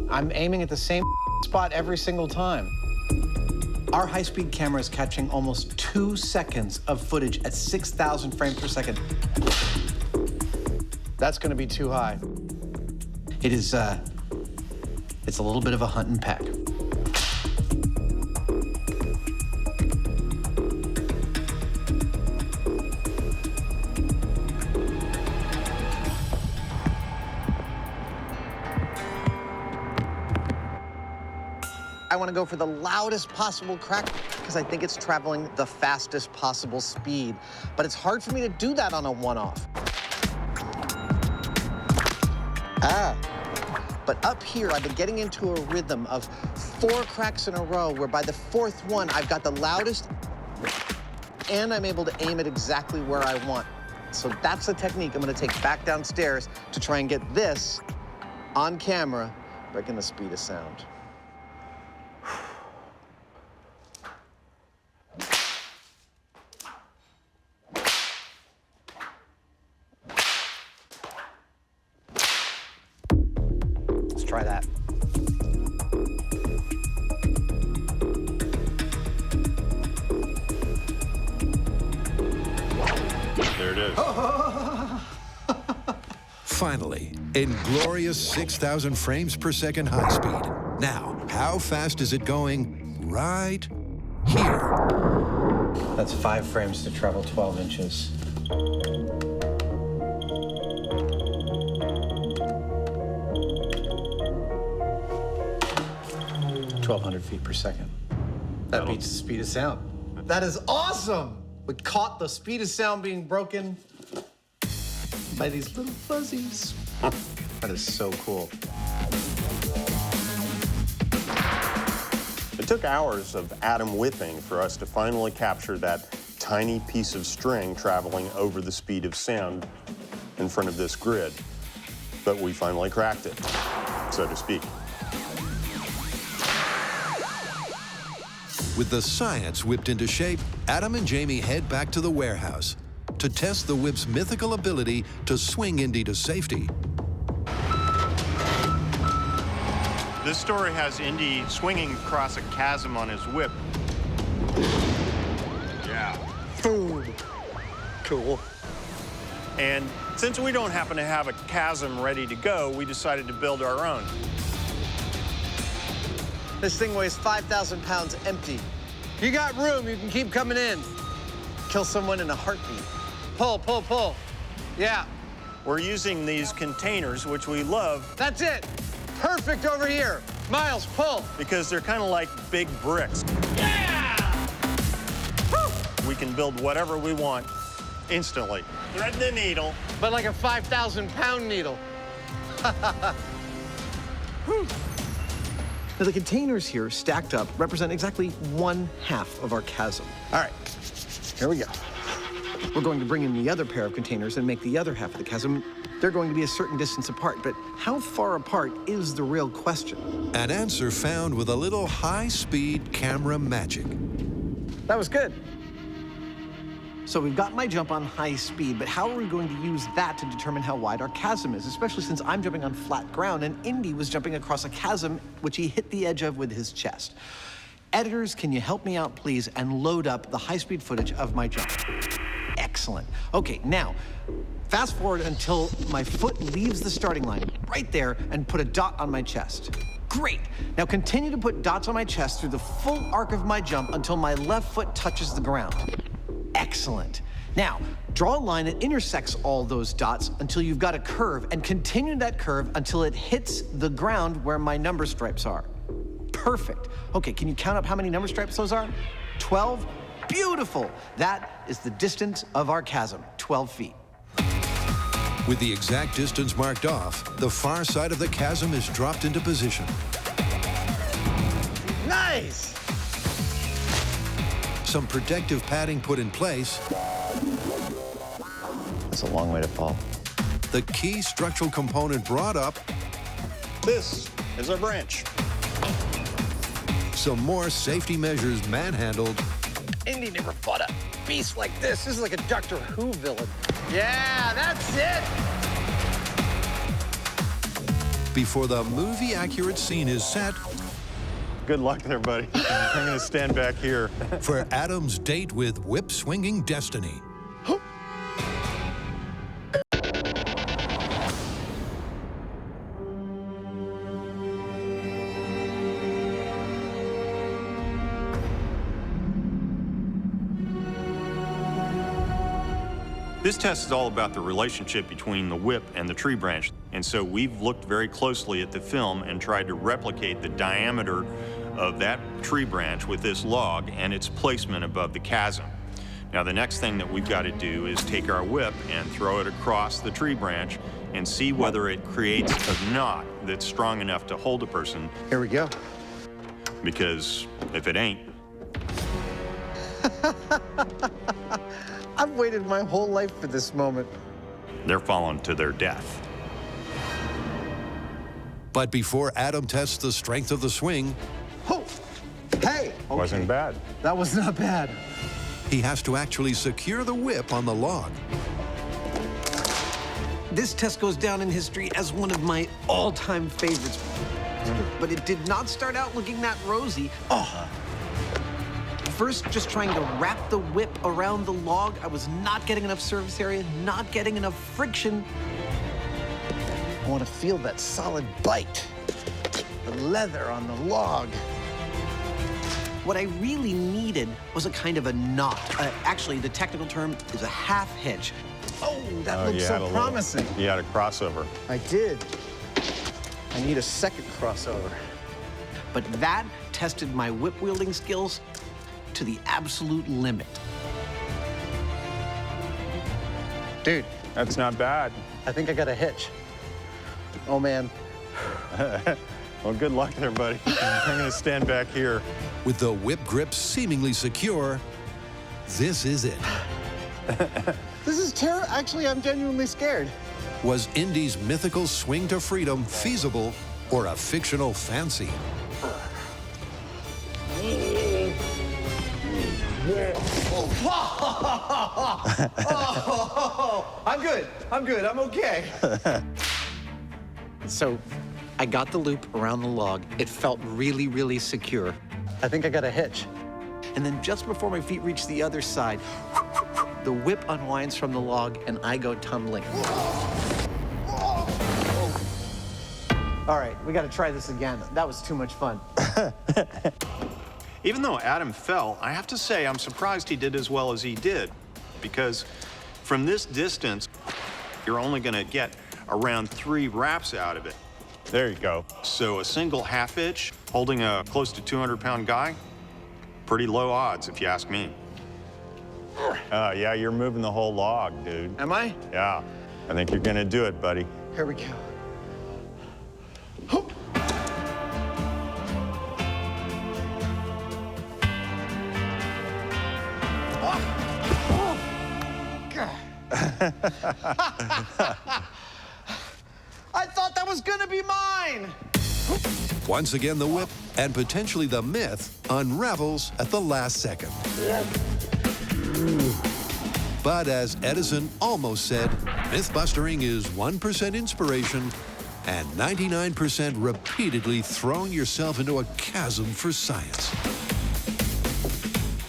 I'm aiming at the same spot every single time. Our high-speed camera is catching almost 2 seconds of footage at 6,000 frames per second. That's gonna be too high. It is, it's a little bit of a hunt and peck. want to go for the loudest possible crack because I think it's traveling the fastest possible speed. But it's hard for me to do that on a one-off. But up here, I've been getting into a rhythm of 4 cracks in a row where by the 4th one, I've got the loudest and I'm able to aim it exactly where I want. So that's the technique I'm gonna take back downstairs to try and get this on camera, breaking the speed of sound. Let's try that. There it is. Finally, in glorious 6,000 frames per second high speed. Now, how fast is it going right here? That's 5 frames to travel 12 inches. .200 feet per second. That beats the speed of sound. That is awesome! We caught the speed of sound being broken by these little fuzzies. That is so cool. It took hours of atom whipping for us to finally capture that tiny piece of string traveling over the speed of sound in front of this grid. But we finally cracked it, so to speak. With the science whipped into shape, Adam and Jamie head back to the warehouse to test the whip's mythical ability to swing Indy to safety. This story has Indy swinging across a chasm on his whip. Yeah. Boom. Cool. And since we don't happen to have a chasm ready to go, we decided to build our own. This thing weighs 5,000 pounds empty. You got room, you can keep coming in. Kill someone in a heartbeat. Pull, pull, pull. Yeah. We're using these containers, which we love. That's it. Perfect over here. Miles, pull. Because they're kind of like big bricks. Yeah! Woo! We can build whatever we want instantly. Thread the needle. But like a 5,000-pound needle. Now, the containers here stacked up represent exactly 1/2 of our chasm. All right, here we go. We're going to bring in the other pair of containers and make the other half of the chasm. They're going to be a certain distance apart, but how far apart is the real question? An answer found with a little high-speed camera magic. That was good. So we've got my jump on high speed, but how are we going to use that to determine how wide our chasm is, especially since I'm jumping on flat ground and Indy was jumping across a chasm which he hit the edge of with his chest. Editors, can you help me out, please, and load up the high-speed footage of my jump? Excellent. Okay, now, fast forward until my foot leaves the starting line, right there, and put a dot on my chest. Great. Now continue to put dots on my chest through the full arc of my jump until my left foot touches the ground. Excellent. Now, draw a line that intersects all those dots until you've got a curve, and continue that curve until it hits the ground where my number stripes are. Perfect. Okay, can you count up how many number stripes those are? 12? Beautiful. That is the distance of our chasm, 12 feet. With the exact distance marked off, the far side of the chasm is dropped into position. Nice! Some protective padding put in place. That's a long way to fall. The key structural component brought up. This is our branch. Some more safety measures manhandled. Indy never fought a beast like this. This is like a Doctor Who villain. Yeah, that's it! Before the movie-accurate scene is set. Good luck there, buddy. I'm going to stand back here. For Adam's date with whip-swinging destiny. This test is all about the relationship between the whip and the tree branch. And so we've looked very closely at the film and tried to replicate the diameter of that tree branch with this log and its placement above the chasm. Now, the next thing that we've got to do is take our whip and throw it across the tree branch and see whether it creates a knot that's strong enough to hold a person. Here we go. Because if it ain't, I've waited my whole life for this moment. they're falling to their death. But before Adam tests the strength of the swing, Oh, hey! Wasn't bad. That was not bad. he has to actually secure the whip on the log. This test goes down in history as one of my all-time favorites. But it did not start out looking that rosy. First, just trying to wrap the whip around the log, I was not getting enough surface area, not getting enough friction. I want to feel that solid bite. The leather on the log. What I really needed was a kind of a knot. Actually, the technical term is a half hitch. Oh, that looks so promising. You had a crossover. I did. I need a second crossover. But that tested my whip-wielding skills to the absolute limit. Dude. That's not bad. I think I got a hitch. Oh, man. Well, good luck there, buddy. I'm going to stand back here. With the whip grip seemingly secure, this is it. This is terrible. Actually, I'm genuinely scared. Was Indy's mythical swing to freedom feasible or a fictional fancy? I'm good. I'm good. I'm okay. So I got the loop around the log. It felt really, really secure. I think I got a hitch. And then just before my feet reach the other side, the whip unwinds from the log and I go tumbling. All right, we got to try this again. That was too much fun. Even though Adam fell, I have to say I'm surprised he did as well as he did, because from this distance, you're only going to get around 3 wraps out of it. There you go. So a single half hitch holding a close to 200-pound guy, pretty low odds if you ask me. Yeah, you're moving the whole log, dude. Am I? Yeah. I think you're going to do it, buddy. Here we go. I thought that was gonna be mine! Once again, the whip and potentially the myth unravels at the last second. But as Edison almost said, mythbustering is 1% inspiration and 99% repeatedly throwing yourself into a chasm for science.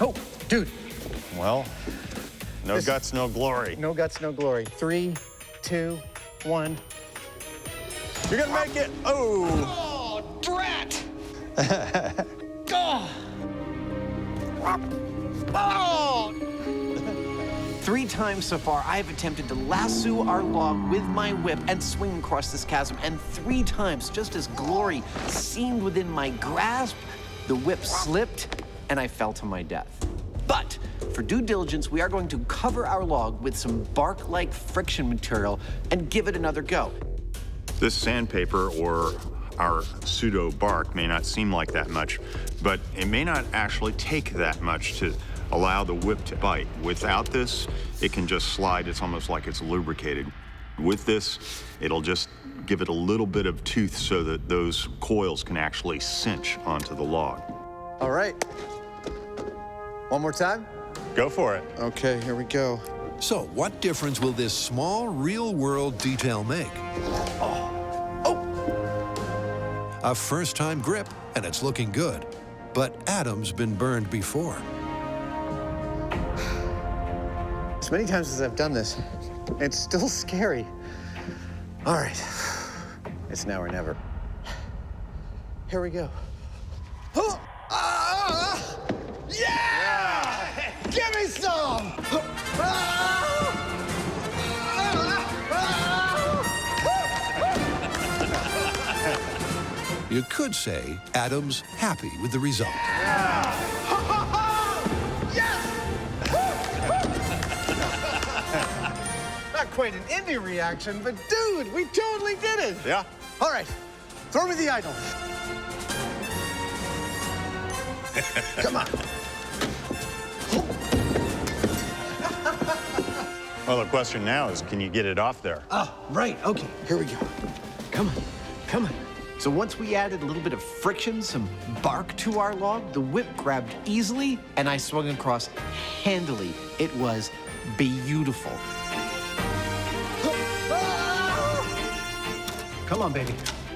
Oh, dude. Well, no guts, no glory. No guts, no glory. 3, 2, 1. You're gonna make it. Oh, drat! Oh! 3 times so far, I have attempted to lasso our log with my whip and swing across this chasm, and 3 times, just as glory seemed within my grasp, the whip slipped and I fell to my death. But for due diligence, we are going to cover our log with some bark-like friction material and give it another go. This sandpaper or our pseudo bark may not seem like that much, but it may not actually take that much to allow the whip to bite. Without this, it can just slide. It's almost like it's lubricated. With this, it'll just give it a little bit of tooth so that those coils can actually cinch onto the log. All right. One more time? Go for it. Okay, here we go. So what difference will this small real-world detail make? A first-time grip, and it's looking good. But Adam's been burned before. As many times as I've done this, it's still scary. All right. It's now or never. Here we go. Yeah! Give me some! You could say Adam's happy with the result. Not quite an Indy reaction, but dude, we totally did it. Yeah. All right, throw me the idol. Come on. Well, the question now is, can you get it off there? Oh, right. Okay, here we go. Come on, come on. So once we added a little bit of friction, some bark to our log, the whip grabbed easily, and I swung across handily. It was beautiful. Come on, baby.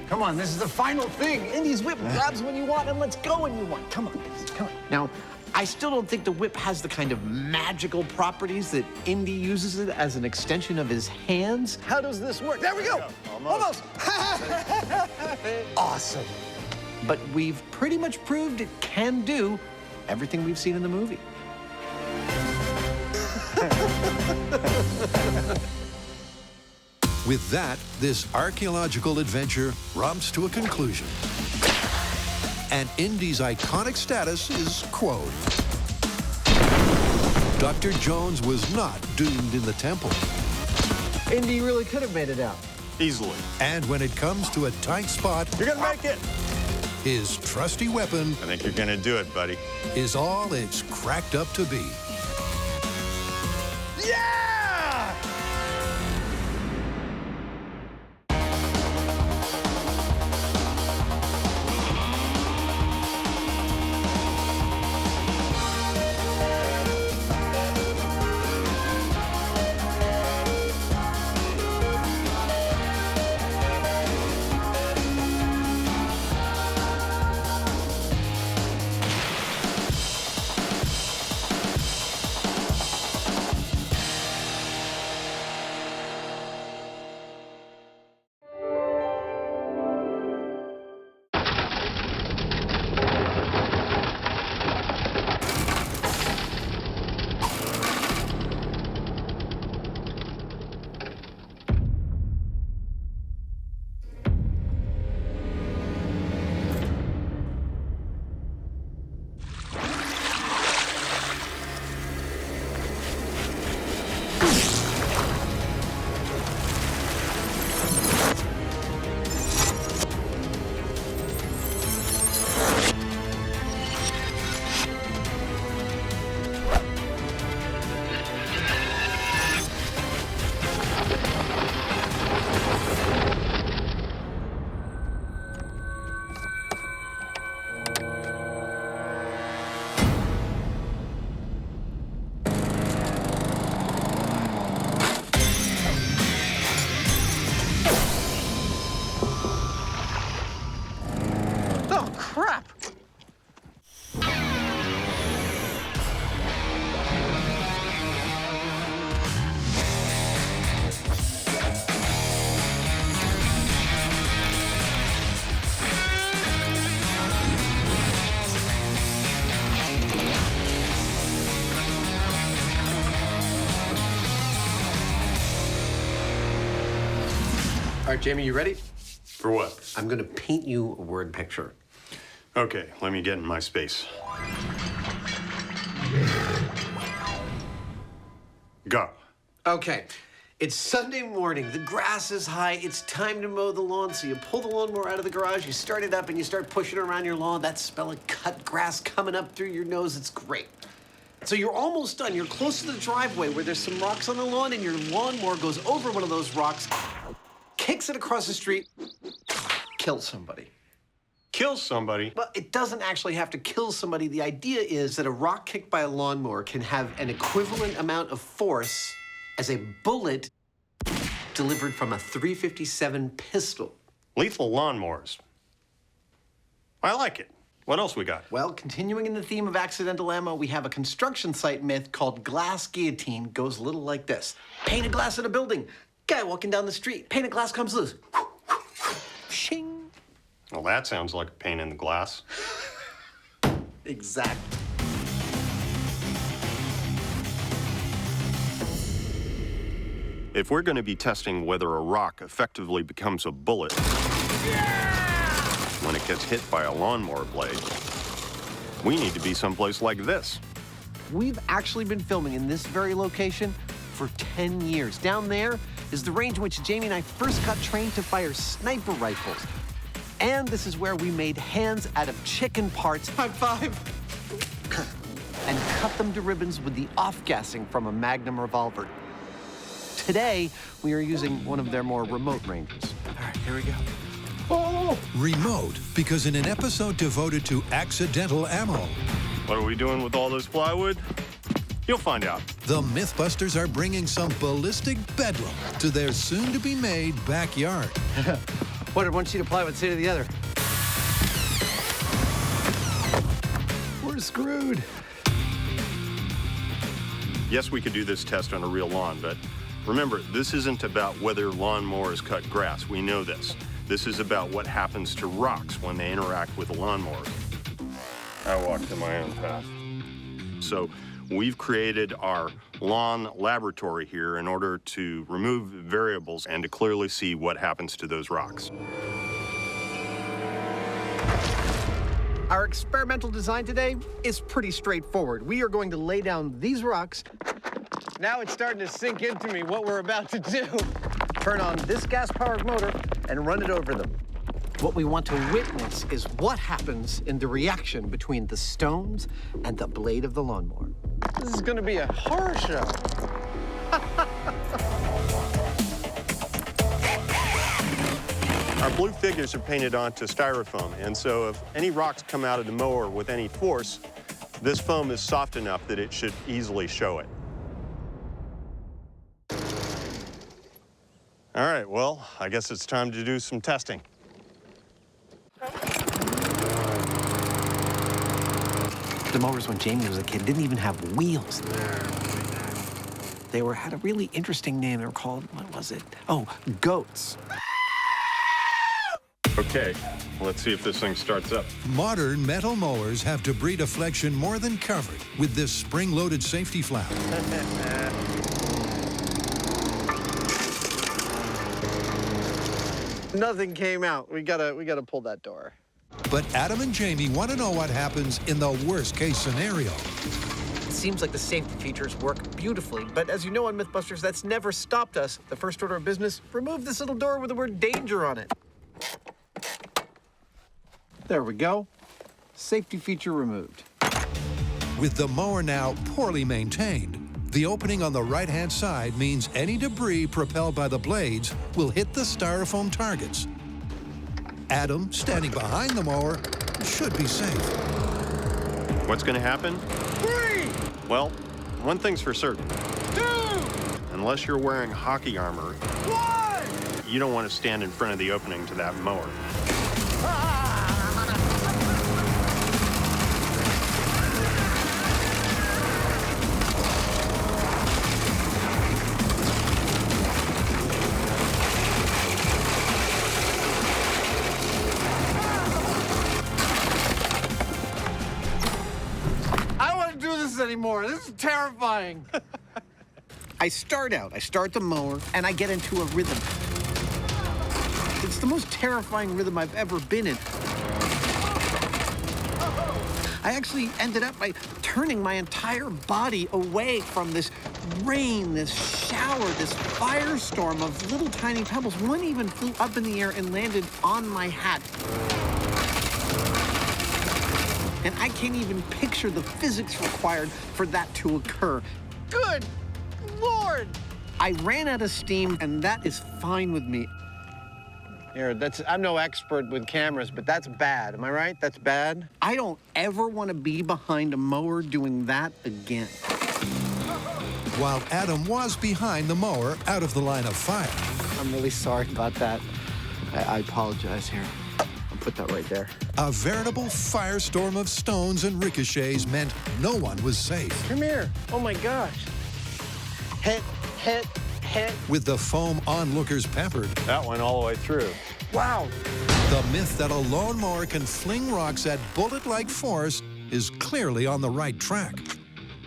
Come on, this is the final thing. Indy's whip grabs when you want and lets go when you want. Come on, guys, come on. Now, I still don't think the whip has the kind of magical properties that Indy uses it as an extension of his hands. How does this work? There we go. Almost. Awesome. But we've pretty much proved it can do everything we've seen in the movie. With that, this archaeological adventure romps to a conclusion. And Indy's iconic status is quo. Dr. Jones was not doomed in the temple. Indy really could have made it out. Easily. And when it comes to a tight spot, You're gonna make it. his trusty weapon I think you're gonna do it, buddy. is all it's cracked up to be. Yeah! All right, Jamie, you ready? For what? I'm gonna paint you a word picture. Okay, let me get in my space. Go. Okay, it's Sunday morning. The grass is high. It's time to mow the lawn. So you pull the lawnmower out of the garage, you start it up, and you start pushing it around your lawn. That smell of cut grass coming up through your nose, it's great. So you're almost done. You're close to the driveway where there's some rocks on the lawn, and your lawnmower goes over one of those rocks, kicks it across the street, kills somebody. Kill somebody? Well, it doesn't actually have to kill somebody. The idea is that a rock kicked by a lawnmower can have an equivalent amount of force as a bullet delivered from a .357 pistol. Lethal lawnmowers. I like it. What else we got? Well, continuing in the theme of accidental ammo, we have a construction site myth called glass guillotine. Goes a little like this. Pane of glass in a building. Guy walking down the street. Pane of glass comes loose. Shing. Well, that sounds like a pain in the glass. Exactly. If we're going to be testing whether a rock effectively becomes a bullet when it gets hit by a lawnmower blade. We need to be someplace like this. We've actually been filming in this very location for 10 years. Down there is the range in which Jamie and I first got trained to fire sniper rifles. And this is where we made hands out of chicken parts. High five! And cut them to ribbons with the off-gassing from a Magnum revolver. Today, we are using one of their more remote ranges. All right, here we go. Oh! Remote, because in an episode devoted to accidental ammo, What are we doing with all this plywood? You'll find out. the Mythbusters are bringing some ballistic bedlam to their soon-to-be-made backyard. What did one sheet of plywood say to the other? We're screwed. Yes, we could do this test on a real lawn, but remember, this isn't about whether lawnmowers cut grass. We know this. This is about what happens to rocks when they interact with a lawnmower. I walked in my own path. So we've created our lawn laboratory here in order to remove variables and to clearly see what happens to those rocks. Our experimental design today is pretty straightforward. We are going to lay down these rocks. Now it's starting to sink into me what we're about to do. Turn on this gas-powered motor and run it over them. What we want to witness is what happens in the reaction between the stones and the blade of the lawnmower. This is going to be a horror show. Our blue figures are painted onto styrofoam, and so if any rocks come out of the mower with any force, this foam is soft enough that it should easily show it. All right, well, I guess it's time to do some testing. The mowers when Jamie was a kid didn't even have wheels. They had a really interesting name. They were called, what was it? Oh, goats. Okay, let's see if this thing starts up. Modern metal mowers have debris deflection more than covered with this spring-loaded safety flap. Nothing came out. We gotta pull that door. But Adam and Jamie want to know what happens in the worst-case scenario. It seems like the safety features work beautifully, but as you know on Mythbusters, that's never stopped us. The first order of business, remove this little door with the word danger on it. There we go. Safety feature removed. With the mower now poorly maintained, the opening on the right-hand side means any debris propelled by the blades will hit the styrofoam targets. Adam, standing behind the mower, should be safe. What's going to happen? 3! Well, one thing's for certain. 2! Unless you're wearing hockey armor, 1! you don't want to stand in front of the opening to that mower. Anymore. This is terrifying. I start the mower, and I get into a rhythm. It's the most terrifying rhythm I've ever been in. I actually ended up by turning my entire body away from this rain, this shower, this firestorm of little tiny pebbles. One even flew up in the air and landed on my hat. And I can't even picture the physics required for that to occur. Good Lord! I ran out of steam, and that is fine with me. Here, I'm no expert with cameras, but that's bad. Am I right? That's bad? I don't ever want to be behind a mower doing that again. While Adam was behind the mower, out of the line of fire. I'm really sorry about that. I apologize here. Put that right there. A veritable firestorm of stones and ricochets meant no one was safe. Come here. Oh my gosh. Hit. With the foam onlookers peppered. That went all the way through. Wow. The myth that a lawnmower can fling rocks at bullet-like force is clearly on the right track.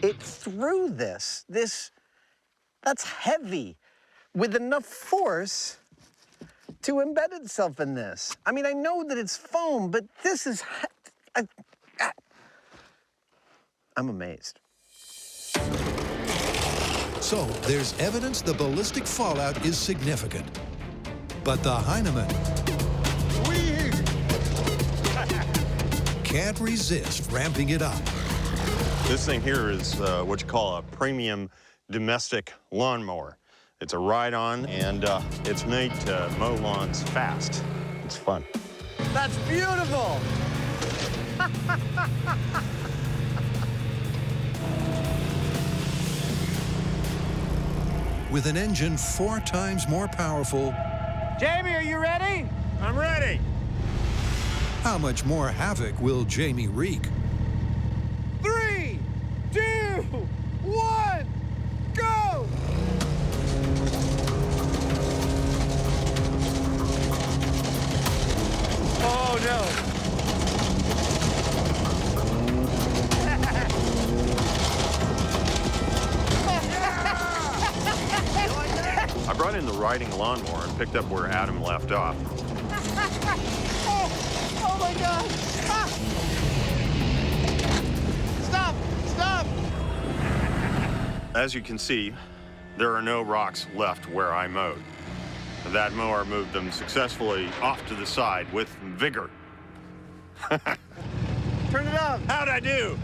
It threw this. That's heavy. With enough force, to embed itself in this? I mean, I know that it's foam, but this is... I'm amazed. So there's evidence the ballistic fallout is significant. But the Hyneman can't resist ramping it up. This thing here is what you call a premium domestic lawnmower. It's a ride-on, and it's made to mow lawns fast. It's fun. That's beautiful! With an engine 4 times more powerful, Jamie, are you ready? I'm ready. how much more havoc will Jamie wreak? 3, 2, 1, go! Oh, no. I brought in the riding lawnmower and picked up where Adam left off. Oh my God! Ah! Stop! Stop! As you can see, there are no rocks left where I mowed. That mower moved them successfully off to the side with vigor. Turn it up! How'd I do?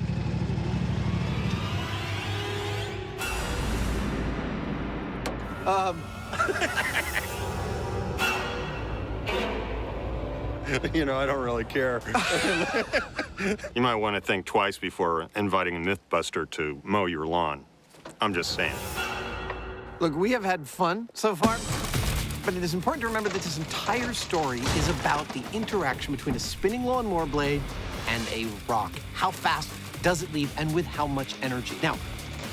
You know, I don't really care. You might want to think twice before inviting a Mythbuster to mow your lawn. I'm just saying. Look, we have had fun so far, but it is important to remember that this entire story is about the interaction between a spinning lawnmower blade and a rock. How fast does it leave, and with how much energy? Now,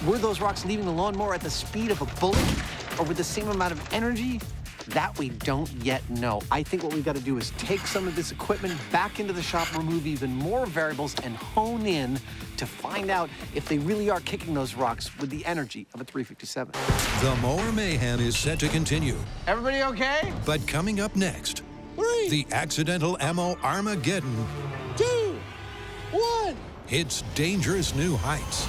were those rocks leaving the lawnmower at the speed of a bullet, or with the same amount of energy? That we don't yet know. I think what we've got to do is take some of this equipment back into the shop, remove even more variables, and hone in to find out if they really are kicking those rocks with the energy of a 357. The mower mayhem is set to continue. Everybody okay? But coming up next, the accidental ammo Armageddon 2, 1. hits dangerous new heights.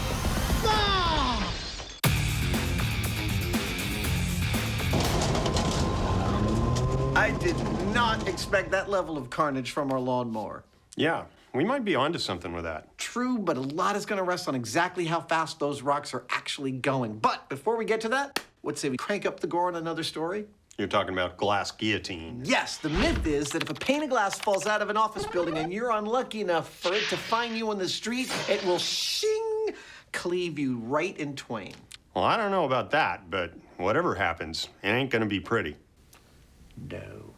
I did not expect that level of carnage from our lawnmower. Yeah, we might be onto something with that. True, but a lot is going to rest on exactly how fast those rocks are actually going. But before we get to that, let's say we crank up the gore on another story. You're talking about glass guillotine. Yes, the myth is that if a pane of glass falls out of an office building and you're unlucky enough for it to find you on the street, it will shing, cleave you right in twain. Well, I don't know about that, but whatever happens, it ain't gonna be pretty. No.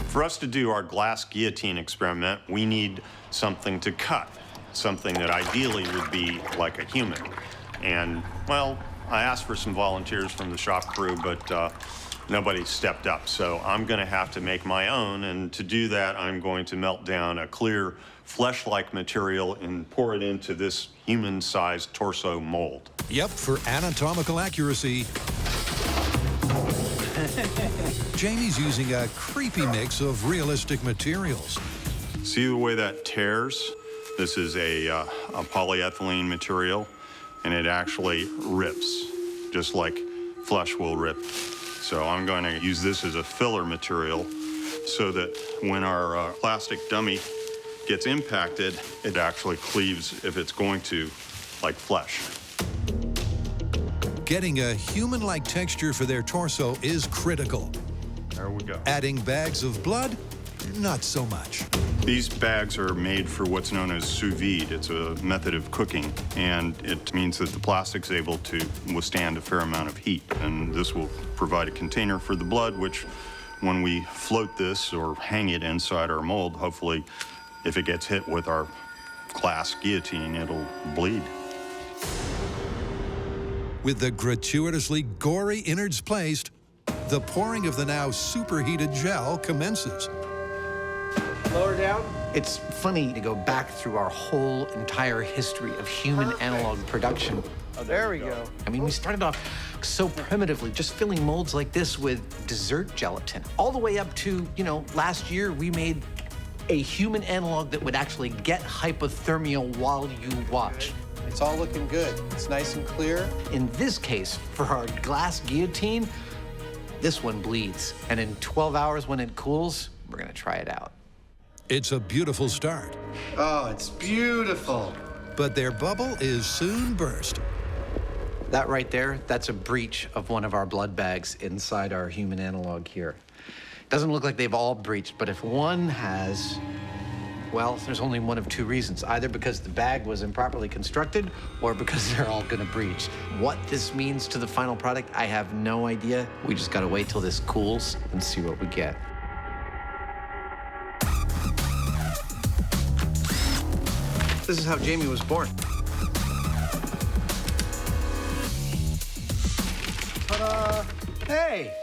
For us to do our glass guillotine experiment, we need something to cut, something that ideally would be like a human. And, well, I asked for some volunteers from the shop crew, but nobody stepped up. So I'm gonna have to make my own, and to do that, I'm going to melt down a clear flesh-like material and pour it into this human-sized torso mold. Yep, for anatomical accuracy, Jamie's using a creepy mix of realistic materials. See the way that tears? This is a polyethylene material, and it actually rips, just like flesh will rip. So I'm going to use this as a filler material so that when our plastic dummy gets impacted, it actually cleaves, if it's going to, like flesh. Getting a human-like texture for their torso is critical. There we go. Adding bags of blood, not so much. These bags are made for what's known as sous vide. It's a method of cooking, and it means that the plastic's able to withstand a fair amount of heat. And this will provide a container for the blood, which when we float this or hang it inside our mold, hopefully, if it gets hit with our glass guillotine, it'll bleed. With the gratuitously gory innards placed, the pouring of the now superheated gel commences. Lower down. It's funny to go back through our whole entire history of human analog production There we go. I mean, we started off so primitively, just filling molds like this with dessert gelatin. All the way up to, you know, last year we made a human analog that would actually get hypothermia while you watch. It's all looking good. It's nice and clear. In this case, for our glass guillotine, this one bleeds. And in 12 hours when it cools, we're gonna try it out. It's a beautiful start. Oh, it's beautiful. But their bubble is soon burst. That right there, that's a breach of one of our blood bags inside our human analog here. Doesn't look like they've all breached, but if one has, well, there's only one of two reasons. Either because the bag was improperly constructed or because they're all gonna breach. What this means to the final product, I have no idea. We just gotta wait till this cools and see what we get. This is how Jamie was born. Ta-da! Hey!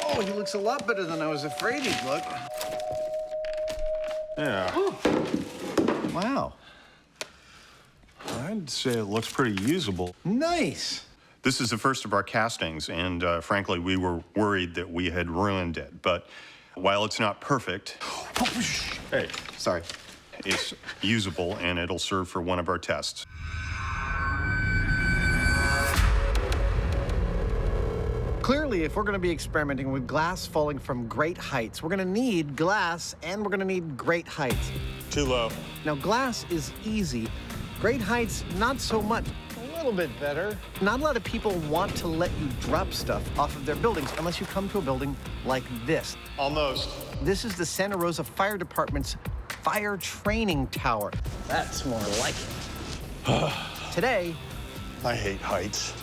Oh, he looks a lot better than I was afraid he'd look. Yeah. Wow. I'd say it looks pretty usable. Nice. This is the first of our castings, and frankly, we were worried that we had ruined it. But while it's not perfect, hey, sorry, it's usable, and it'll serve for one of our tests. Clearly, if we're going to be experimenting with glass falling from great heights, we're going to need glass and we're going to need great heights. Too low. Now, glass is easy. Great heights, not so much. A little bit better. Not a lot of people want to let you drop stuff off of their buildings unless you come to a building like this. Almost. This is the Santa Rosa Fire Department's fire training tower. That's more like it. Today, I hate heights.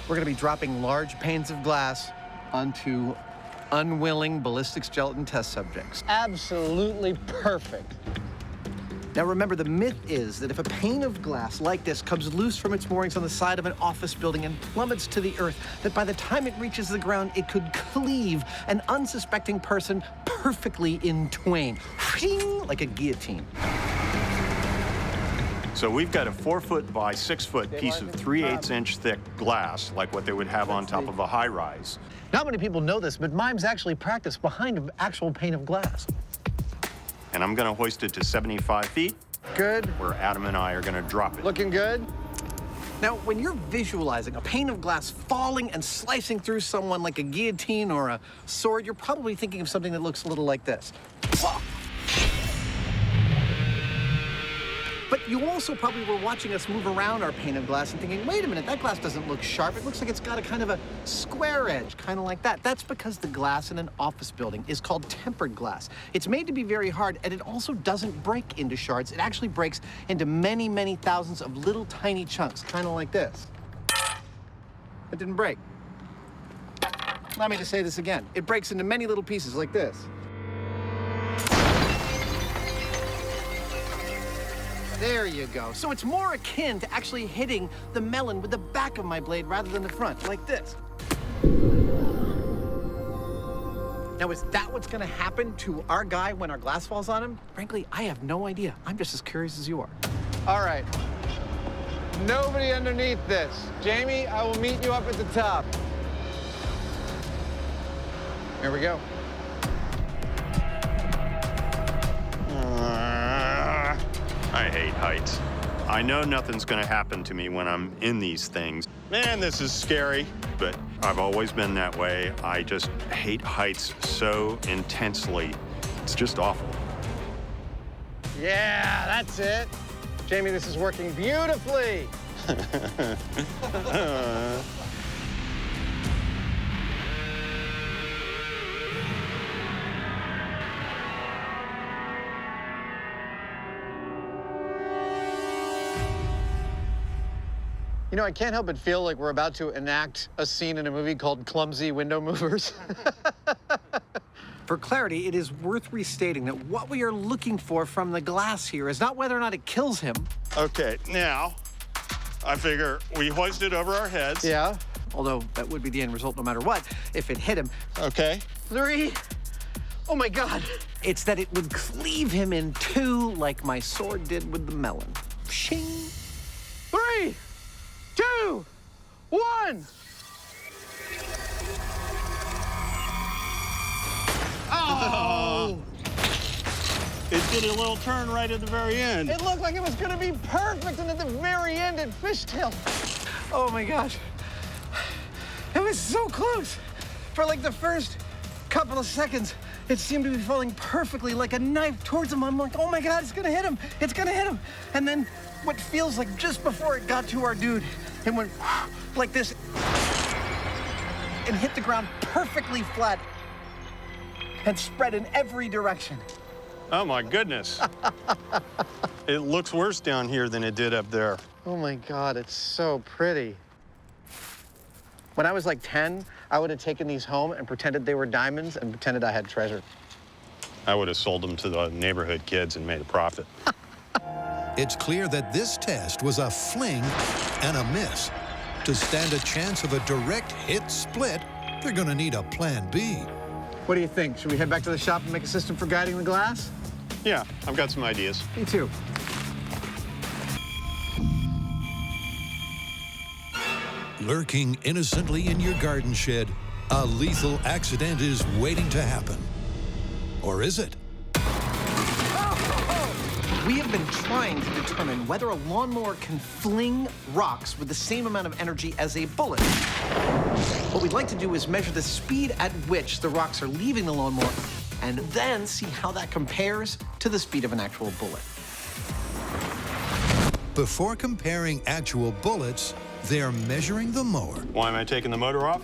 we're going to be dropping large panes of glass onto unwilling ballistics gelatin test subjects. Absolutely perfect. Now remember, the myth is that if a pane of glass like this comes loose from its moorings on the side of an office building and plummets to the earth, that by the time it reaches the ground, it could cleave an unsuspecting person perfectly in twain, like a guillotine. So we've got a 4-foot by 6-foot piece of 3/8-inch thick glass, like what they would have on top of a high-rise. Not many people know this, but mimes actually practice behind an actual pane of glass. And I'm gonna hoist it to 75 feet. Good. Where Adam and I are gonna drop it. Looking good. Now, when you're visualizing a pane of glass falling and slicing through someone like a guillotine or a sword, you're probably thinking of something that looks a little like this. But you also probably were watching us move around our pane of glass and thinking, wait a minute, that glass doesn't look sharp. It looks like it's got a kind of a square edge, kind of like that. That's because the glass in an office building is called tempered glass. It's made to be very hard, and it also doesn't break into shards. It actually breaks into many, many thousands of little tiny chunks, kind of like this. It didn't break. Allow me to say this again. It breaks into many little pieces like this. There you go. So it's more akin to actually hitting the melon with the back of my blade rather than the front, like this. Now, is that what's gonna happen to our guy when our glass falls on him? Frankly, I have no idea. I'm just as curious as you are. All right. Nobody underneath this. Jamie, I will meet you up at the top. Here we go. I hate heights. I know nothing's gonna happen to me when I'm in these things. Man, this is scary, but I've always been that way. I just hate heights so intensely. It's just awful. Yeah, that's it. Jamie, this is working beautifully. You know, I can't help but feel like we're about to enact a scene in a movie called Clumsy Window Movers. For clarity, it is worth restating that what we are looking for from the glass here is not whether or not it kills him. Okay, now, I figure we hoist it over our heads. Yeah. Although that would be the end result no matter what, if it hit him. Okay. 3. Oh my God. It's that it would cleave him in 2 like my sword did with the melon. Shing. 3. 2, 1. Oh! It did a little turn right at the very end. It looked like it was gonna be perfect, and at the very end, it fishtailed. Oh my gosh. It was so close. For like the first couple of seconds, it seemed to be falling perfectly like a knife towards him. I'm like, oh my God, it's gonna hit him. It's gonna hit him. And then what feels like just before it got to our dude, it went like this and hit the ground perfectly flat and spread in every direction. Oh my goodness. It looks worse down here than it did up there. Oh my God, it's so pretty. When I was like 10, I would have taken these home and pretended they were diamonds and pretended I had treasure. I would have sold them to the neighborhood kids and made a profit. It's clear that this test was a fling and a miss. To stand a chance of a direct hit split, they're gonna need a plan B. What do you think? Should we head back to the shop and make a system for guiding the glass? Yeah, I've got some ideas. Me too. Lurking innocently in your garden shed, a lethal accident is waiting to happen. Or is it? We have been trying to determine whether a lawnmower can fling rocks with the same amount of energy as a bullet. What we'd like to do is measure the speed at which the rocks are leaving the lawnmower and then see how that compares to the speed of an actual bullet. Before comparing actual bullets, they're measuring the mower. Why am I taking the motor off?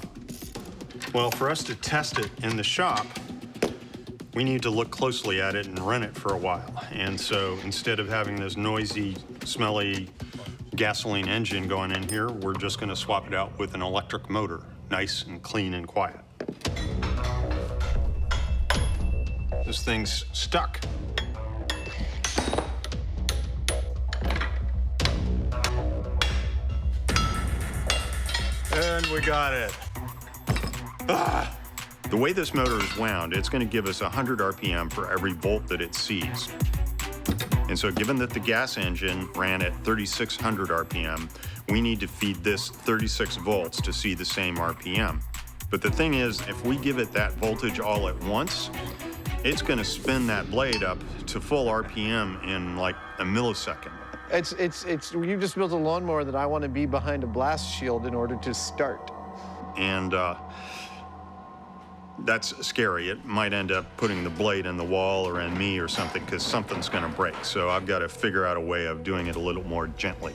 Well, for us to test it in the shop, we need to look closely at it and run it for a while. And so instead of having this noisy, smelly gasoline engine going in here, we're just gonna swap it out with an electric motor, nice and clean and quiet. This thing's stuck. And we got it. Ah! The way this motor is wound, it's going to give us 100 RPM for every volt that it sees. And so given that the gas engine ran at 3,600 RPM, we need to feed this 36 volts to see the same RPM. But the thing is, if we give it that voltage all at once, it's going to spin that blade up to full RPM in like a millisecond. You just built a lawnmower that I want to be behind a blast shield in order to start. And that's scary. It might end up putting the blade in the wall or in me or something, because something's going to break. So I've got to figure out a way of doing it a little more gently.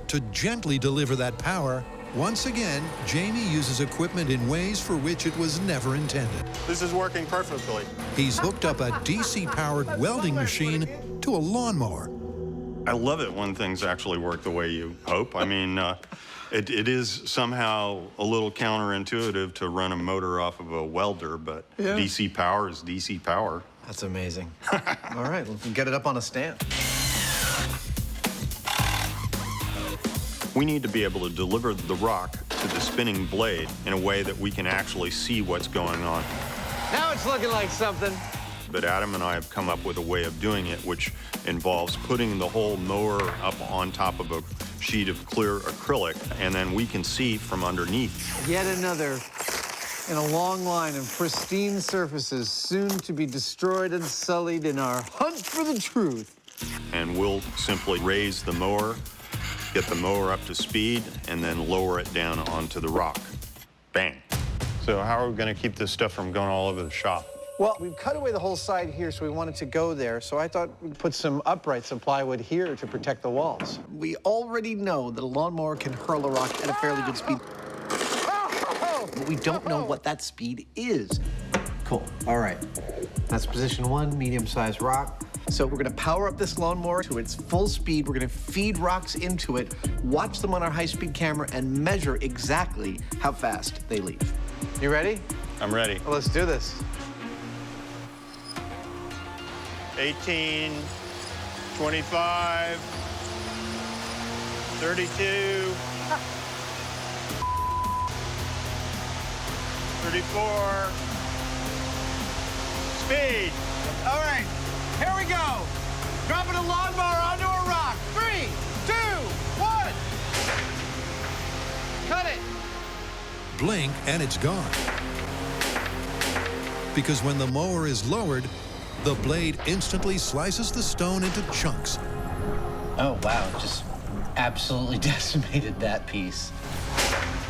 To gently deliver that power, once again, Jamie uses equipment in ways for which it was never intended. This is working perfectly. He's hooked up a DC-powered welding machine to a lawnmower. I love it when things actually work the way you hope. I mean, it is somehow a little counterintuitive to run a motor off of a welder, but yeah. DC power is DC power. That's amazing. All right, we can get it up on a stand. We need to be able to deliver the rock to the spinning blade in a way that we can actually see what's going on. Now it's looking like something. But Adam and I have come up with a way of doing it, which involves putting the whole mower up on top of a sheet of clear acrylic, and then we can see from underneath. Yet another in a long line of pristine surfaces soon to be destroyed and sullied in our hunt for the truth. And we'll simply raise the mower, get the mower up to speed, and then lower it down onto the rock. Bang. So how are we going to keep this stuff from going all over the shop? Well, we've cut away the whole side here, so we wanted to go there. So I thought we'd put some uprights of plywood here to protect the walls. We already know that a lawnmower can hurl a rock at a fairly good speed. But we don't know what that speed is. Cool. All right. That's position 1, medium-sized rock. So we're gonna power up this lawnmower to its full speed. We're gonna feed rocks into it, watch them on our high-speed camera, and measure exactly how fast they leave. You ready? I'm ready. Well, let's do this. 18, 25, 32, 34, speed. All right, here we go. Dropping a lawnmower onto a rock. 3, 2, 1. blink and it's gone. Because when the mower is lowered, the blade instantly slices the stone into chunks. Oh, wow, just absolutely decimated that piece.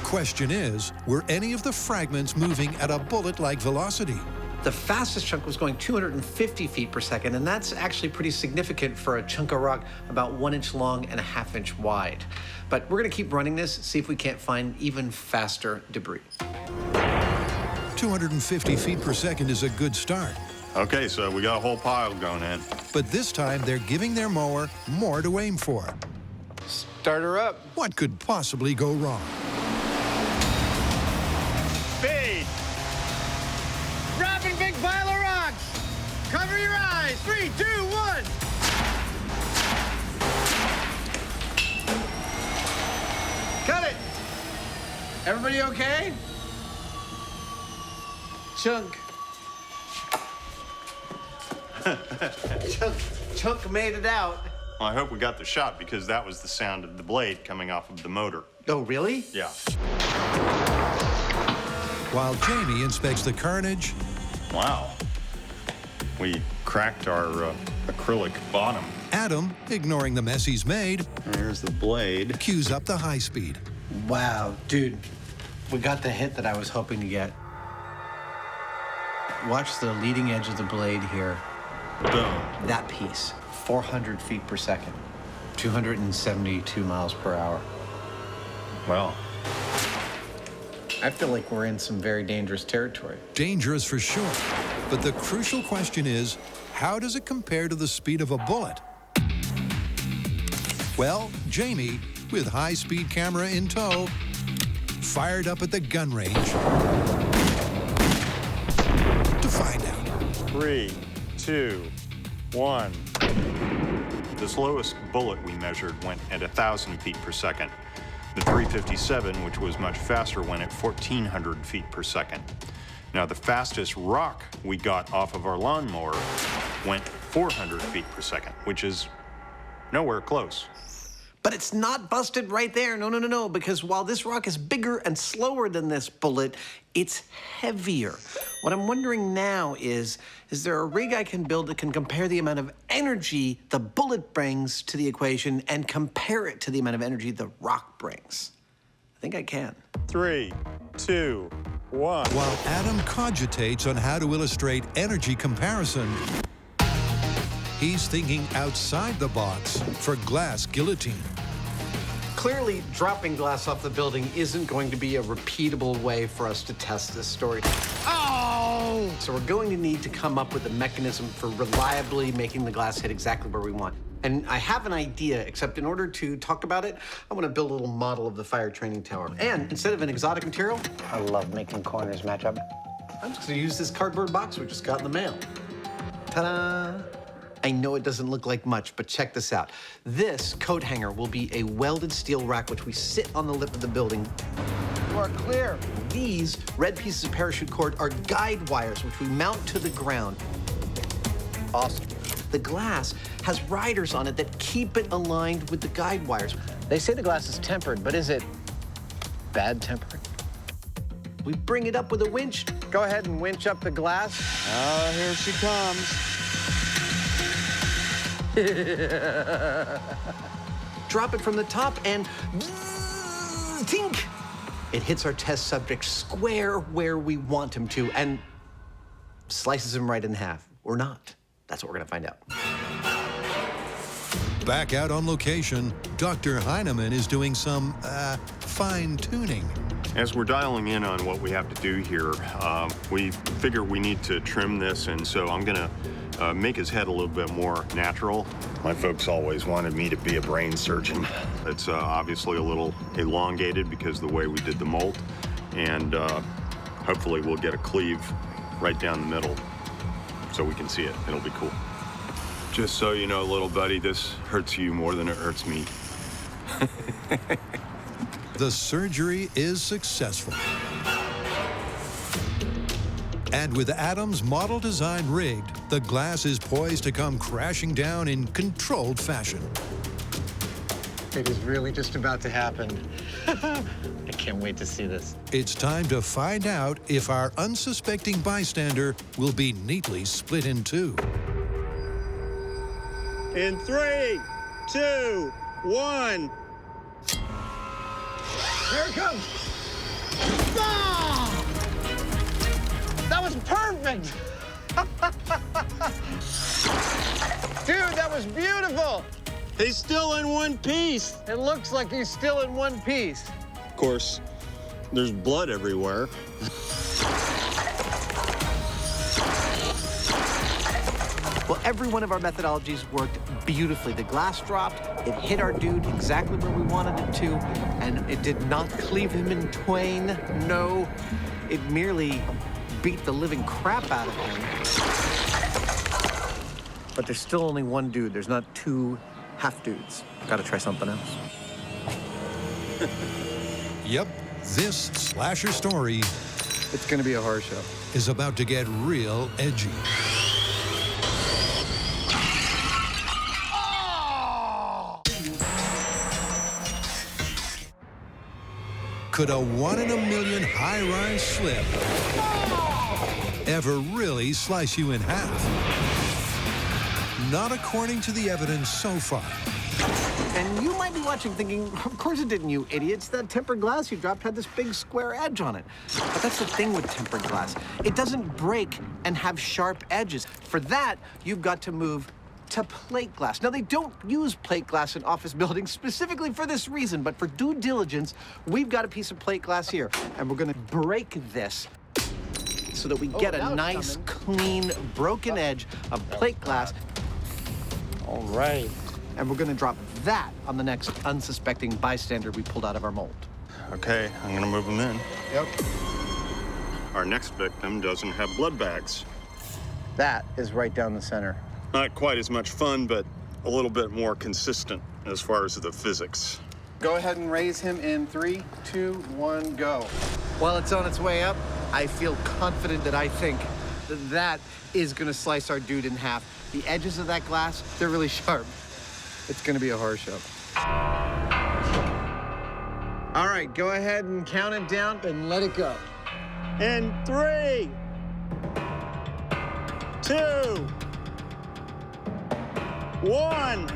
Question is, were any of the fragments moving at a bullet-like velocity? The fastest chunk was going 250 feet per second, and that's actually pretty significant for a chunk of rock about 1 inch long and a ½ inch wide. But we're gonna keep running this, see if we can't find even faster debris. 250 feet per second is a good start. Okay, so we got a whole pile going in. But this time, they're giving their mower more to aim for. Start her up. What could possibly go wrong? Speed. Dropping big pile of rocks. Cover your eyes. 3, 2, 1. Cut it. Everybody okay? Chunk. Chunk made it out. Well, I hope we got the shot because that was the sound of the blade coming off of the motor. Oh, really? Yeah. While Jamie inspects the carnage. Wow. We cracked our acrylic bottom. Adam, ignoring the mess he's made. There's the blade. Cues up the high speed. Wow, dude, we got the hit that I was hoping to get. Watch the leading edge of the blade here. Boom. That piece, 400 feet per second, 272 miles per hour. Wow. I feel like we're in some very dangerous territory. Dangerous for sure. But the crucial question is, how does it compare to the speed of a bullet? Well, Jamie, with high-speed camera in tow, fired up at the gun range to find out. 3, 2, 1. The slowest bullet we measured went at 1,000 feet per second. The 357, which was much faster, went at 1,400 feet per second. Now, the fastest rock we got off of our lawnmower went 400 feet per second, which is nowhere close. But it's not busted right there. No, no, no, no, because while this rock is bigger and slower than this bullet, it's heavier. What I'm wondering now is there a rig I can build that can compare the amount of energy the bullet brings to the equation and compare it to the amount of energy the rock brings? I think I can. 3, 2, 1. While Adam cogitates on how to illustrate energy comparison, he's thinking outside the box for glass guillotine. Clearly, dropping glass off the building isn't going to be a repeatable way for us to test this story. Oh! So we're going to need to come up with a mechanism for reliably making the glass hit exactly where we want. And I have an idea, except in order to talk about it, I want to build a little model of the fire training tower. And instead of an exotic material, I love making corners match up. I'm just going to use this cardboard box we just got in the mail. Ta-da! I know it doesn't look like much, but check this out. This coat hanger will be a welded steel rack which we sit on the lip of the building. You are clear. These red pieces of parachute cord are guide wires which we mount to the ground. Awesome. The glass has riders on it that keep it aligned with the guide wires. They say the glass is tempered, but is it bad tempered? We bring it up with a winch. Go ahead and winch up the glass. Oh, here she comes. Drop it from the top and tink! It hits our test subject square where we want him to and slices him right in half. Or not. That's what we're gonna find out. Back out on location, Dr. Hyneman is doing some fine-tuning. As we're dialing in on what we have to do here, we figure we need to trim this, and so I'm gonna make his head a little bit more natural. My folks always wanted me to be a brain surgeon. It's obviously a little elongated because of the way we did the mold, and hopefully we'll get a cleave right down the middle so we can see it. It'll be cool. Just so you know, little buddy, this hurts you more than it hurts me. The surgery is successful. And with Adam's model design rigged, the glass is poised to come crashing down in controlled fashion. It is really just about to happen. I can't wait to see this. It's time to find out if our unsuspecting bystander will be neatly split in two. In 3, 2, 1. Here it comes. Ah! That was perfect. Dude, that was beautiful. He's still in one piece. It looks like he's still in one piece. Of course, there's blood everywhere. Well, every one of our methodologies worked beautifully. The glass dropped, it hit our dude exactly where we wanted it to, and it did not cleave him in twain. No, it merely beat the living crap out of him. But there's still only one dude. There's not two half dudes. Gotta try something else. Yep, this slasher story, it's gonna be a horror show, is about to get real edgy. Could a 1 in a million high-rise slip ever really slice you in half? Not according to the evidence so far. And you might be watching thinking, of course it didn't, you idiots. That tempered glass you dropped had this big square edge on it. But that's the thing with tempered glass. It doesn't break and have sharp edges. For that, you've got to move to plate glass. Now, they don't use plate glass in office buildings specifically for this reason, but for due diligence, we've got a piece of plate glass here, and we're gonna break this so that we get a nice, clean, broken edge of plate glass. All right. And we're gonna drop that on the next unsuspecting bystander we pulled out of our mold. Okay, I'm gonna move them in. Yep. Our next victim doesn't have blood bags. That is right down the center. Not quite as much fun, but a little bit more consistent as far as the physics. Go ahead and raise him in 3, 2, 1, go. While it's on its way up, I feel confident that I think that is gonna slice our dude in half. The edges of that glass, they're really sharp. It's gonna be a horror show. All right, go ahead and count it down and let it go. In 3, 2, 1.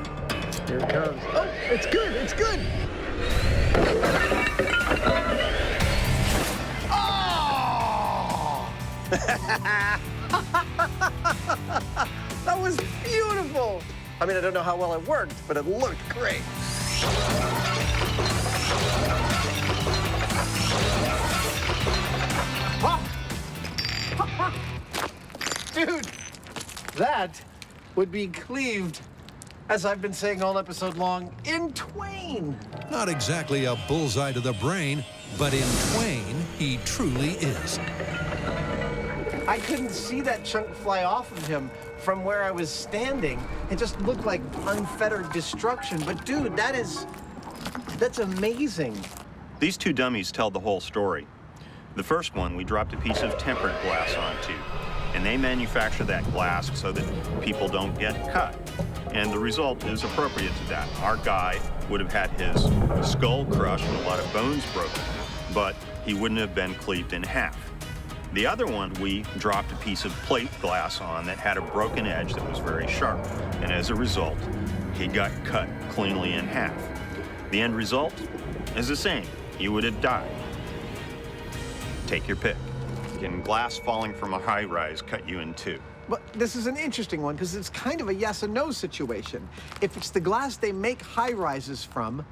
Here it comes. Oh, it's good, it's good. Oh! That was beautiful. I mean, I don't know how well it worked, but it looked great. Dude, that would be cleaved, as I've been saying all episode long, in twain. Not exactly a bullseye to the brain, but in twain, he truly is. I couldn't see that chunk fly off of him from where I was standing. It just looked like unfettered destruction. But dude, that's amazing. These two dummies tell the whole story. The first one, we dropped a piece of tempered glass onto, and they manufacture that glass so that people don't get cut. And the result is appropriate to that. Our guy would have had his skull crushed and a lot of bones broken, but he wouldn't have been cleaved in half. The other one, we dropped a piece of plate glass on that had a broken edge that was very sharp, and as a result, he got cut cleanly in half. The end result is the same. You would have died. Take your pick. Can glass falling from a high-rise cut you in two? But this is an interesting one because it's kind of a yes and no situation. If it's the glass they make high-rises from,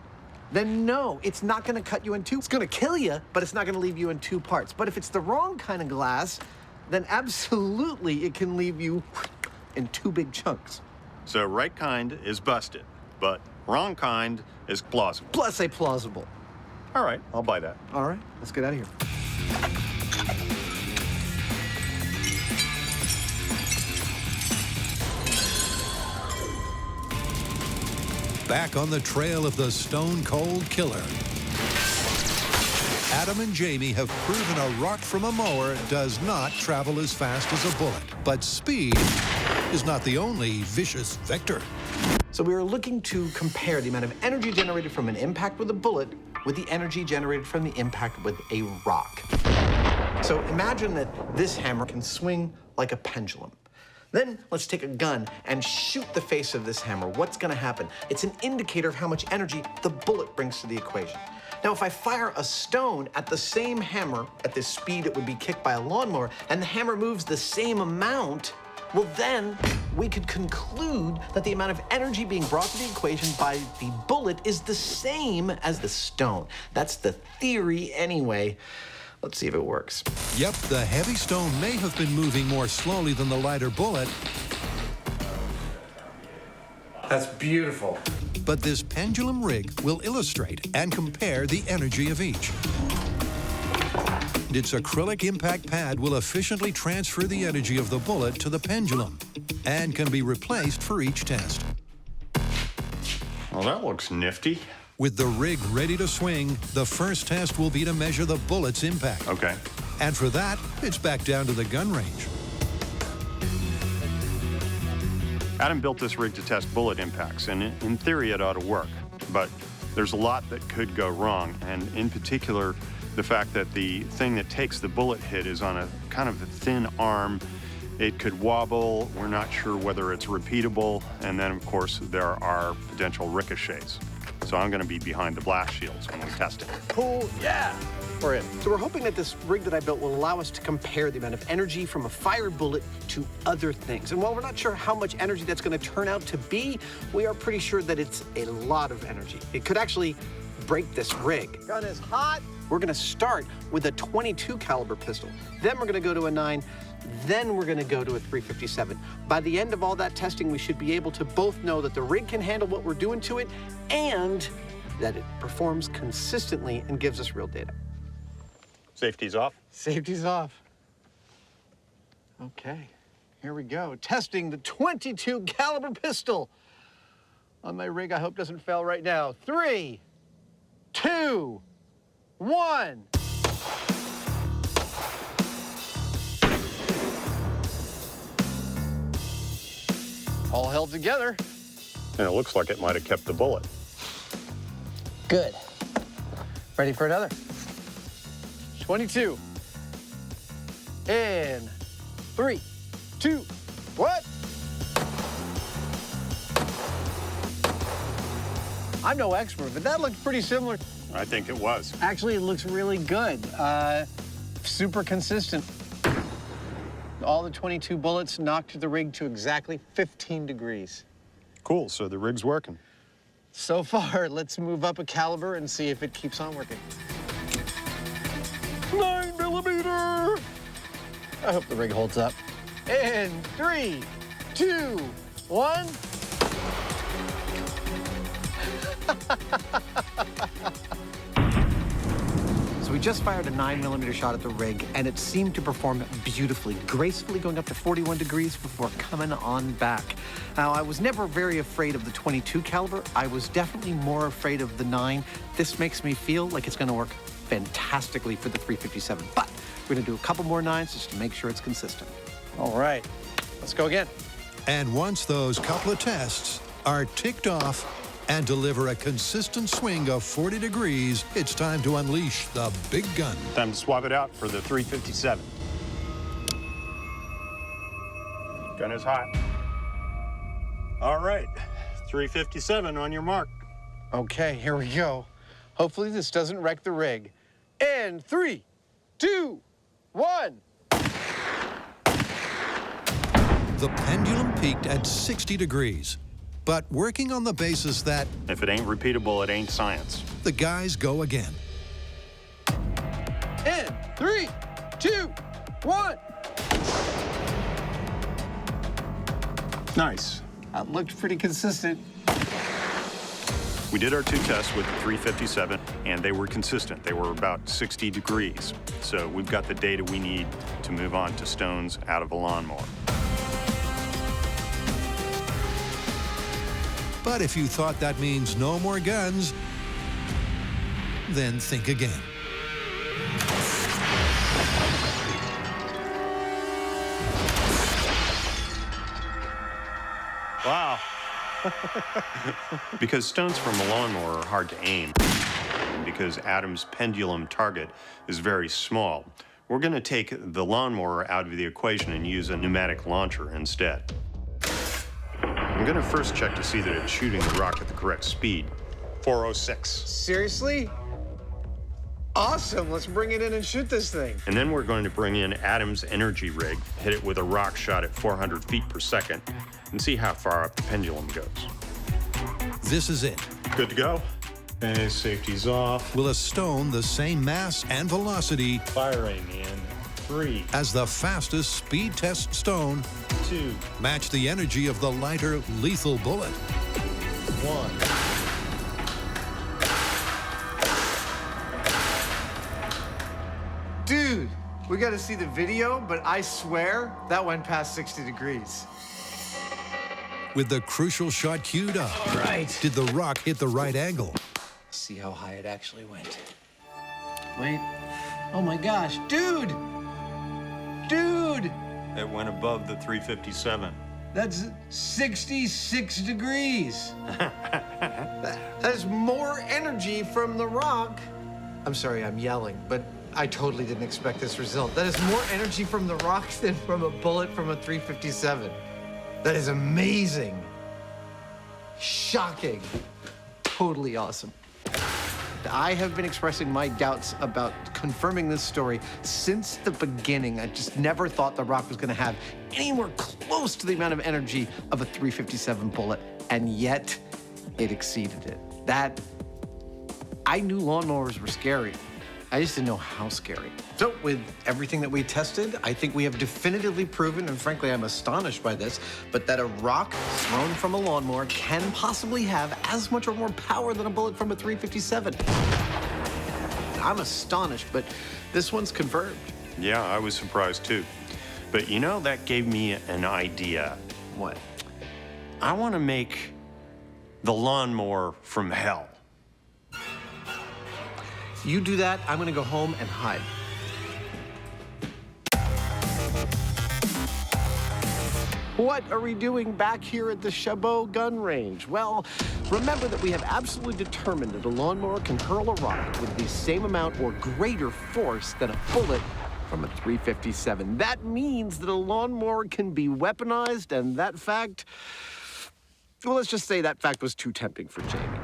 then no, it's not gonna cut you in two. It's gonna kill you, but it's not gonna leave you in two parts. But if it's the wrong kind of glass, then absolutely it can leave you in two big chunks. So right kind is busted, but wrong kind is plausible. Let's say plausible. All right, I'll buy that. All right, let's get out of here. Back on the trail of the stone-cold killer. Adam and Jamie have proven a rock from a mower does not travel as fast as a bullet. But speed is not the only vicious vector. So we were looking to compare the amount of energy generated from an impact with a bullet with the energy generated from the impact with a rock. So imagine that this hammer can swing like a pendulum. Then let's take a gun and shoot the face of this hammer. What's gonna happen? It's an indicator of how much energy the bullet brings to the equation. Now, if I fire a stone at the same hammer at the speed it would be kicked by a lawnmower, and the hammer moves the same amount, well, then we could conclude that the amount of energy being brought to the equation by the bullet is the same as the stone. That's the theory anyway. Let's see if it works. Yep, the heavy stone may have been moving more slowly than the lighter bullet. That's beautiful. But this pendulum rig will illustrate and compare the energy of each. Its acrylic impact pad will efficiently transfer the energy of the bullet to the pendulum and can be replaced for each test. Well, that looks nifty. With the rig ready to swing, the first test will be to measure the bullet's impact. Okay. And for that, it's back down to the gun range. Adam built this rig to test bullet impacts, and in theory it ought to work. But there's a lot that could go wrong, and in particular, the fact that the thing that takes the bullet hit is on a kind of a thin arm. It could wobble. We're not sure whether it's repeatable. And then, of course, there are potential ricochets. So I'm going to be behind the blast shields when we test it. Cool, yeah. We're in. So we're hoping that this rig that I built will allow us to compare the amount of energy from a fired bullet to other things. And while we're not sure how much energy that's going to turn out to be, we are pretty sure that it's a lot of energy. It could actually break this rig. Gun is hot. We're going to start with a 22 caliber pistol. Then we're going to go to a 9. Then we're going to go to a 357. By the end of all that testing, we should be able to both know that the rig can handle what we're doing to it and that it performs consistently and gives us real data. Safety's off. Safety's off. Okay, here we go. Testing the 22 caliber pistol on my rig. I hope doesn't fail right now. 3, 2, 1. All held together. And it looks like it might have kept the bullet. Good. Ready for another? 22. And 3, 2, what? I'm no expert, but that looked pretty similar. I think it was. Actually, it looks really good. Super consistent. All the 22 bullets knocked the rig to exactly 15 degrees. Cool, so the rig's working. So far, let's move up a caliber and see if it keeps on working. 9mm! I hope the rig holds up. And 3, 2, 1. So we just fired a 9mm shot at the rig, and it seemed to perform beautifully, gracefully going up to 41 degrees before coming on back. Now, I was never very afraid of the 22 caliber. I was definitely more afraid of the 9. This makes me feel like it's going to work fantastically for the 357. But we're going to do a couple more 9s just to make sure it's consistent. All right, let's go again. And once those couple of tests are ticked off and deliver a consistent swing of 40 degrees, it's time to unleash the big gun. Time to swap it out for the 357. Gun is hot. All right, 357 on your mark. Okay, here we go. Hopefully this doesn't wreck the rig. And 3, 2, 1. The pendulum peaked at 60 degrees. But working on the basis that if it ain't repeatable, it ain't science. The guys go again. And 3, 2, 1. Nice. That looked pretty consistent. We did our 2 tests with the 357, and they were consistent. They were about 60 degrees. So we've got the data we need to move on to stones out of a lawnmower. But if you thought that means no more guns, then think again. Wow. Because stunts from a lawnmower are hard to aim, because Adam's pendulum target is very small, we're going to take the lawnmower out of the equation and use a pneumatic launcher instead. I'm going to first check to see that it's shooting the rock at the correct speed. 406. Seriously? Awesome, let's bring it in and shoot this thing. And then we're going to bring in Adam's energy rig, hit it with a rock shot at 400 feet per second, and see how far up the pendulum goes. This is it. Good to go. Okay, safety's off. Will a stone the same mass and velocity Firing in 3, as the fastest speed test stone 2, match the energy of the lighter, lethal bullet? 1. Dude, we gotta see the video, but I swear that went past 60 degrees. With the crucial shot queued up, All right. did the rock hit the right angle? See how high it actually went. Wait. Oh my gosh, dude! Dude! It went above the 357. That's 66 degrees. That's more energy from the rock. I'm sorry, I'm yelling, but I totally didn't expect this result. That is more energy from the rock than from a bullet from a 357. That is amazing. Shocking. Totally awesome. I have been expressing my doubts about confirming this story since the beginning. I just never thought the rock was going to have anywhere close to the amount of energy of a 357 bullet, and yet it exceeded it. I knew lawnmowers were scary. I just didn't know how scary. So with everything that we tested, I think we have definitively proven, and frankly, I'm astonished by this, but that a rock thrown from a lawnmower can possibly have as much or more power than a bullet from a 357. I'm astonished, but this one's confirmed. Yeah, I was surprised too. But you know, that gave me an idea. What? I want to make the lawnmower from hell. You do that, I'm gonna go home and hide. What are we doing back here at the Chabot gun range? Well, remember that we have absolutely determined that a lawnmower can hurl a rock with the same amount or greater force than a bullet from a 357. That means that a lawnmower can be weaponized, and that fact, well, let's just say that fact was too tempting for Jamie.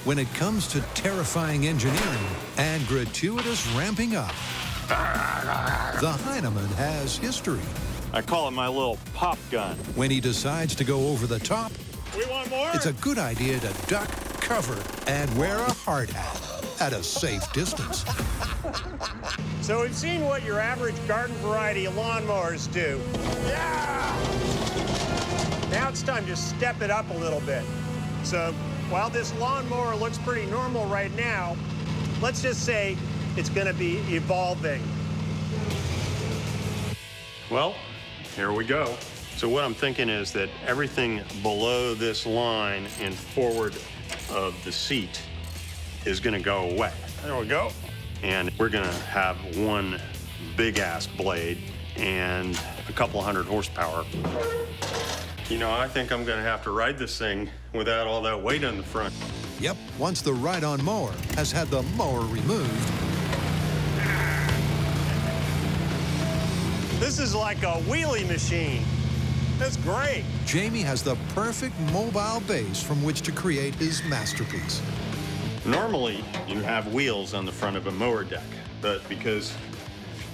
When it comes to terrifying engineering and gratuitous ramping up, the Hyneman has history. I call it my little pop gun. When he decides to go over the top, We want more? it's a good idea to duck, cover, and wear a hard hat at a safe distance. So we've seen what your average garden variety of lawnmowers do. Yeah! Now it's time to step it up a little bit. So while this lawnmower looks pretty normal right now, let's just say it's going to be evolving. Well, here we go. So what I'm thinking is that everything below this line and forward of the seat is going to go away. There we go. And we're going to have one big-ass blade and a couple hundred horsepower. You know, I think I'm going to have to ride this thing without all that weight on the front. Yep, once the ride-on mower has had the mower removed, This is like a wheelie machine. That's great. Jamie has the perfect mobile base from which to create his masterpiece. Normally, you have wheels on the front of a mower deck, but because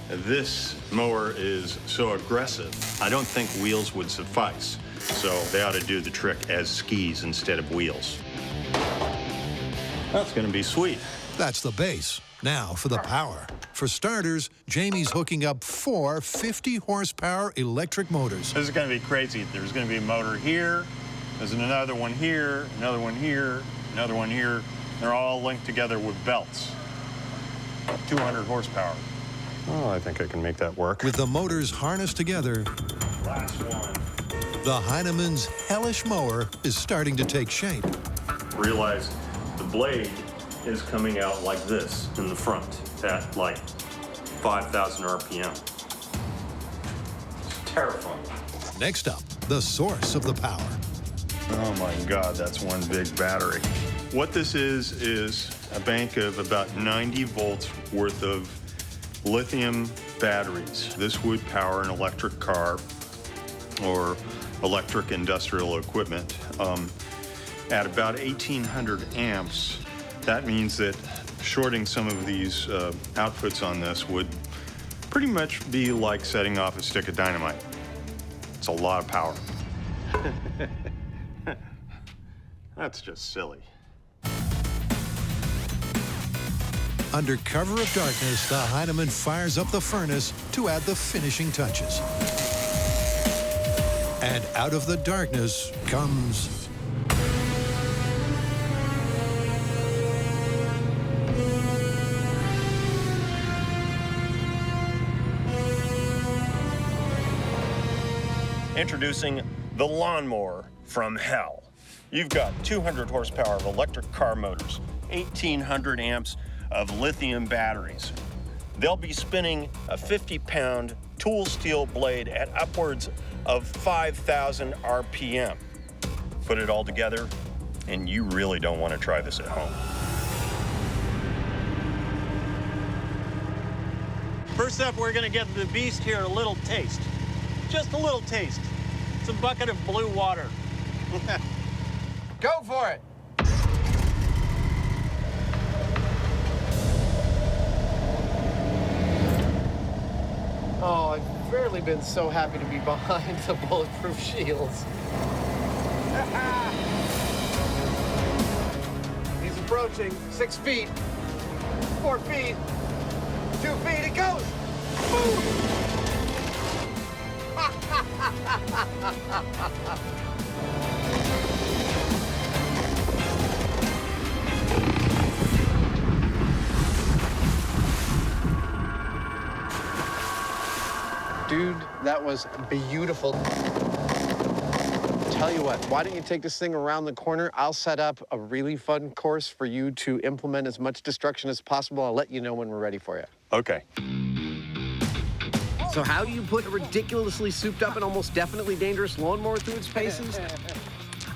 this mower is so aggressive, I don't think wheels would suffice. So they ought to do the trick as skis instead of wheels. That's gonna be sweet. That's the base. Now for the power. For starters, Jamie's hooking up 4 50-horsepower electric motors. This is going to be crazy. There's going to be a motor here. There's another one here, another one here, another one here. They're all linked together with belts. 200 horsepower. Oh, I think I can make that work. With the motors harnessed together, Last one. the Hyneman's hellish mower is starting to take shape. Realize the blade is coming out like this in the front at like 5,000 RPM. It's terrifying. Next up, the source of the power. Oh my God, that's one big battery. What this is a bank of about 90 volts worth of lithium batteries. This would power an electric car or electric industrial equipment. At about 1,800 amps, that means that shorting some of these outputs on this would pretty much be like setting off a stick of dynamite. It's a lot of power. That's just silly. Under cover of darkness, the Hyneman fires up the furnace to add the finishing touches. And out of the darkness comes... Introducing the Lawnmower from hell. You've got 200 horsepower of electric car motors, 1,800 amps of lithium batteries. They'll be spinning a 50-pound tool steel blade at upwards of 5,000 RPM. Put it all together, and you really don't want to try this at home. First up, we're gonna give the beast here a little taste. Just a little taste. It's a bucket of blue water. Go for it. Oh, I've rarely been so happy to be behind the bulletproof shields. He's approaching. 6 feet. 4 feet. 2 feet. It goes. Boom. Dude, that was beautiful. Tell you what, why don't you take this thing around the corner? I'll set up a really fun course for you to implement as much destruction as possible. I'll let you know when we're ready for you. Okay. So how do you put a ridiculously souped up and almost definitely dangerous lawnmower through its paces?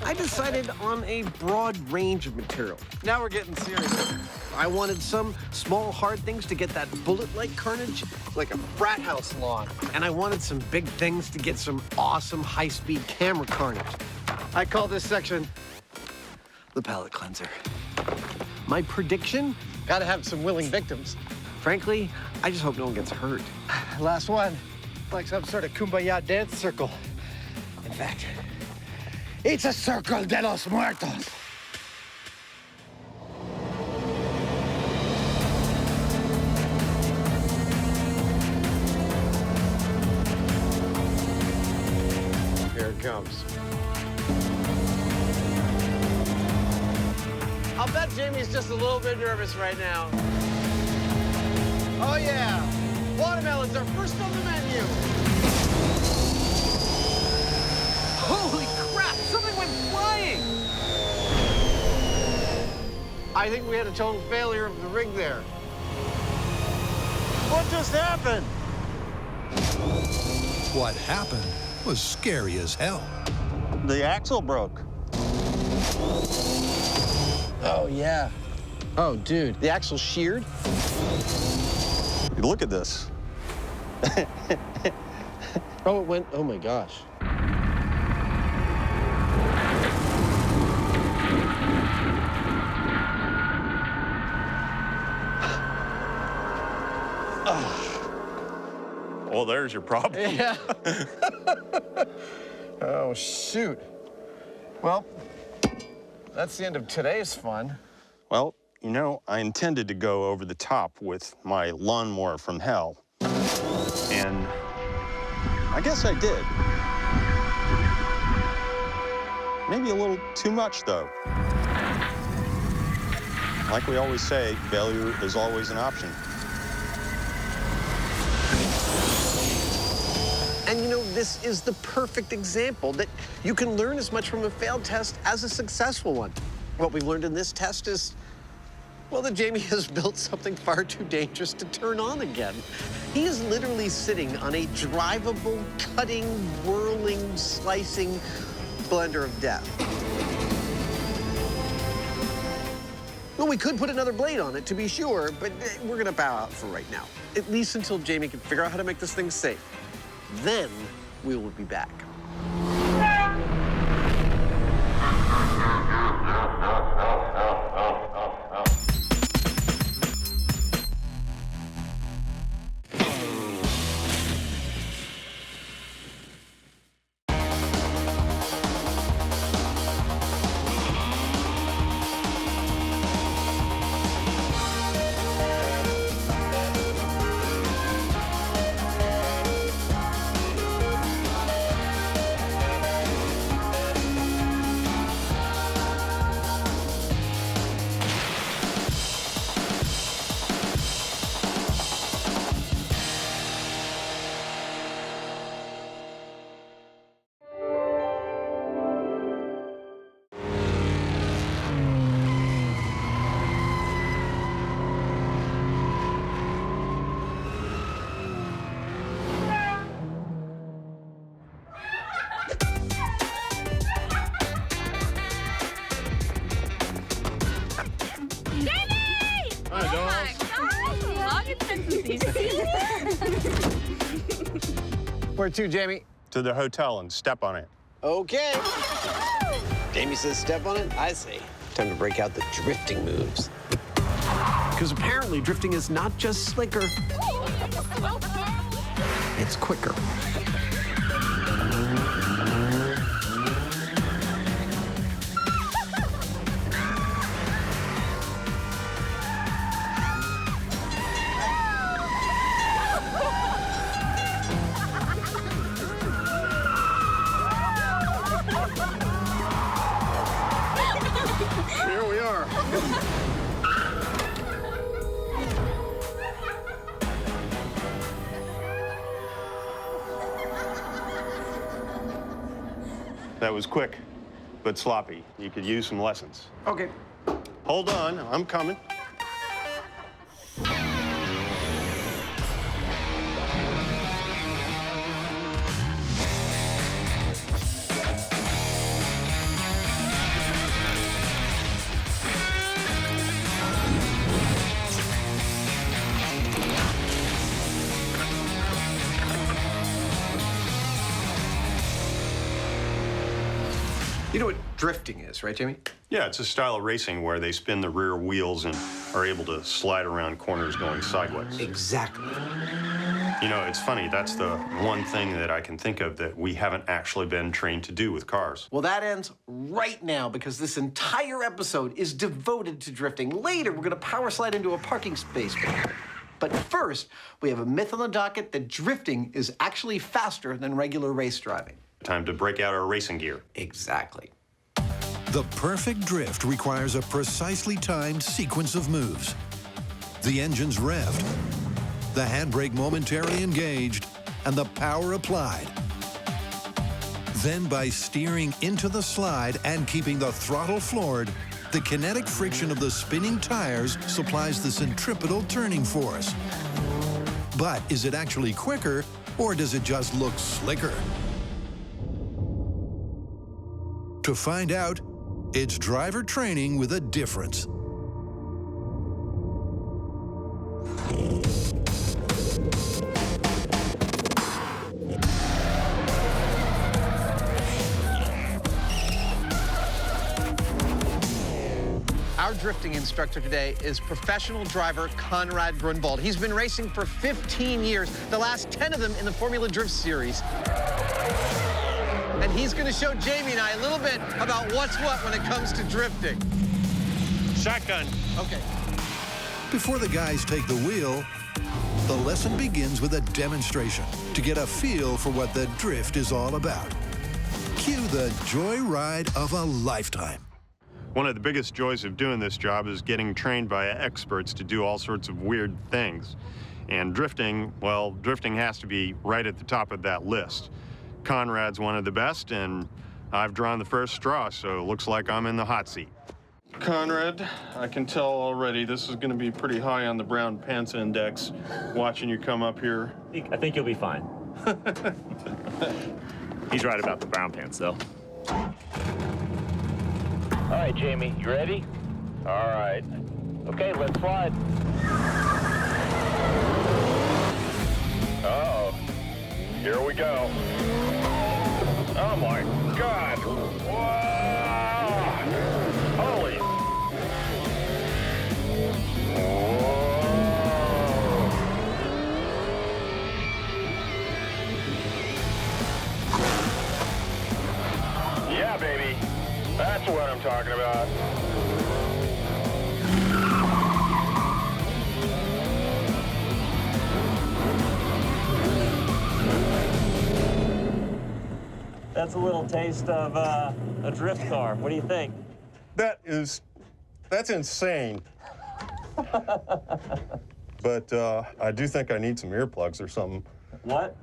I decided on a broad range of material. Now we're getting serious. I wanted some small, hard things to get that bullet-like carnage, like a frat house lawn. And I wanted some big things to get some awesome high-speed camera carnage. I call this section the palate cleanser. My prediction? Gotta have some willing victims. Frankly, I just hope no one gets hurt. Last one, like some sort of kumbaya dance circle. In fact, it's a circle de los muertos. Here it comes. I'll bet Jamie's just a little bit nervous right now. Oh yeah, watermelons are first on the menu. Holy crap, something went flying. I think we had a total failure of the rig there. What just happened? What happened was scary as hell. The axle broke. Oh yeah. Oh dude, the axle sheared? Look at this. Oh, it went, oh my gosh. Well, there's your problem. Yeah. Oh, shoot. Well, that's the end of today's fun. Well, you know, I intended to go over the top with my lawnmower from hell. And I guess I did. Maybe a little too much, though. Like we always say, failure is always an option. And you know, this is the perfect example that you can learn as much from a failed test as a successful one. What we learned in this test is, well, that Jamie has built something far too dangerous to turn on again. He is literally sitting on a drivable, cutting, whirling, slicing, blender of death. Well, we could put another blade on it, to be sure, but we're gonna bow out for right now. At least until Jamie can figure out how to make this thing safe. Then we will be back. Where to, Jamie? To the hotel and step on it. Okay. Jamie says step on it. I say time to break out the drifting moves. Because apparently drifting is not just slicker, it's quicker. Here we are. That was quick, but sloppy. You could use some lessons. Okay. Hold on, I'm coming. You know what drifting is, right, Jamie? Yeah, it's a style of racing where they spin the rear wheels and are able to slide around corners going sideways. Exactly. You know, it's funny, that's the one thing that I can think of that we haven't actually been trained to do with cars. Well, that ends right now because this entire episode is devoted to drifting. Later, we're gonna power slide into a parking space. But first, we have a myth on the docket that drifting is actually faster than regular race driving. Time to break out our racing gear. Exactly. The perfect drift requires a precisely timed sequence of moves. The engine's revved, the handbrake momentarily engaged, and the power applied. Then by steering into the slide and keeping the throttle floored, the kinetic friction of the spinning tires supplies the centripetal turning force. But is it actually quicker, or does it just look slicker? To find out, it's driver training with a difference. Our drifting instructor today is professional driver Conrad Grunwald. He's been racing for 15 years, the last 10 of them in the Formula Drift Series. And he's going to show Jamie and I a little bit about what's what when it comes to drifting. Shotgun. Okay. Before the guys take the wheel, the lesson begins with a demonstration to get a feel for what the drift is all about. Cue the joyride of a lifetime. One of the biggest joys of doing this job is getting trained by experts to do all sorts of weird things. And drifting, well, drifting has to be right at the top of that list. Conrad's one of the best, and I've drawn the first straw, so it looks like I'm in the hot seat. Conrad, I can tell already this is going to be pretty high on the brown pants index, watching you come up here. I think you'll be fine. He's right about the brown pants, though. right, Jamie, you ready? All right. Okay, let's slide. Uh-oh. Here we go. Oh my God! Whoa! Holy! Yeah, baby. That's what I'm talking about. That's a little taste of a drift car. What do you think? That's insane. But I do think I need some earplugs or something. What?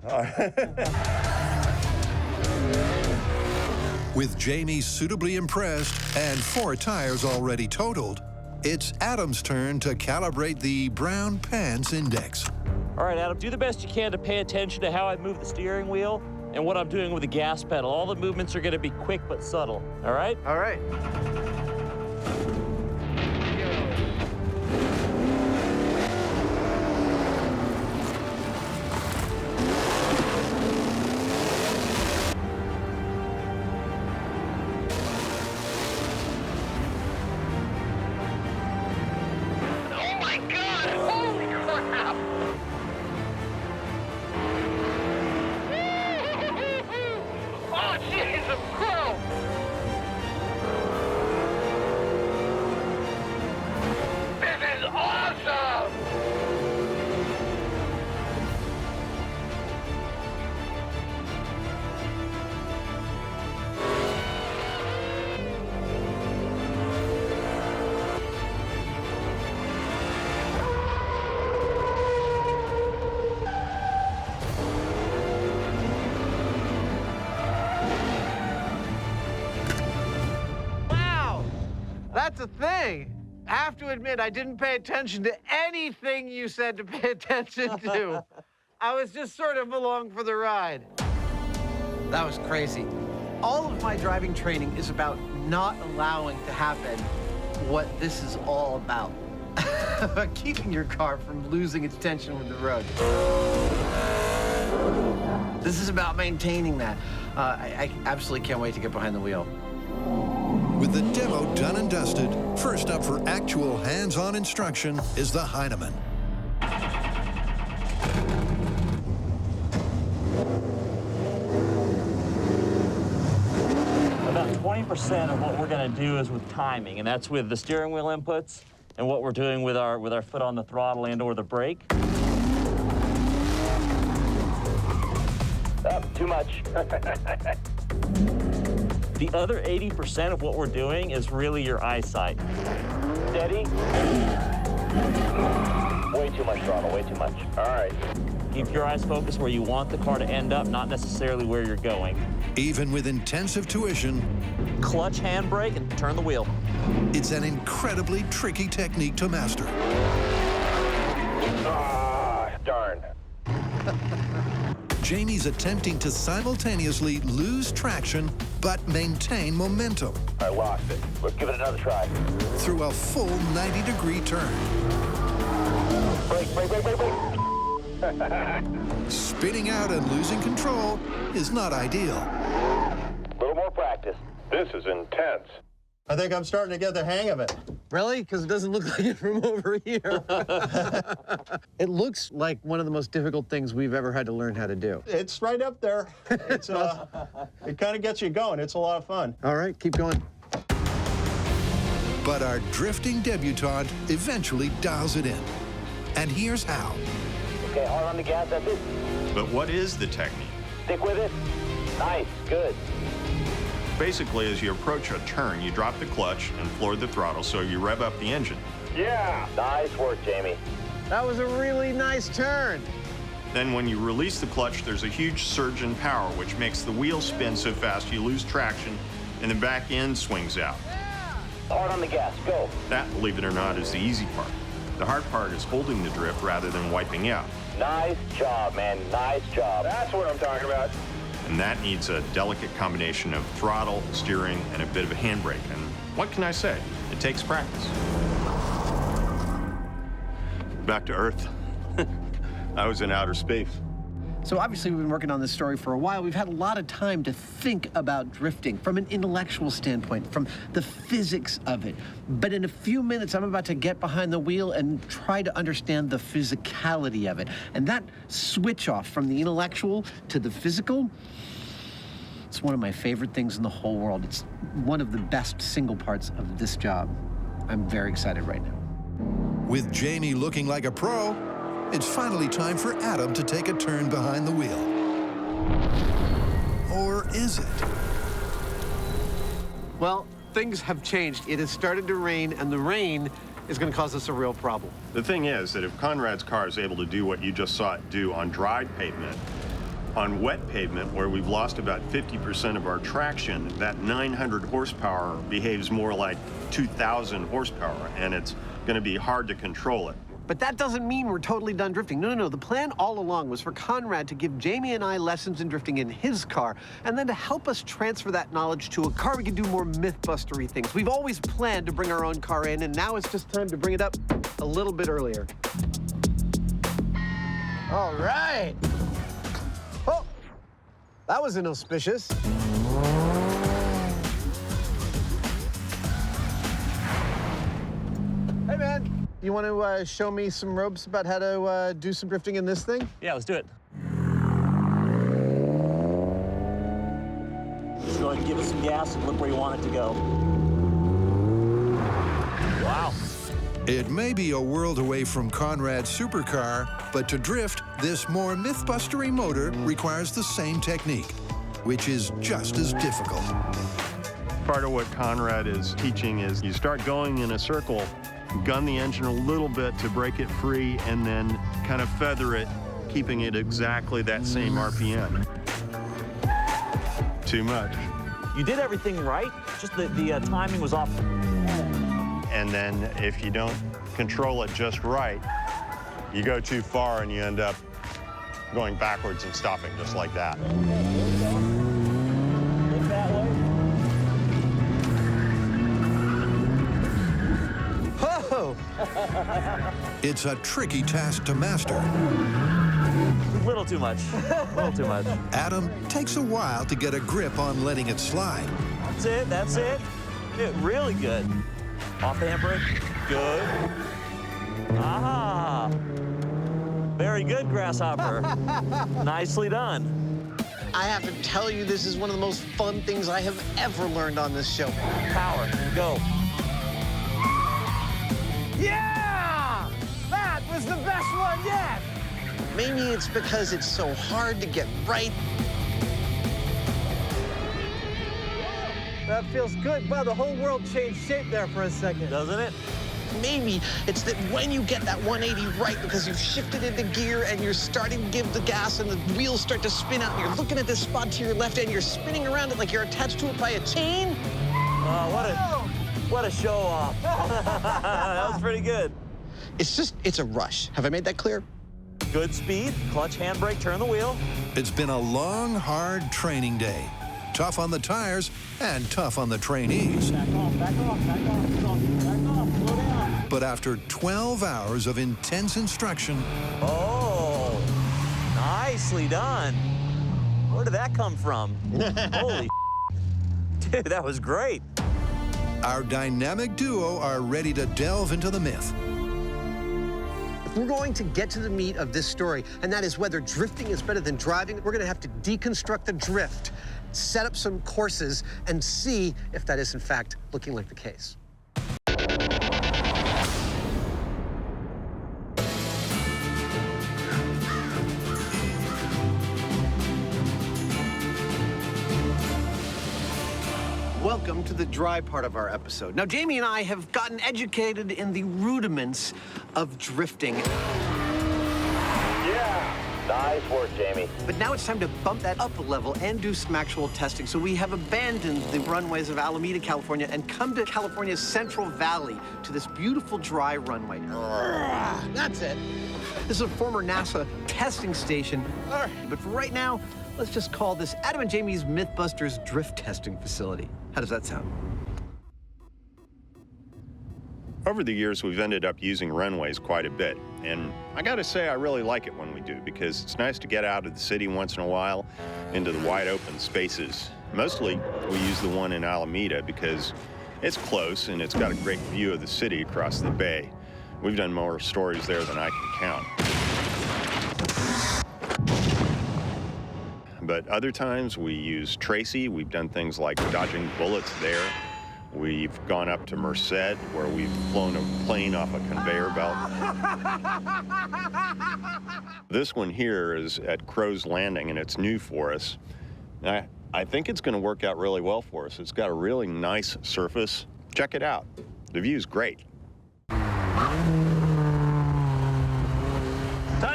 With Jamie suitably impressed and 4 tires already totaled, it's Adam's turn to calibrate the brown pants index. All right, Adam, do the best you can to pay attention to how I move the steering wheel and what I'm doing with the gas pedal. All the movements are going to be quick but subtle, all right? All right. Oh my God! Holy crap! Oh, Jesus Christ! This is awesome! Wow! That's a thing. I have to admit, I didn't pay attention to anything you said to pay attention to. I was just sort of along for the ride. That was crazy. All of my driving training is about not allowing to happen what this is all about. About keeping your car from losing its tension with the road. This is about maintaining that. I absolutely can't wait to get behind the wheel. With the demo done and dusted, first up for actual hands-on instruction is the Hyneman. About 20% of what we're going to do is with timing, and that's with the steering wheel inputs and what we're doing with our foot on the throttle and or the brake. Oh, too much. The other 80% of what we're doing is really your eyesight. Steady. Way too much throttle, way too much. All right. Keep your eyes focused where you want the car to end up, not necessarily where you're going. Even with intensive tuition, clutch, handbrake, and turn the wheel. It's an incredibly tricky technique to master. Ah, darn. Jamie's attempting to simultaneously lose traction but maintain momentum. I lost it. Let's give it another try. Through a full 90-degree turn. Brake, brake, brake, brake, brake. Spinning out and losing control is not ideal. A little more practice. This is intense. I think I'm starting to get the hang of it. Really? Because it doesn't look like it from over here. It looks like one of the most difficult things we've ever had to learn how to do. It's right up there. It's it kind of gets you going. It's a lot of fun. All right, keep going. But our drifting debutante eventually dials it in. And here's how. Okay, hard on the gas, that's it. But what is the technique? Stick with it. Nice, good. Basically, as you approach a turn, you drop the clutch and floor the throttle so you rev up the engine. Yeah. Nice work, Jamie. That was a really nice turn. Then when you release the clutch, there's a huge surge in power, which makes the wheel spin so fast you lose traction and the back end swings out. Hard on the gas, go. That, believe it or not, is the easy part. The hard part is holding the drift rather than wiping out. Nice job, man. Nice job. That's what I'm talking about. And that needs a delicate combination of throttle, steering, and a bit of a handbrake. And what can I say? It takes practice. Back to Earth. I was in outer space. So obviously we've been working on this story for a while. We've had a lot of time to think about drifting from an intellectual standpoint, from the physics of it. But in a few minutes, I'm about to get behind the wheel and try to understand the physicality of it. And that switch off from the intellectual to the physical, it's one of my favorite things in the whole world. It's one of the best single parts of this job. I'm very excited right now. With Jamie looking like a pro, it's finally time for Adam to take a turn behind the wheel. Or is it? Well, things have changed. It has started to rain, and the rain is going to cause us a real problem. The thing is that if Conrad's car is able to do what you just saw it do on dry pavement, on wet pavement, where we've lost about 50% of our traction, that 900 horsepower behaves more like 2,000 horsepower, and it's going to be hard to control it. But that doesn't mean we're totally done drifting. No, no, no. The plan all along was for Conrad to give Jamie and I lessons in drifting in his car, and then to help us transfer that knowledge to a car we can do more Mythbustery things. We've always planned to bring our own car in, and now it's just time to bring it up a little bit earlier. All right. Oh, that was inauspicious. Hey, man. You want to show me some ropes about how to do some drifting in this thing? Yeah, let's do it. Just go ahead and give it some gas and look where you want it to go. Wow. It may be a world away from Conrad's supercar, but to drift, this more Mythbustery motor requires the same technique, which is just as difficult. Part of what Conrad is teaching is you start going in a circle, gun the engine a little bit to break it free, and then kind of feather it, keeping it exactly that same RPM. Too much. You did everything right, just the timing was off. And then if you don't control it just right, you go too far and you end up going backwards and stopping just like that. Look that way. Whoa! It's a tricky task to master. A little too much. A little too much. Adam takes a while to get a grip on letting it slide. That's it, that's it. Yeah, really good. Off the handbrake. Good. Aha! Very good, Grasshopper. Nicely done. I have to tell you, this is one of the most fun things I have ever learned on this show. Power, go. Yeah! That was the best one yet! Maybe it's because it's so hard to get right. That feels good. Wow, the whole world changed shape there for a second. Doesn't it? Maybe it's that when you get that 180 right because you've shifted into gear and you're starting to give the gas and the wheels start to spin out and you're looking at this spot to your left and you're spinning around it like you're attached to it by a chain. What a show off. That was pretty good. It's a rush. Have I made that clear? Good speed, clutch, handbrake, turn the wheel. It's been a long, hard training day. Tough on the tires and tough on the trainees. Back off, back off, back off, back off, slow down. But after 12 hours of intense instruction... Oh, nicely done. Where did that come from? Holy dude, that was great. Our dynamic duo are ready to delve into the myth. If we're going to get to the meat of this story, and that is whether drifting is better than driving, we're going to have to deconstruct the drift, set up some courses, and see if that is, in fact, looking like the case. Welcome to the dry part of our episode. Now, Jamie and I have gotten educated in the rudiments of drifting. Yeah, nice work, Jamie. But now it's time to bump that up a level and do some actual testing. So we have abandoned the runways of Alameda, California, and come to California's Central Valley to this beautiful dry runway. That's it. This is a former NASA testing station. But for right now, Let's just call this Adam and Jamie's Mythbusters drift testing facility. How does that sound? Over the years, we've ended up using runways quite a bit. And I gotta say, I really like it when we do, because it's nice to get out of the city once in a while into the wide open spaces. Mostly, we use the one in Alameda because it's close and it's got a great view of the city across the bay. We've done more stories there than I can count. But other times we use Tracy. We've done things like dodging bullets there. We've gone up to Merced, where we've flown a plane off a conveyor belt. This one here is at Crow's Landing, and it's new for us. I think it's going to work out really well for us. It's got a really nice surface. Check it out. The view's great. Time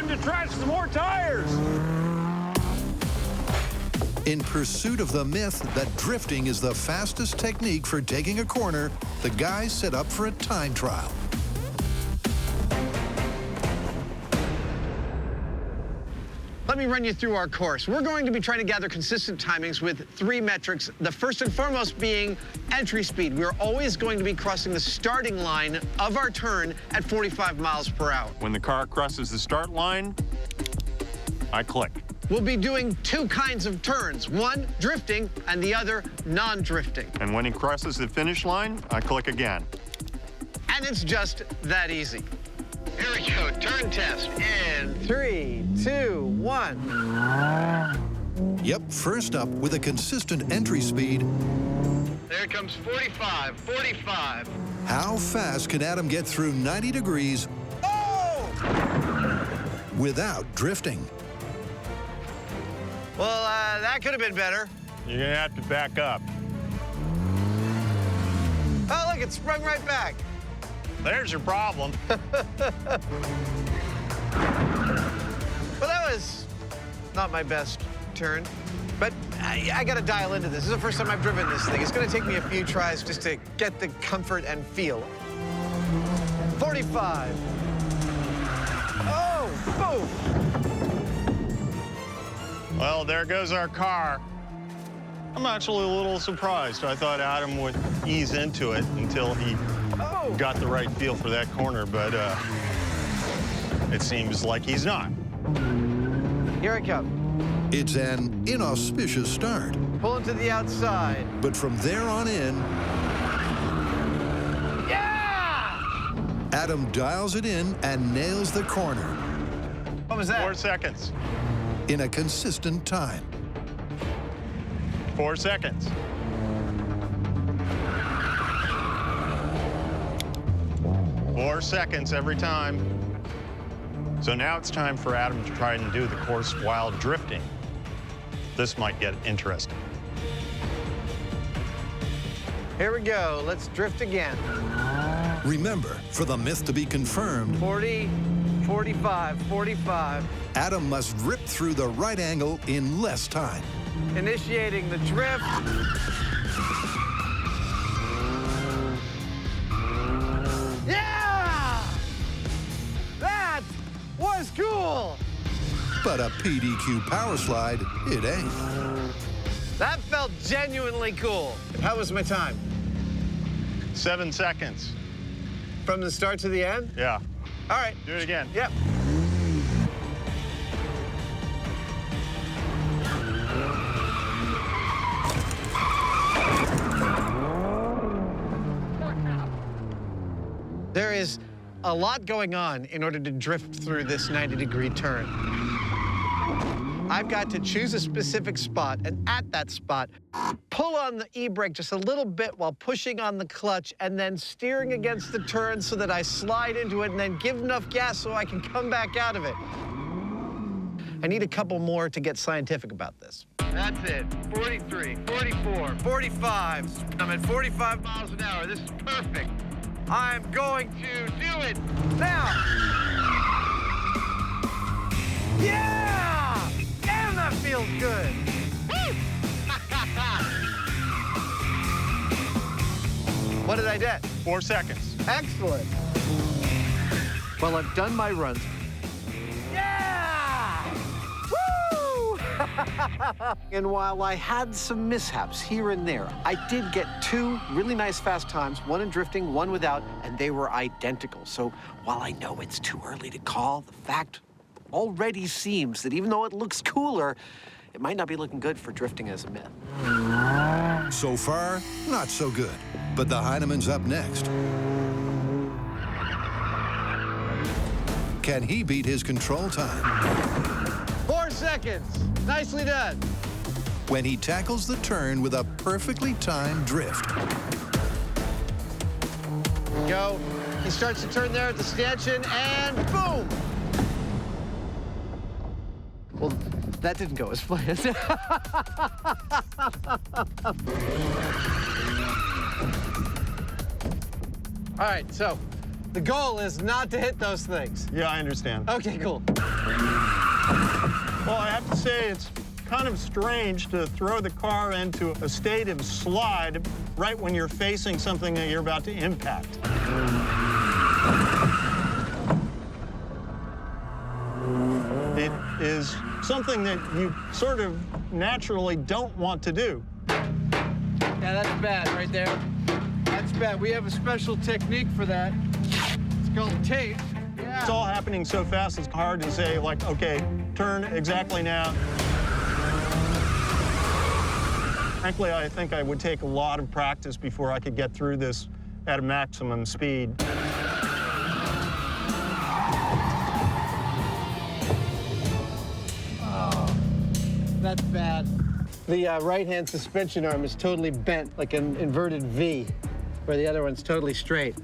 to try some more tires. In pursuit of the myth that drifting is the fastest technique for taking a corner, the guys set up for a time trial. Let me run you through our course. We're going to be trying to gather consistent timings with 3 metrics, the first and foremost being entry speed. We're always going to be crossing the starting line of our turn at 45 miles per hour. When the car crosses the start line, I click. We'll be doing 2 kinds of turns, one drifting and the other non-drifting. And when he crosses the finish line, I click again. And it's just that easy. Here we go, turn test in 3, 2, 1. Yep, first up with a consistent entry speed. There comes 45, 45. How fast can Adam get through 90 degrees without drifting? Well, that could have been better. You're gonna have to back up. Oh, look, it sprung right back. There's your problem. Well, that was not my best turn, but I got to dial into this. This is the first time I've driven this thing. It's going to take me a few tries just to get the comfort and feel. 45. Oh, boom. Well, there goes our car. I'm actually a little surprised. I thought Adam would ease into it until he got the right feel for that corner, but it seems like he's not. Here I come. It's an inauspicious start. Pulling to the outside. But from there on in, yeah! Adam dials it in and nails the corner. What was that? 4 seconds. In a consistent time. 4 seconds. 4 seconds every time. So now it's time for Adam to try and do the course while drifting. This might get interesting. Here we go. Let's drift again. Remember, for the myth to be confirmed, 40, 45, 45. Adam must rip through the right angle in less time. Initiating the drift. Yeah! That was cool! But a PDQ power slide, it ain't. That felt genuinely cool. How was my time? 7 seconds. From the start to the end? Yeah. All right. Do it again. Yep. There is a lot going on in order to drift through this 90-degree turn. I've got to choose a specific spot, and at that spot, pull on the e-brake just a little bit while pushing on the clutch and then steering against the turn so that I slide into it and then give enough gas so I can come back out of it. I need a couple more to get scientific about this. That's it. 43, 44, 45. I'm at 45 miles an hour. This is perfect. I'm going to do it now. Yeah! Damn, that feels good. Woo! What did I get? 4 seconds. Excellent. Well, I've done my runs. Yeah! Woo! And while I had some mishaps here and there, I did get 2 really nice fast times, one in drifting, one without, and they were identical. So while I know it's too early to call, the fact already seems that even though it looks cooler, it might not be looking good for drifting as a myth. So far, not so good. But the Hyneman's up next. Can he beat his control time? 4 seconds. Nicely done. When he tackles the turn with a perfectly timed drift. Go. He starts to turn there at the stanchion, and boom! Well, that didn't go as planned. All right, so the goal is not to hit those things. Yeah, I understand. Okay, cool. Well, I have to say it's kind of strange to throw the car into a state of slide right when you're facing something that you're about to impact. It is something that you sort of naturally don't want to do. Yeah, that's bad right there. That's bad. We have a special technique for that. It's called tape. Yeah. It's all happening so fast, it's hard to say, like, okay, turn exactly now. Frankly, I think I would take a lot of practice before I could get through this at a maximum speed. Oh, that's bad. The right-hand suspension arm is totally bent, like an inverted V, where the other one's totally straight.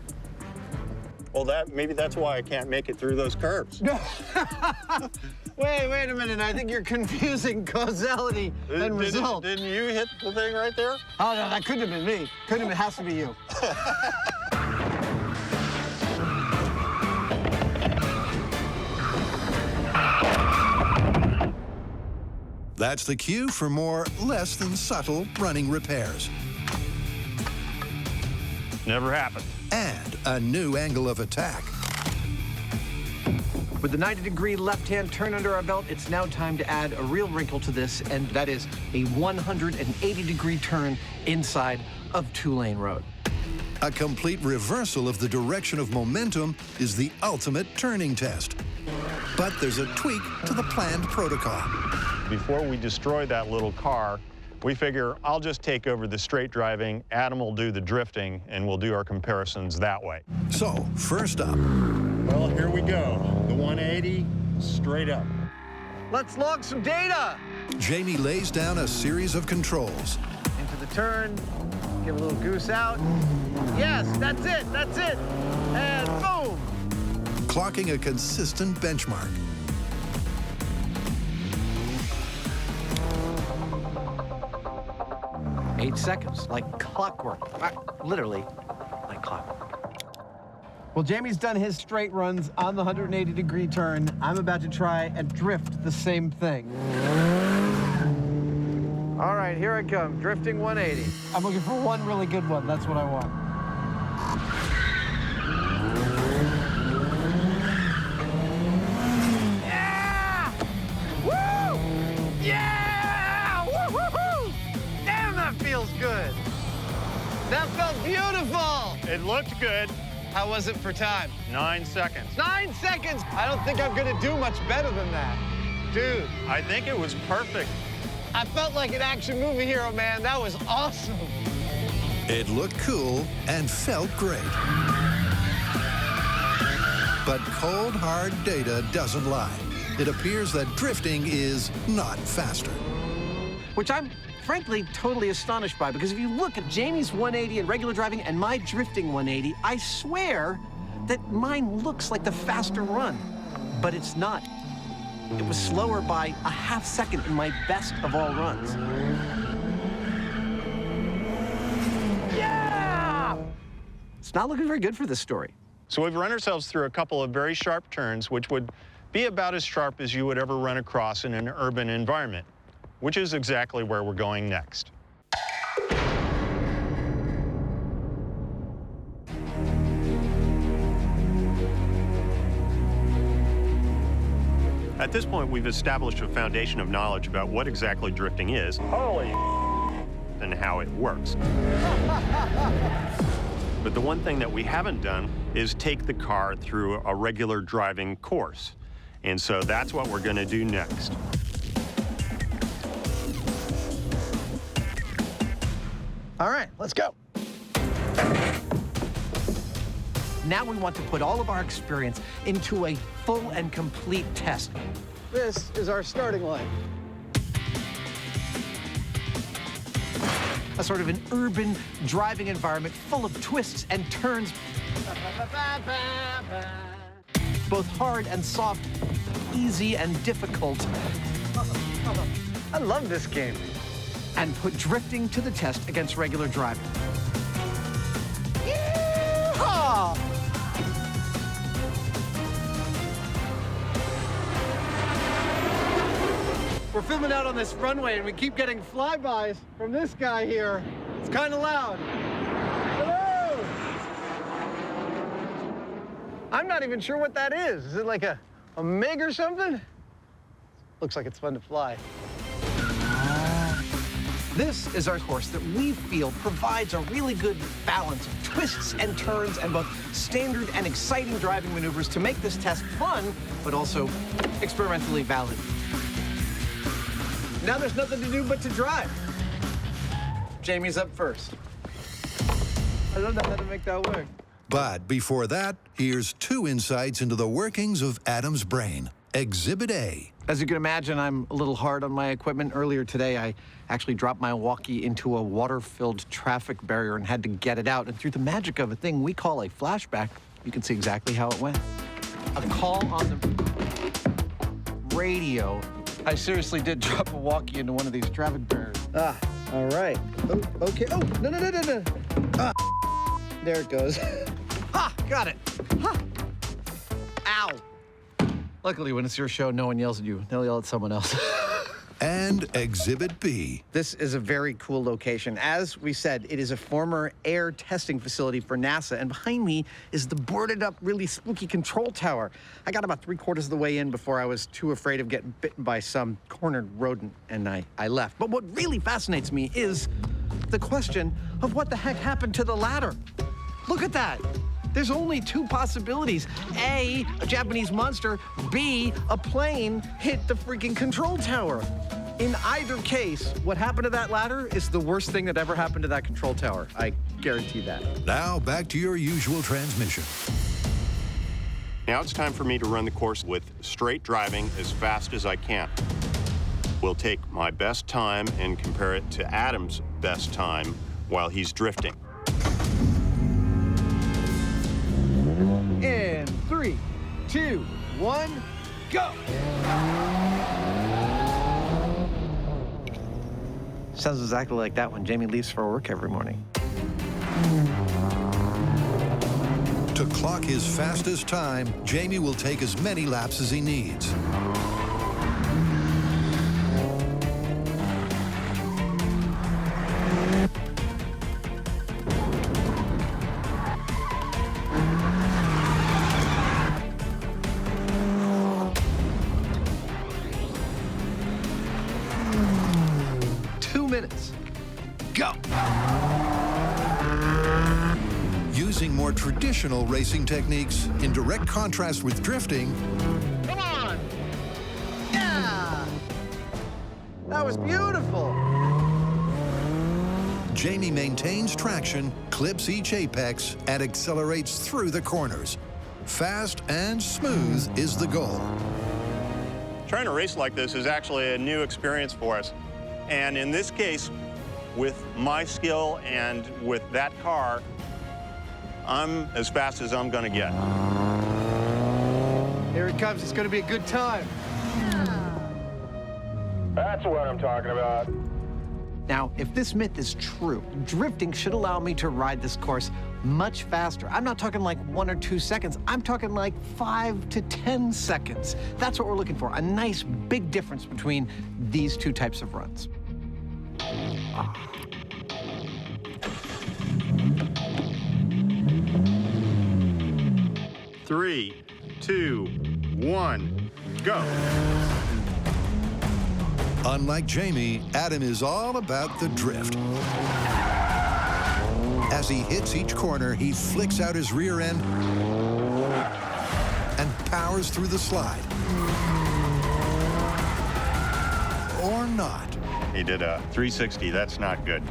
Well, maybe that's why I can't make it through those curves. Wait a minute. I think you're confusing causality and result. Didn't you hit the thing right there? Oh, no, that couldn't have been me. Couldn't have been, it has to be you. That's the cue for more less than subtle running repairs. Never happened. And a new angle of attack. With the 90-degree left-hand turn under our belt, it's now time to add a real wrinkle to this, and that is a 180-degree turn inside of 2-lane road. A complete reversal of the direction of momentum is the ultimate turning test. But there's a tweak to the planned protocol. Before we destroy that little car, we figure I'll just take over the straight driving, Adam will do the drifting, and we'll do our comparisons that way. So, first up. Well, here we go. The 180, straight up. Let's log some data. Jamie lays down a series of controls. Into the turn, give a little goose out. Yes, that's it, and boom. Clocking a consistent benchmark. Eight seconds, like clockwork. Literally, like clockwork. Well, Jamie's done his straight runs on the 180-degree turn. I'm about to try and drift the same thing. All right, here I come, drifting 180. I'm looking for one really good one. That's what I want. Yeah! Woo! Yeah! Woo-hoo-hoo! Damn, that feels good. That felt beautiful. It looked good. How was it for time? 9 seconds. 9 seconds? I don't think I'm gonna do much better than that. Dude. I think it was perfect. I felt like an action movie hero, man. That was awesome. It looked cool and felt great. But cold, hard data doesn't lie. It appears that drifting is not faster. Which I'm frankly totally astonished by, because if you look at Jamie's 180 in regular driving and my drifting 180, I swear that mine looks like the faster run, but it's not. It was slower by a half second in my best of all runs. Yeah! It's not looking very good for this story. So we've run ourselves through a couple of very sharp turns, which would be about as sharp as you would ever run across in an urban environment, which is exactly where we're going next. At this point, we've established a foundation of knowledge about what exactly drifting is. Holy and how it works. But the one thing that we haven't done is take the car through a regular driving course. And so that's what we're going to do next. All right, let's go. Now we want to put all of our experience into a full and complete test. This is our starting line. A sort of an urban driving environment full of twists and turns. Both hard and soft, easy and difficult. I love this game. And put drifting to the test against regular driving. Yeehaw! We're filming out on this runway and we keep getting flybys from this guy here. It's kind of loud. Hello! I'm not even sure what that is. Is it like a MiG or something? Looks like it's fun to fly. This is our course that we feel provides a really good balance of twists and turns and both standard and exciting driving maneuvers to make this test fun, but also experimentally valid. Now there's nothing to do but to drive. Jamie's up first. I don't know how to make that work. But before that, here's 2 insights into the workings of Adam's brain. Exhibit A. As you can imagine, I'm a little hard on my equipment. Earlier today, I actually dropped my walkie into a water-filled traffic barrier and had to get it out. And through the magic of a thing we call a flashback, you can see exactly how it went. A call on the radio. I seriously did drop a walkie into one of these traffic barriers. Ah, all right. Oh, okay. Oh, no. Ah, there it goes. Ha! Got it. Ha! Ow. Luckily, when it's your show, no one yells at you. They'll yell at someone else. And Exhibit B. This is a very cool location. As we said, it is a former air testing facility for NASA, and behind me is the boarded up, really spooky control tower. I got about 3/4 of the way in before I was too afraid of getting bitten by some cornered rodent, and I left. But what really fascinates me is the question of what the heck happened to the ladder. Look at that. There's only 2 possibilities. A Japanese monster. B, a plane hit the freaking control tower. In either case, what happened to that ladder is the worst thing that ever happened to that control tower. I guarantee that. Now back to your usual transmission. Now it's time for me to run the course with straight driving as fast as I can. We'll take my best time and compare it to Adam's best time while he's drifting. In 3, 2, 1, go! Sounds exactly like that when Jamie leaves for work every morning. To clock his fastest time, Jamie will take as many laps as he needs. Go! Using more traditional racing techniques in direct contrast with drifting. Come on! Yeah! That was beautiful! Jamie maintains traction, clips each apex, and accelerates through the corners. Fast and smooth is the goal. Trying to race like this is actually a new experience for us. And in this case, with my skill and with that car, I'm as fast as I'm gonna get. Here it comes, it's gonna be a good time. That's what I'm talking about. Now, if this myth is true, drifting should allow me to ride this course much faster. I'm not talking like 1 or 2 seconds. I'm talking like 5 to 10 seconds. That's what we're looking for, a nice big difference between these 2 types of runs. 3, 2, 1, go. Unlike Jamie, Adam is all about the drift. As he hits each corner, he flicks out his rear end and powers through the slide. Or not. He did a 360. That's not good.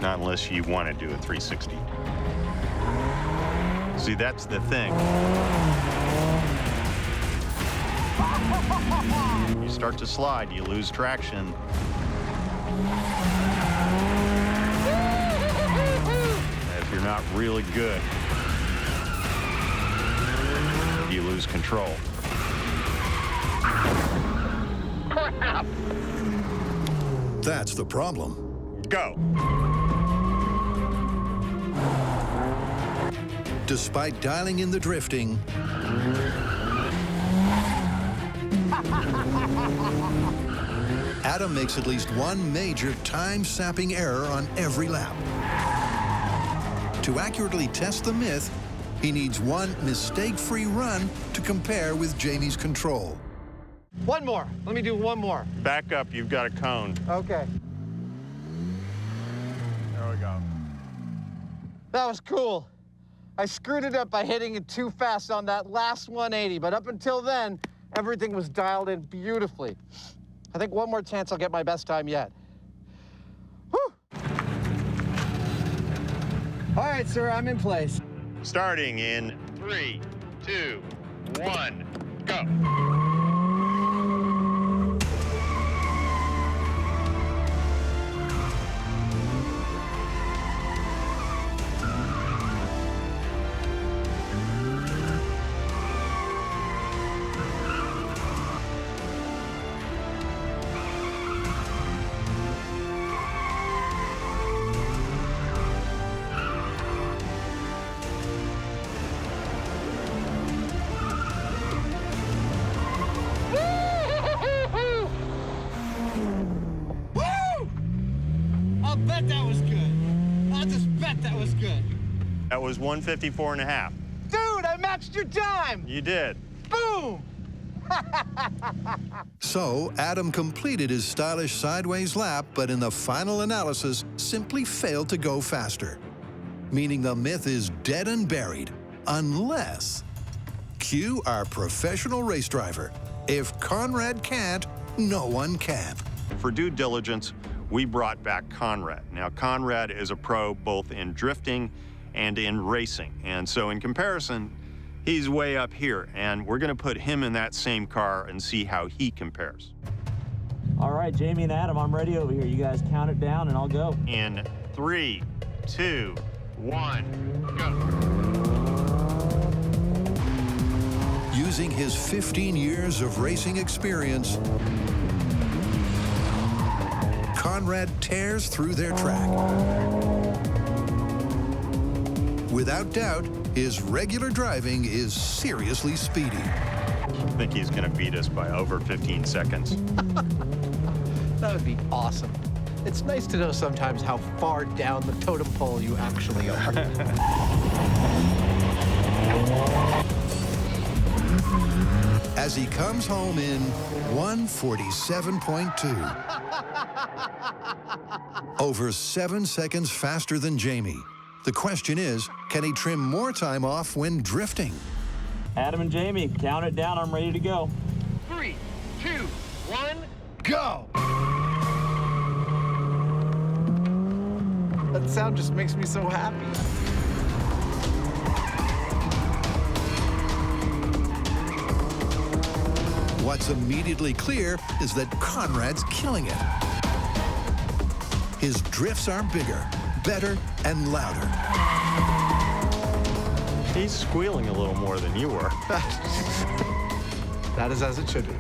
Not unless you want to do a 360. See, that's the thing. You start to slide, you lose traction. If you're not really good, you lose control. Crap! That's the problem. Go. Despite dialing in the drifting, Adam makes at least one major time-sapping error on every lap. To accurately test the myth, he needs one mistake-free run to compare with Jamie's control. One more. Let me do one more. Back up, you've got a cone. Okay. There we go. That was cool. I screwed it up by hitting it too fast on that last 180, but up until then, everything was dialed in beautifully. I think one more chance I'll get my best time yet. Whew. All right, sir, I'm in place. Starting in 3, 2, 1, go. That was 154.5. Dude, I matched your time! You did. Boom! So, Adam completed his stylish sideways lap, but in the final analysis, simply failed to go faster. Meaning the myth is dead and buried, unless... Cue our professional race driver. If Conrad can't, no one can. For due diligence, we brought back Conrad. Now, Conrad is a pro both in drifting and in racing. And so in comparison, he's way up here. And we're going to put him in that same car and see how he compares. All right, Jamie and Adam, I'm ready over here. You guys count it down and I'll go. In 3, 2, 1, go. Using his 15 years of racing experience, Conrad tears through their track. Without doubt, his regular driving is seriously speedy. I think he's going to beat us by over 15 seconds. That would be awesome. It's nice to know sometimes how far down the totem pole you actually are. As he comes home in 1:47.2. Over 7 seconds faster than Jamie. The question is, can he trim more time off when drifting? Adam and Jamie, count it down. I'm ready to go. 3, 2, 1, go! That sound just makes me so happy. What's immediately clear is that Conrad's killing it. His drifts are bigger, better, and louder. He's squealing a little more than you were. That is as it should be.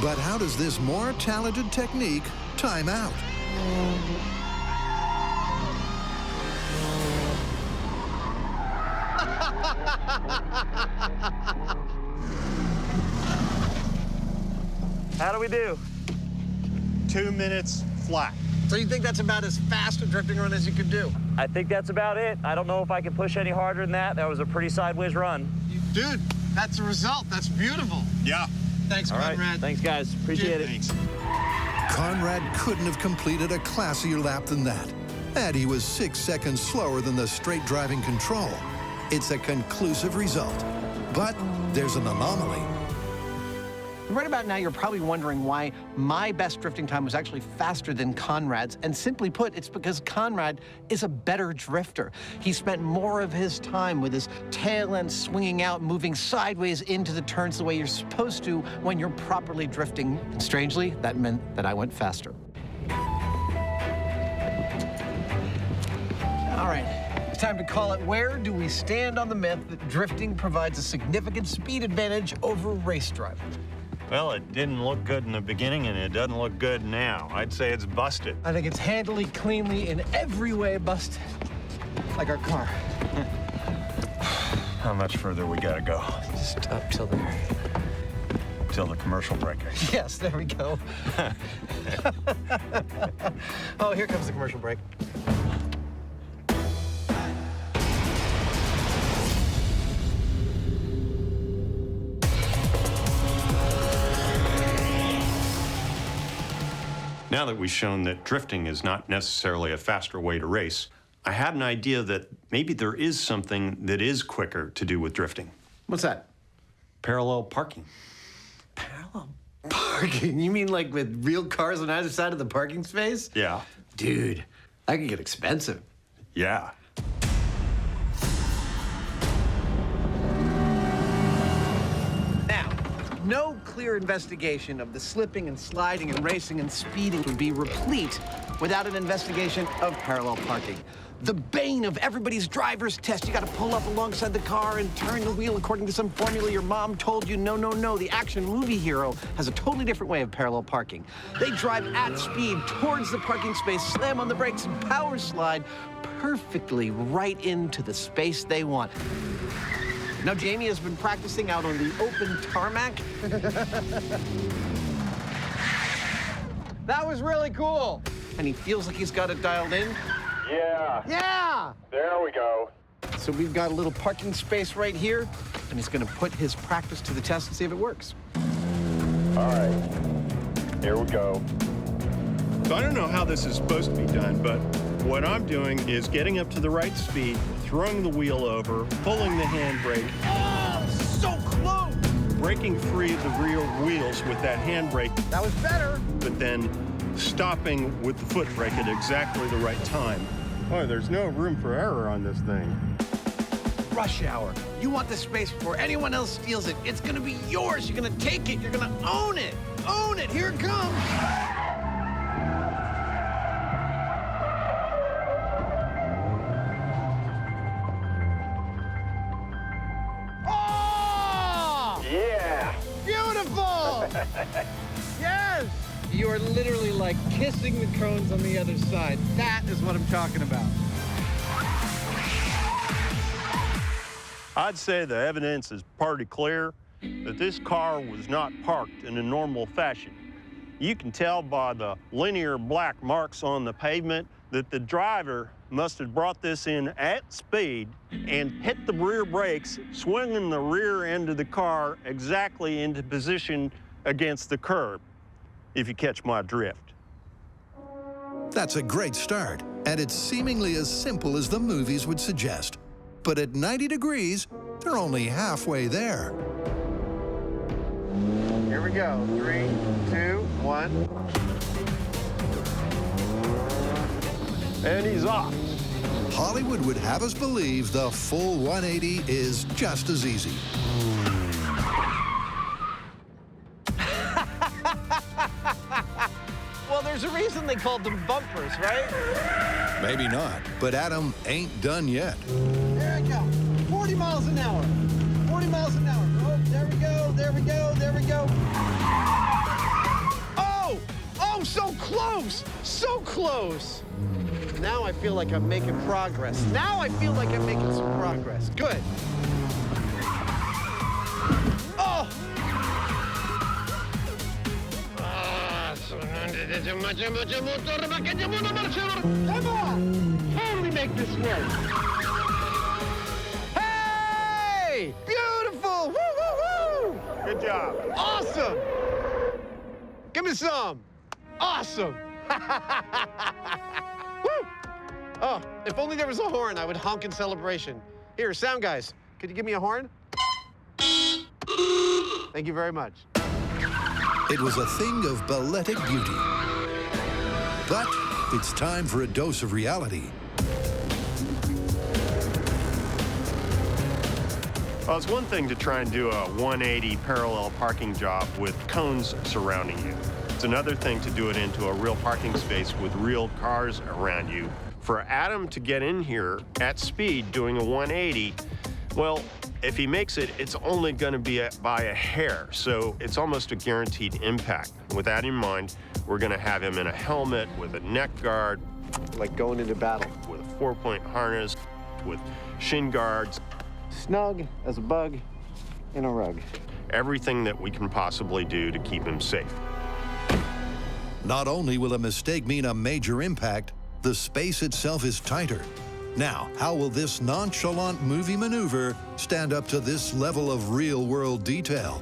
But how does this more talented technique time out? How do we do? 2 minutes flat. So you think that's about as fast a drifting run as you could do? I think that's about it. I don't know if I can push any harder than that. That was a pretty sideways run. Dude, That's the result. That's beautiful. Yeah. Thanks, All right. Conrad. Thanks, guys. Appreciate it. Thanks. Conrad couldn't have completed a classier lap than that. And he was 6 seconds slower than the straight driving control. It's a conclusive result. But there's an anomaly. Right about now, you're probably wondering why my best drifting time was actually faster than Conrad's. And simply put, it's because Conrad is a better drifter. He spent more of his time with his tail end swinging out, moving sideways into the turns the way you're supposed to when you're properly drifting. And strangely, that meant that I went faster. All right, it's time to call it. Where do we stand on the myth that drifting provides a significant speed advantage over race driving? Well, it didn't look good in the beginning, and it doesn't look good now. I'd say it's busted. I think it's handily, cleanly, in every way busted. Like our car. How much further we gotta go? Just up till there. Till the commercial break. Yes, there we go. Oh, here comes the commercial break. Now that we've shown that drifting is not necessarily a faster way to race, I had an idea that maybe there is something that is quicker to do with drifting. What's that? Parallel parking. Parallel parking? You mean like with real cars on either side of the parking space? Yeah. Dude, that could get expensive. Yeah. No clear investigation of the slipping and sliding and racing and speeding would be replete without an investigation of parallel parking. The bane of everybody's driver's test. You got to pull up alongside the car and turn the wheel according to some formula your mom told you. No, no, no. The action movie hero has a totally different way of parallel parking. They drive at speed towards the parking space, slam on the brakes, and power slide perfectly right into the space they want. Now, Jamie has been practicing out on the open tarmac. That was really cool. And he feels like he's got it dialed in. Yeah. Yeah! There we go. So we've got a little parking space right here, and he's gonna put his practice to the test and see if it works. All right. Here we go. So I don't know how this is supposed to be done, but what I'm doing is getting up to the right speed, throwing the wheel over, pulling the handbrake. Oh, so close! Breaking free of the rear wheels with that handbrake. That was better. But then stopping with the foot brake at exactly the right time. Oh, there's no room for error on this thing. Rush hour. You want the space before anyone else steals it. It's gonna be yours. You're gonna take it. You're gonna own it. Own it. Here it comes. Yes! You are literally like kissing the cones on the other side. That is what I'm talking about. I'd say the evidence is pretty clear that this car was not parked in a normal fashion. You can tell by the linear black marks on the pavement that the driver must have brought this in at speed and hit the rear brakes, swinging the rear end of the car exactly into position against the curb, if you catch my drift. That's a great start, and it's seemingly as simple as the movies would suggest. But at 90 degrees, they're only halfway there. Here we go. 3, 2, 1. And he's off. Hollywood would have us believe the full 180 is just as easy. Well, there's a reason they called them bumpers, right? Maybe not, but Adam ain't done yet. There we go. 40 miles an hour. 40 miles an hour. Oh, there we go, there we go, there we go. Oh! Oh, so close! So close! Now I feel like I'm making progress. Now I feel like I'm making some progress. Good. Oh! Come on! How do we make this work? Hey! Beautiful! Woo, woo, Give me some. Awesome. Woo! Oh, if only there was a horn, I would honk in celebration. Here, sound guys, could you give me a horn? Thank you very much. It was a thing of balletic beauty. But it's time for a dose of reality. Well, it's one thing to try and do a 180 parallel parking job with cones surrounding you. It's another thing to do it into a real parking space with real cars around you. For Adam to get in here at speed doing a 180, well, if he makes it, it's only going to be by a hair, so it's almost a guaranteed impact. With that in mind, we're going to have him in a helmet with a neck guard, like going into battle, with a 4-point harness, with shin guards. Snug as a bug in a rug. Everything that we can possibly do to keep him safe. Not only will a mistake mean a major impact, the space itself is tighter. Now, how will this nonchalant movie maneuver stand up to this level of real-world detail?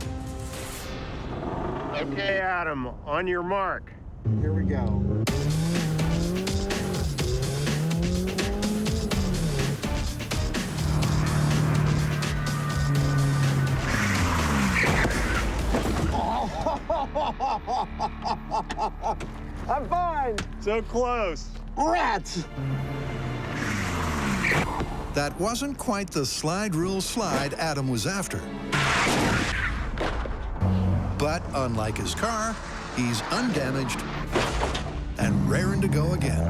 Okay, Adam, on your mark. Here we go. I'm fine. So close. Rats. That wasn't quite the slide rule slide Adam was after. But unlike his car, he's undamaged and raring to go again.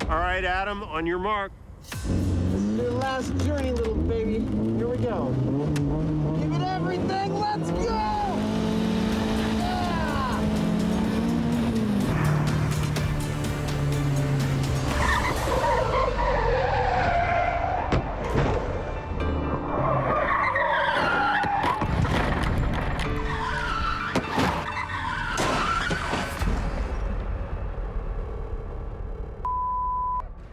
All right, Adam, on your mark. This is your last journey, little baby. Here we go. Give it everything. Let's go. Yeah!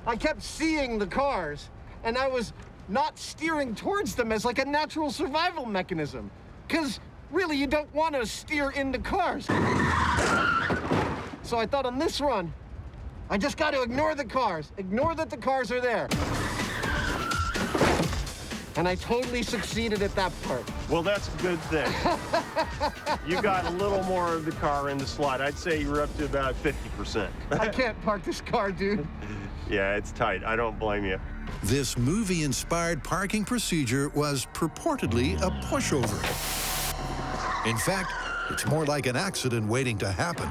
I kept seeing the cars, and I was not steering towards them as like a natural survival mechanism. Because really, you don't want to steer into cars. So I thought on this run, I just got to ignore the cars. Ignore that the cars are there. And I totally succeeded at that part. Well, that's a good thing. You got a little more of the car in the slide. I'd say you're up to about 50%. I can't park this car, dude. Yeah, it's tight. I don't blame you. This movie-inspired parking procedure was purportedly a pushover. In fact, it's more like an accident waiting to happen.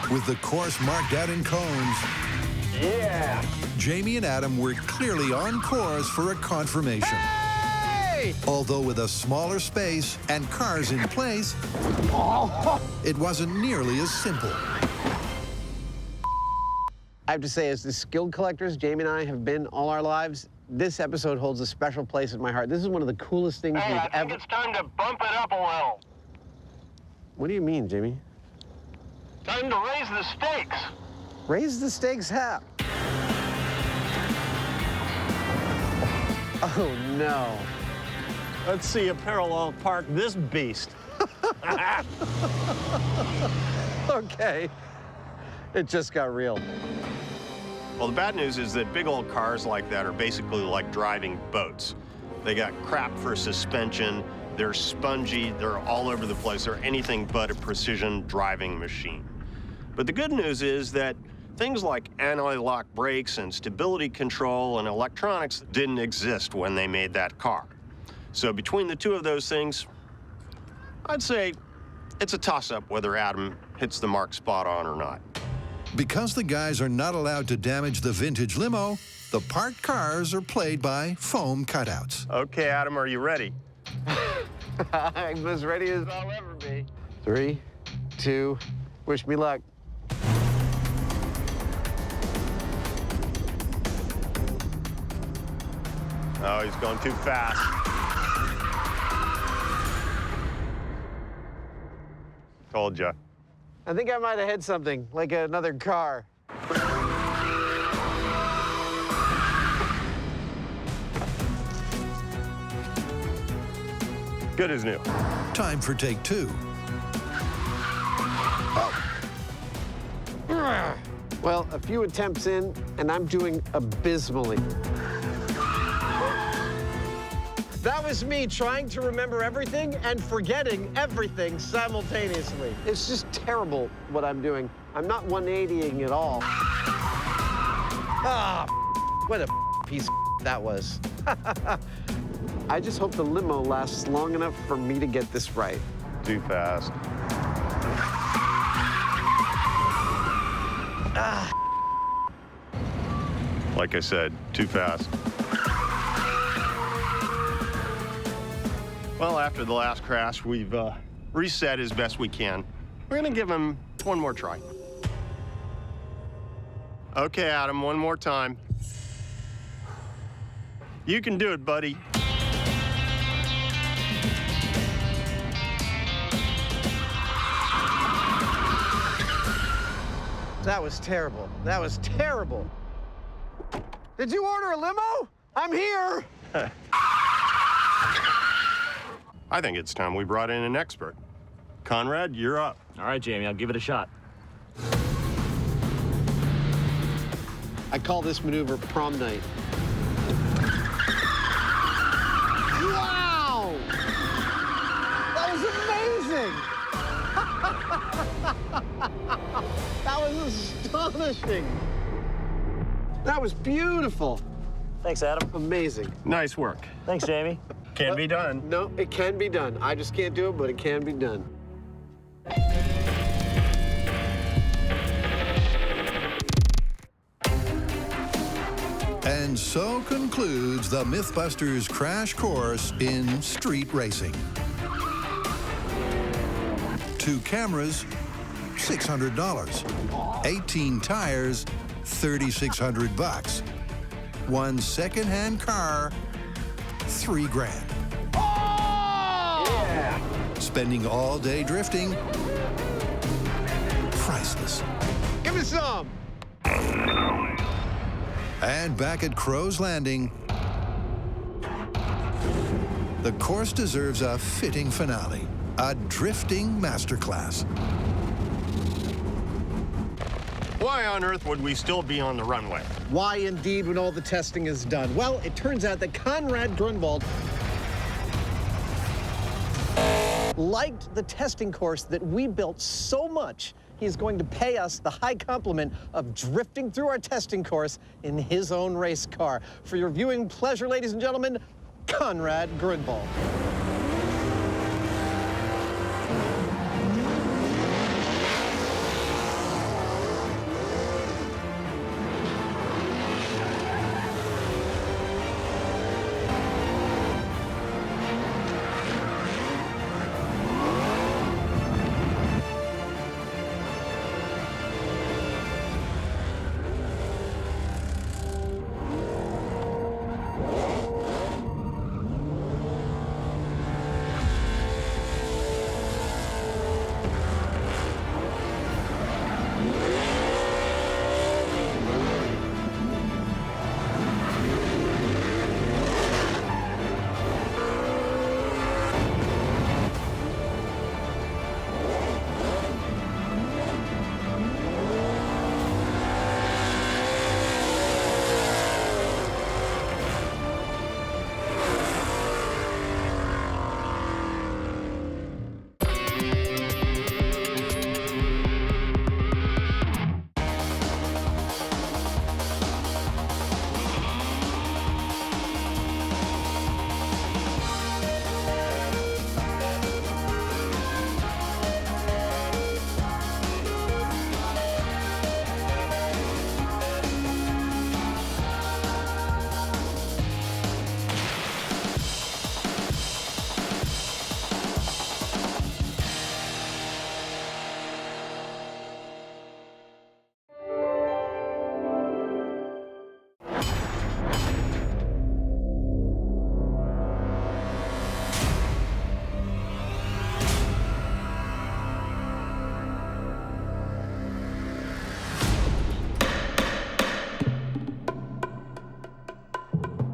With the course marked out in cones, yeah, Jamie and Adam were clearly on course for a confirmation. Hey! Although with a smaller space and cars in place, it wasn't nearly as simple. I have to say, as the skilled collectors Jamie and I have been all our lives, this episode holds a special place in my heart. This is one of the coolest things we've ever... I think it's time to bump it up a little. What do you mean, Jamie? Time to raise the stakes. Raise the stakes how? Oh, no. Let's see a parallel park this beast. Okay. It just got real. Well, the bad news is that big old cars like that are basically like driving boats. They got crap for suspension, they're spongy, they're all over the place. They're anything but a precision driving machine. But the good news is that things like anti-lock brakes and stability control and electronics didn't exist when they made that car. So between the two of those things, I'd say it's a toss-up whether Adam hits the mark spot on or not. Because the guys are not allowed to damage the vintage limo, the parked cars are played by foam cutouts. Okay, Adam, are you ready? I'm as ready as I'll ever be. 3, 2, wish me luck. Oh, he's going too fast. Told ya. I think I might have hit something, like another car. Good as new. Time for take two. Well, a few attempts in, and I'm doing abysmally. That was me trying to remember everything and forgetting everything simultaneously. It's just terrible what I'm doing. I'm not 180ing at all. Ah, what a piece of that was. I just hope the limo lasts long enough for me to get this right. Too fast. Ah. Like I said, too fast. Well, after the last crash, we've reset as best we can. We're gonna give him one more try. Okay, Adam, one more time. You can do it, buddy. That was terrible. That was terrible. Did you order a limo? I'm here. I think it's time we brought in an expert. Conrad, you're up. All right, Jamie, I'll give it a shot. I call this maneuver prom night. Wow! That was amazing! That was astonishing. That was beautiful. Thanks, Adam. Amazing. Nice work. Thanks, Jamie. Can be done. No, it can be done. I just can't do it, but it can be done. And so concludes the Mythbusters crash course in street racing. 2 cameras, $600. 18 tires, $3,600. 1 second-hand car, $3 grand. Yeah. Spending all day drifting, priceless. Give me some. And back at Crow's Landing, the course deserves a fitting finale, a drifting masterclass. Why on earth would we still be on the runway? Why indeed when all the testing is done? Well, it turns out that Conrad Grunwald liked the testing course that we built so much, he's going to pay us the high compliment of drifting through our testing course in his own race car. For your viewing pleasure, ladies and gentlemen, Conrad Grunwald.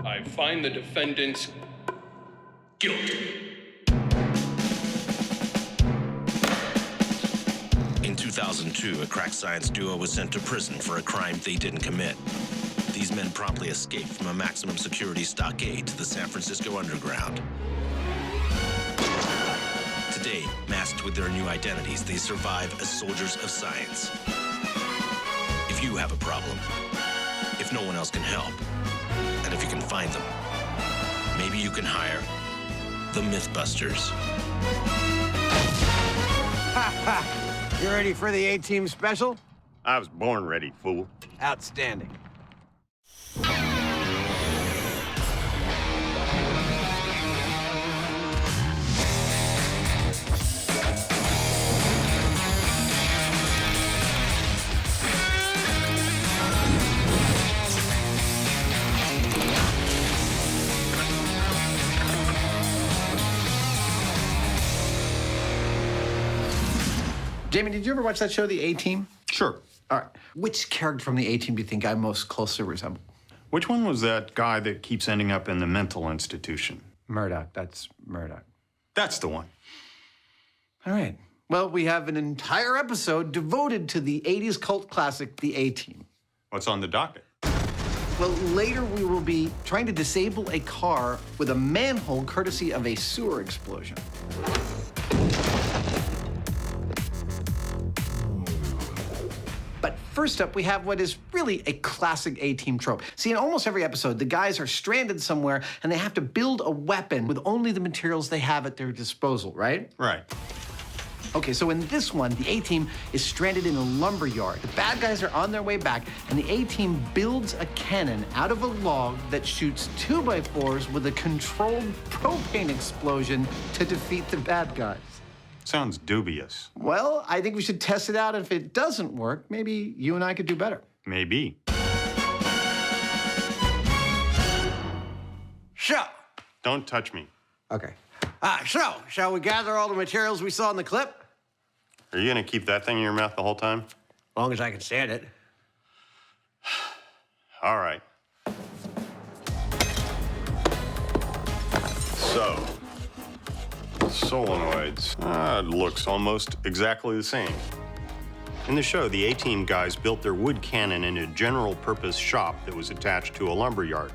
I find the defendants guilty. 2002, a crack science duo was sent to prison for a crime they didn't commit. These men promptly escaped from a maximum security stockade to the San Francisco underground. Today, masked with their new identities, they survive as soldiers of science. If you have a problem, if no one else can help, and if you can find them, maybe you can hire the Mythbusters. You ready for the A-Team special? I was born ready, fool. Outstanding. Jamie, did you ever watch that show, The A-Team? Sure. All right. Which character from The A-Team do you think I most closely resemble? Which one was that guy that keeps ending up in the mental institution? Murdoch. That's Murdoch. That's the one. All right. Well, we have an entire episode devoted to the 80s cult classic, The A-Team. What's on the docket? Well, later we will be trying to disable a car with a manhole courtesy of a sewer explosion. But first up, we have what is really a classic A-Team trope. See, in almost every episode, the guys are stranded somewhere and they have to build a weapon with only the materials they have at their disposal, right? Right. Okay, so in this one, the A-Team is stranded in a lumber yard. The bad guys are on their way back, and the A-Team builds a cannon out of a log that shoots 2x4s with a controlled propane explosion to defeat the bad guys. Sounds dubious. Well, I think we should test it out. If it doesn't work, maybe you and I could do better. Maybe. So. Don't touch me. Okay. So, shall we gather all the materials we saw in the clip? Are you gonna keep that thing in your mouth the whole time? As long as I can stand it. All right. So, solenoids. It looks almost exactly the same. In the show, the A-Team guys built their wood cannon in a general-purpose shop that was attached to a lumber yard.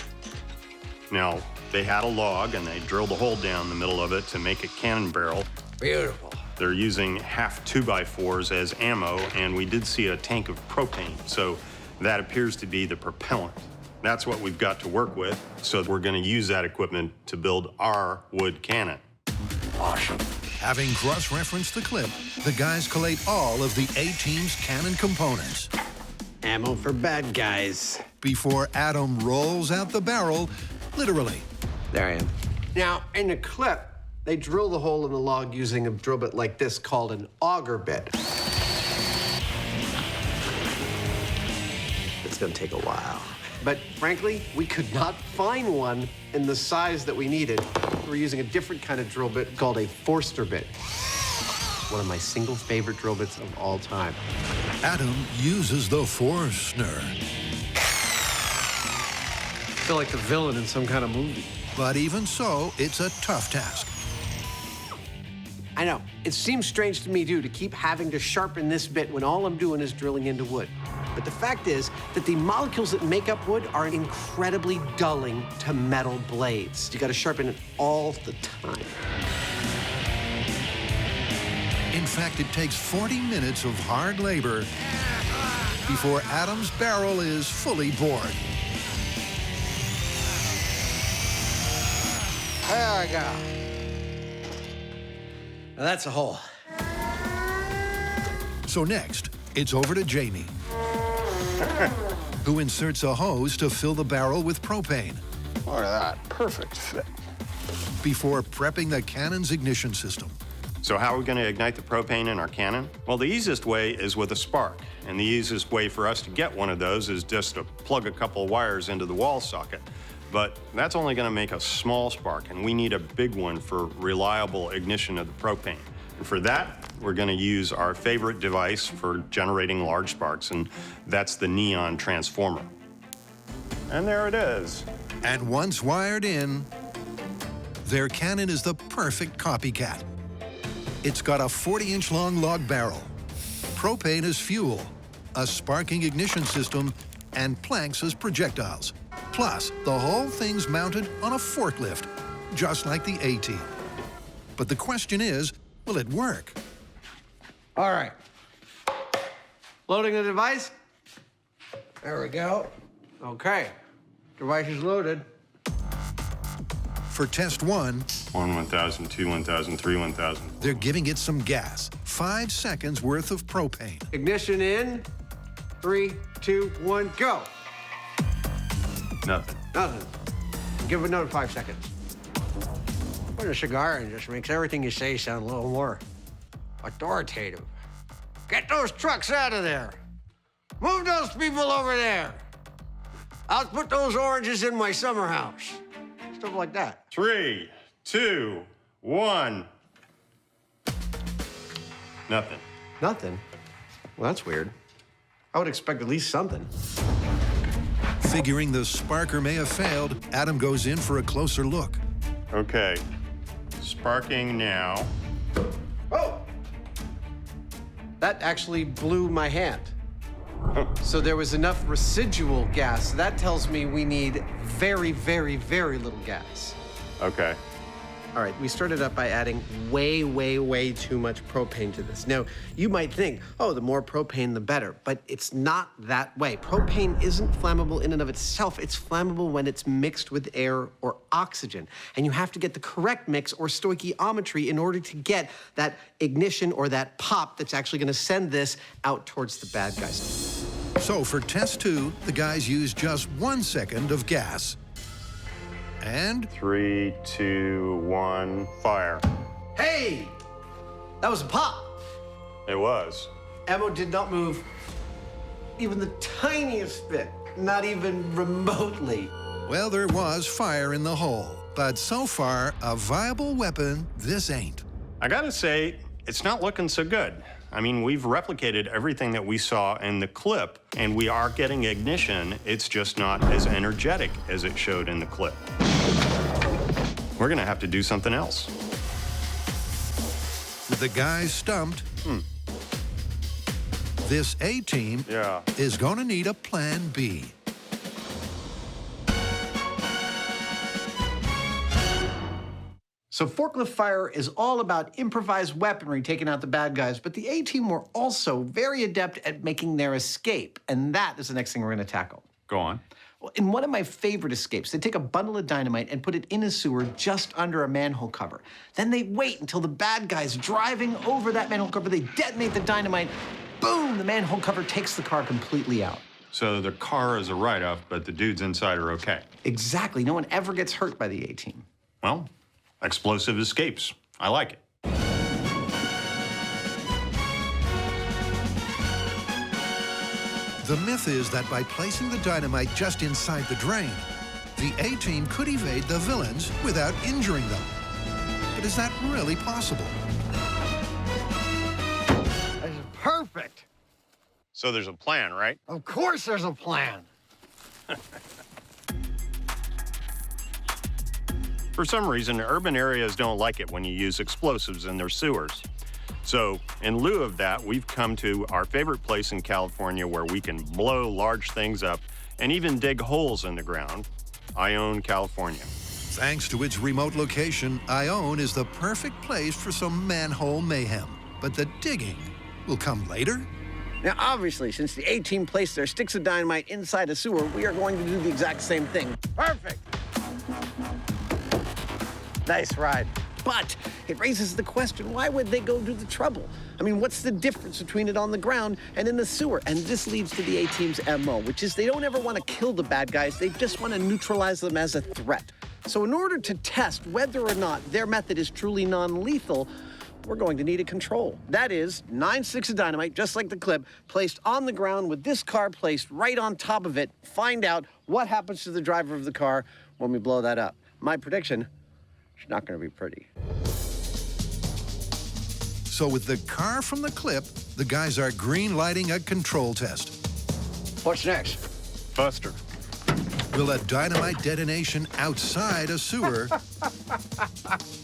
Now, they had a log, and they drilled a hole down the middle of it to make a cannon barrel. Beautiful. They're using half 2x4s as ammo, and we did see a tank of propane, so that appears to be the propellant. That's what we've got to work with, so we're gonna use that equipment to build our wood cannon. Awesome. Having cross-referenced the clip, the guys collate all of the A-Team's cannon components. Ammo for bad guys. Before Adam rolls out the barrel, literally. There I am. Now, in the clip, they drill the hole in the log using a drill bit like this called an auger bit. It's gonna take a while. But frankly, we could not find one in the size that we needed. We're using a different kind of drill bit called a Forster bit. One of my single favorite drill bits of all time. Adam uses the Forstner. I feel like the villain in some kind of movie. But even so, it's a tough task. I know. It seems strange to me, too, to keep having to sharpen this bit when all I'm doing is drilling into wood. But the fact is that the molecules that make up wood are incredibly dulling to metal blades. You gotta sharpen it all the time. In fact, it takes 40 minutes of hard labor before Adam's barrel is fully bored. There we go. Now that's a hole. So next, it's over to Jamie, who inserts a hose to fill the barrel with propane. Look at that, perfect fit. Before prepping the cannon's ignition system. So how are we gonna ignite the propane in our cannon? Well, the easiest way is with a spark. And the easiest way for us to get one of those is just to plug a couple of wires into the wall socket. But that's only gonna make a small spark, and we need a big one for reliable ignition of the propane. And for that, we're gonna use our favorite device for generating large sparks, and that's the neon transformer. And there it is. And once wired in, their cannon is the perfect copycat. It's got a 40-inch long log barrel, propane as fuel, a sparking ignition system, and planks as projectiles. Plus, the whole thing's mounted on a forklift, just like the A-Team. But the question is, will it work? All right. Loading the device. There we go. Okay. Device is loaded. For test 1, 1,000, 2, 1,000, 3, 1,000. they're giving it some gas. 5 seconds worth of propane. Ignition in. 3, 2, 1, go. Nothing. Nothing. Give it another 5 seconds. Put a cigar in just makes everything you say sound a little more authoritative. Get those trucks out of there. Move those people over there. I'll put those oranges in my summer house. Stuff like that. 3, 2, 1. Nothing. Nothing? Well, that's weird. I would expect at least something. Figuring the sparker may have failed, Adam goes in for a closer look. Okay. Sparking now. Oh! That actually blew my hand. So there was enough residual gas. That tells me we need very, very, very little gas. Okay. All right, we started up by adding way, way, way too much propane to this. Now, you might think, oh, the more propane, the better, but it's not that way. Propane isn't flammable in and of itself. It's flammable when it's mixed with air or oxygen. And you have to get the correct mix or stoichiometry in order to get that ignition or that pop that's actually gonna send this out towards the bad guys. So for test 2, the guys used just 1 second of gas. And 3, 2, 1, fire. Hey! That was a pop. It was. Ammo did not move even the tiniest bit, not even remotely. well, there was fire in the hole. But so far, a viable weapon this ain't. I gotta say, it's not looking so good. I mean, we've replicated everything that we saw in the clip, and we are getting ignition. It's just not as energetic as it showed in the clip. We're gonna have to do something else. With the guys stumped, this A-team is gonna need a plan B. So forklift fire is all about improvised weaponry taking out the bad guys, but the A-team were also very adept at making their escape, and that is the next thing we're gonna tackle. Go on. Well, in one of my favorite escapes, they take a bundle of dynamite and put it in a sewer just under a manhole cover. Then they wait until the bad guy's driving over that manhole cover, they detonate the dynamite, boom, the manhole cover takes the car completely out. So the car is a write-off, but the dudes inside are okay. Exactly, no one ever gets hurt by the A-team. Well, explosive escapes. I like it. The myth is that by placing the dynamite just inside the drain, the A-team could evade the villains without injuring them. But is that really possible? That's perfect. So there's a plan, right? Of course there's a plan. For some reason, urban areas don't like it when you use explosives in their sewers. So in lieu of that, we've come to our favorite place in California where we can blow large things up and even dig holes in the ground, Ione, California. Thanks to its remote location, Ione is the perfect place for some manhole mayhem. But the digging will come later. Now, obviously, since the A-team placed their sticks of dynamite inside a sewer, we are going to do the exact same thing. Perfect! Nice ride. But it raises the question, why would they go to the trouble? I mean, what's the difference between it on the ground and in the sewer? And this leads to the A-team's MO, which is they don't ever want to kill the bad guys, they just want to neutralize them as a threat. So in order to test whether or not their method is truly non-lethal, we're going to need a control. That is, 9 sticks of dynamite, just like the clip, placed on the ground with this car placed right on top of it. Find out what happens to the driver of the car when we blow that up. My prediction, it's not going to be pretty. So with the car from the clip, the guys are green lighting a control test. What's next? Buster. Will a dynamite detonation outside a sewer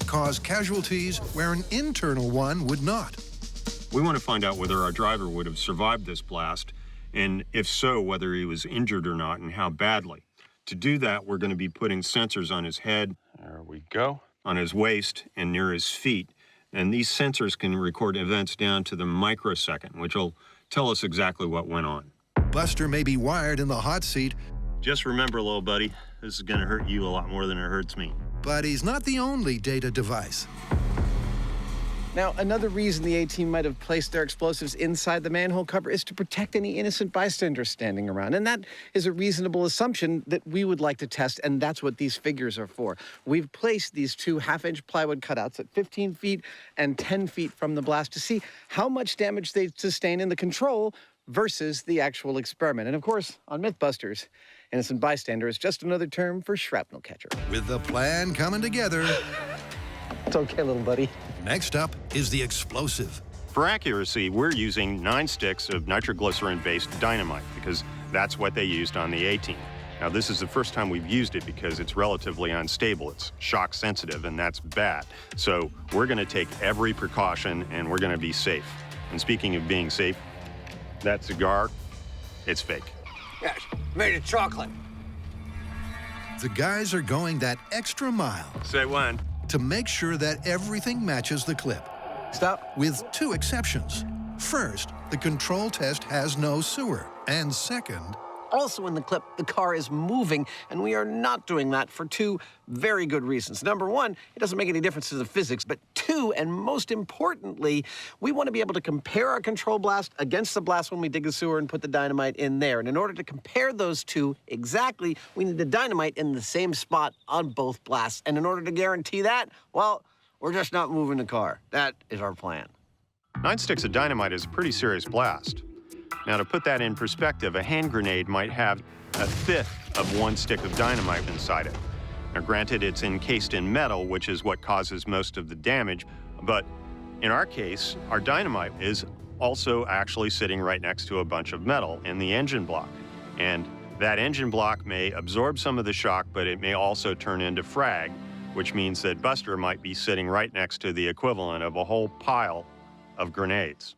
cause casualties where an internal one would not? We want to find out whether our driver would have survived this blast, and if so, whether he was injured or not, and how badly. To do that, we're going to be putting sensors on his head, there we go, on his waist, and near his feet. And these sensors can record events down to the microsecond, which will tell us exactly what went on. Buster may be wired in the hot seat. Just remember, little buddy, this is going to hurt you a lot more than it hurts me. But he's not the only data device. Now, another reason the A-Team might have placed their explosives inside the manhole cover is to protect any innocent bystanders standing around. And that is a reasonable assumption that we would like to test, and that's what these figures are for. We've placed these two half-inch plywood cutouts at 15 feet and 10 feet from the blast to see how much damage they sustain in the control versus the actual experiment. And of course, on Mythbusters, innocent bystander is just another term for shrapnel catcher. With the plan coming together... It's okay, little buddy. Next up is the explosive. For accuracy, we're using 9 sticks of nitroglycerin-based dynamite because that's what they used on the A-Team. Now, this is the first time we've used it because it's relatively unstable. It's shock sensitive, and that's bad. So we're going to take every precaution, and we're going to be safe. And speaking of being safe, that cigar, it's fake. Yes, made of chocolate. The guys are going that extra mile. Say when. To make sure that everything matches the clip. Stop. With 2 exceptions. First, the control test has no sewer. And second... Also in the clip, the car is moving, and we are not doing that for 2 very good reasons. Number 1, it doesn't make any difference to the physics, but 2, and most importantly, we want to be able to compare our control blast against the blast when we dig the sewer and put the dynamite in there. And in order to compare those 2 exactly, we need the dynamite in the same spot on both blasts. And in order to guarantee that, well, we're just not moving the car. That is our plan. 9 sticks of dynamite is a pretty serious blast. Now, to put that in perspective, a hand grenade might have 1/5 of 1 stick of dynamite inside it. Now, granted, it's encased in metal, which is what causes most of the damage, but in our case, our dynamite is also actually sitting right next to a bunch of metal in the engine block. And that engine block may absorb some of the shock, but it may also turn into frag, which means that Buster might be sitting right next to the equivalent of a whole pile of grenades.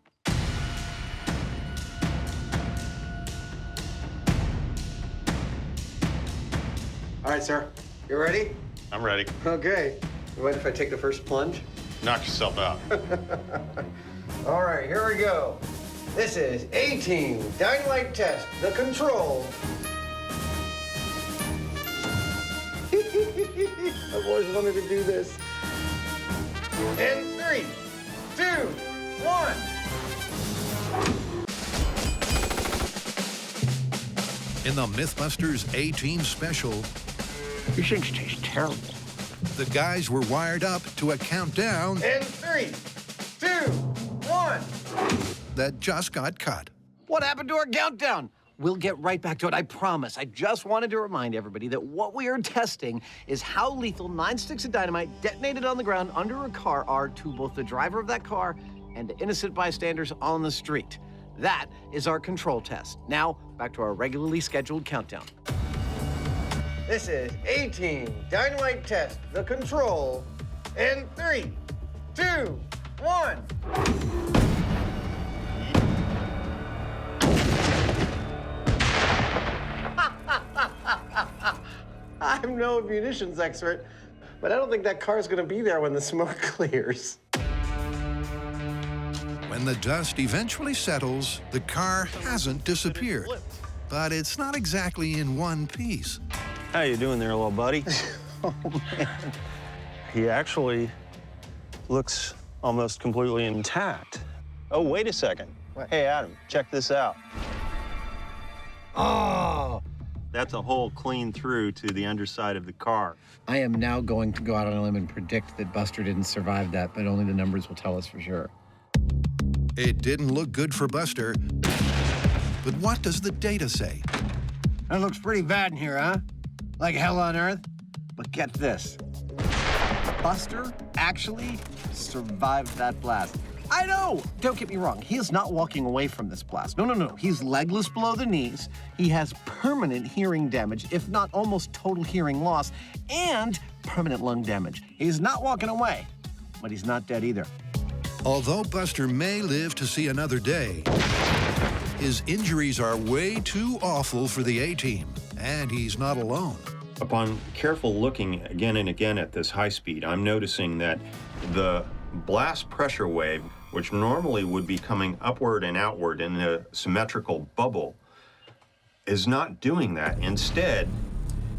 All right, sir. You ready? I'm ready. Okay. You mind if I take the first plunge? Knock yourself out. All right, here we go. This is A-Team Dynamite Test, the control. I've always wanted to do this. In 3, 2, 1. In the Mythbusters A-Team special... These things taste terrible. The guys were wired up to a countdown... In 3, 2, 1. ...that just got cut. What happened to our countdown? We'll get right back to it, I promise. I just wanted to remind everybody that what we are testing is how lethal 9 sticks of dynamite detonated on the ground under a car are to both the driver of that car and to innocent bystanders on the street. That is our control test. Now, back to our regularly scheduled countdown. This is A-Team Dynamite Test, the control. In 3, 2, 1. I'm no munitions expert, but I don't think that car's gonna be there when the smoke clears. When the dust eventually settles, the car hasn't disappeared. But it's not exactly in one piece. How you doing there, little buddy? Oh, man. He actually looks almost completely intact. Oh, wait a second. What? Hey, Adam, check this out. Oh! That's a hole clean through to the underside of the car. I am now going to go out on a limb and predict that Buster didn't survive that, but only the numbers will tell us for sure. It didn't look good for Buster. But what does the data say? That looks pretty bad in here, huh? Like hell on earth? But get this. Buster actually survived that blast. I know! Don't get me wrong. He is not walking away from this blast. No. He's legless below the knees. He has permanent hearing damage, if not almost total hearing loss, and permanent lung damage. He's not walking away, but he's not dead either. Although Buster may live to see another day, his injuries are way too awful for the A-Team, and he's not alone. Upon careful looking again and again at this high speed, I'm noticing that the blast pressure wave, which normally would be coming upward and outward in a symmetrical bubble, is not doing that. Instead,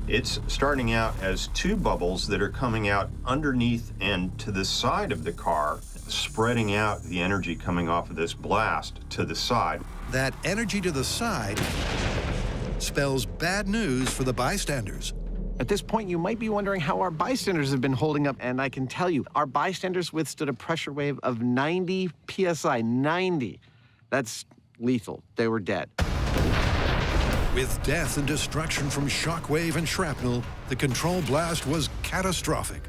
it's starting out as two bubbles that are coming out underneath and to the side of the car, spreading out the energy coming off of this blast to the side. That energy to the side spells bad news for the bystanders. At this point, you might be wondering how our bystanders have been holding up, and I can tell you, our bystanders withstood a pressure wave of 90 psi, 90. That's lethal. They were dead. With death and destruction from shockwave and shrapnel, the control blast was catastrophic.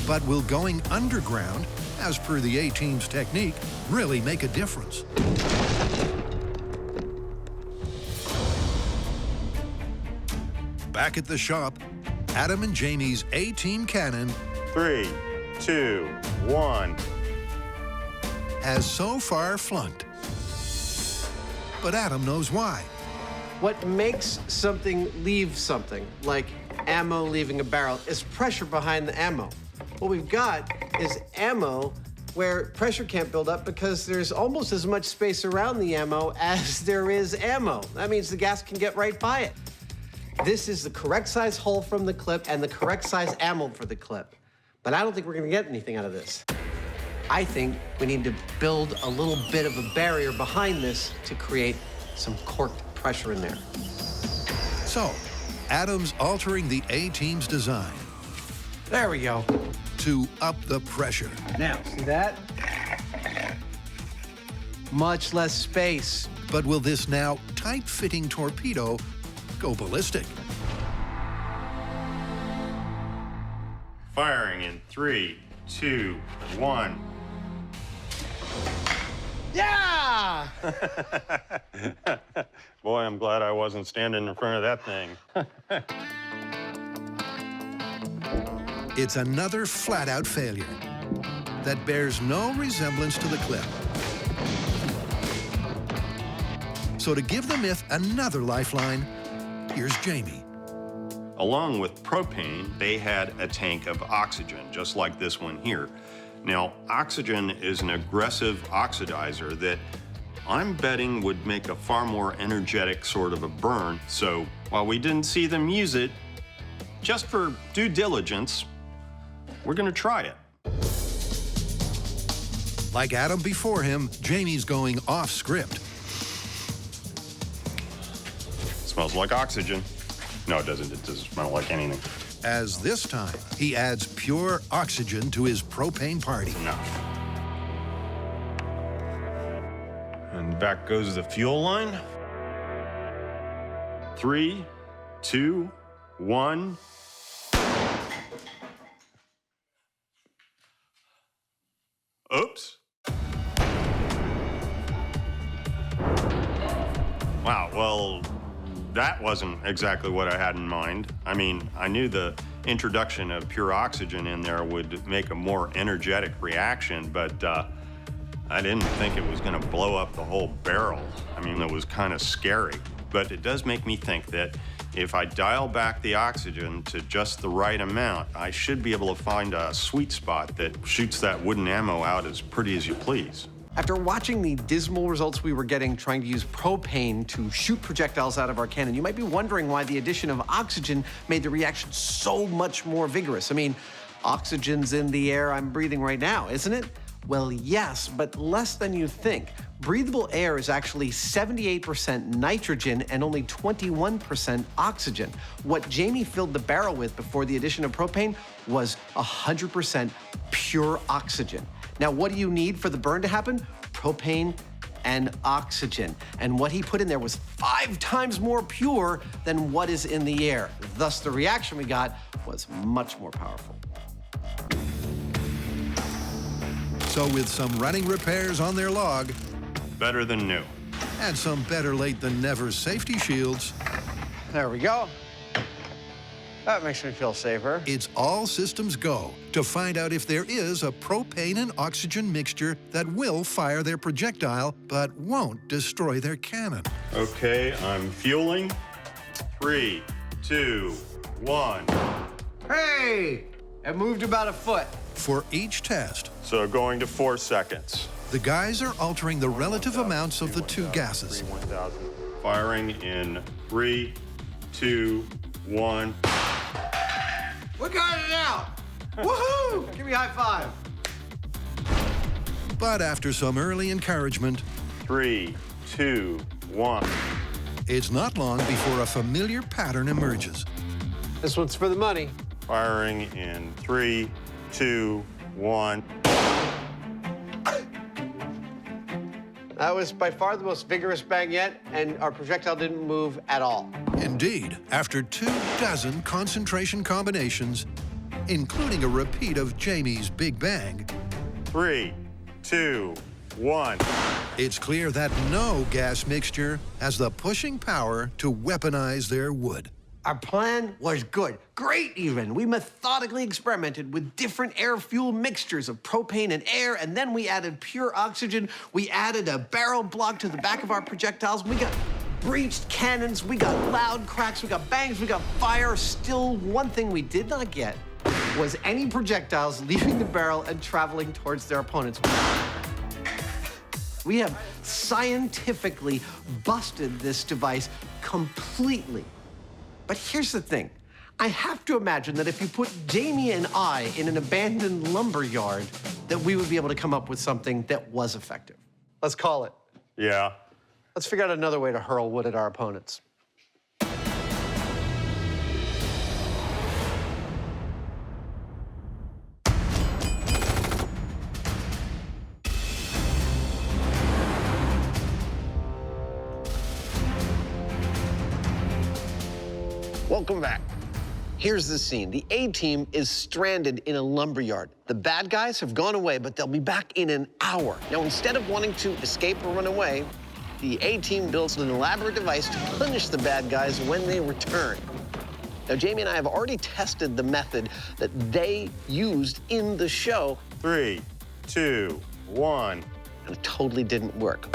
But will going underground, as per the A-Team's technique, really make a difference? Back at the shop, Adam and Jamie's A-Team cannon 3, 2, 1. has so far flunked. But Adam knows why. What makes something leave something, like ammo leaving a barrel, is pressure behind the ammo. What we've got is ammo where pressure can't build up because there's almost as much space around the ammo as there is ammo. That means the gas can get right by it. This is the correct size hole from the clip and the correct size ammo for the clip. But I don't think we're gonna get anything out of this. I think we need to build a little bit of a barrier behind this to create some corked pressure in there. So, Adam's altering the A-Team's design. There we go. To up the pressure. Now, see that? Much less space. But will this now tight-fitting torpedo go ballistic? Firing in 3, 2, 1. Yeah! Boy, I'm glad I wasn't standing in front of that thing. It's another flat-out failure that bears no resemblance to the clip. So to give the myth another lifeline, here's Jamie. Along with propane, they had a tank of oxygen, just like this one here. Now, oxygen is an aggressive oxidizer that I'm betting would make a far more energetic sort of a burn. So while we didn't see them use it, just for due diligence, we're gonna try it. Like Adam before him, Jamie's going off script. Smells like oxygen. No, it doesn't. It doesn't smell like anything. As this time, he adds pure oxygen to his propane party. Enough. And back goes the fuel line. 3, 2, 1. Oops. Wow, well, that wasn't exactly what I had in mind. I mean, I knew the introduction of pure oxygen in there would make a more energetic reaction, but I didn't think it was gonna blow up the whole barrel. I mean, it was kind of scary. But it does make me think that if I dial back the oxygen to just the right amount, I should be able to find a sweet spot that shoots that wooden ammo out as pretty as you please. After watching the dismal results we were getting trying to use propane to shoot projectiles out of our cannon, you might be wondering why the addition of oxygen made the reaction so much more vigorous. I mean, oxygen's in the air I'm breathing right now, isn't it? Well, yes, but less than you think. Breathable air is actually 78% nitrogen and only 21% oxygen. What Jamie filled the barrel with before the addition of propane was 100% pure oxygen. Now, what do you need for the burn to happen? Propane and oxygen. And what he put in there was 5 times more pure than what is in the air. Thus, the reaction we got was much more powerful. So with some running repairs on their log, better than new, and some better late than never safety shields, there we go. That makes me feel safer. It's all systems go to find out if there is a propane and oxygen mixture that will fire their projectile but won't destroy their cannon. Okay, I'm fueling. 3, 2, 1. Hey! It moved about a foot. For each test, So going to 4 seconds. the guys are altering the relative amounts of the two gases. 1,000. Firing in 3, 2, 1. We got it out! Woohoo! Give me a high five. But after some early encouragement, 3, 2, 1. it's not long before a familiar pattern emerges. This one's for the money. Firing in 3, 2, 1. That was by far the most vigorous bang yet, and our projectile didn't move at all. Indeed, after 24 concentration combinations, including a repeat of Jamie's Big Bang, 3, 2, 1. it's clear that no gas mixture has the pushing power to weaponize their wood. Our plan was good, great even. We methodically experimented with different air-fuel mixtures of propane and air, and then we added pure oxygen. We added a barrel block to the back of our projectiles. We got breached cannons, we got loud cracks, we got bangs, we got fire. Still, one thing we did not get was any projectiles leaving the barrel and traveling towards their opponents. We have scientifically busted this device completely. But here's the thing. I have to imagine that if you put Jamie and I in an abandoned lumber yard, that we would be able to come up with something that was effective. Let's call it. Yeah. Let's figure out another way to hurl wood at our opponents. Welcome back. Here's the scene. The A-team is stranded in a lumberyard. The bad guys have gone away, but they'll be back in an hour. Now, instead of wanting to escape or run away, the A-team builds an elaborate device to punish the bad guys when they return. Now, Jamie and I have already tested the method that they used in the show. 3, 2, 1. And it totally didn't work.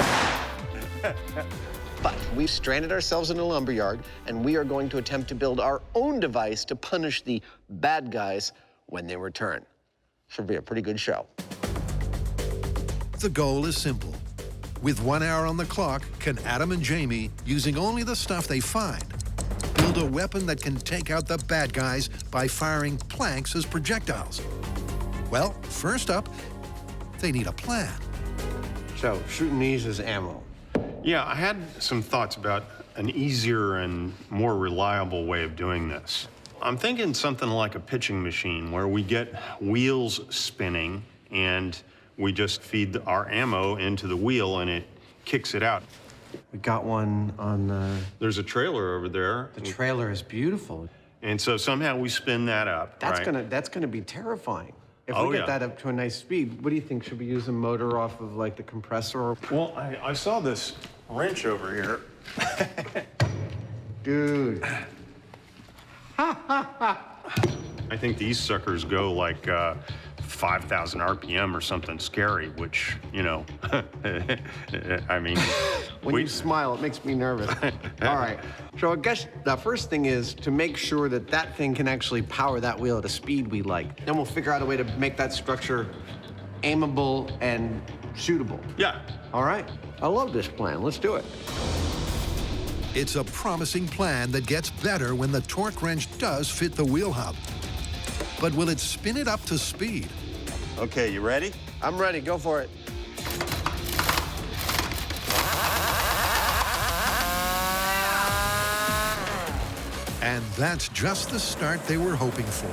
But we've stranded ourselves in a lumberyard, and we are going to attempt to build our own device to punish the bad guys when they return. Should be a pretty good show. The goal is simple. With 1 hour on the clock, can Adam and Jamie, using only the stuff they find, build a weapon that can take out the bad guys by firing planks as projectiles? Well, first up, they need a plan. So, shooting these as ammo. Yeah, I had some thoughts about an easier and more reliable way of doing this. I'm thinking something like a pitching machine where we get wheels spinning and we just feed our ammo into the wheel and it kicks it out. We got one on There's a trailer over there. The trailer is beautiful. And so somehow we spin that up, That's right? gonna be terrifying. If Oh, we get yeah. that up to a nice speed, what do you think? Should we use a motor off of like the compressor? Well, I saw this wrench over here. Dude. I think these suckers go like 5,000 RPM or something scary, which, you know, I mean. When you smile, it makes me nervous. All right, so I guess the first thing is to make sure that that thing can actually power that wheel at a speed we like. Then we'll figure out a way to make that structure aimable and shootable. Yeah. All right, I love this plan, let's do it. It's a promising plan that gets better when the torque wrench does fit the wheel hub. But will it spin it up to speed? Okay, you ready? I'm ready, go for it. And that's just the start they were hoping for.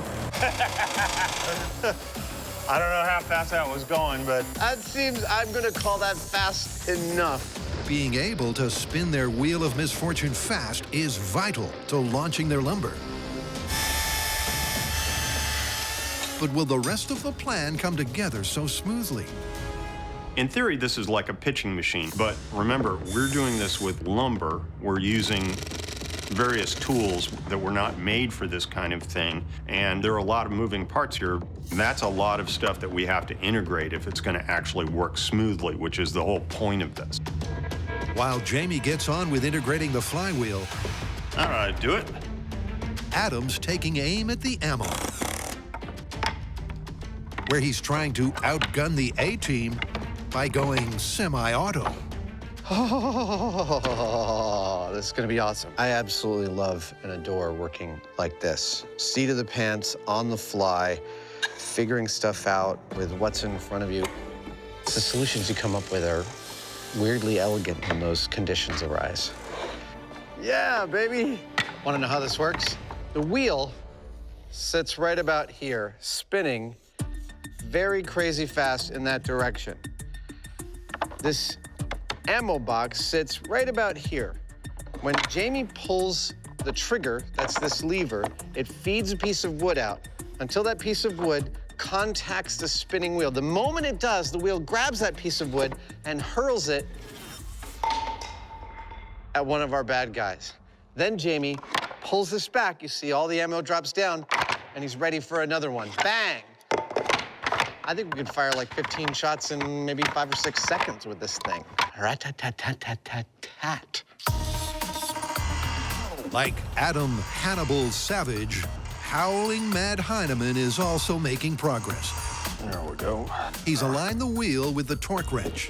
I don't know how fast that was going, but. That seems, I'm gonna call that fast enough. Being able to spin their wheel of misfortune fast is vital to launching their lumber. But will the rest of the plan come together so smoothly? In theory, this is like a pitching machine, but remember, we're doing this with lumber. We're using various tools that were not made for this kind of thing, and there are a lot of moving parts here. And that's a lot of stuff that we have to integrate if it's going to actually work smoothly, which is the whole point of this. While Jamie gets on with integrating the flywheel, all right, do it. Adam's taking aim at the ammo, where he's trying to outgun the A-team by going semi-auto. Oh, this is gonna be awesome. I absolutely love and adore working like this. Seat of the pants, on the fly, figuring stuff out with what's in front of you. The solutions you come up with are weirdly elegant when those conditions arise. Yeah, baby. Wanna know how this works? The wheel sits right about here, spinning very crazy fast in that direction. This ammo box sits right about here. When Jamie pulls the trigger, that's this lever, it feeds a piece of wood out until that piece of wood contacts the spinning wheel. The moment it does, the wheel grabs that piece of wood and hurls it at one of our bad guys. Then Jamie pulls this back. You see all the ammo drops down, and he's ready for another one. Bang! I think we could fire like 15 shots in maybe 5 or 6 seconds with this thing. Rat-tat-tat-tat-tat. Like Adam Hannibal Savage, howling mad Hyneman is also making progress. There we go. He's aligned the wheel with the torque wrench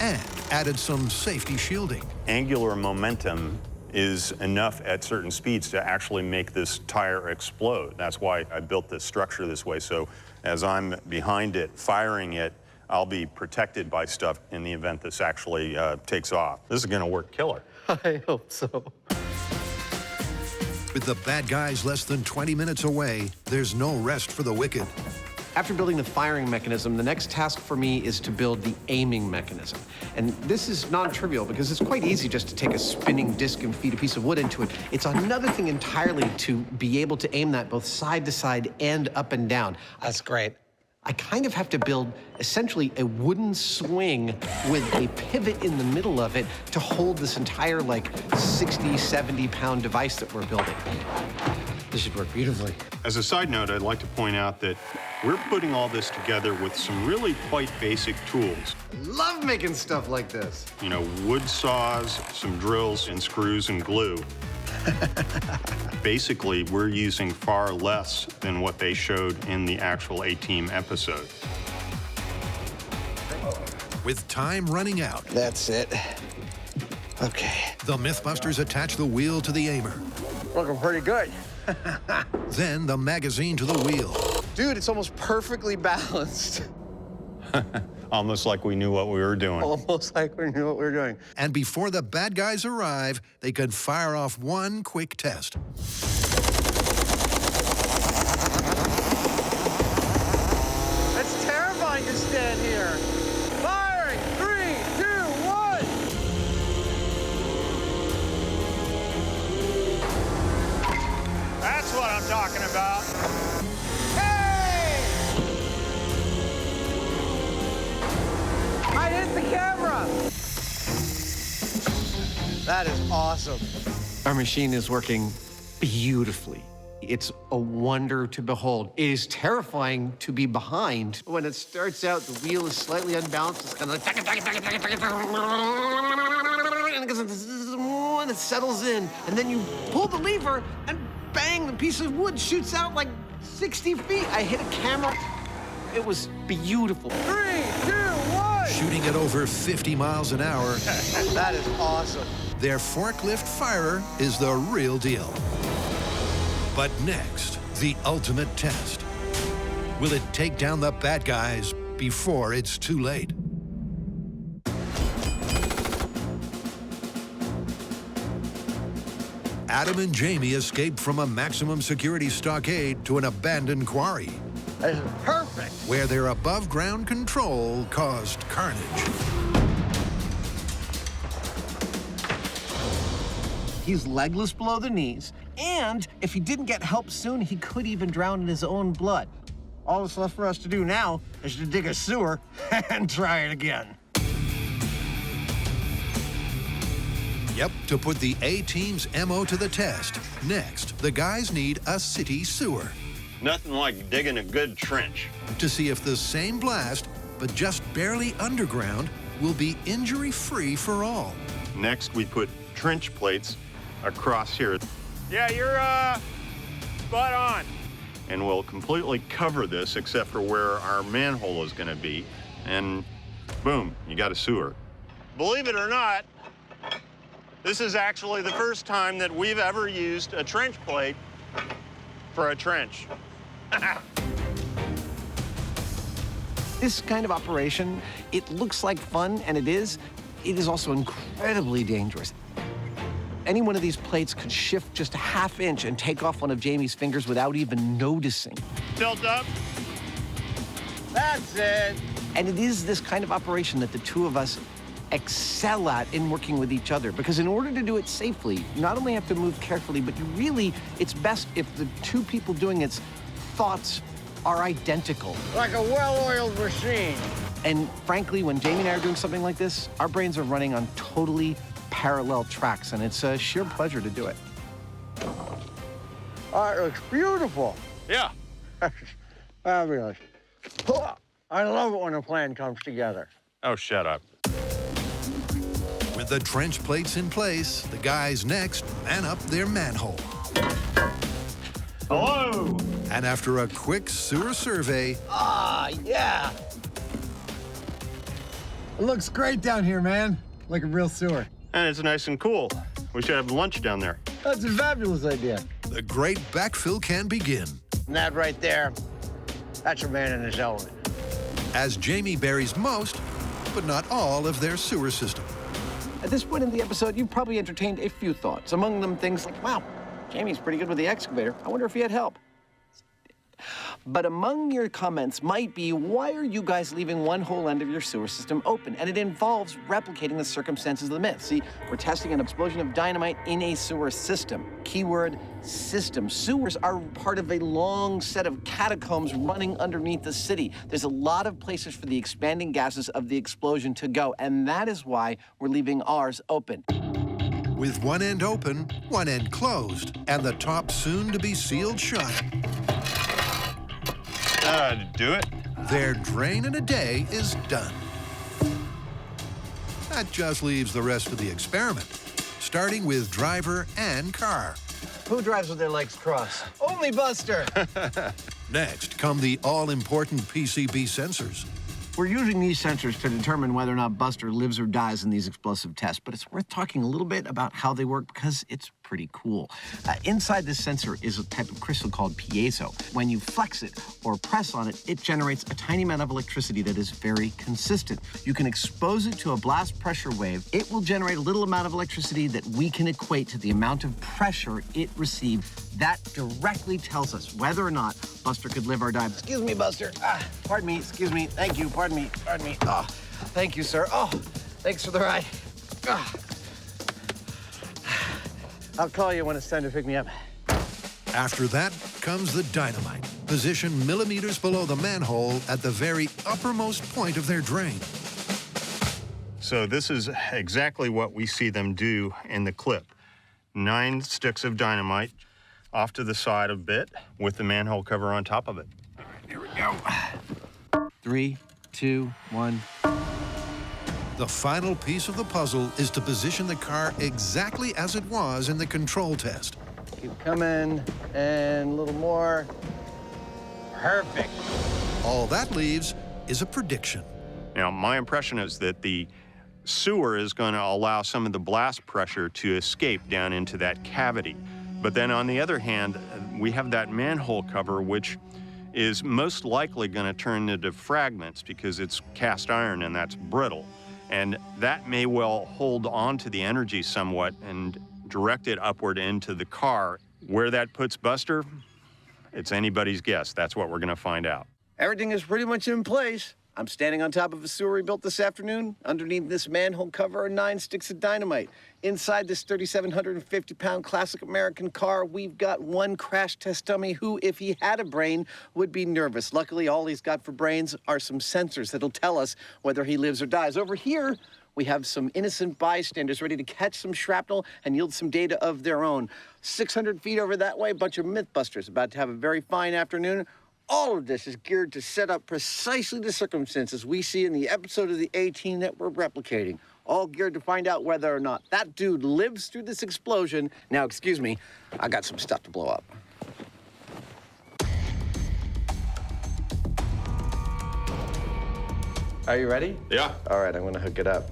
and added some safety shielding. Angular momentum is enough at certain speeds to actually make this tire explode. That's why I built this structure this way, so as I'm behind it, firing it, I'll be protected by stuff in the event this actually takes off. This is gonna work killer. I hope so. With the bad guys less than 20 minutes away, there's no rest for the wicked. After building the firing mechanism, the next task for me is to build the aiming mechanism. And this is non-trivial because it's quite easy just to take a spinning disc and feed a piece of wood into it. It's another thing entirely to be able to aim that both side to side and up and down. That's great. I kind of have to build essentially a wooden swing with a pivot in the middle of it to hold this entire like 60, 70 pound device that we're building. This should work beautifully. As a side note, I'd like to point out that we're putting all this together with some really quite basic tools. I love making stuff like this. You know, wood saws, some drills, and screws and glue. Basically, we're using far less than what they showed in the actual A-Team episode. With time running out. That's it. Okay. The Mythbusters attach the wheel to the aimer. Looking pretty good. Then the magazine to the wheel. Dude, it's almost perfectly balanced. Almost like we knew what we were doing. Almost like we knew what we were doing. And before the bad guys arrive, they could fire off one quick test. It's terrifying to stand here. Firing! 3, 2, 1! That's what I'm talking about. I hit the camera! That is awesome. Our machine is working beautifully. It's a wonder to behold. It is terrifying to be behind. When it starts out, the wheel is slightly unbalanced. It's kind of like, and it settles in. And then you pull the lever, and bang, the piece of wood shoots out like 60 feet. I hit a camera. It was beautiful. 3, 2, 1! Shooting at over 50 miles an hour. That is awesome. Their forklift firer is the real deal. But next, the ultimate test. Will it take down the bad guys before it's too late? Adam and Jamie escaped from a maximum security stockade to an abandoned quarry. This is perfect. Where their above-ground control caused carnage. He's legless below the knees, and if he didn't get help soon, he could even drown in his own blood. All that's left for us to do now is to dig a sewer and try it again. Yep, to put the A-Team's MO to the test. Next, the guys need a city sewer. Nothing like digging a good trench. To see if the same blast, but just barely underground, will be injury-free for all. Next, we put trench plates across here. Yeah, you're spot on. And we'll completely cover this except for where our manhole is going to be. And boom, you got a sewer. Believe it or not, this is actually the first time that we've ever used a trench plate for a trench. This kind of operation, it looks like fun, and it is also incredibly dangerous. Any one of these plates could shift just a half inch and take off one of Jamie's fingers without even noticing. Tilt up. That's it. And it is this kind of operation that the two of us excel at in working with each other, because in order to do it safely, you not only have to move carefully, but you really, it's best if the two people doing its thoughts are identical. Like a well-oiled machine. And frankly, when Jamie and I are doing something like this, our brains are running on totally parallel tracks, and it's a sheer pleasure to do it. Oh, it looks beautiful. Yeah. Fabulous. I love it when a plan comes together. Oh, shut up. With the trench plates in place, the guys next man up their manhole. Hello. And after a quick sewer survey... Ah, yeah. It looks great down here, man. Like a real sewer. And it's nice and cool. We should have lunch down there. That's a fabulous idea. The great backfill can begin. And that right there, that's a man in his element. As Jamie buries most, but not all, of their sewer system. At this point in the episode, you've probably entertained a few thoughts. Among them, things like, wow, Jamie's pretty good with the excavator. I wonder if he had help. But among your comments might be, why are you guys leaving one whole end of your sewer system open? And it involves replicating the circumstances of the myth. See, we're testing an explosion of dynamite in a sewer system. Keyword, system. Sewers are part of a long set of catacombs running underneath the city. There's a lot of places for the expanding gases of the explosion to go, and that is why we're leaving ours open. With one end open, one end closed, and the top soon to be sealed shut. Do it. Their drain in a day is done. That just leaves the rest of the experiment, starting with driver and car. Who drives with their legs crossed? Only Buster. Next come the all-important PCB sensors. We're using these sensors to determine whether or not Buster lives or dies in these explosive tests, but it's worth talking a little bit about how they work because it's pretty cool. Inside this sensor is a type of crystal called piezo. When you flex it or press on it, it generates a tiny amount of electricity that is very consistent. You can expose it to a blast pressure wave. It will generate a little amount of electricity that we can equate to the amount of pressure it received. That directly tells us whether or not Buster could live or die. Excuse me, Buster. Pardon me, excuse me, thank you, pardon me, pardon me. Oh, thank you, sir. Oh, thanks for the ride. I'll call you when it's time to pick me up. After that comes the dynamite, positioned millimeters below the manhole at the very uppermost point of their drain. So this is exactly what we see them do in the clip. 9 sticks of dynamite off to the side a bit with the manhole cover on top of it. All right, here we go. 3, 2, 1. The final piece of the puzzle is to position the car exactly as it was in the control test. Keep coming, and a little more. Perfect. All that leaves is a prediction. Now, my impression is that the sewer is going to allow some of the blast pressure to escape down into that cavity. But then on the other hand, we have that manhole cover, which is most likely going to turn into fragments because it's cast iron and that's brittle. And that may well hold on to the energy somewhat and direct it upward into the car. Where that puts Buster, it's anybody's guess. That's what we're going to find out. Everything is pretty much in place. I'm standing on top of a sewer we built this afternoon. Underneath this manhole cover are 9 sticks of dynamite. Inside this 3,750-pound classic American car, we've got one crash test dummy who, if he had a brain, would be nervous. Luckily, all he's got for brains are some sensors that'll tell us whether he lives or dies. Over here, we have some innocent bystanders ready to catch some shrapnel and yield some data of their own. 600 feet over that way, a bunch of Mythbusters about to have a very fine afternoon. All of this is geared to set up precisely the circumstances we see in the episode of the A-Team that we're replicating. All geared to find out whether or not that dude lives through this explosion. Now, excuse me, I got some stuff to blow up. Are you ready? Yeah. All right, I'm gonna hook it up.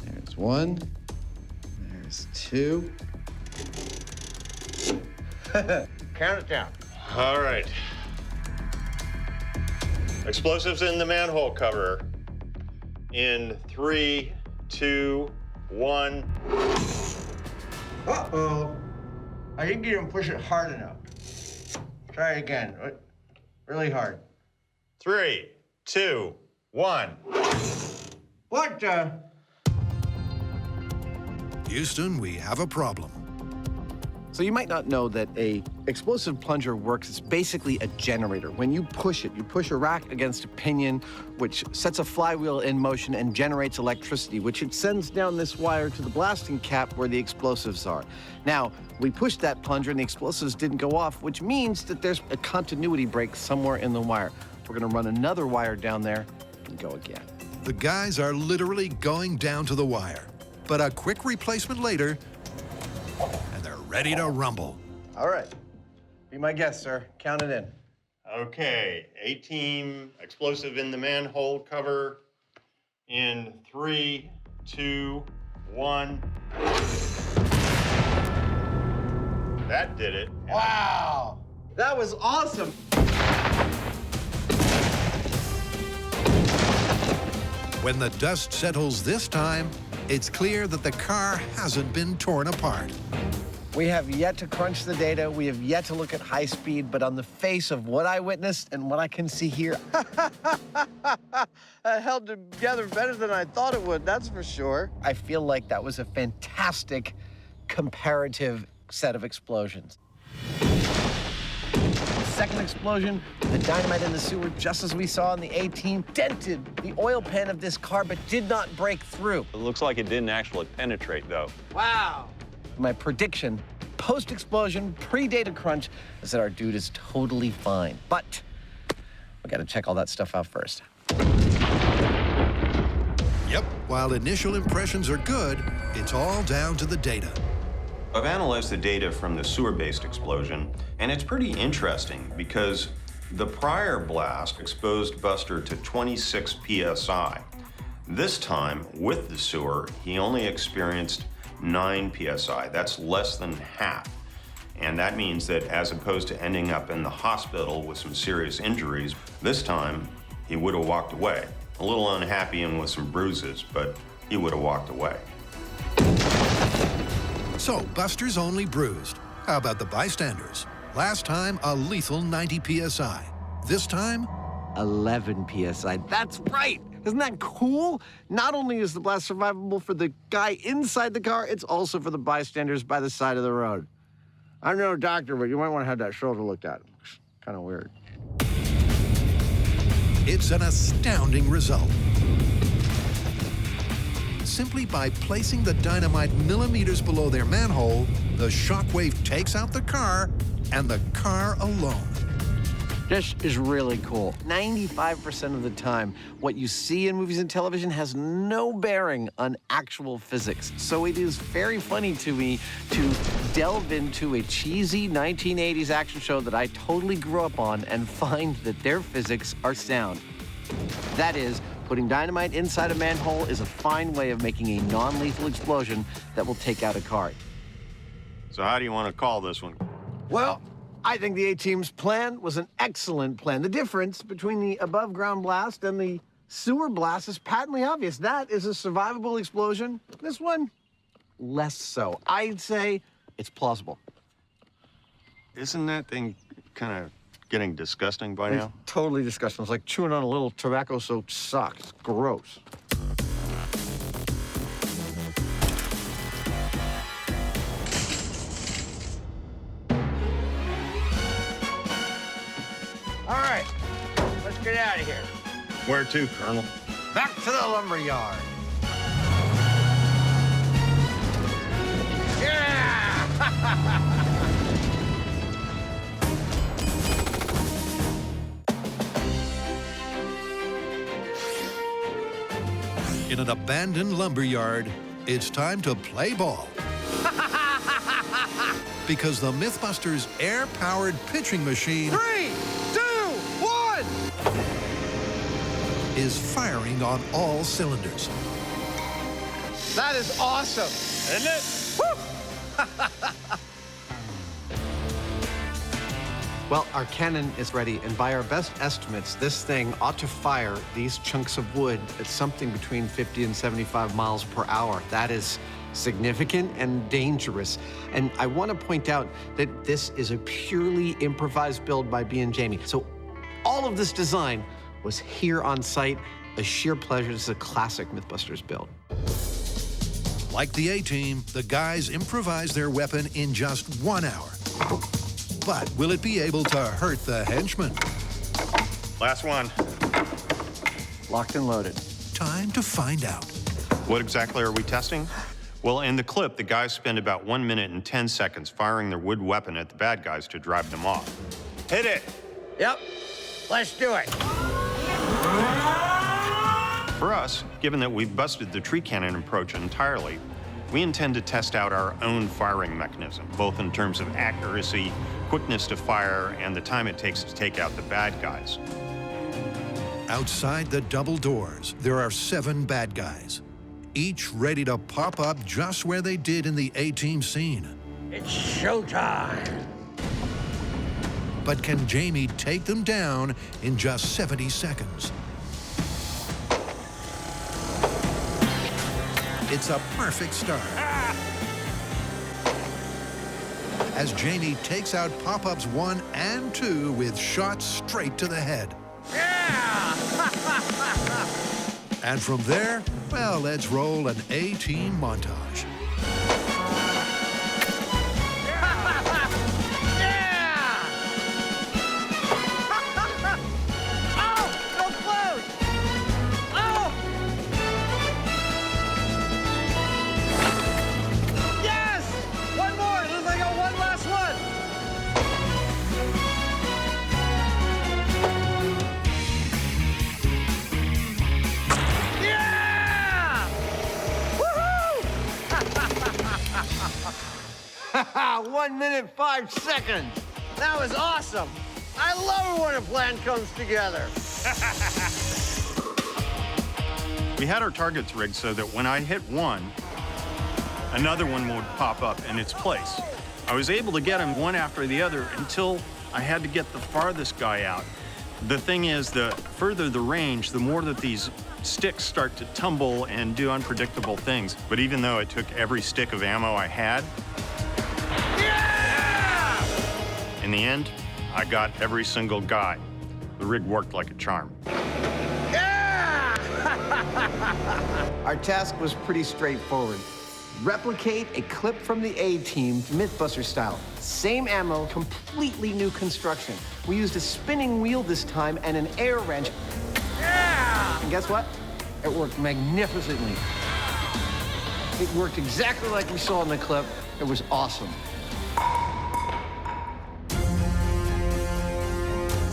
There's one, there's two. Count it down. All right. Explosives in the manhole cover. In 3, 2, 1. Uh-oh. I think you didn't push it hard enough. Try it again. Really hard. 3, 2, 1. What the? Houston, we have a problem. So you might not know that a explosive plunger works. It's basically a generator. When you push it, you push a rack against a pinion, which sets a flywheel in motion and generates electricity, which it sends down this wire to the blasting cap where the explosives are. Now, we pushed that plunger and the explosives didn't go off, which means that there's a continuity break somewhere in the wire. We're gonna run another wire down there and go again. The guys are literally going down to the wire. But a quick replacement later, and they're ready to rumble. All right. Be my guest, sir. Count it in. Okay, A-Team explosive in the manhole cover. In 3, 2, 1. That did it. Wow! That was awesome! When the dust settles this time, it's clear that the car hasn't been torn apart. We have yet to crunch the data. We have yet to look at high speed, but on the face of what I witnessed and what I can see here, it held together better than I thought it would, that's for sure. I feel like that was a fantastic comparative set of explosions. Second explosion, the dynamite in the sewer, just as we saw in the A-Team, dented the oil pan of this car, but did not break through. It looks like it didn't actually penetrate, though. Wow. My prediction, post-explosion, pre-data crunch, is that our dude is totally fine. But we gotta check all that stuff out first. Yep, while initial impressions are good, it's all down to the data. I've analyzed the data from the sewer-based explosion, and it's pretty interesting because the prior blast exposed Buster to 26 psi. This time, with the sewer, he only experienced 9 psi. That's less than half. And that means that as opposed to ending up in the hospital with some serious injuries, this time he would have walked away. A little unhappy and with some bruises, but he would have walked away. So, Buster's only bruised. How about the bystanders? Last time, a lethal 90 psi. This time, 11 psi. That's right! Isn't that cool? Not only is the blast survivable for the guy inside the car, it's also for the bystanders by the side of the road. I'm no doctor, but you might want to have that shoulder looked at. It's kind of weird. it's an astounding result. Simply by placing the dynamite millimeters below their manhole, the shockwave takes out the car, and the car alone. This is really cool. 95% of the time, what you see in movies and television has no bearing on actual physics. So it is very funny to me to delve into a cheesy 1980s action show that I totally grew up on and find that their physics are sound. That is, putting dynamite inside a manhole is a fine way of making a non-lethal explosion that will take out a car. So how do you want to call this one? Well, I think the A-Team's plan was an excellent plan. The difference between the above-ground blast and the sewer blast is patently obvious. That is a survivable explosion. This one, less so. I'd say it's plausible. Isn't that thing kind of getting disgusting by now? It's totally disgusting. It's like chewing on a little tobacco-soaked sock. It's gross. All right, let's get out of here. Where to, Colonel? Back to the lumberyard. in an abandoned lumber yard, it's time to play ball. Because the Mythbusters air-powered pitching machine 3, 2, 1! is firing on all cylinders. That is awesome. Isn't it? Well, our cannon is ready, and by our best estimates, this thing ought to fire these chunks of wood at something between 50 and 75 miles per hour. That is significant and dangerous. And I want to point out that this is a purely improvised build by B and Jamie. So all of this design was here on site. A sheer pleasure. This is a classic Mythbusters build. Like the A-Team, the guys improvised their weapon in just 1 hour. But will it be able to hurt the henchmen? Last one. Locked and loaded. Time to find out. What exactly are we testing? Well, in the clip, the guys spend about 1 minute and 10 seconds firing their wood weapon at the bad guys to drive them off. Hit it. Yep. Let's do it. For us, given that we've busted the tree cannon approach entirely, we intend to test out our own firing mechanism, both in terms of accuracy, quickness to fire, and the time it takes to take out the bad guys. Outside the double doors, there are 7 bad guys, each ready to pop up just where they did in the A-Team scene. It's showtime. But can Jamie take them down in just 70 seconds? It's a perfect start. As Jamie takes out pop-ups 1 and 2 with shots straight to the head. Yeah! And from there, well, let's roll an A-Team montage. Wow, 1 minute, 5 seconds. That was awesome. I love it when a plan comes together. We had our targets rigged so that when I hit one, another one would pop up in its place. I was able to get them one after the other until I had to get the farthest guy out. The thing is, the further the range, the more that these sticks start to tumble and do unpredictable things. But even though it took every stick of ammo I had, in the end, I got every single guy. The rig worked like a charm. Our task was pretty straightforward. Replicate a clip from the A-Team, Mythbuster style. Same ammo, completely new construction. We used a spinning wheel this time and an air wrench. And guess what? It worked magnificently. It worked exactly like we saw in the clip. It was awesome.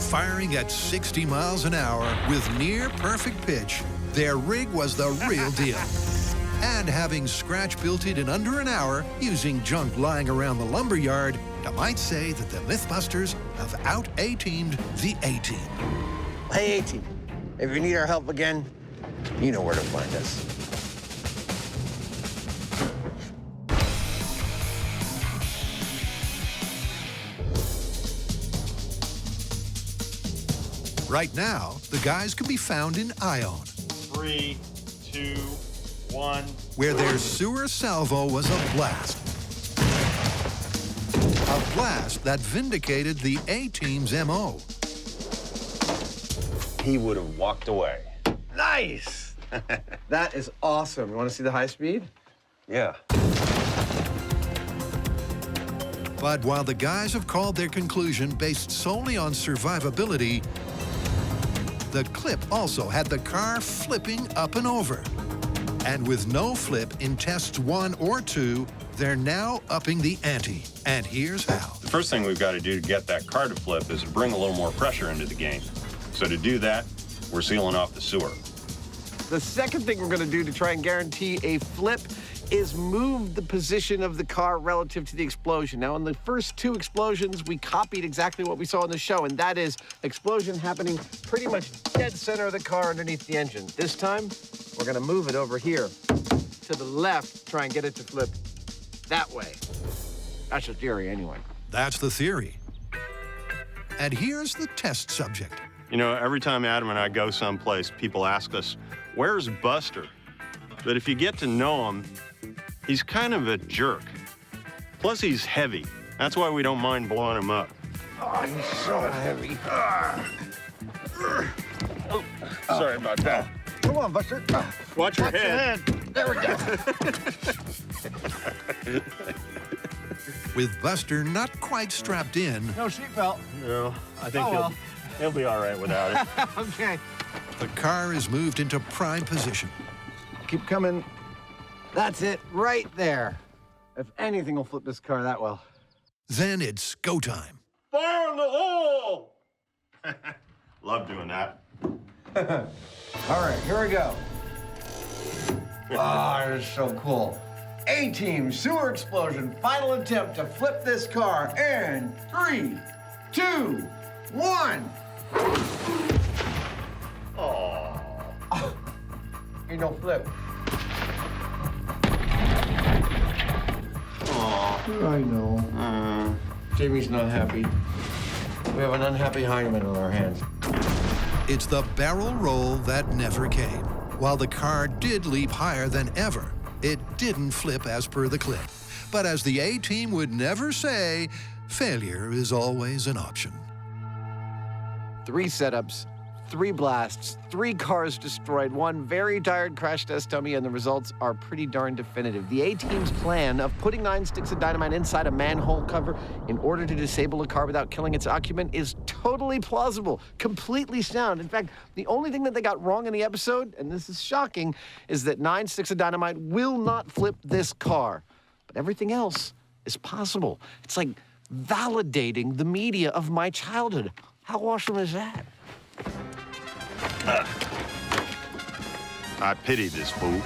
Firing at 60 miles an hour with near-perfect pitch, their rig was the real deal. And having scratch-built it in under an hour using junk lying around the lumberyard, I might say that the Mythbusters have out-A-teamed the A-Team. Hey, A-Team, if you need our help again, you know where to find us. Right now, the guys can be found in Ione, 3, 2, 1. where their sewer salvo was a blast. A blast that vindicated the A-Team's MO. He would have walked away. Nice! That is awesome. You want to see the high speed? Yeah. But while the guys have called their conclusion based solely on survivability, the clip also had the car flipping up and over. And with no flip in tests 1 or 2, they're now upping the ante. And here's how. The first thing we've got to do to get that car to flip is to bring a little more pressure into the game. So to do that, we're sealing off the sewer. The second thing we're gonna do to try and guarantee a flip is move the position of the car relative to the explosion. Now, in the first two explosions, we copied exactly what we saw in the show, and that is explosion happening pretty much dead center of the car underneath the engine. This time, we're gonna move it over here to the left, try and get it to flip that way. That's the theory, anyway. That's the theory. And here's the test subject. You know, every time Adam and I go someplace, people ask us, where's Buster? But if you get to know him, he's kind of a jerk. Plus, he's heavy. That's why we don't mind blowing him up. Oh, he's so heavy. Oh, sorry about that. Come on, Buster. Watch your head. There we go. With Buster not quite strapped in, No seatbelt. No, I think Oh, well. he'll be all right without it. Okay. the car is moved into prime position. Keep coming. That's it, right there. If anything will flip this car that well. Then it's go time. Fire in the hole! Love doing that. All right, here we go. Oh, that is so cool. A-Team sewer explosion. Final attempt to flip this car in 3, 2, 1. Oh. Ain't no flip. Aw. I know. Jamie's not happy. We have an unhappy Hyneman on our hands. It's the barrel roll that never came. While the car did leap higher than ever, it didn't flip as per the clip. But as the A-Team would never say, failure is always an option. 3 setups, 3 blasts, 3 cars destroyed, 1 very tired crash test dummy, and the results are pretty darn definitive. The A-Team's plan of putting 9 sticks of dynamite inside a manhole cover in order to disable a car without killing its occupant is totally plausible, completely sound. In fact, the only thing that they got wrong in the episode, and this is shocking, is that 9 sticks of dynamite will not flip this car. But everything else is possible. It's like validating the media of my childhood. How awesome is that? I pity this fool.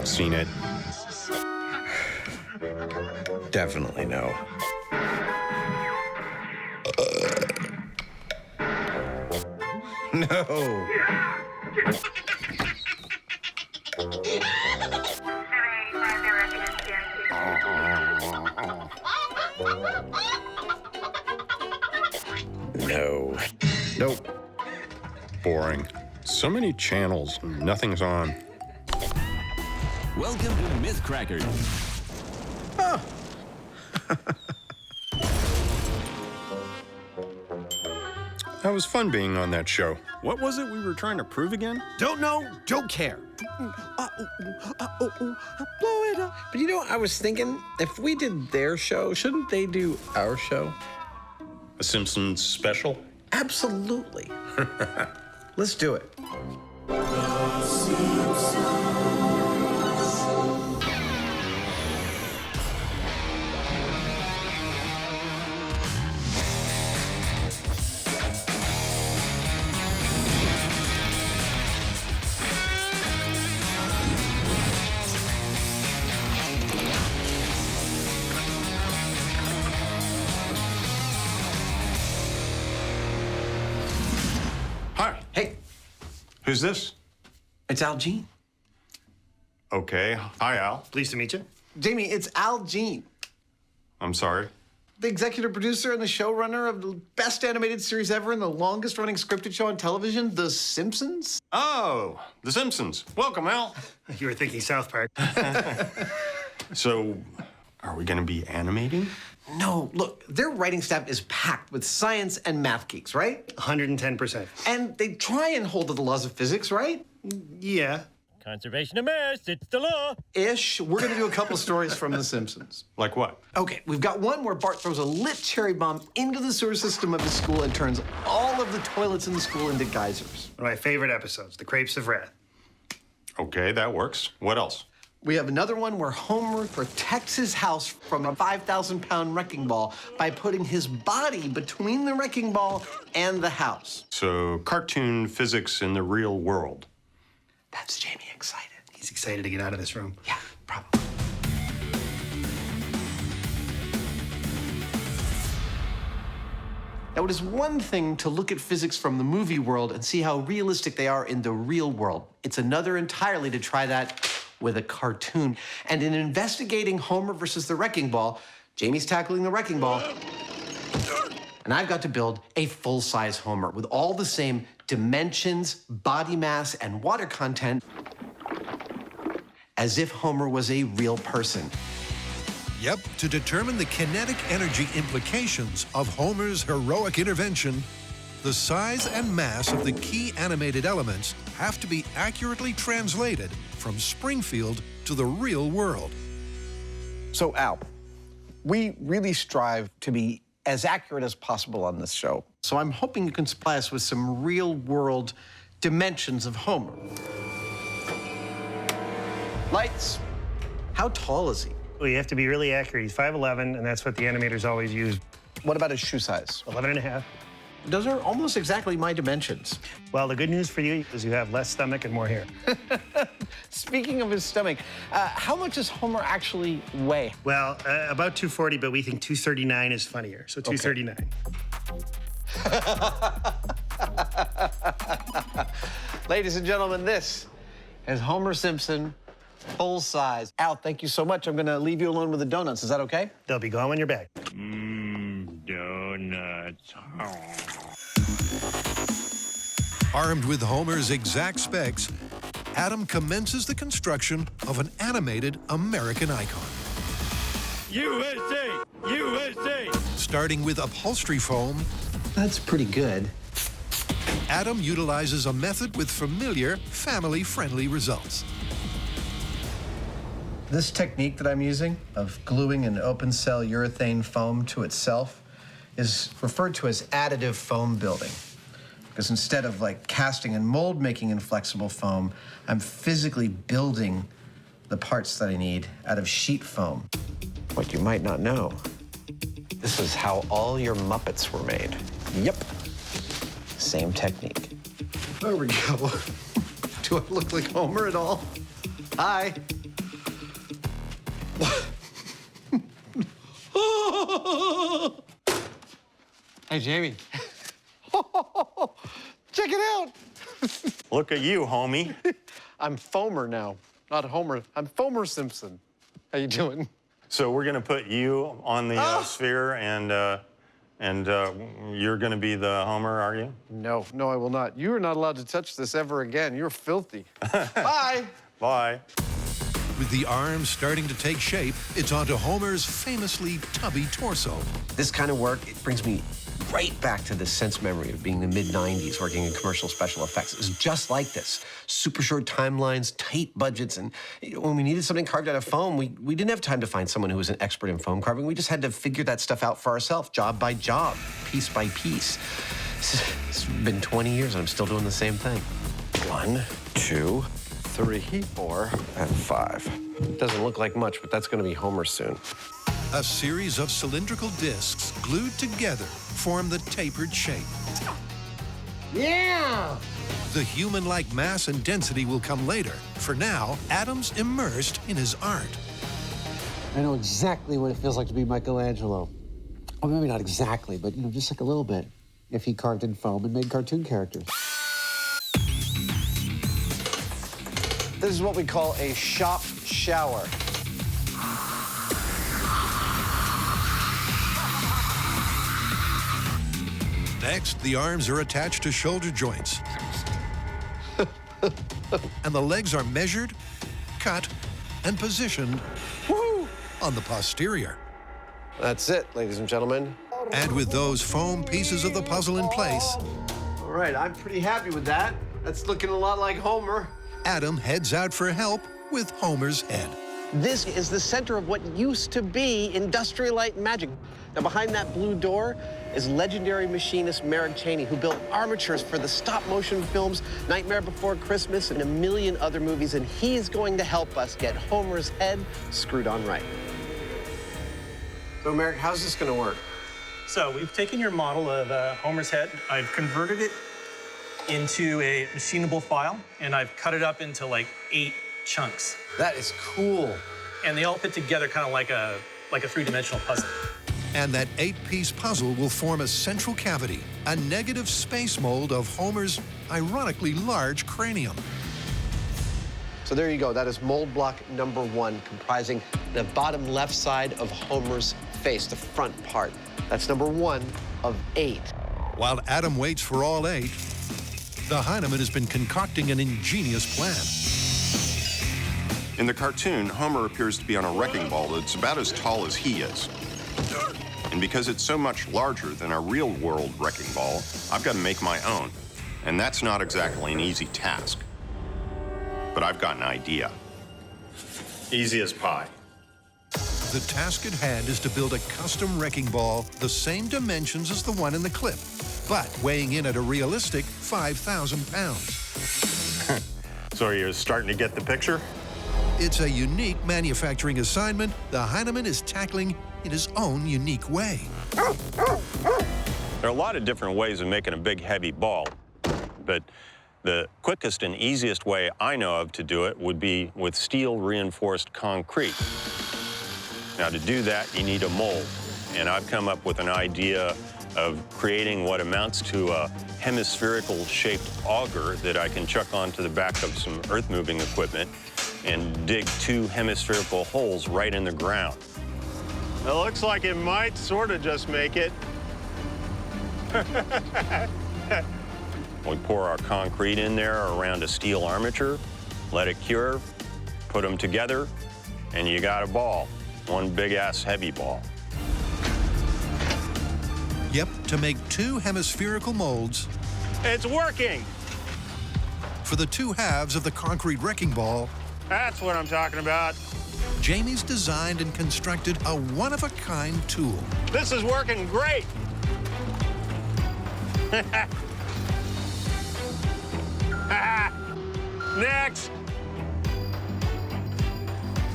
Seen it? Definitely no. No. No. Nope. Boring. So many channels, nothing's on. Welcome to Mythcrackers. Oh. That was fun being on that show. What was it we were trying to prove again? Don't know, don't care. Blow it up. But you know, I was thinking, if we did their show, shouldn't they do our show? A Simpsons special? Absolutely. Let's do it. Hi. Hey. Who's this? It's Al Jean. Okay. Hi, Al. Pleased to meet you. Jamie, it's Al Jean. I'm sorry? The executive producer and the showrunner of the best animated series ever and the longest running scripted show on television, The Simpsons. Oh, The Simpsons. Welcome, Al. You were thinking South Park. So, are we going to be animating? No, look, their writing staff is packed with science and math geeks, right? 110%. And they try and hold to the laws of physics, right? Yeah. Conservation of mass, it's the law. Ish. We're going to do a couple stories from The Simpsons. Like what? Okay, we've got one where Bart throws a lit cherry bomb into the sewer system of his school and turns all of the toilets in the school into geysers. One of my favorite episodes, The Crepes of Wrath. Okay, that works. What else? We have another one where Homer protects his house from a 5,000-pound wrecking ball by putting his body between the wrecking ball and the house. So, cartoon physics in the real world. That's Jamie excited. He's excited to get out of this room. Yeah, probably. Now, it is one thing to look at physics from the movie world and see how realistic they are in the real world. It's another entirely to try that with a cartoon. And in investigating Homer versus the wrecking ball, Jamie's tackling the wrecking ball, and I've got to build a full-size Homer with all the same dimensions, body mass, and water content as if Homer was a real person. Yep, to determine the kinetic energy implications of Homer's heroic intervention, the size and mass of the key animated elements have to be accurately translated from Springfield to the real world. So, Al, we really strive to be as accurate as possible on this show. So I'm hoping you can supply us with some real-world dimensions of Homer. Lights. How tall is he? Well, you have to be really accurate. He's 5'11", and that's what the animators always use. What about his shoe size? 11.5. Those are almost exactly my dimensions. Well, the good news for you is you have less stomach and more hair. Speaking of his stomach, how much does Homer actually weigh? Well, about 240, but we think 239 is funnier, so 239. Ladies and gentlemen, this is Homer Simpson, full size. Al, thank you so much. I'm going to leave you alone with the donuts. Is that okay? They'll be gone when you're back. Donuts. Armed with Homer's exact specs, Adam commences the construction of an animated American icon. USA! USA! Starting with upholstery foam, That's pretty good. Adam utilizes a method with familiar, family-friendly results. This technique that I'm using of gluing an open cell urethane foam to itself is referred to as additive foam building. Because instead of like casting and mold making in flexible foam, I'm physically building the parts that I need out of sheet foam. What you might not know, this is how all your Muppets were made. Yep. Same technique. There we go. Do I look like Homer at all? Hi. Hey, Jamie. Check it out. Look at you, homie. I'm Fomer now, not Homer. I'm Fomer Simpson. How you doing? So we're going to put you on the sphere, and you're going to be the Homer, are you? No, I will not. You are not allowed to touch this ever again. You're filthy. Bye. Bye. With the arms starting to take shape, it's onto Homer's famously tubby torso. This kind of work, it brings me right back to this sense memory of being the mid-90s working in commercial special effects. It was just like this. Super short timelines, tight budgets, and when we needed something carved out of foam, we didn't have time to find someone who was an expert in foam carving. We just had to figure that stuff out for ourselves, job by job, piece by piece. It's been 20 years and I'm still doing the same thing. 1, 2, 3, 4, and 5. Doesn't look like much, but that's going to be Homer soon. A series of cylindrical discs glued together form the tapered shape. Yeah! The human-like mass and density will come later. For now, Adam's immersed in his art. I know exactly what it feels like to be Michelangelo. Well, maybe not exactly, but, just like a little bit, if he carved in foam and made cartoon characters. This is what we call a shop shower. Next, the arms are attached to shoulder joints. And the legs are measured, cut, and positioned on the posterior. That's it, ladies and gentlemen. And with those foam pieces of the puzzle in place, All right, I'm pretty happy with that. That's looking a lot like Homer. Adam heads out for help with Homer's head. This is the center of what used to be Industrial Light and Magic. Now, behind that blue door is legendary machinist Merrick Cheney, who built armatures for the stop-motion films Nightmare Before Christmas and a million other movies, and he's going to help us get Homer's head screwed on right. So, Merrick, how's this going to work? So we've taken your model of Homer's head. I've converted it into a machinable file, and I've cut it up into like 8 chunks. That is cool. And they all fit together kind of like a three-dimensional puzzle. And that 8-piece puzzle will form a central cavity, a negative space mold of Homer's ironically large cranium. So there you go. That is mold block number 1, comprising the bottom left side of Homer's face, the front part. That's number 1 of 8. While Adam waits for all 8, the Hyneman has been concocting an ingenious plan. In the cartoon, Homer appears to be on a wrecking ball that's about as tall as he is. And because it's so much larger than a real-world wrecking ball, I've got to make my own. And that's not exactly an easy task. But I've got an idea. Easy as pie. The task at hand is to build a custom wrecking ball the same dimensions as the one in the clip, but weighing in at a realistic 5,000 pounds. So you're starting to get the picture? It's a unique manufacturing assignment the Hyneman is tackling in his own unique way. There are a lot of different ways of making a big, heavy ball, but the quickest and easiest way I know of to do it would be with steel-reinforced concrete. Now, to do that, you need a mold, and I've come up with an idea of creating what amounts to a hemispherical-shaped auger that I can chuck onto the back of some earth-moving equipment and dig 2 hemispherical holes right in the ground. It looks like it might sort of just make it. We pour our concrete in there around a steel armature, let it cure, put them together, and you got a ball. One big-ass heavy ball. Yep, to make 2 hemispherical molds. It's working! For the 2 halves of the concrete wrecking ball, That's what I'm talking about. Jamie's designed and constructed a one-of-a-kind tool. This is working great. Next.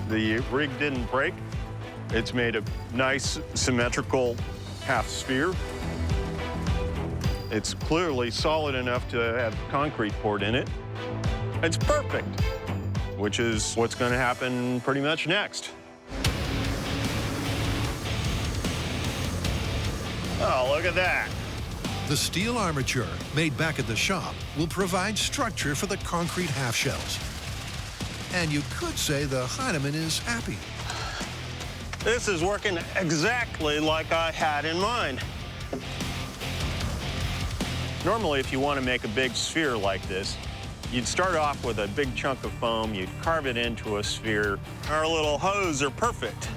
The rig didn't break. It's made a nice, symmetrical half sphere. It's clearly solid enough to have concrete poured in it. It's perfect, which is what's going to happen pretty much next. Oh, look at that. The steel armature, made back at the shop, will provide structure for the concrete half shells. And you could say the Hyneman is happy. This is working exactly like I had in mind. Normally, if you want to make a big sphere like this, you'd start off with a big chunk of foam, you'd carve it into a sphere. Our little hose are perfect.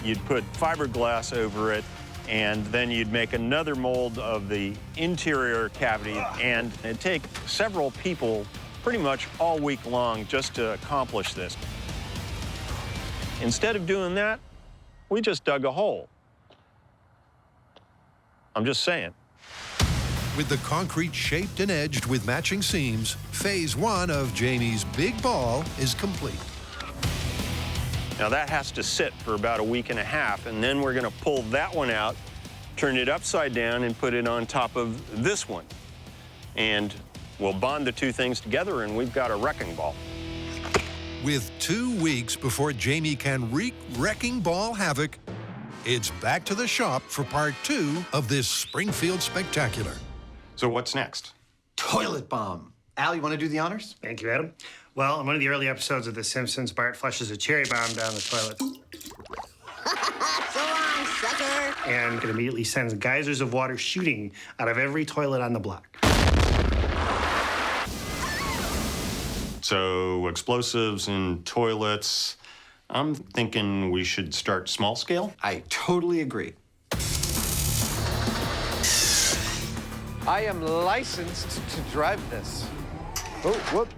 You'd put fiberglass over it, and then you'd make another mold of the interior cavity, and it'd take several people pretty much all week long just to accomplish this. Instead of doing that, we just dug a hole. I'm just saying. With the concrete shaped and edged with matching seams, phase 1 of Jamie's big ball is complete. Now that has to sit for about a week and a half, and then we're gonna pull that one out, turn it upside down, and put it on top of this one. And we'll bond the 2 things together, and we've got a wrecking ball. With 2 weeks before Jamie can wreak wrecking ball havoc, it's back to the shop for part 2 of this Springfield spectacular. So what's next? Toilet bomb. Al, you want to do the honors? Thank you, Adam. Well, in one of the early episodes of The Simpsons, Bart flushes a cherry bomb down the toilet. So long, sucker. and it immediately sends geysers of water shooting out of every toilet on the block. So explosives in toilets, I'm thinking we should start small scale. I totally agree. I am licensed to drive this. Oh, whoop.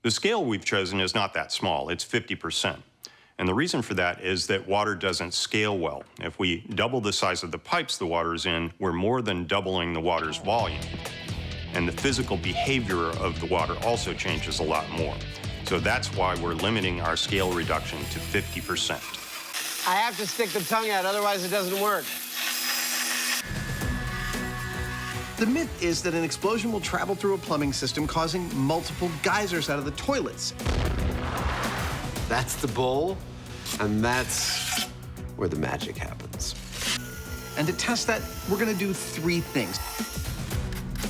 The scale we've chosen is not that small, it's 50%. And the reason for that is that water doesn't scale well. If we double the size of the pipes the water's in, we're more than doubling the water's volume. And the physical behavior of the water also changes a lot more. So that's why we're limiting our scale reduction to 50%. I have to stick the tongue out, otherwise it doesn't work. The myth is that an explosion will travel through a plumbing system, causing multiple geysers out of the toilets. That's the bowl, and that's where the magic happens. And to test that, we're gonna do 3 things.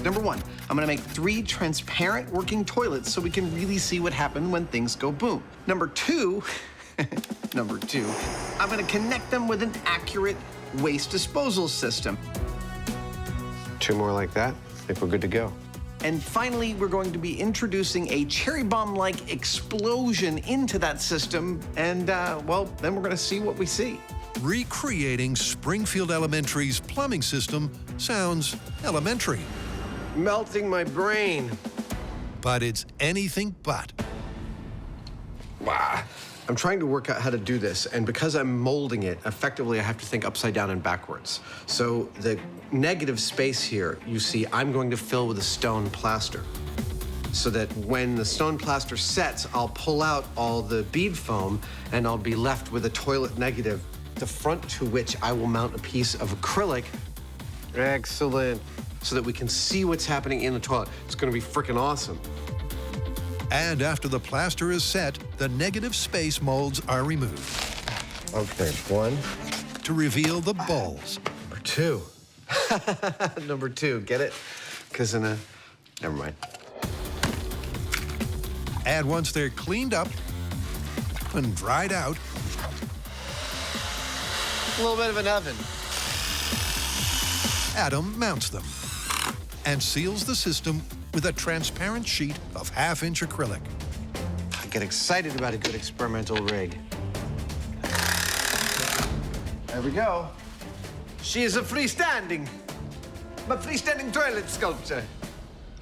Number 1, I'm gonna make 3 transparent working toilets so we can really see what happened when things go boom. Number 2, I'm gonna connect them with an accurate waste disposal system. 2 more like that, I think we're good to go. And finally, we're going to be introducing a cherry bomb-like explosion into that system, and, well, then we're gonna see what we see. Recreating Springfield Elementary's plumbing system sounds elementary. Melting my brain. But it's anything but. Wow. I'm trying to work out how to do this, and because I'm molding it, effectively I have to think upside down and backwards. So the negative space here, you see, I'm going to fill with a stone plaster. So that when the stone plaster sets, I'll pull out all the bead foam, and I'll be left with a toilet negative, the front to which I will mount a piece of acrylic. Excellent. So that we can see what's happening in the toilet. It's gonna be freaking awesome. And after the plaster is set, the negative space molds are removed. Okay, 1. To reveal the balls. Number 2. Number 2, get it? Because in a, never mind. And once they're cleaned up and dried out, A little bit of an oven. Adam mounts them and seals the system with a transparent sheet of 1/2-inch acrylic. I get excited about a good experimental rig. There we go. She is a freestanding toilet sculpture.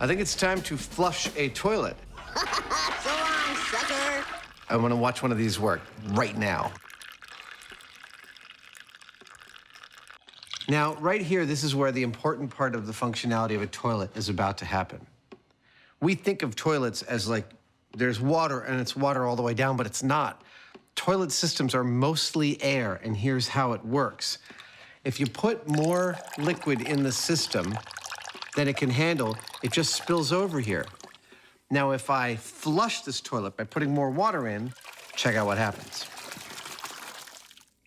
I think it's time to flush a toilet. So long, sucker. I want to watch one of these work right now. Now, right here, this is where the important part of the functionality of a toilet is about to happen. We think of toilets as like there's water and it's water all the way down, but it's not. Toilet systems are mostly air, and here's how it works. If you put more liquid in the system than it can handle, it just spills over here. Now, if I flush this toilet by putting more water in, check out what happens.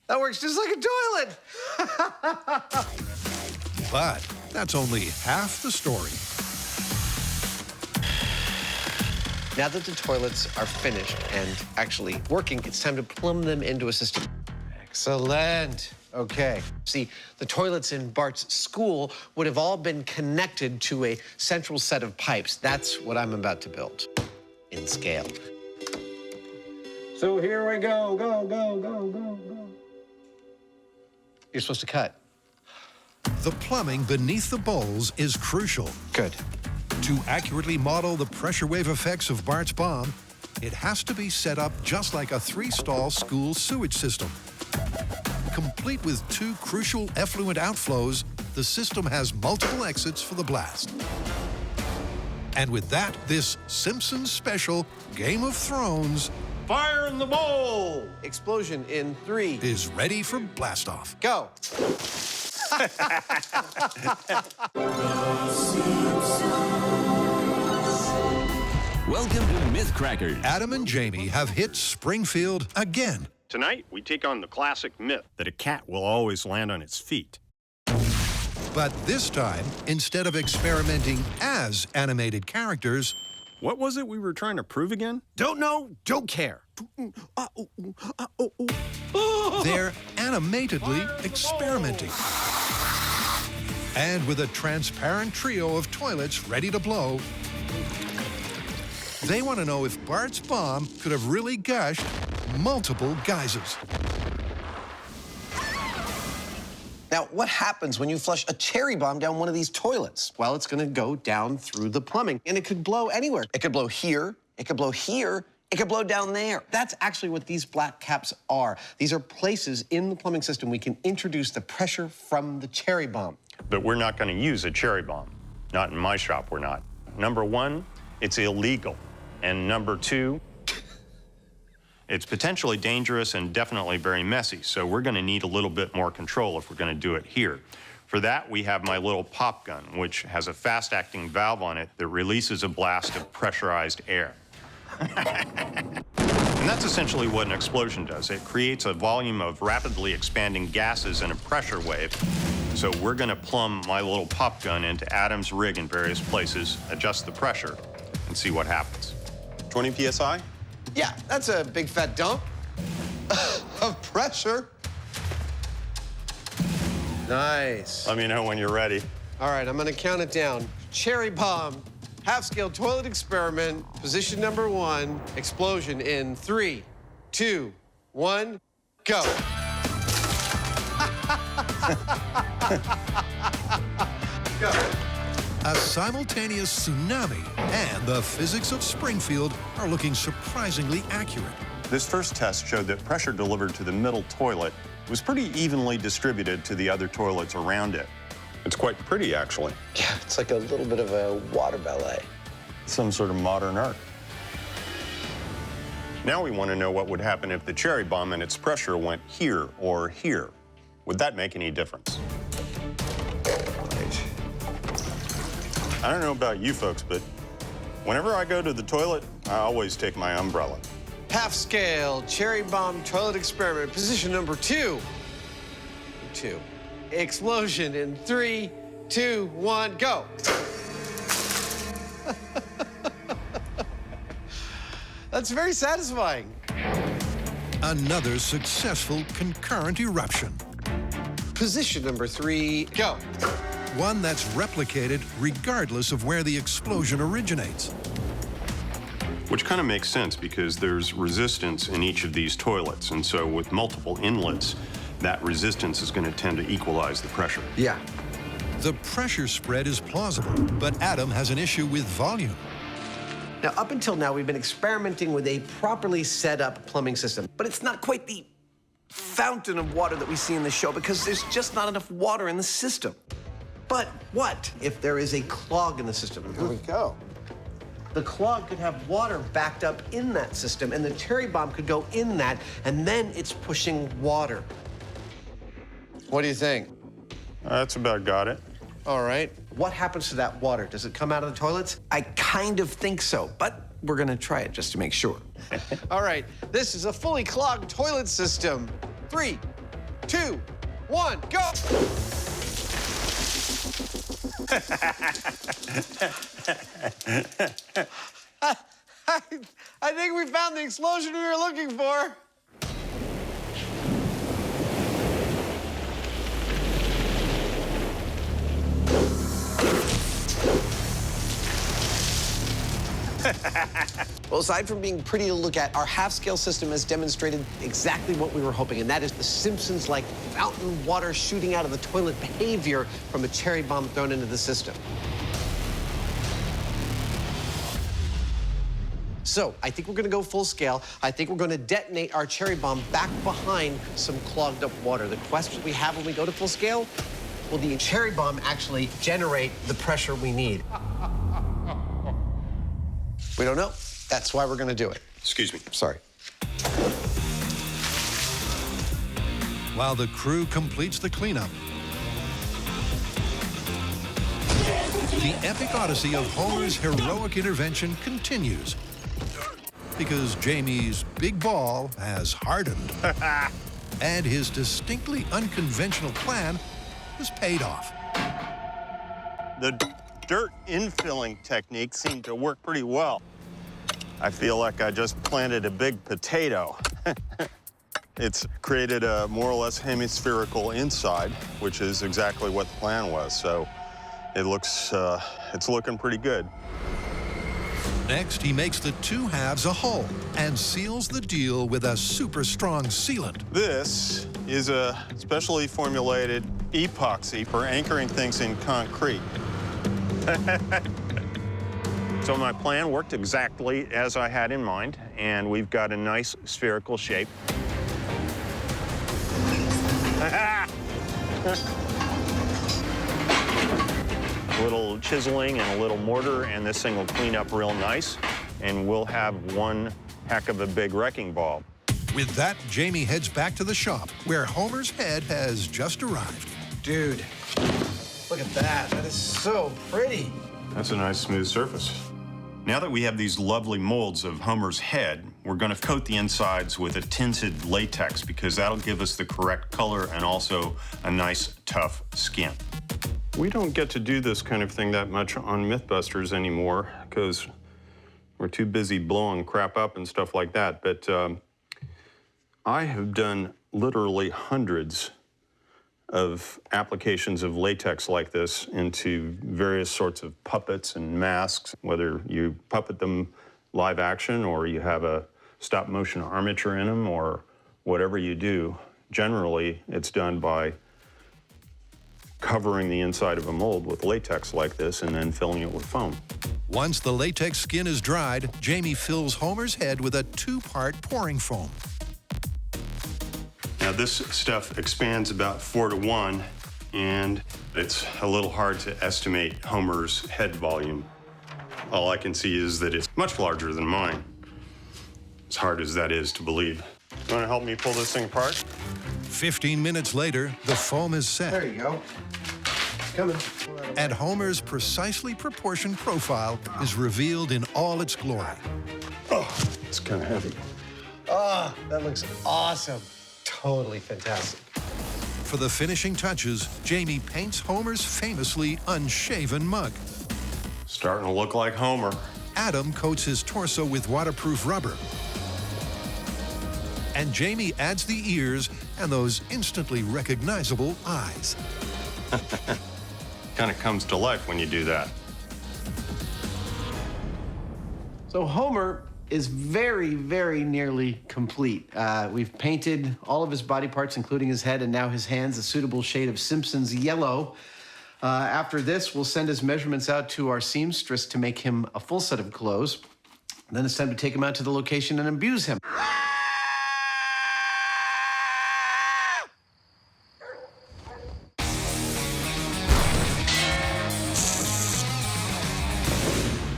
That works just like a toilet. But that's only half the story. Now that the toilets are finished and actually working, it's time to plumb them into a system. Excellent. Okay. See, the toilets in Bart's school would have all been connected to a central set of pipes. That's what I'm about to build in scale. So here we go, go. You're supposed to cut. The plumbing beneath the bowls is crucial. Good. To accurately model the pressure wave effects of Bart's bomb, it has to be set up just like a 3-stall school sewage system. Complete with 2 crucial effluent outflows, the system has multiple exits for the blast. And with that, this Simpsons special Game of Thrones Fire in the bowl! Explosion in 3. is ready for blast-off. Go. Welcome to Mythcrackers. Adam and Jamie have hit Springfield again. Tonight, we take on the classic myth that a cat will always land on its feet. But this time, instead of experimenting as animated characters, What was it we were trying to prove again? Don't know, don't care. They're animatedly experimenting. And with a transparent trio of toilets ready to blow, they want to know if Bart's bomb could have really gushed multiple geysers. Now, what happens when you flush a cherry bomb down one of these toilets? Well, it's gonna go down through the plumbing, and it could blow anywhere. It could blow here, it could blow here, it could blow down there. That's actually what these black caps are. These are places in the plumbing system we can introduce the pressure from the cherry bomb. But we're not going to use a cherry bomb. Not in my shop, we're not. Number one, it's illegal. And number two, it's potentially dangerous and definitely very messy, so we're going to need a little bit more control if we're going to do it here. For that, we have my little pop gun, which has a fast-acting valve on it that releases a blast of pressurized air. And that's essentially what an explosion does. It creates a volume of rapidly expanding gases in a pressure wave. So we're going to plumb my little pop gun into Adam's rig in various places, adjust the pressure, and see what happens. 20 PSI? Yeah, that's a big fat dump of pressure. Nice. Let me know when you're ready. All right, I'm gonna count it down. Cherry bomb, half-scale toilet experiment, position number 1, explosion in 3, 2, 1, go. Go. A simultaneous tsunami and the physics of Springfield are looking surprisingly accurate. This first test showed that pressure delivered to the middle toilet was pretty evenly distributed to the other toilets around it. It's quite pretty, actually. Yeah, it's like a little bit of a water ballet. Some sort of modern art. Now we want to know what would happen if the cherry bomb and its pressure went here or here. Would that make any difference? I don't know about you folks, but whenever I go to the toilet, I always take my umbrella. Half-scale cherry bomb toilet experiment, position number 2. 2. Explosion in 3, 2, 1, go. That's very satisfying. Another successful concurrent eruption. Position number 3, go. One that's replicated regardless of where the explosion originates. Which kind of makes sense because there's resistance in each of these toilets. And so with multiple inlets, that resistance is going to tend to equalize the pressure. Yeah. The pressure spread is plausible, but Adam has an issue with volume. Now, up until now, we've been experimenting with a properly set up plumbing system, but it's not quite the fountain of water that we see in the show because there's just not enough water in the system. But what if there is a clog in the system? Here we go. The clog could have water backed up in that system, and the cherry bomb could go in that, and then it's pushing water. What do you think? That's about got it. All right. What happens to that water? Does it come out of the toilets? I kind of think so, but we're gonna try it just to make sure. All right, this is a fully clogged toilet system. 3, 2, 1, go! I think we found the explosion we were looking for. Well, aside from being pretty to look at, our half-scale system has demonstrated exactly what we were hoping, and that is the Simpsons-like fountain water shooting out of the toilet behavior from a cherry bomb thrown into the system. So, I think we're gonna go full scale. I think we're gonna detonate our cherry bomb back behind some clogged up water. The question we have when we go to full scale, will the cherry bomb actually generate the pressure we need? We don't know. That's why we're gonna do it. Excuse me. Sorry. While the crew completes the cleanup, the epic odyssey of Homer's heroic intervention continues. Because Jamie's big ball has hardened. And his distinctly unconventional plan has paid off. The dirt infilling technique seemed to work pretty well. I feel like I just planted a big potato. It's created a more or less hemispherical inside, which is exactly what the plan was. So it looks, it's looking pretty good. Next, he makes the two halves a hull and seals the deal with a super strong sealant. This is a specially formulated epoxy for anchoring things in concrete. So my plan worked exactly as I had in mind, and we've got a nice spherical shape. A little chiseling and a little mortar, and this thing will clean up real nice, and we'll have one heck of a big wrecking ball. With that, Jamie heads back to the shop, where Homer's head has just arrived. Dude, look at that. That is so pretty. That's a nice smooth surface. Now that we have these lovely molds of Homer's head, we're going to coat the insides with a tinted latex because that'll give us the correct color and also a nice, tough skin. We don't get to do this kind of thing that much on Mythbusters anymore because we're too busy blowing crap up and stuff like that. But I have done literally hundreds of applications of latex like this into various sorts of puppets and masks, whether you puppet them live action or you have a stop motion armature in them or whatever you do. Generally, it's done by covering the inside of a mold with latex like this and then filling it with foam. Once the latex skin is dried, Jamie fills Homer's head with a two-part pouring foam. Now this stuff expands about 4 to 1, and it's a little hard to estimate Homer's head volume. All I can see is that it's much larger than mine, as hard as that is to believe. You want to help me pull this thing apart? 15 minutes later, the foam is set. There you go. Coming. And Homer's precisely proportioned profile is revealed in all its glory. Oh, it's kind of heavy. Oh, that looks awesome. Totally fantastic. For the finishing touches, Jamie paints Homer's famously unshaven mug. Starting to look like Homer. Adam coats his torso with waterproof rubber. And Jamie adds the ears and those instantly recognizable eyes. Kind of comes to life when you do that. So Homer is very, very nearly complete. We've painted all of his body parts, including his head and now his hands, a suitable shade of Simpsons yellow. After this, we'll send his measurements out to our seamstress to make him a full set of clothes. Then it's time to take him out to the location and abuse him.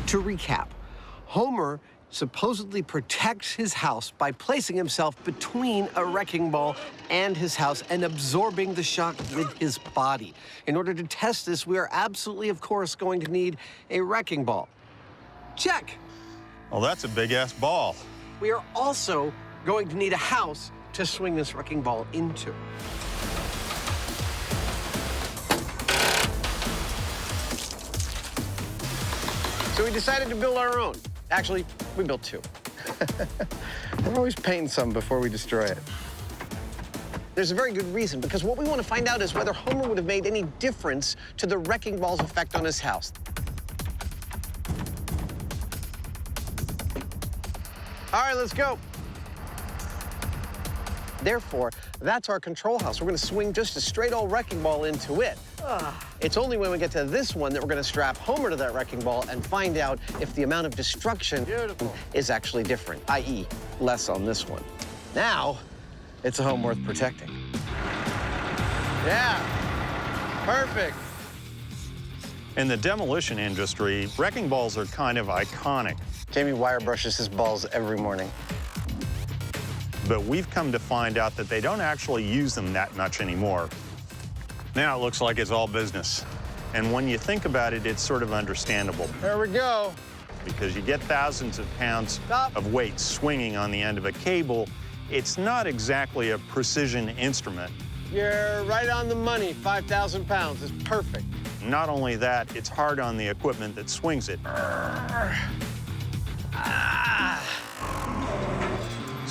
To recap, Homer supposedly protects his house by placing himself between a wrecking ball and his house and absorbing the shock with his body. In order to test this, we are absolutely, of course, going to need a wrecking ball. Check. Well, that's a big-ass ball. We are also going to need a house to swing this wrecking ball into. So we decided to build our own. Actually, we built two. We're always painting some before we destroy it. There's a very good reason, because what we want to find out is whether Homer would have made any difference to the wrecking ball's effect on his house. All right, let's go. Therefore, that's our control house. We're going to swing just a straight old wrecking ball into it. It's only when we get to this one that we're going to strap Homer to that wrecking ball and find out if the amount of destruction is actually different, i.e., less on this one. Now, it's a home worth protecting. Yeah, perfect. In the demolition industry, wrecking balls are kind of iconic. Jamie wire brushes his balls every morning. But we've come to find out that they don't actually use them that much anymore. Now it looks like it's all business. And when you think about it, it's sort of understandable. There we go. Because you get thousands of pounds of weight swinging on the end of a cable, it's not exactly a precision instrument. You're right on the money. 5,000 pounds is perfect. Not only that, it's hard on the equipment that swings it.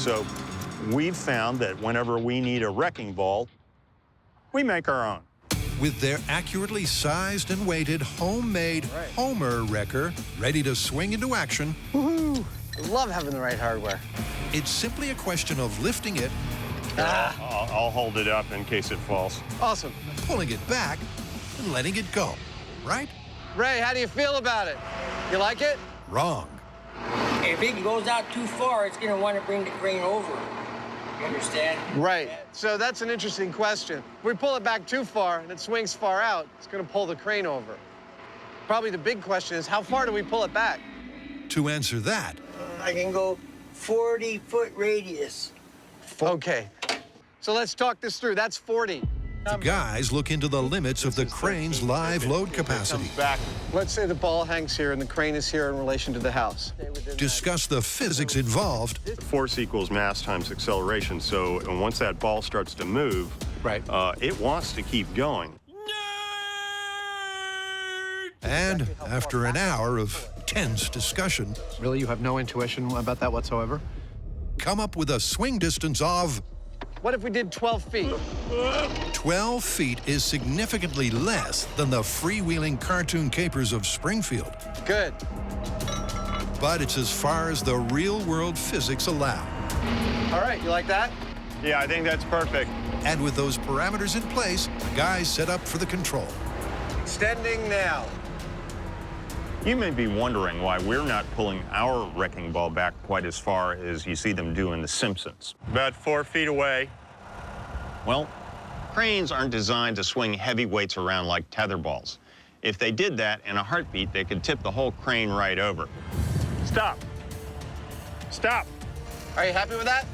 So we've found that whenever we need a wrecking ball, we make our own. With their accurately sized and weighted homemade Homer wrecker ready to swing into action, Woohoo! I love having the right hardware. it's simply a question of lifting it, I'll hold it up in case it falls. Awesome. pulling it back, and letting it go. Right? Ray, how do you feel about it? You like it? Wrong. If it goes out too far, it's going to want to bring the crane over. You understand? Right. So that's an interesting question. If we pull it back too far and it swings far out, it's going to pull the crane over. Probably the big question is, how far do we pull it back? To answer that, I can go 40-foot radius. Okay. So let's talk this through. That's 40. the guys look into the limits of the crane's live load capacity. Let's say the ball hangs here and the crane is here in relation to the house. Discuss the physics involved. Force equals mass times acceleration. So once that ball starts to move, it wants to keep going. And after an hour of tense discussion, Really, you have no intuition about that whatsoever? come up with a swing distance of What if we did 12 feet? 12 feet is significantly less than the freewheeling cartoon capers of Springfield. Good. But it's as far as the real-world physics allow. All right, you like that? Yeah, I think that's perfect. And with those parameters in place, the guys set up for the control. Extending now. You may be wondering why we're not pulling our wrecking ball back quite as far as you see them do in The Simpsons. About 4 feet away. Well, cranes aren't designed to swing heavy weights around like tether balls. If they did that in a heartbeat, they could tip the whole crane right over. Stop. Stop. Are you happy with that?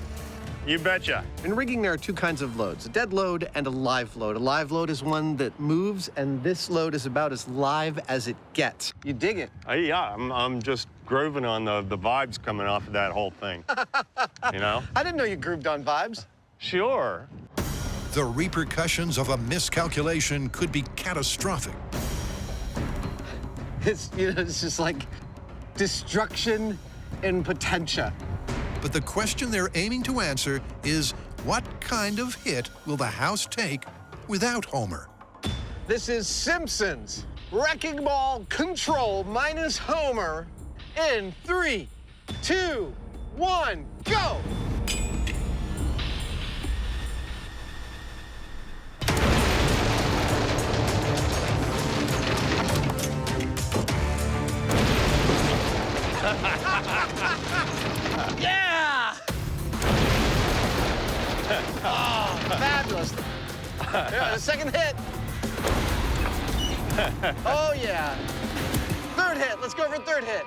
You betcha. In rigging, there are two kinds of loads, a dead load and a live load. A live load is one that moves, and this load is about as live as it gets. You dig it? Yeah, I'm just grooving on the vibes coming off of that whole thing. You know? I didn't know you grooved on vibes. Sure. The repercussions of a miscalculation could be catastrophic. It's just like destruction in potentia. But the question they're aiming to answer is, what kind of hit will the house take without Homer? This is Simpsons. Wrecking ball control minus Homer in 3, 2, 1, go! Yeah! Oh, fabulous. Yeah, the second hit. Oh, yeah. Third hit. Let's go for third hit.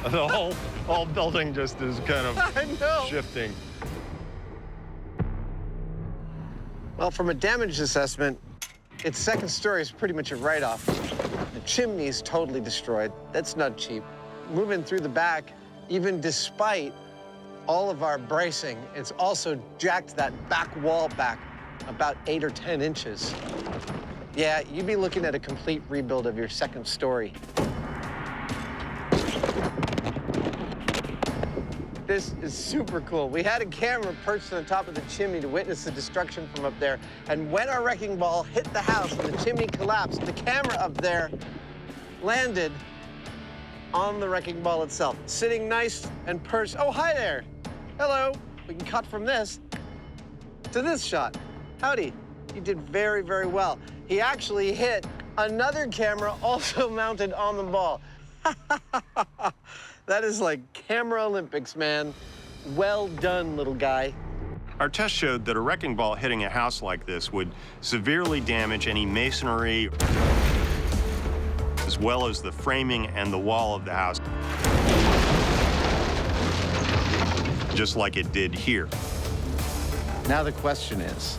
The whole building just is kind I know. of shifting. Well, from a damage assessment, its second story is pretty much a write-off. The chimney is totally destroyed. That's not cheap. Moving through the back, even despite all of our bracing, it's also jacked that back wall back about 8 or 10 inches. Yeah, you'd be looking at a complete rebuild of your second story. This is super cool. We had a camera perched on the top of the chimney to witness the destruction from up there. And when our wrecking ball hit the house and the chimney collapsed, the camera up there landed on the wrecking ball itself, sitting nice and perched. Oh, hi there. Hello. We can cut from this to this shot. Howdy. You did very, very well. He actually hit another camera also mounted on the ball. That is like camera Olympics, man. Well done, little guy. Our test showed that a wrecking ball hitting a house like this would severely damage any masonry, as well as the framing and the wall of the house, just like it did here. Now the question is,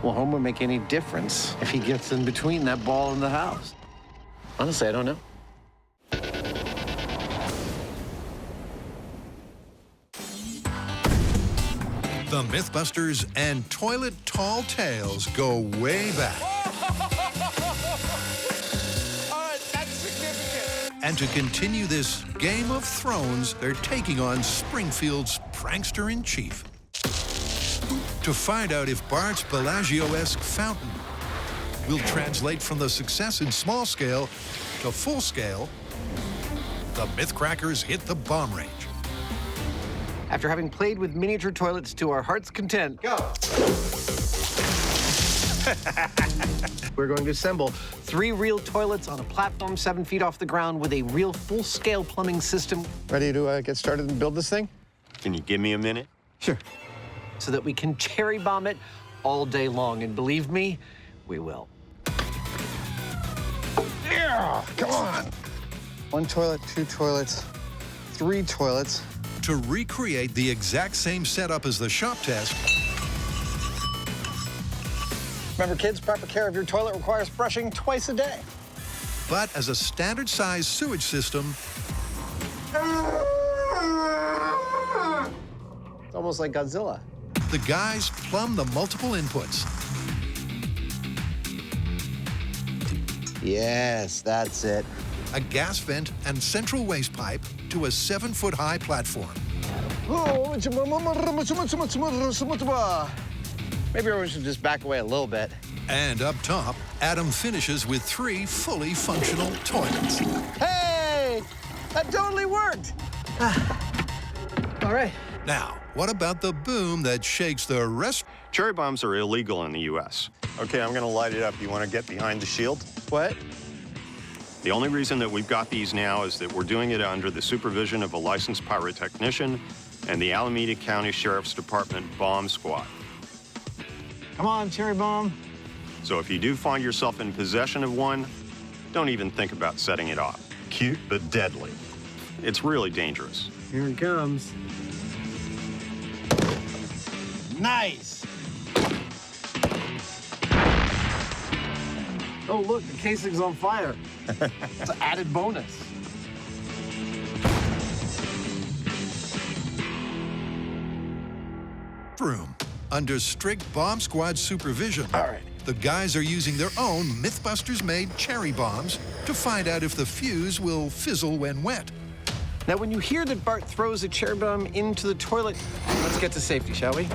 will Homer make any difference if he gets in between that ball and the house? Honestly, I don't know. The Mythbusters and Toilet Tall Tales go way back. All right, that's significant. And to continue this Game of Thrones, they're taking on Springfield's prankster-in-chief. To find out if Bart's Bellagio-esque fountain will translate from the success in small scale to full scale, the Mythcrackers hit the bomb range. After having played with miniature toilets to our heart's content, go! We're going to assemble 3 real toilets on a platform 7 feet off the ground with a real full-scale plumbing system. Ready to get started and build this thing? Can you give me a minute? Sure. So that we can cherry bomb it all day long. And believe me, we will. Yeah, come on. 1 toilet, 2 toilets, 3 toilets. To recreate the exact same setup as the shop test, remember, kids, proper care of your toilet requires brushing twice a day. but as a standard-sized sewage system, It's almost like Godzilla. the guys plumb the multiple inputs. Yes, that's it. A gas vent and central waste pipe to a 7-foot-high platform. Maybe everyone should just back away a little bit. And up top, Adam finishes with 3 fully functional toilets. Hey! That totally worked! All right. Now, what about the boom that shakes the rest? Cherry bombs are illegal in the U.S. Okay, I'm gonna light it up. You wanna get behind the shield? What? The only reason that we've got these now is that we're doing it under the supervision of a licensed pyrotechnician and the Alameda County Sheriff's Department bomb squad. Come on, cherry bomb. So if you do find yourself in possession of one, don't even think about setting it off. Cute but deadly. It's really dangerous. Here it comes. Nice! Oh, look, the casing's on fire. It's an added bonus. Room. Under strict bomb squad supervision. All right. The guys are using their own Mythbusters-made cherry bombs to find out if the fuse will fizzle when wet. Now, when you hear that Bart throws a cherry bomb into the toilet, let's get to safety, shall we?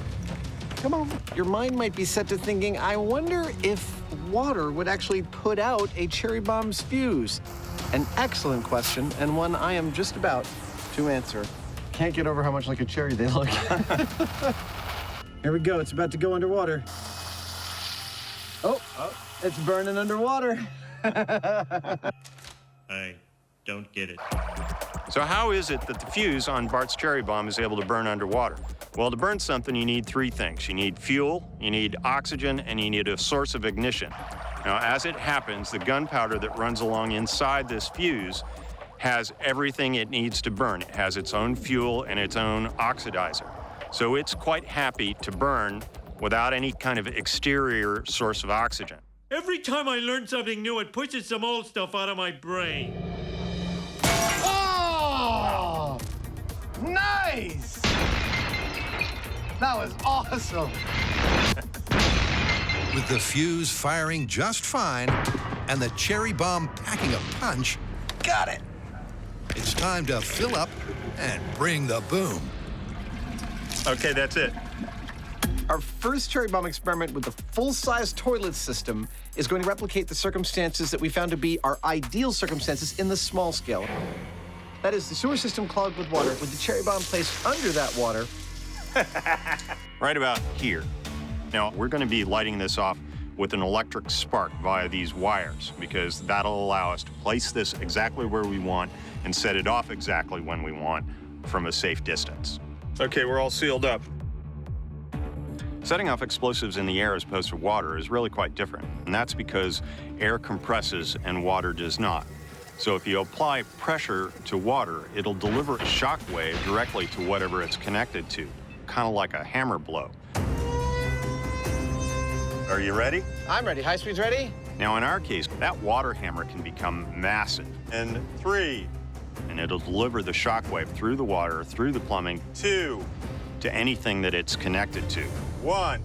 Come on. Your mind might be set to thinking, I wonder if water would actually put out a cherry bomb's fuse. An excellent question, and one I am just about to answer. Can't get over how much like a cherry they look. Here we go. It's about to go underwater. Oh, it's burning underwater. I don't get it. So how is it that the fuse on Bart's cherry bomb is able to burn underwater? Well, to burn something, you need 3 things. You need fuel, you need oxygen, and you need a source of ignition. Now, as it happens, the gunpowder that runs along inside this fuse has everything it needs to burn. It has its own fuel and its own oxidizer. So it's quite happy to burn without any kind of exterior source of oxygen. Every time I learn something new, it pushes some old stuff out of my brain. Oh! Nice! That was awesome. With the fuse firing just fine and the cherry bomb packing a punch, Got it. it's time to fill up and bring the boom. Okay, that's it. Our first cherry bomb experiment with the full-size toilet system is going to replicate the circumstances that we found to be our ideal circumstances in the small scale. That is, the sewer system clogged with water, with the cherry bomb placed under that water. Right about here. Now, we're going to be lighting this off with an electric spark via these wires, because that'll allow us to place this exactly where we want and set it off exactly when we want from a safe distance. Okay, we're all sealed up. Setting off explosives in the air as opposed to water is really quite different, and that's because air compresses and water does not. So if you apply pressure to water, it'll deliver a shock wave directly to whatever it's connected to, kind of like a hammer blow. Are you ready? I'm ready. High speed's ready? Now, in our case, that water hammer can become massive. And 3, and it'll deliver the shock wave through the water, through the plumbing, 2, to anything that it's connected to. 1.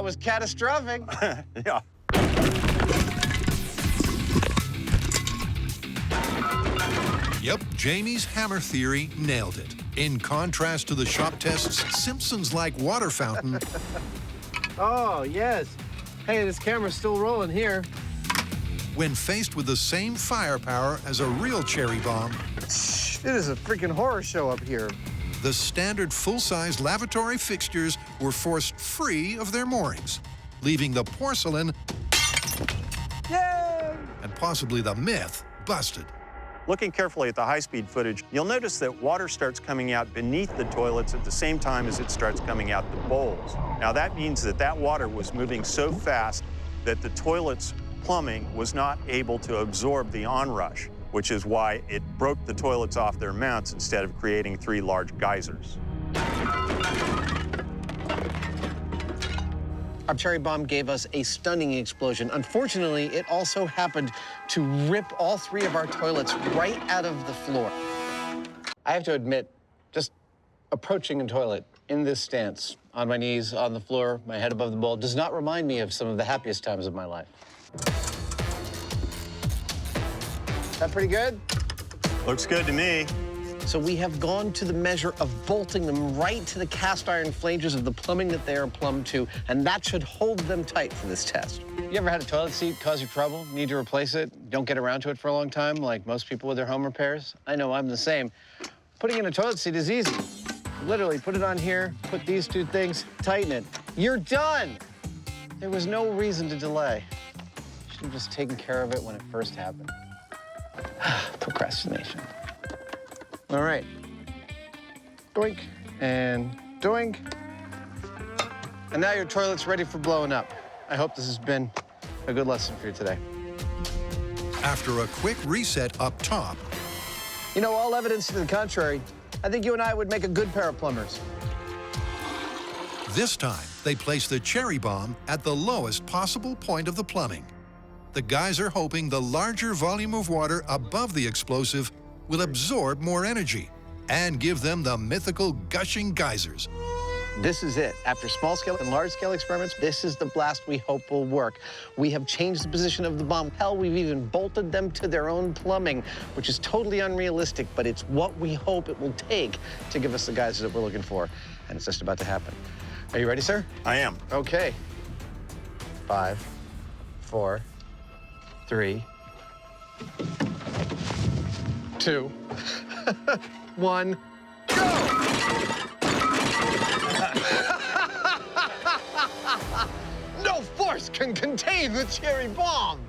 That was catastrophic. Yeah. Yep, Jamie's hammer theory nailed it. In contrast to the shop test's Simpsons-like water fountain, Oh, yes. Hey, this camera's still rolling here. when faced with the same firepower as a real cherry bomb, It is a freaking horror show up here. the standard full-size lavatory fixtures were forced free of their moorings, leaving the porcelain and possibly the myth busted. Looking carefully at the high-speed footage, you'll notice that water starts coming out beneath the toilets at the same time as it starts coming out the bowls. Now that means that that water was moving so fast that the toilet's plumbing was not able to absorb the onrush, which is why it broke the toilets off their mounts instead of creating 3 large geysers. Our cherry bomb gave us a stunning explosion. Unfortunately, it also happened to rip all 3 of our toilets right out of the floor. I have to admit, just approaching a toilet in this stance, on my knees, on the floor, my head above the bowl, does not remind me of some of the happiest times of my life. That pretty good? Looks good to me. So we have gone to the measure of bolting them right to the cast iron flanges of the plumbing that they are plumbed to, and that should hold them tight for this test. You ever had a toilet seat cause you trouble, need to replace it, don't get around to it for a long time, like most people with their home repairs? I know I'm the same. Putting in a toilet seat is easy. Literally, put it on here, put these 2 things, tighten it. You're done! There was no reason to delay. Should have just taken care of it when it first happened. Procrastination. All right. Doink and doink. And now your toilet's ready for blowing up. I hope this has been a good lesson for you today. After a quick reset up top, You know, all evidence to the contrary, I think you and I would make a good pair of plumbers. this time they place the cherry bomb at the lowest possible point of the plumbing. The guys are hoping the larger volume of water above the explosive will absorb more energy and give them the mythical gushing geysers. This is it. After small-scale and large-scale experiments, this is the blast we hope will work. We have changed the position of the bomb. Hell, we've even bolted them to their own plumbing, which is totally unrealistic, but it's what we hope it will take to give us the geysers that we're looking for. And it's just about to happen. Are you ready, sir? I am. Okay. 5, 4, 3, 2, 1, go! No force can contain the cherry bomb!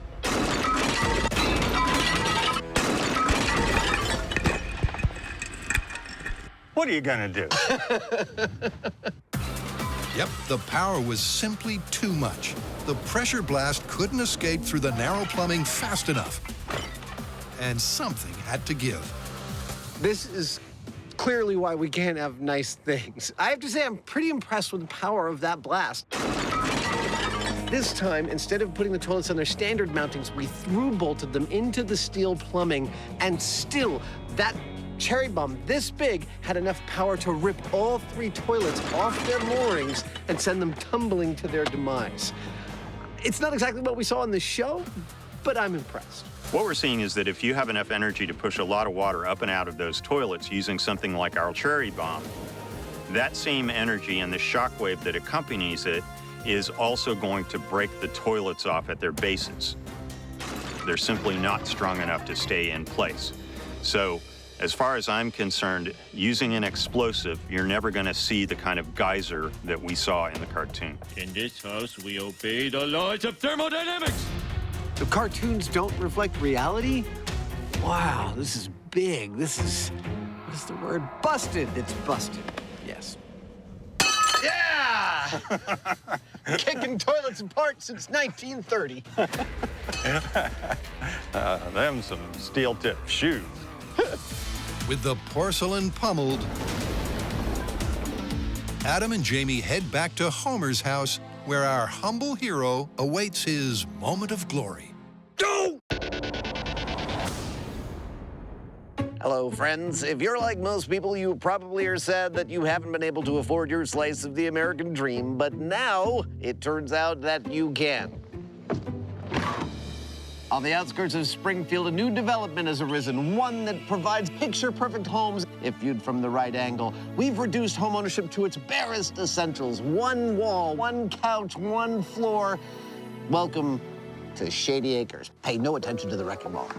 What are you gonna do? Yep, the power was simply too much. The pressure blast couldn't escape through the narrow plumbing fast enough. And something had to give. This is clearly why we can't have nice things. I have to say, I'm pretty impressed with the power of that blast. This time, instead of putting the toilets on their standard mountings, we through-bolted them into the steel plumbing, and still, that cherry bomb this big had enough power to rip all 3 toilets off their moorings and send them tumbling to their demise. It's not exactly what we saw in the show, but I'm impressed. What we're seeing is that if you have enough energy to push a lot of water up and out of those toilets using something like our cherry bomb, that same energy and the shock wave that accompanies it is also going to break the toilets off at their bases. They're simply not strong enough to stay in place. So, as far as I'm concerned, using an explosive, you're never going to see the kind of geyser that we saw in the cartoon. In this house, we obey the laws of thermodynamics. The cartoons don't reflect reality? Wow, this is big. This is, what is the word? Busted. It's busted. Yes. Yeah! Kicking toilets apart since 1930. Them some steel-tipped shoes. With the porcelain pummeled, Adam and Jamie head back to Homer's house, where our humble hero awaits his moment of glory. Hello, friends. If you're like most people, you probably are sad that you haven't been able to afford your slice of the American dream, but now it turns out that you can. On the outskirts of Springfield, a new development has arisen, one that provides picture-perfect homes if viewed from the right angle. We've reduced homeownership to its barest essentials. One wall, one couch, one floor. Welcome to Shady Acres. Pay no attention to the wrecking ball.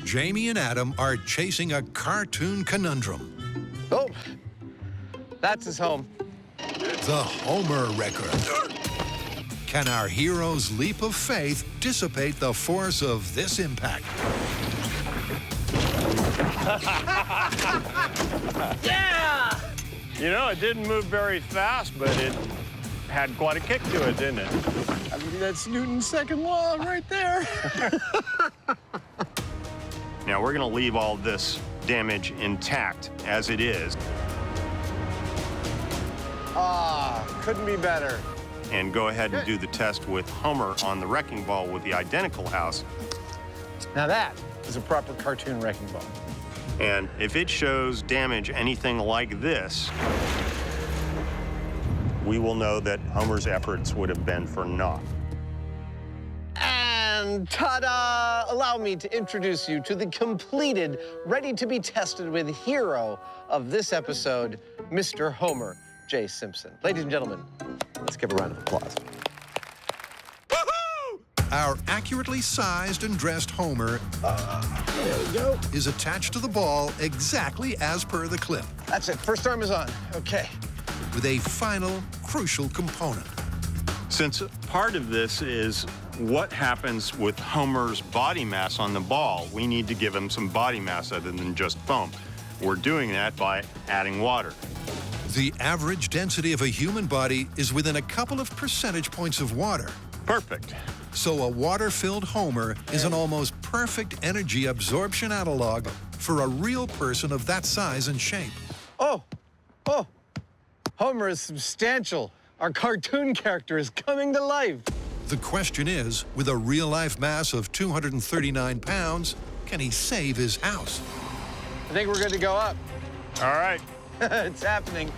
Jamie and Adam are chasing a cartoon conundrum. Oh, that's his home. The Homer record. Can our hero's leap of faith dissipate the force of this impact? Yeah! You know, it didn't move very fast, but it had quite a kick to it, didn't it? I mean, that's Newton's second law right there. Now, we're going to leave all this damage intact as it is. Couldn't be better. And go ahead and do the test with Homer on the wrecking ball with the identical house. Now that is a proper cartoon wrecking ball. And if it shows damage anything like this, we will know that Homer's efforts would have been for naught. And ta-da! Allow me to introduce you to the completed, ready-to-be-tested with hero of this episode, Mr. Homer J. Simpson. Ladies and gentlemen, let's give a round of applause. Our accurately sized and dressed Homer is attached to the ball exactly as per the clip. That's it. First arm is on. Okay. With a final, crucial component. Since part of this is what happens with Homer's body mass on the ball, we need to give him some body mass other than just foam. We're doing that by adding water. The average density of a human body is within a couple of percentage points of water. Perfect. So a water-filled Homer is an almost perfect energy absorption analog for a real person of that size and shape. Oh, Homer is substantial. Our cartoon character is coming to life. The question is, with a real-life mass of 239 pounds, can he save his house? I think we're good to go up. All right. It's happening.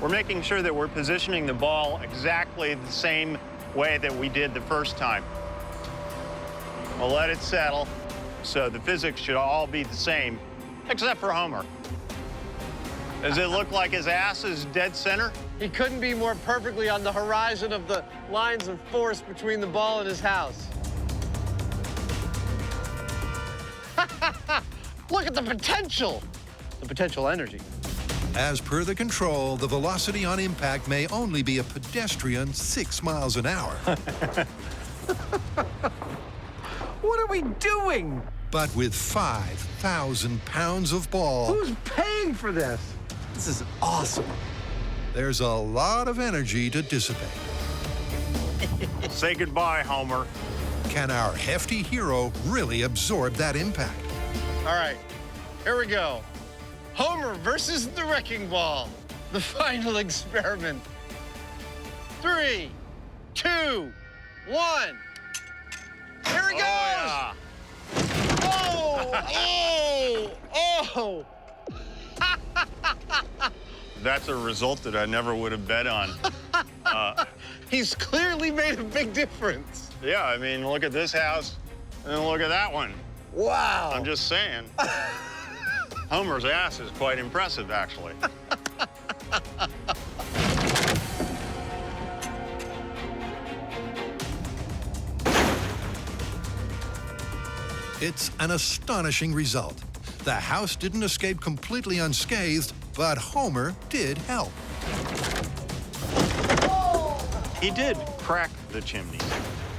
We're making sure that we're positioning the ball exactly the same way that we did the first time. We'll let it settle, so the physics should all be the same, except for Homer. Does it look like his ass is dead center? He couldn't be more perfectly on the horizon of the lines of force between the ball and his house. Look at the potential energy. As per the control, the velocity on impact may only be a pedestrian 6 miles an hour. What are we doing? But with 5,000 pounds of ball, Who's paying for this? This is awesome. there's a lot of energy to dissipate. Say goodbye, Homer. Can our hefty hero really absorb that impact? All right, here we go. Homer versus the wrecking ball. The final experiment. 3, 2, 1. Here he goes. Yeah. Oh. That's a result that I never would have bet on. He's clearly made a big difference. Yeah, I mean, look at this house, and then look at that one. Wow. I'm just saying. Homer's ass is quite impressive, actually. It's an astonishing result. The house didn't escape completely unscathed, but Homer did help. He did crack the chimney.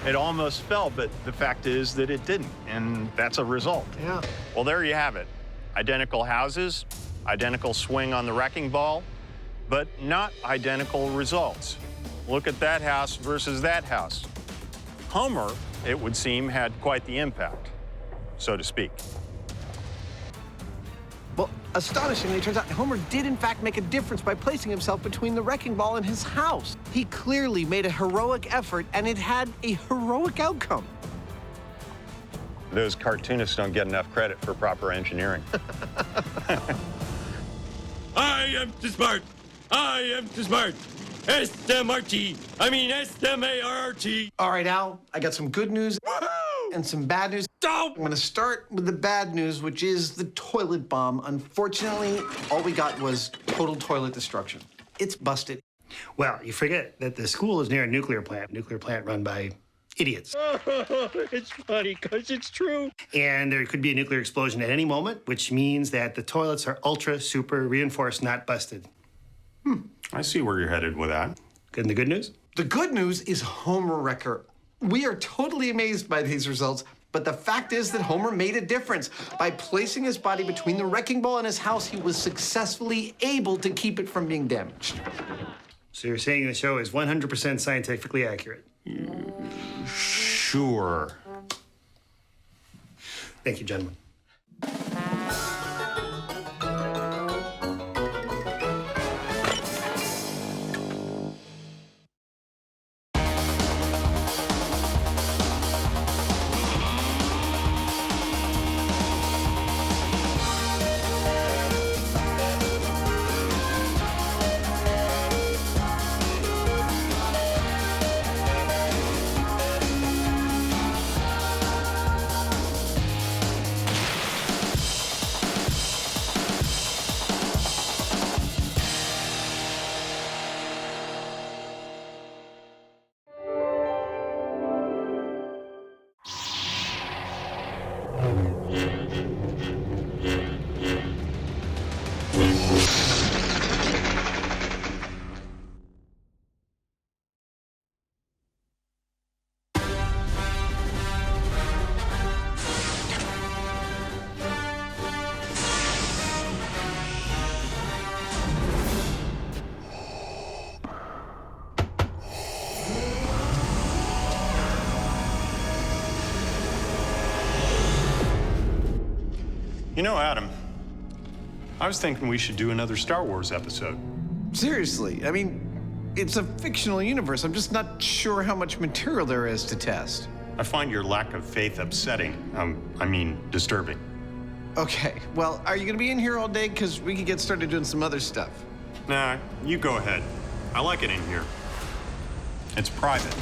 It almost fell, but the fact is that it didn't, and that's a result. Yeah. Well, there you have it. Identical houses, identical swing on the wrecking ball, but not identical results. Look at that house versus that house. Homer, it would seem, had quite the impact, so to speak. Well, astonishingly, it turns out Homer did in fact make a difference by placing himself between the wrecking ball and his house. He clearly made a heroic effort, and it had a heroic outcome. Those cartoonists don't get enough credit for proper engineering. I am too smart. I am too smart. S-M-R-T. I mean S-M-A-R-R-T. All right, Al, I got some good news and some bad news. I'm gonna start with the bad news, which is the toilet bomb. Unfortunately, all we got was total toilet destruction. It's busted. Well, you forget that the school is near a nuclear plant run by idiots. It's funny because it's true. And there could be a nuclear explosion at any moment, which means that the toilets are ultra super reinforced, not busted. I see where you're headed with that. And the good news? The good news is Homer Wrecker. We are totally amazed by these results, but the fact is that Homer made a difference. By placing his body between the wrecking ball and his house, he was successfully able to keep it from being damaged. So you're saying the show is 100% scientifically accurate? Sure. Thank you, gentlemen. You know, Adam, I was thinking we should do another Star Wars episode. Seriously, I mean, it's a fictional universe. I'm just not sure how much material there is to test. I find your lack of faith upsetting. I mean, disturbing. Okay, well, are you gonna be in here all day? Because we could get started doing some other stuff. Nah, you go ahead. I like it in here. It's private.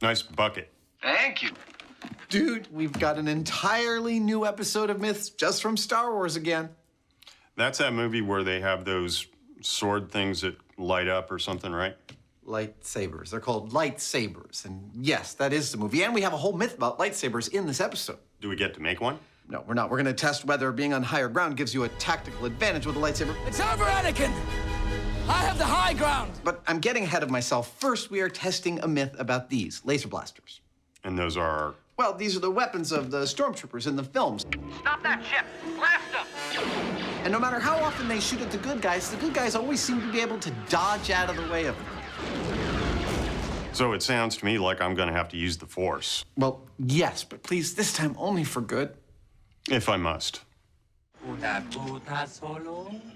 Nice bucket. Thank you. Dude, we've got an entirely new episode of Myths just from Star Wars again. That's that movie where they have those sword things that light up or something, right? Lightsabers. They're called lightsabers. And yes, that is the movie. And we have a whole myth about lightsabers in this episode. Do we get to make one? No, we're not. We're going to test whether being on higher ground gives you a tactical advantage with a lightsaber. It's over, Anakin! I have the high ground! But I'm getting ahead of myself. First, we are testing a myth about these laser blasters. And those are? Well, these are the weapons of the stormtroopers in the films. Stop that ship! Blast them! And no matter how often they shoot at the good guys always seem to be able to dodge out of the way of them. So it sounds to me like I'm going to have to use the Force. Well, yes, but please, this time only for good. If I must.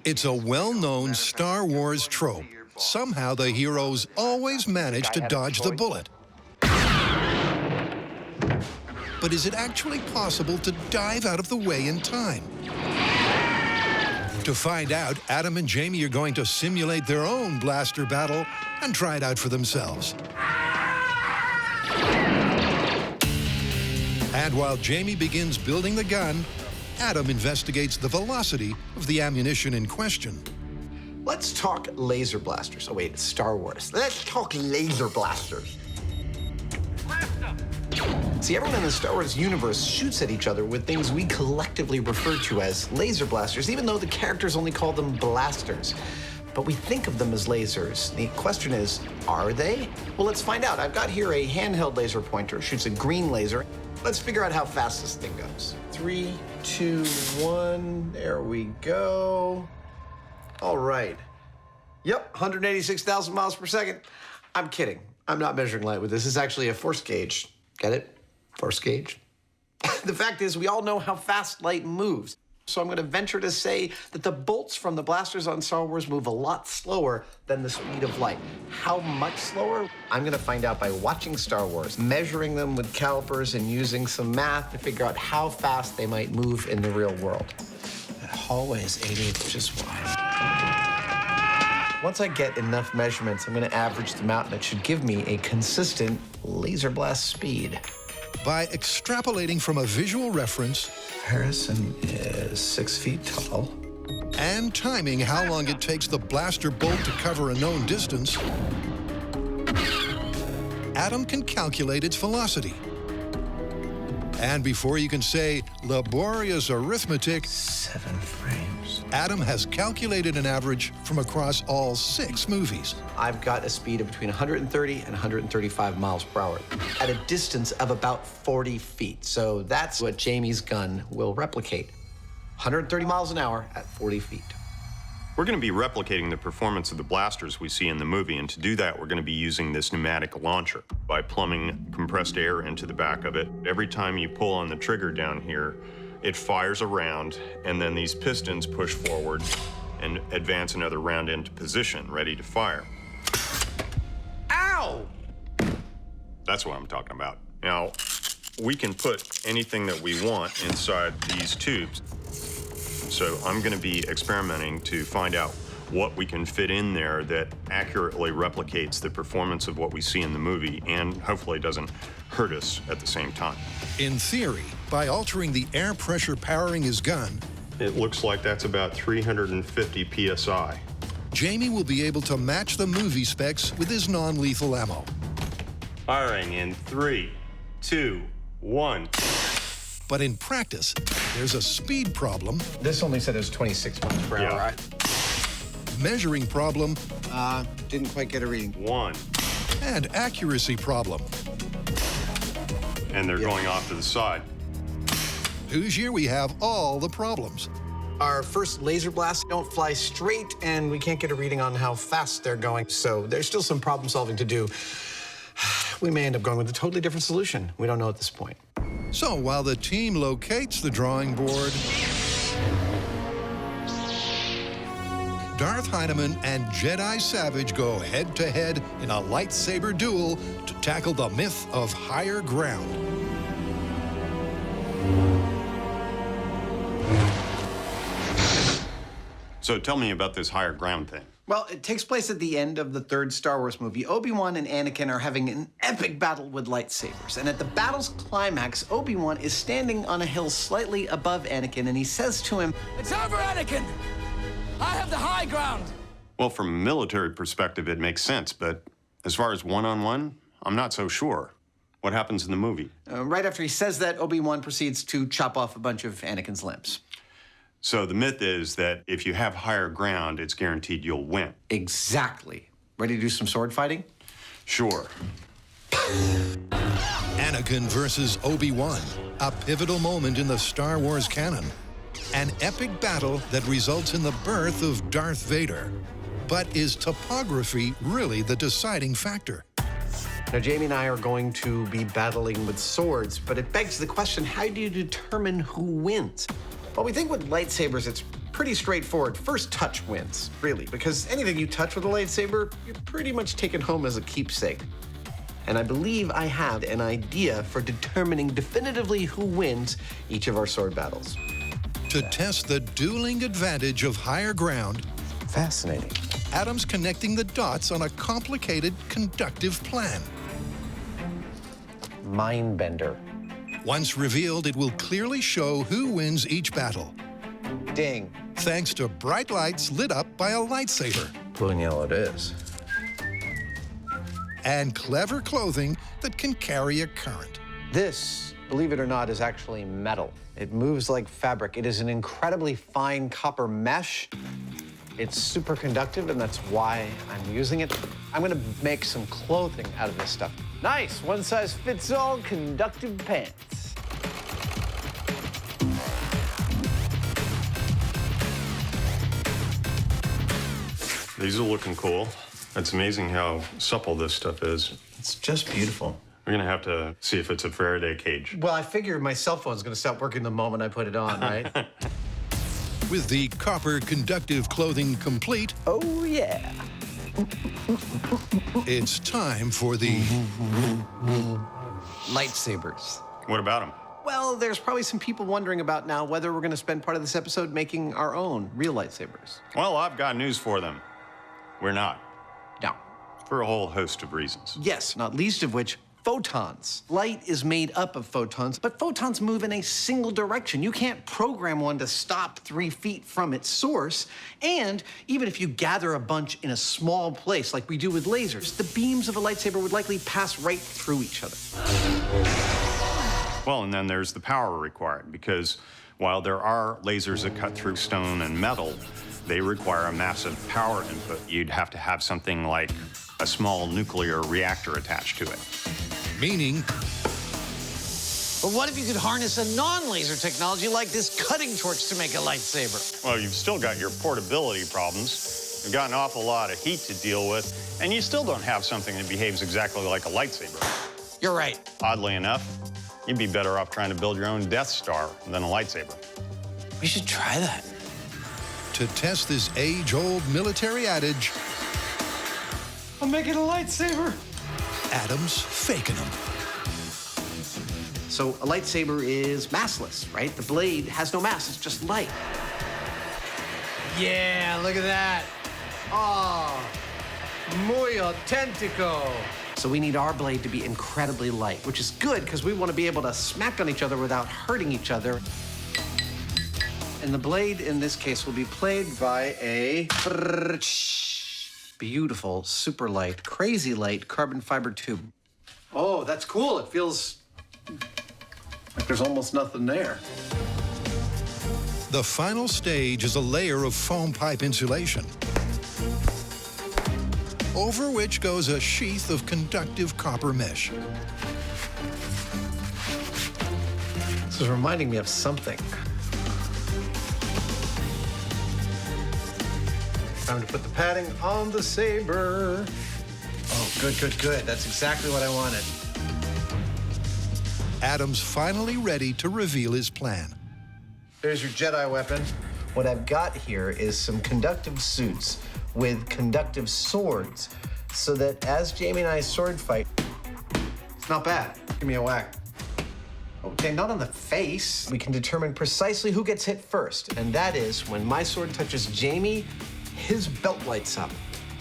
It's a well-known Star Wars trope. Somehow the heroes always manage to dodge the bullet. But is it actually possible to dive out of the way in time? To find out, Adam and Jamie are going to simulate their own blaster battle and try it out for themselves. And while Jamie begins building the gun, Adam investigates the velocity of the ammunition in question. Let's talk laser blasters. Oh, wait, it's Star Wars. Let's talk laser blasters. See, everyone in the Star Wars universe shoots at each other with things we collectively refer to as laser blasters, even though the characters only call them blasters. but we think of them as lasers. The question is, are they? Well, let's find out. I've got here a handheld laser pointer, shoots a green laser. Let's figure out how fast this thing goes. 3, 2, 1, there we go. All right. Yep, 186,000 miles per second. I'm kidding. I'm not measuring light with this. This is actually a force gauge. Get it? Force gauge. The fact is, we all know how fast light moves. So I'm going to venture to say that the bolts from the blasters on Star Wars move a lot slower than the speed of light. How much slower? I'm going to find out by watching Star Wars, measuring them with calipers and using some math to figure out how fast they might move in the real world. That hallway is 88 inches wide. Once I get enough measurements, I'm going to average them out, and it should give me a consistent laser blast speed. By extrapolating from a visual reference, Harrison is 6 feet tall, and timing how long it takes the blaster bolt to cover a known distance, Adam can calculate its velocity. And before you can say laborious arithmetic, 7 frames. Adam has calculated an average from across all 6 movies. I've got a speed of between 130 and 135 miles per hour at a distance of about 40 feet. So that's what Jamie's gun will replicate. 130 miles an hour at 40 feet. We're going to be replicating the performance of the blasters we see in the movie, and to do that, we're going to be using this pneumatic launcher by plumbing compressed air into the back of it. Every time you pull on the trigger down here, it fires a round, and then these pistons push forward and advance another round into position, ready to fire. Ow! That's what I'm talking about. Now, we can put anything that we want inside these tubes. So I'm going to be experimenting to find out what we can fit in there that accurately replicates the performance of what we see in the movie and hopefully doesn't hurt us at the same time. In theory, by altering the air pressure powering his gun, it looks like that's about 350 PSI. Jamie will be able to match the movie specs with his non-lethal ammo. Firing in 3, 2, 1. But in practice, there's a speed problem. This only said it was 26 miles per hour. Right? Measuring problem. Didn't quite get a reading. 1. And accuracy problem. And they're going off to the side. Whose year we have all the problems. Our first laser blasts don't fly straight, and we can't get a reading on how fast they're going, so there's still some problem solving to do. We may end up going with a totally different solution. We don't know at this point. So while the team locates the drawing board, Darth Hyneman and Jedi Savage go head-to-head in a lightsaber duel to tackle the myth of higher ground. So tell me about this higher ground thing. Well, it takes place at the end of the 3rd Star Wars movie. Obi-Wan and Anakin are having an epic battle with lightsabers. And at the battle's climax, Obi-Wan is standing on a hill slightly above Anakin, and he says to him, "It's over, Anakin! I have the high ground!" Well, from a military perspective, it makes sense, but as far as one-on-one, I'm not so sure. What happens in the movie? Right after he says that, Obi-Wan proceeds to chop off a bunch of Anakin's limbs. So the myth is that if you have higher ground, it's guaranteed you'll win. Exactly. Ready to do some sword fighting? Sure. Anakin versus Obi-Wan, a pivotal moment in the Star Wars canon. An epic battle that results in the birth of Darth Vader. But is topography really the deciding factor? Now, Jamie and I are going to be battling with swords, but it begs the question, how do you determine who wins? Well, we think with lightsabers, it's pretty straightforward. First touch wins, really, because anything you touch with a lightsaber, you're pretty much taken home as a keepsake. And I believe I have an idea for determining definitively who wins each of our sword battles. To test the dueling advantage of higher ground, fascinating, Adam's connecting the dots on a complicated conductive plan. Mindbender. Once revealed, it will clearly show who wins each battle. Ding. Thanks to bright lights lit up by a lightsaber. Blue and yellow it is. And clever clothing that can carry a current. This, believe it or not, is actually metal. It moves like fabric. It is an incredibly fine copper mesh. It's super conductive, and that's why I'm using it. I'm gonna make some clothing out of this stuff. Nice, one-size-fits-all conductive pants. These are looking cool. It's amazing how supple this stuff is. It's just beautiful. We're gonna have to see if it's a Faraday cage. Well, I figure my cell phone's gonna stop working the moment I put it on, right? With the copper conductive clothing complete, oh yeah, it's time for the lightsabers. What about them? Well, there's probably some people wondering about now whether we're gonna spend part of this episode making our own real lightsabers. Well, I've got news for them. We're not. No. For a whole host of reasons. Yes, not least of which, photons. Light is made up of photons, but photons move in a single direction. You can't program one to stop 3 feet from its source. And even if you gather a bunch in a small place, like we do with lasers, the beams of a lightsaber would likely pass right through each other. Well, and then there's the power required, because while there are lasers that cut through stone and metal, they require a massive power input. You'd have to have something like a small nuclear reactor attached to it. Meaning? But what if you could harness a non-laser technology like this cutting torch to make a lightsaber? Well, you've still got your portability problems. You've got an awful lot of heat to deal with, and you still don't have something that behaves exactly like a lightsaber. You're right. Oddly enough, you'd be better off trying to build your own Death Star than a lightsaber. We should try that. To test this age-old military adage, I'm making a lightsaber. Adam's faking them. So a lightsaber is massless, right? The blade has no mass, it's just light. Yeah, look at that. Oh, muy auténtico. So we need our blade to be incredibly light, which is good because we want to be able to smack on each other without hurting each other. And the blade in this case will be played by a beautiful, super light, crazy light carbon fiber tube. Oh, that's cool. It feels like there's almost nothing there. The final stage is a layer of foam pipe insulation, over which goes a sheath of conductive copper mesh. This is reminding me of something. Time to put the padding on the saber. Oh, good, good, good. That's exactly what I wanted. Adam's finally ready to reveal his plan. There's your Jedi weapon. What I've got here is some conductive suits with conductive swords, so that as Jamie and I sword fight, it's not bad. Give me a whack. Okay, not on the face. We can determine precisely who gets hit first, and that is when my sword touches Jamie, his belt lights up.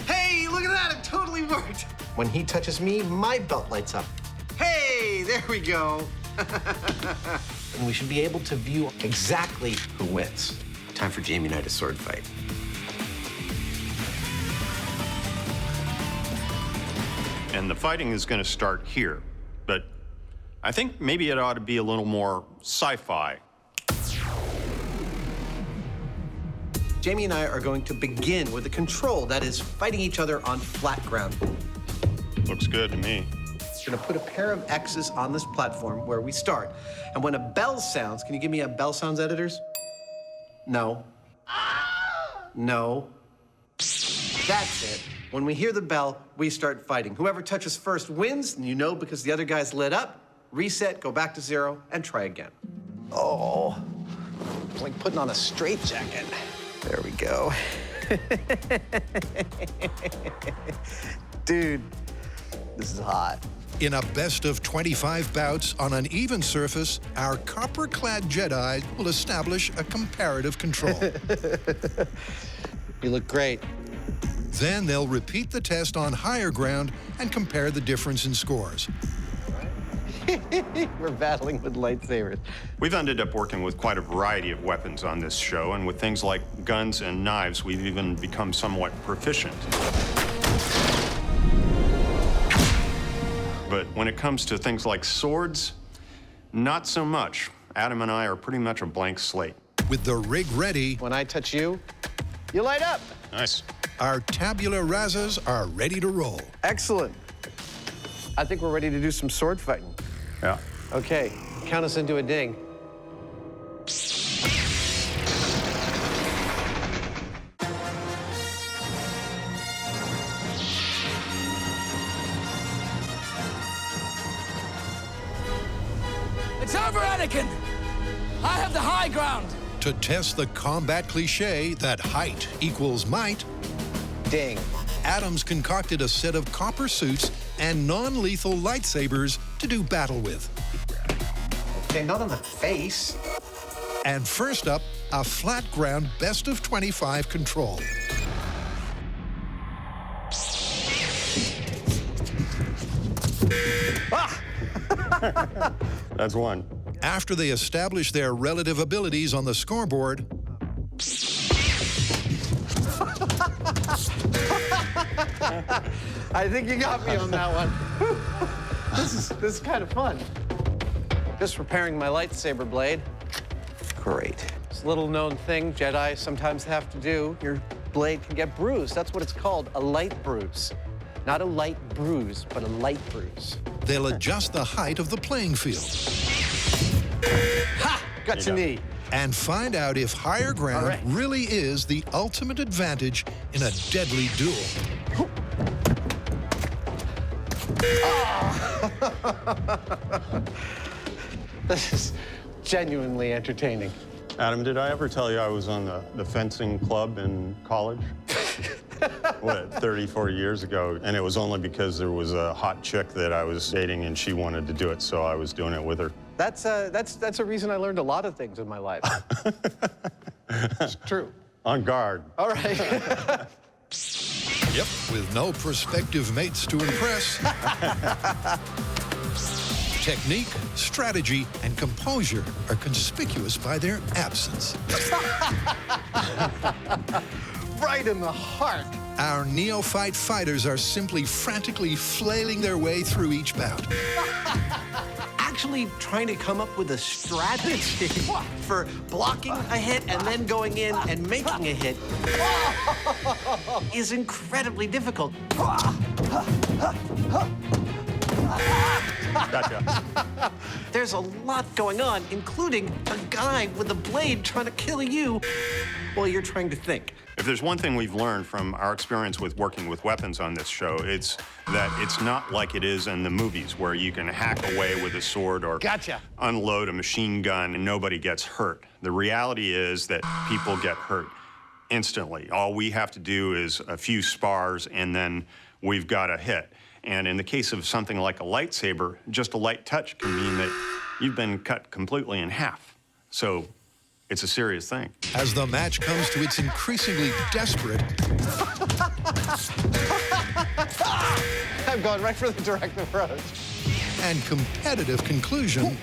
Hey, look at that, it totally worked. When he touches me, my belt lights up. Hey, there we go. And we should be able to view exactly who wins. Time for Jamie and I to sword fight. And the fighting is going to start here, but I think maybe it ought to be a little more sci-fi. Jamie and I are going to begin with a control, that is, fighting each other on flat ground. Looks good to me. We're gonna put a pair of X's on this platform where we start. And when a bell sounds, can you give me a bell sounds, editors? No. No. That's it. When we hear the bell, we start fighting. Whoever touches first wins, and you know because the other guy's lit up. Reset, go back to 0, and try again. Oh, it's like putting on a straitjacket. There we go. Dude, this is hot. In a best of 25 bouts on an even surface, our copper-clad Jedi will establish a comparative control. You look great. Then they'll repeat the test on higher ground and compare the difference in scores. We're battling with lightsabers. We've ended up working with quite a variety of weapons on this show, and with things like guns and knives, we've even become somewhat proficient. But when it comes to things like swords, not so much. Adam and I are pretty much a blank slate. With the rig ready, when I touch you, you light up. Nice. Our tabula rasas are ready to roll. Excellent. I think we're ready to do some sword fighting. Yeah. Okay, count us into a ding. It's over, Anakin! I have the high ground! To test the combat cliche that height equals might, Ding. Adams concocted a set of copper suits and non-lethal lightsabers to do battle with. Okay, not on the face. And first up, a flat ground best of 25 control. That's one. After they establish their relative abilities on the scoreboard, I think you got me on that one. This is kind of fun. Just repairing my lightsaber blade. Great. It's a little known thing Jedi sometimes have to do. Your blade can get bruised. That's what it's called, a light bruise. Not a light bruise, but a light bruise. they'll adjust the height of the playing field. Ha! Got your knee. And find out if higher ground really is the ultimate advantage in a deadly duel. This is genuinely entertaining. Adam, did I ever tell you I was on the fencing club in college? What, 34 years ago? And it was only because there was a hot chick that I was dating and she wanted to do it, so I was doing it with her. That's a reason I learned a lot of things in my life. It's true. On guard. All right. Yep, with no prospective mates to impress. Technique, strategy, and composure are conspicuous by their absence. Right in the heart. Our neophyte fighters are simply frantically flailing their way through each bout. Actually trying to come up with a strategy for blocking a hit and then going in and making a hit is incredibly difficult. Gotcha. There's a lot going on, including a guy with a blade trying to kill you while you're trying to think. If there's one thing we've learned from our experience with working with weapons on this show, it's that it's not like it is in the movies where you can hack away with a sword or unload a machine gun and nobody gets hurt. The reality is that people get hurt instantly. All we have to do is a few spars and then we've got a hit. And in the case of something like a lightsaber, just a light touch can mean that you've been cut completely in half. So it's a serious thing. As the match comes to its increasingly desperate I'm going right for the direct approach. and competitive conclusion,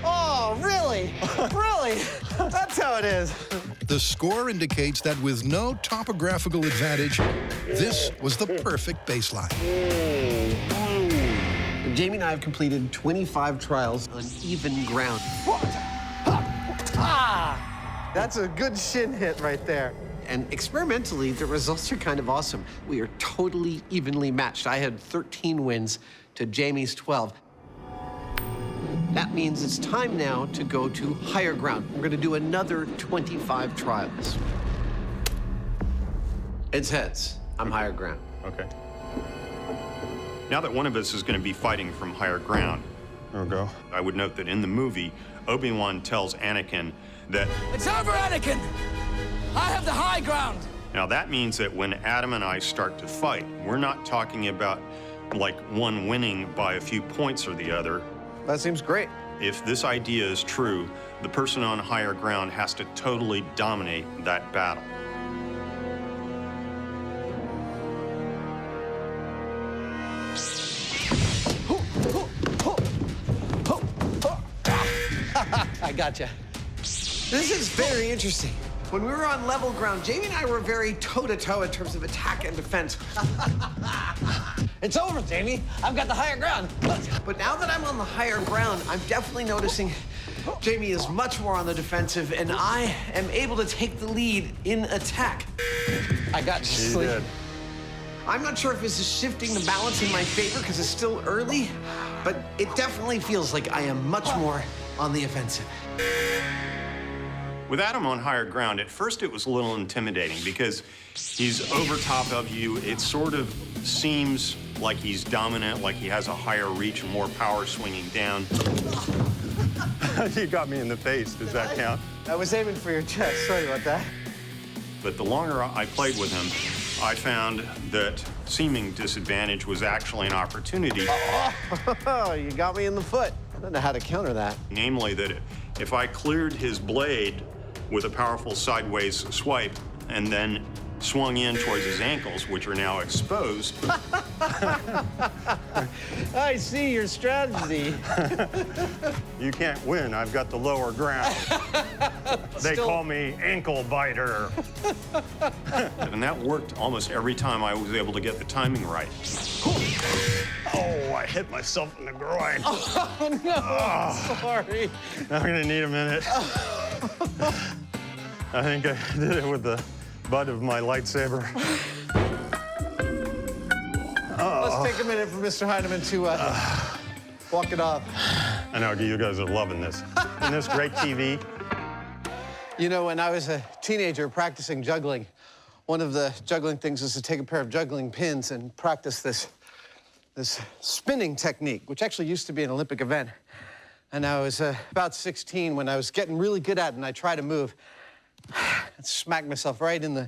Oh, really? Really? That's how it is. the score indicates that with no topographical advantage, this was the perfect baseline. Jamie and I have completed 25 trials on even ground. That's a good shin hit right there. And experimentally, the results are kind of awesome. We are totally evenly matched. I had 13 wins to Jamie's 12. That means it's time now to go to higher ground. We're going to do another 25 trials. It's heads. I'm higher ground. Okay. Now that one of us is going to be fighting from higher ground, there we go. I would note that in the movie, Obi-Wan tells Anakin that It's over, Anakin! I have the high ground! Now that means that when Adam and I start to fight, we're not talking about like one winning by a few points or the other. That seems great. If this idea is true, the person on higher ground has to totally dominate that battle. I gotcha. This is very interesting. When we were on level ground, Jamie and I were very toe-to-toe in terms of attack and defense. It's over, Jamie. I've got the higher ground. But now that I'm on the higher ground, I'm definitely noticing Jamie is much more on the defensive, and I am able to take the lead in attack. I got You did. I'm not sure if this is shifting the balance in my favor because it's still early, but it definitely feels like I am much more on the offensive. With Adam on higher ground, at first it was a little intimidating because he's over top of you. It sort of seems like he's dominant, like he has a higher reach and more power swinging down. You got me in the face. Does that count? I was aiming for your chest. Sorry about that. But the longer I played with him, I found that seeming disadvantage was actually an opportunity. Oh, you got me in the foot. I don't know how to counter that. Namely, that if I cleared his blade with a powerful sideways swipe and then swung in towards his ankles, which are now exposed. I see your strategy. You can't win. I've got the lower ground. They call me ankle biter. And that worked almost every time I was able to get the timing right. Oh, I hit myself in the groin. Oh, no, I'm sorry. I'm gonna need a minute. I think I did it with the butt of my lightsaber. Let's take a minute for Mr. Hyneman to walk it off. I know, you guys are loving this. Isn't this great TV? You know, when I was a teenager practicing juggling, one of the juggling things is to take a pair of juggling pins and practice this spinning technique, which actually used to be an Olympic event. And I was about 16 when I was getting really good at it, and I tried to move. I smacked myself right in the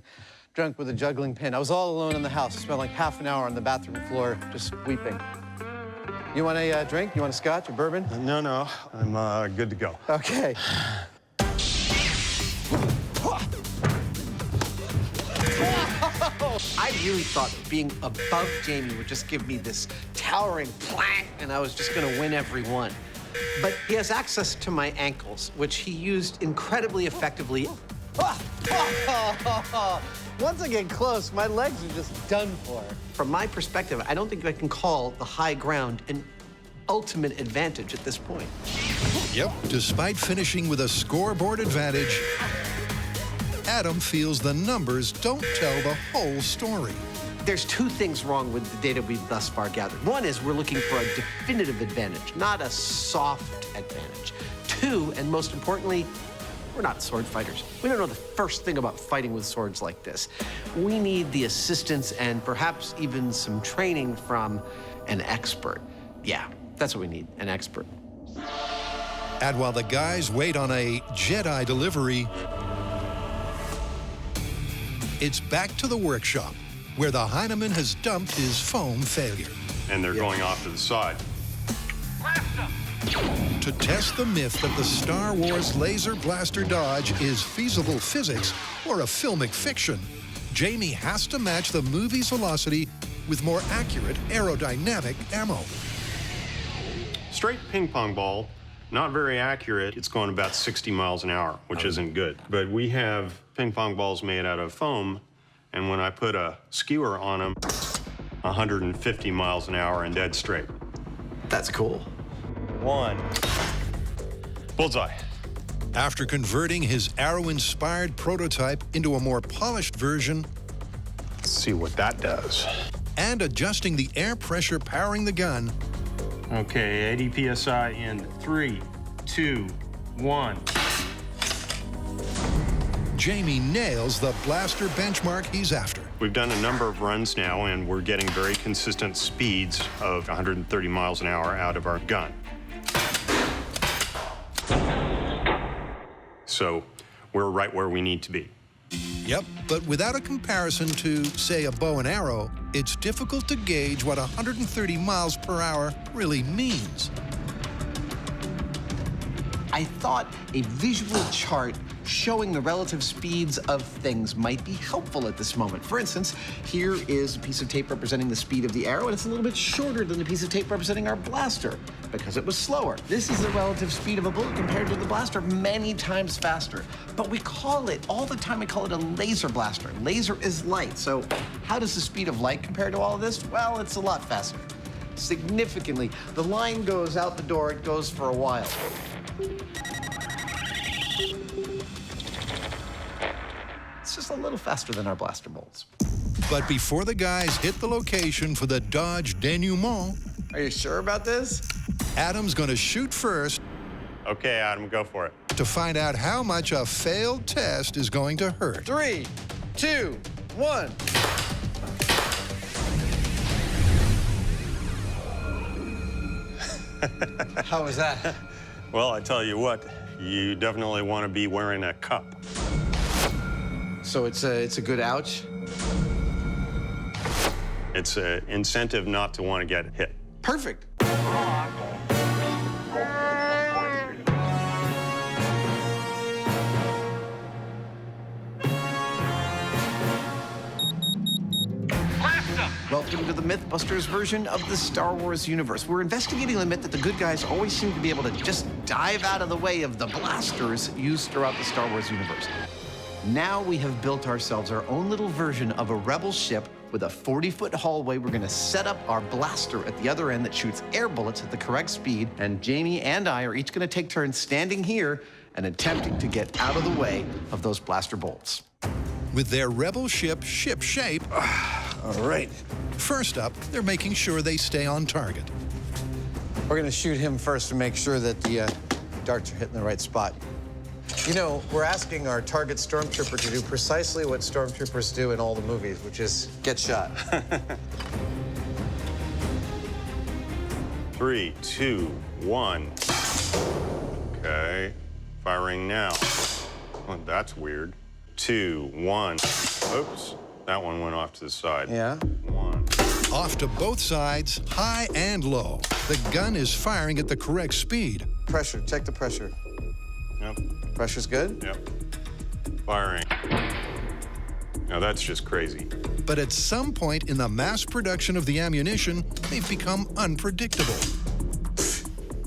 trunk with a juggling pin. I was all alone in the house. I spent like half an hour on the bathroom floor just weeping. You want a drink? You want a scotch, a bourbon? No, I'm good to go. Okay. I really thought that being above Jamie would just give me this towering plank, and I was just gonna win every one. But he has access to my ankles, which he used incredibly effectively. Once I get close, my legs are just done for. From my perspective, I don't think I can call the high ground an ultimate advantage at this point. Yep, despite finishing with a scoreboard advantage, Adam feels the numbers don't tell the whole story. There's two things wrong with the data we've thus far gathered. One is we're looking for a definitive advantage, not a soft advantage. Two, and most importantly, we're not sword fighters. We don't know the first thing about fighting with swords like this. We need the assistance and perhaps even some training from an expert. Yeah, that's what we need, an expert. And while the guys wait on a Jedi delivery, it's back to the workshop, where the Hyneman has dumped his foam failure. And they're going off to the side. To test the myth that the Star Wars laser blaster dodge is feasible physics or a filmic fiction, Jamie has to match the movie's velocity with more accurate aerodynamic ammo. Straight ping pong ball, not very accurate. It's going about 60 miles an hour, which isn't good. But we have ping pong balls made out of foam, and when I put a skewer on them, 150 miles an hour and dead straight. That's cool. One. Bullseye. After converting his arrow-inspired prototype into a more polished version, Let's see what that does. And adjusting the air pressure powering the gun. Okay, 80 PSI in 3, 2, 1. Jamie nails the blaster benchmark he's after. We've done a number of runs now, and we're getting very consistent speeds of 130 miles an hour out of our gun. So we're right where we need to be. Yep, but without a comparison to, say, a bow and arrow, it's difficult to gauge what 130 miles per hour really means. I thought a visual chart showing the relative speeds of things might be helpful at this moment. For instance, here is a piece of tape representing the speed of the arrow, and it's a little bit shorter than the piece of tape representing our blaster because it was slower. This is the relative speed of a bullet compared to the blaster, many times faster. But we call it, all the time we call it a laser blaster. Laser is light, so how does the speed of light compare to all of this? Well, it's a lot faster. Significantly. The line goes out the door, it goes for a while. It's just a little faster than our blaster bolts. But before the guys hit the location for the Dodge denouement, Are you sure about this? Adam's gonna shoot first Okay, Adam, go for it. to find out how much a failed test is going to hurt. 3, 2, 1. How was that? Well, I tell you what, you definitely want to be wearing a cup. So it's a good ouch? It's an incentive not to want to get hit. Perfect. Welcome to the Mythbusters version of the Star Wars universe. We're investigating the myth that the good guys always seem to be able to just dive out of the way of the blasters used throughout the Star Wars universe. Now we have built ourselves our own little version of a rebel ship with a 40-foot hallway. We're gonna set up our blaster at the other end that shoots air bullets at the correct speed, and Jamie and I are each gonna take turns standing here and attempting to get out of the way of those blaster bolts. With their rebel ship ship-shape, All right. first up, they're making sure they stay on target. We're gonna shoot him first to make sure that the darts are hitting the right spot. You know, we're asking our target stormtrooper to do precisely what stormtroopers do in all the movies, which is get shot. 3, 2, 1. Okay, firing now. Well, that's weird. 2, 1. Oops, that one went off to the side. Yeah. 1. Off to both sides, high and low. The gun is firing at the correct speed. Pressure, check the pressure. Yep. Pressure's good? Yep. Firing. Now that's just crazy. But at some point in the mass production of the ammunition, they've become unpredictable.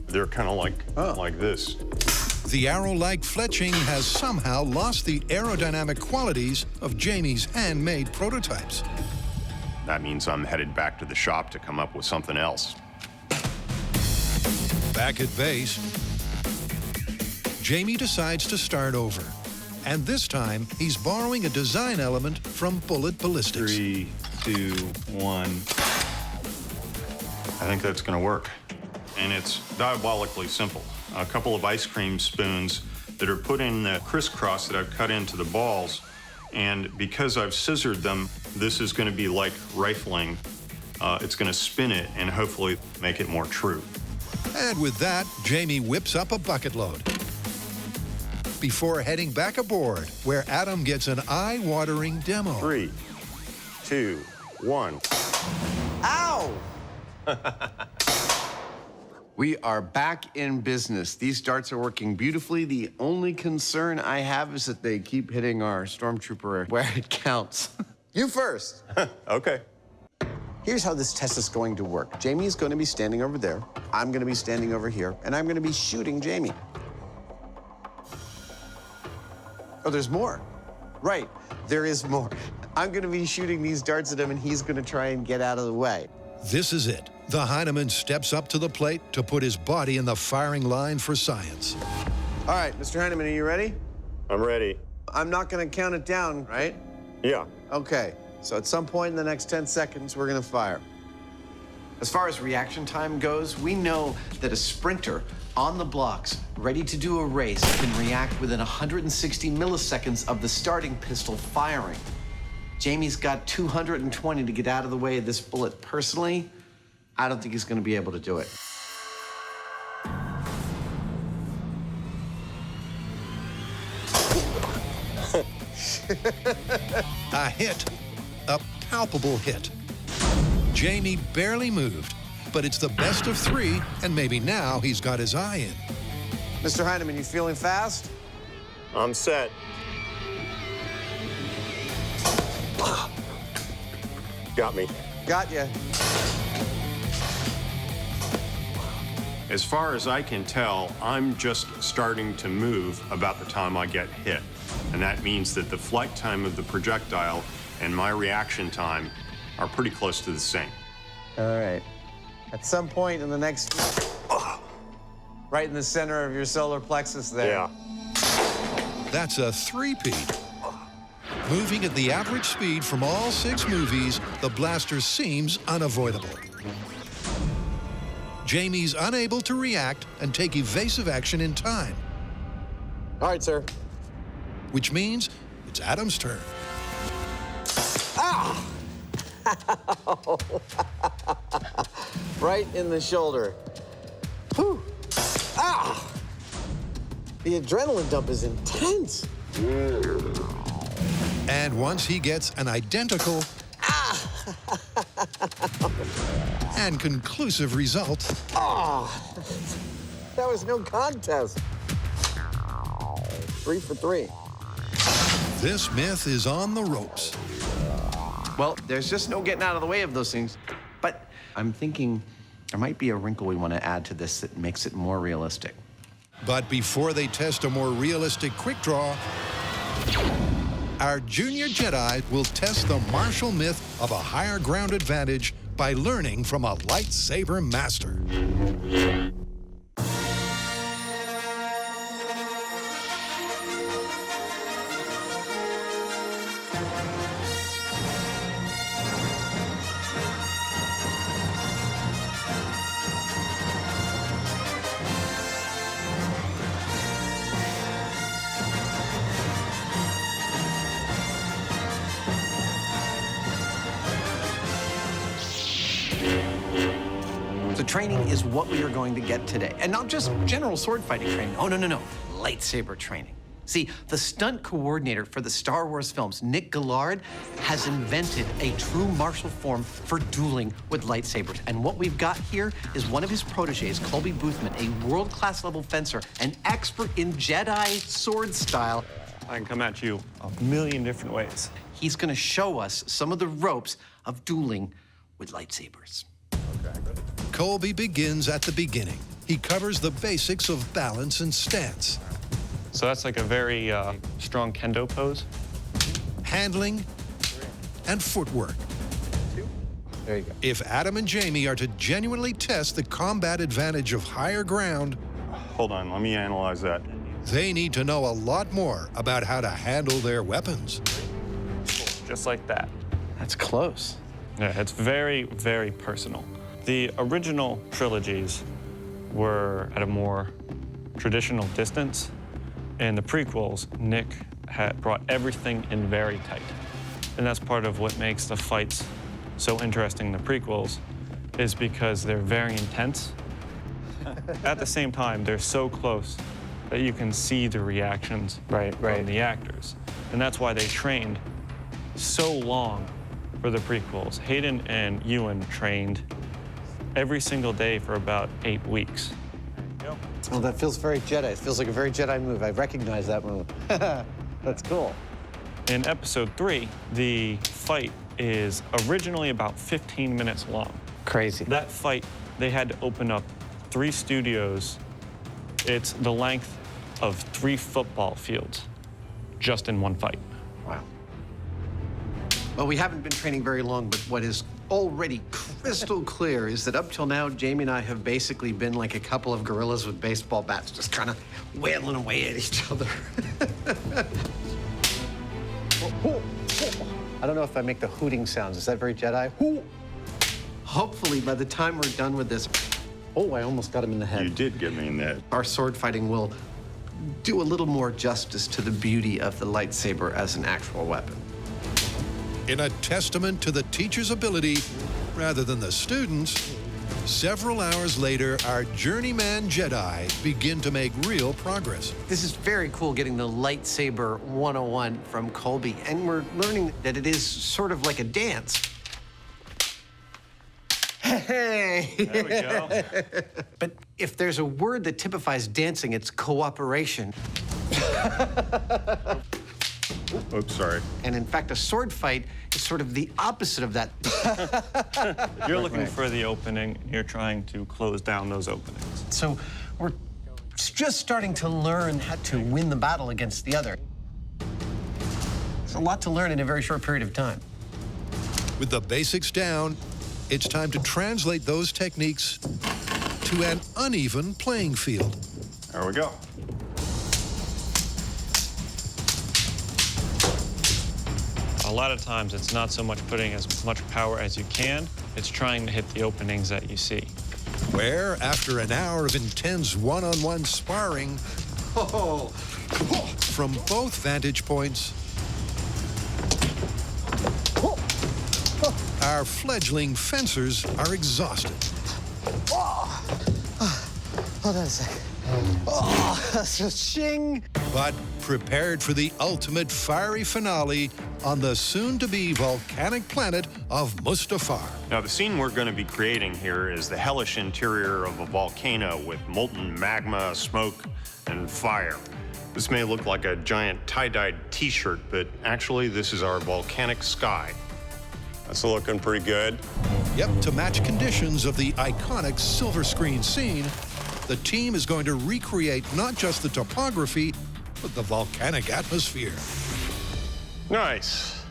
They're kind of like this. The arrow-like fletching has somehow lost the aerodynamic qualities of Jamie's handmade prototypes. That means I'm headed back to the shop to come up with something else. Back at base, Jamie decides to start over. And this time, he's borrowing a design element from Bullet Ballistics. 3, 2, 1. I think that's gonna work. And it's diabolically simple. A couple of ice cream spoons that are put in the crisscross that I've cut into the balls. And because I've scissored them, this is gonna be like rifling. It's gonna spin it and hopefully make it more true. And with that, Jamie whips up a bucket load before heading back aboard, where Adam gets an eye-watering demo. 3, 2, 1. Ow! We are back in business. These darts are working beautifully. The only concern I have is that they keep hitting our stormtrooper where it counts. You first. Okay. Here's how this test is going to work. Jamie's going to be standing over there. I'm going to be standing over here, and I'm going to be shooting Jamie. Oh, there's more. Right, there is more. I'm going to be shooting these darts at him, and he's going to try and get out of the way. This is it. The Hyneman steps up to the plate to put his body in the firing line for science. All right, Mr. Hyneman, are you ready? I'm ready. I'm not going to count it down, right? Yeah. Okay, so at some point in the next 10 seconds, we're going to fire. As far as reaction time goes, we know that a sprinter on the blocks, ready to do a race, can react within 160 milliseconds of the starting pistol firing. Jamie's got 220 to get out of the way of this bullet. Personally, I don't think he's going to be able to do it. A hit. A palpable hit. Jamie barely moved, but it's the best of 3, and maybe now he's got his eye in. Mr. Hyneman, you feeling fast? I'm set. Got me. Got you. As far as I can tell, I'm just starting to move about the time I get hit. And that means that the flight time of the projectile and my reaction time are pretty close to the same. All right. At some point in the next... right in the center of your solar plexus there. Yeah. That's a 3-peat. Moving at the average speed from all 6 movies, the blaster seems unavoidable. Jamie's unable to react and take evasive action in time. All right, sir. Which means it's Adam's turn. Ah! Right in the shoulder. Whew. Ah! The adrenaline dump is intense. And once he gets an identical and conclusive result, Ah! That was no contest. 3 for 3. this myth is on the ropes. Well, there's just no getting out of the way of those things. But I'm thinking there might be a wrinkle we want to add to this that makes it more realistic. But before they test a more realistic quick draw, our junior Jedi will test the martial myth of a higher ground advantage by learning from a lightsaber master. So training is what we are going to get today. And not just general sword fighting training. Oh, no. Lightsaber training. See, the stunt coordinator for the Star Wars films, Nick Gillard, has invented a true martial form for dueling with lightsabers. And what we've got here is one of his proteges, Colby Boothman, a world-class level fencer, an expert in Jedi sword style. I can come at you a million different ways. He's gonna show us some of the ropes of dueling with lightsabers. Colby begins at the beginning. He covers the basics of balance and stance, So that's like a very strong kendo pose. handling, and footwork. There you go. If Adam and Jamie are to genuinely test the combat advantage of higher ground, Hold on, let me analyze that. they need to know a lot more about how to handle their weapons. Just like that. That's close. Yeah, it's very, very personal. The original trilogies were at a more traditional distance. In the prequels, Nick had brought everything in very tight. And that's part of what makes the fights so interesting in the prequels, is because they're very intense. At the same time, they're so close that you can see the reactions from the actors. And that's why they trained so long for the prequels. Hayden and Ewan trained every single day for about 8 weeks. Oh, that feels very Jedi. It feels like a very Jedi move. I recognize that move. That's cool. In episode 3, the fight is originally about 15 minutes long. Crazy. That fight, they had to open up 3 studios. It's the length of 3 football fields just in one fight. Wow. Well, we haven't been training very long, but what is already crystal clear is that up till now, Jamie and I have basically been like a couple of gorillas with baseball bats, just kind of wailing away at each other. I don't know if I make the hooting sounds. Is that very Jedi? Hopefully, by the time we're done with this, oh, I almost got him in the head. You did get me in that. Our sword fighting will do a little more justice to the beauty of the lightsaber as an actual weapon. In a testament to the teacher's ability rather than the students, several hours later, our journeyman Jedi begin to make real progress. This is very cool getting the lightsaber 101 from Colby, and we're learning that it is sort of like a dance. Hey! There we go. But if there's a word that typifies dancing, it's cooperation. Oops, sorry. And in fact, a sword fight is sort of the opposite of that. You're looking for the opening, and you're trying to close down those openings. So we're just starting to learn how to win the battle against the other. It's a lot to learn in a very short period of time. With the basics down, it's time to translate those techniques to an uneven playing field. There we go. A lot of times, it's not so much putting as much power as you can, it's trying to hit the openings that you see. Where, after an hour of intense one-on-one sparring, from both vantage points, our fledgling fencers are exhausted. Hold on a second. Oh, that's a ching. But prepared for the ultimate fiery finale on the soon-to-be volcanic planet of Mustafar. Now, the scene we're going to be creating here is the hellish interior of a volcano with molten magma, smoke, and fire. This may look like a giant tie-dyed t-shirt, but actually this is our volcanic sky. That's looking pretty good. Yep, to match conditions of the iconic silver screen scene, the team is going to recreate not just the topography, but the volcanic atmosphere. Nice.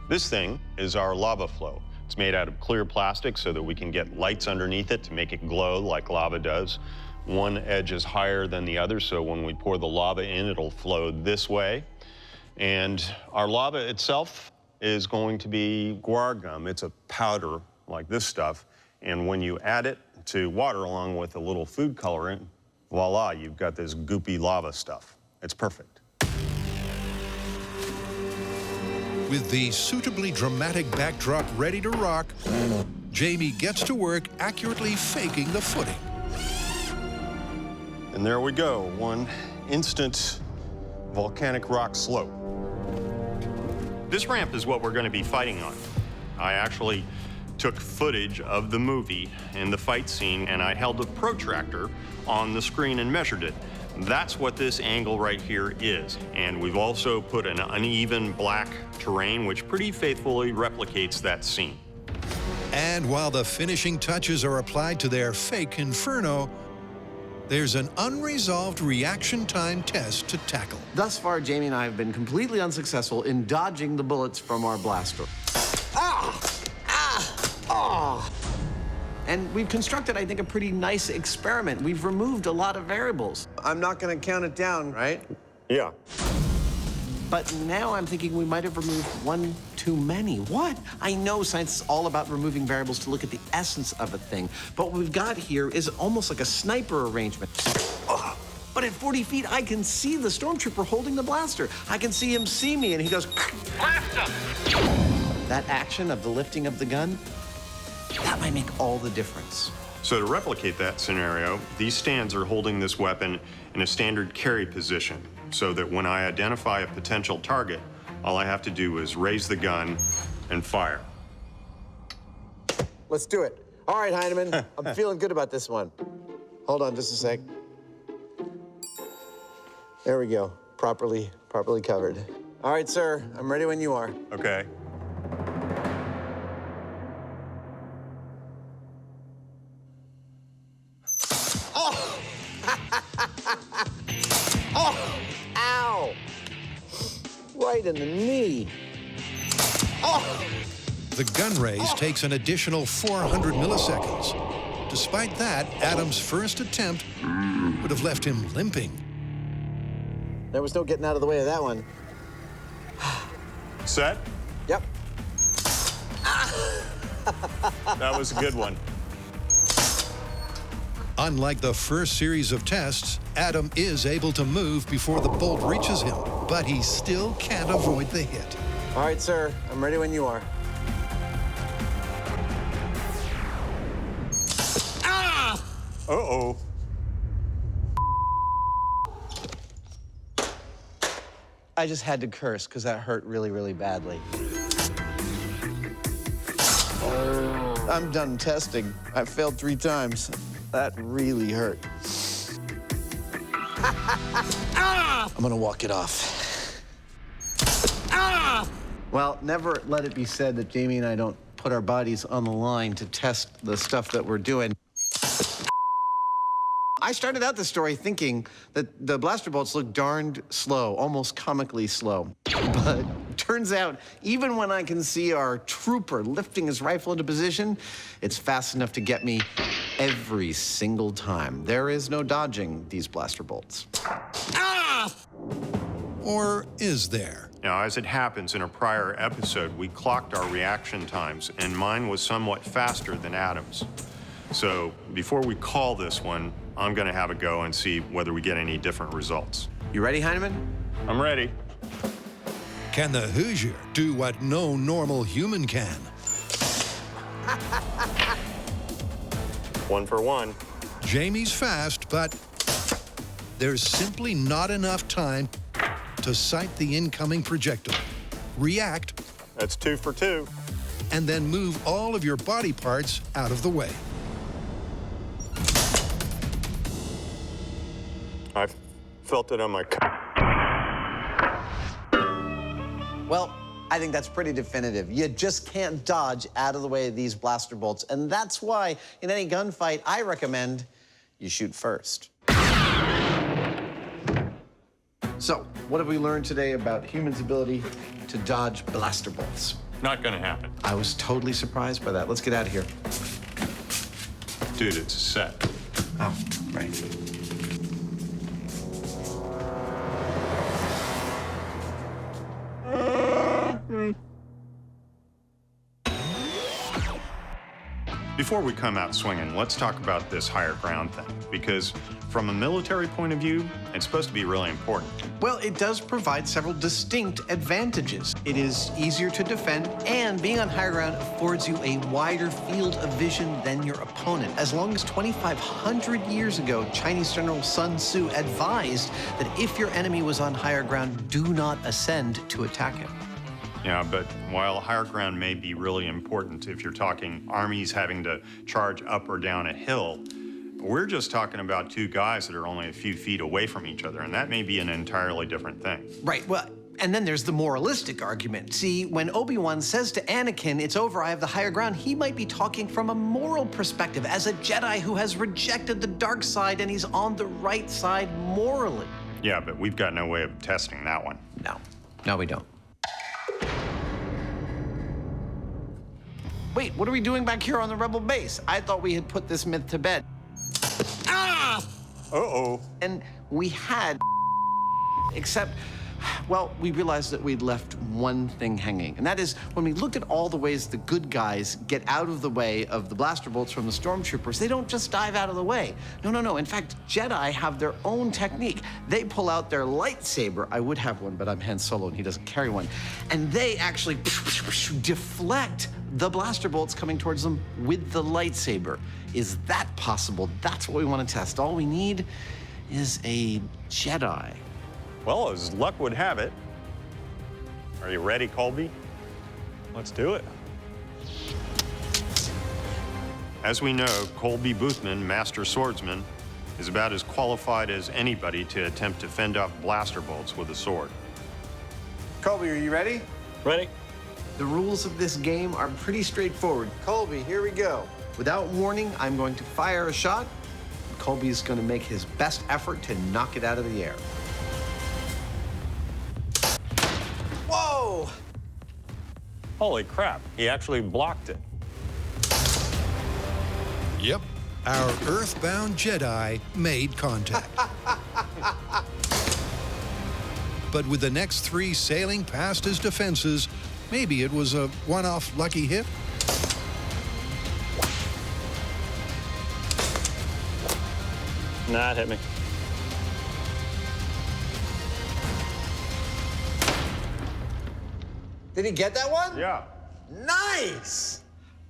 This thing is our lava flow. It's made out of clear plastic so that we can get lights underneath it to make it glow like lava does. One edge is higher than the other, so when we pour the lava in, it'll flow this way. And our lava itself is going to be guar gum. It's a powder like this stuff. And when you add it to water along with a little food colorant, voila, you've got this goopy lava stuff. It's perfect. With the suitably dramatic backdrop ready to rock, Jamie gets to work accurately faking the footing. And there we go, one instant volcanic rock slope. This ramp is what we're going to be fighting on. I actually took footage of the movie and the fight scene, and I held a protractor on the screen and measured it. That's what this angle right here is. And we've also put an uneven black terrain, which pretty faithfully replicates that scene. And while the finishing touches are applied to their fake inferno, there's an unresolved reaction time test to tackle. Thus far, Jamie and I have been completely unsuccessful in dodging the bullets from our blaster. And we've constructed, I think, a pretty nice experiment. We've removed a lot of variables. I'm not going to count it down, right? Yeah. But now I'm thinking we might have removed one too many. What? I know science is all about removing variables to look at the essence of a thing, but what we've got here is almost like a sniper arrangement. But at 40 feet, I can see the stormtrooper holding the blaster. I can see him see me, and he goes, blaster! That action of the lifting of the gun, that might make all the difference. So to replicate that scenario, these stands are holding this weapon in a standard carry position, so that when I identify a potential target, all I have to do is raise the gun and fire. Let's do it. All right, Hyneman, I'm feeling good about this one. Hold on just a sec. There we go, properly covered. All right, sir, I'm ready when you are. Okay. Ow! Right in the knee. The gun raise takes an additional 400 milliseconds. Despite that, Adam's first attempt would have left him limping. There was no getting out of the way of that one. Set? Yep. That was a good one. Unlike the first series of tests, Adam is able to move before the bolt reaches him, but he still can't avoid the hit. All right, sir, I'm ready when you are. Uh-oh. I just had to curse because that hurt really, really badly. I'm done testing. I failed 3 times. That really hurt. I'm gonna walk it off. Well, never let it be said that Jamie and I don't put our bodies on the line to test the stuff that we're doing. I started out the story thinking that the blaster bolts look darned slow, almost comically slow. But turns out, even when I can see our trooper lifting his rifle into position, it's fast enough to get me every single time. There is no dodging these blaster bolts. Or is there? Now, as it happens, in a prior episode, we clocked our reaction times, and mine was somewhat faster than Adam's. So before we call this one, I'm gonna have a go and see whether we get any different results. You ready, Hyneman? I'm ready. Can the Hoosier do what no normal human can? 1 for 1. Jamie's fast, but there's simply not enough time to sight the incoming projectile, react. That's 2 for 2. And then move all of your body parts out of the way. I felt it on my Well, I think that's pretty definitive. You just can't dodge out of the way of these blaster bolts, and that's why in any gunfight, I recommend you shoot first. So, what have we learned today about humans' ability to dodge blaster bolts? Not gonna happen. I was totally surprised by that. Let's get out of here. Dude, it's a set. Oh, right. Before we come out swinging, let's talk about this higher ground thing, because from a military point of view, it's supposed to be really important. Well, it does provide several distinct advantages. It is easier to defend, and being on higher ground affords you a wider field of vision than your opponent. As long as 2,500 years ago, Chinese General Sun Tzu advised that if your enemy was on higher ground, do not ascend to attack him. Yeah, but while higher ground may be really important if you're talking armies having to charge up or down a hill, we're just talking about two guys that are only a few feet away from each other, and that may be an entirely different thing. Right, well, and then there's the moralistic argument. See, when Obi-Wan says to Anakin, "It's over, I have the higher ground," he might be talking from a moral perspective as a Jedi who has rejected the dark side and he's on the right side morally. Yeah, but we've got no way of testing that one. No, we don't. Wait, what are we doing back here on the Rebel base? I thought we had put this myth to bed. Ah! Uh-oh. And we had, except, well, we realized that we'd left one thing hanging. And that is, when we looked at all the ways the good guys get out of the way of the blaster bolts from the stormtroopers, they don't just dive out of the way. No. In fact, Jedi have their own technique. They pull out their lightsaber. I would have one, but I'm Han Solo and he doesn't carry one. And they actually deflect the blaster bolts coming towards them with the lightsaber. Is that possible? That's what we want to test. All we need is a Jedi. Well, as luck would have it. Are you ready, Colby? Let's do it. As we know, Colby Boothman, Master Swordsman, is about as qualified as anybody to attempt to fend off blaster bolts with a sword. Colby, are you ready? Ready. The rules of this game are pretty straightforward. Colby, here we go. Without warning, I'm going to fire a shot. Colby's going to make his best effort to knock it out of the air. Whoa! Holy crap, he actually blocked it. Yep, our earthbound Jedi made contact. But with the next three sailing past his defenses, maybe it was a one-off lucky hit. Nah, it hit me. Did he get that one? Yeah. Nice!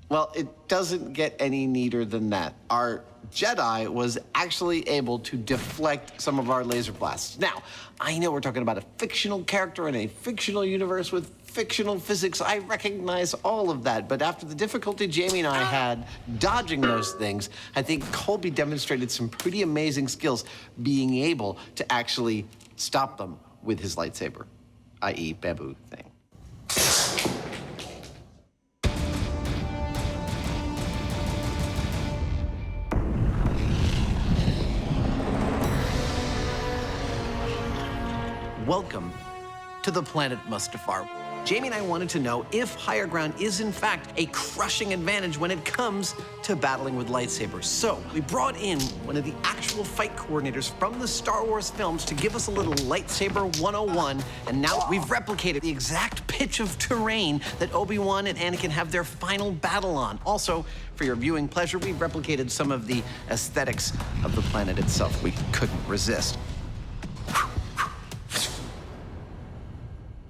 Well, it doesn't get any neater than that. Our Jedi was actually able to deflect some of our laser blasts. Now, I know we're talking about a fictional character in a fictional universe with fictional physics. I recognize all of that, but after the difficulty Jamie and I had dodging those things, I think Colby demonstrated some pretty amazing skills being able to actually stop them with his lightsaber, i.e. bamboo thing. Welcome to the planet Mustafar. Jamie and I wanted to know if higher ground is, in fact, a crushing advantage when it comes to battling with lightsabers. So we brought in one of the actual fight coordinators from the Star Wars films to give us a little lightsaber 101, and now we've replicated the exact pitch of terrain that Obi-Wan and Anakin have their final battle on. Also, for your viewing pleasure, we've replicated some of the aesthetics of the planet itself. We couldn't resist.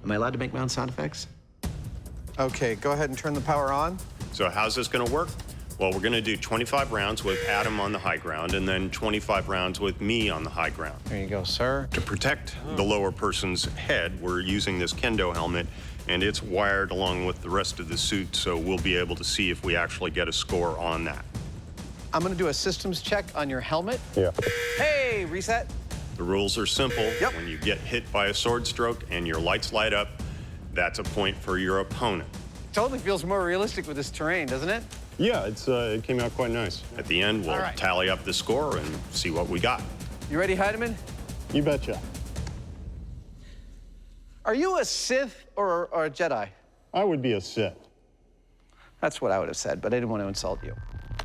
Am I allowed to make my own sound effects? Okay, go ahead and turn the power on. So how's this going to work? Well, we're going to do 25 rounds with Adam on the high ground and then 25 rounds with me on the high ground. There you go, sir. To protect the lower person's head, we're using this kendo helmet, and it's wired along with the rest of the suit, so we'll be able to see if we actually get a score on that. I'm gonna do a systems check on your helmet. Yeah. Hey, reset. The rules are simple. Yep. When you get hit by a sword stroke and your lights light up, that's a point for your opponent. Totally feels more realistic with this terrain, doesn't it? Yeah, it came out quite nice. At the end, we'll tally up the score and see what we got. You ready, Hyneman? You betcha. Are you a Sith or a Jedi? I would be a Sith. That's what I would have said, but I didn't want to insult you.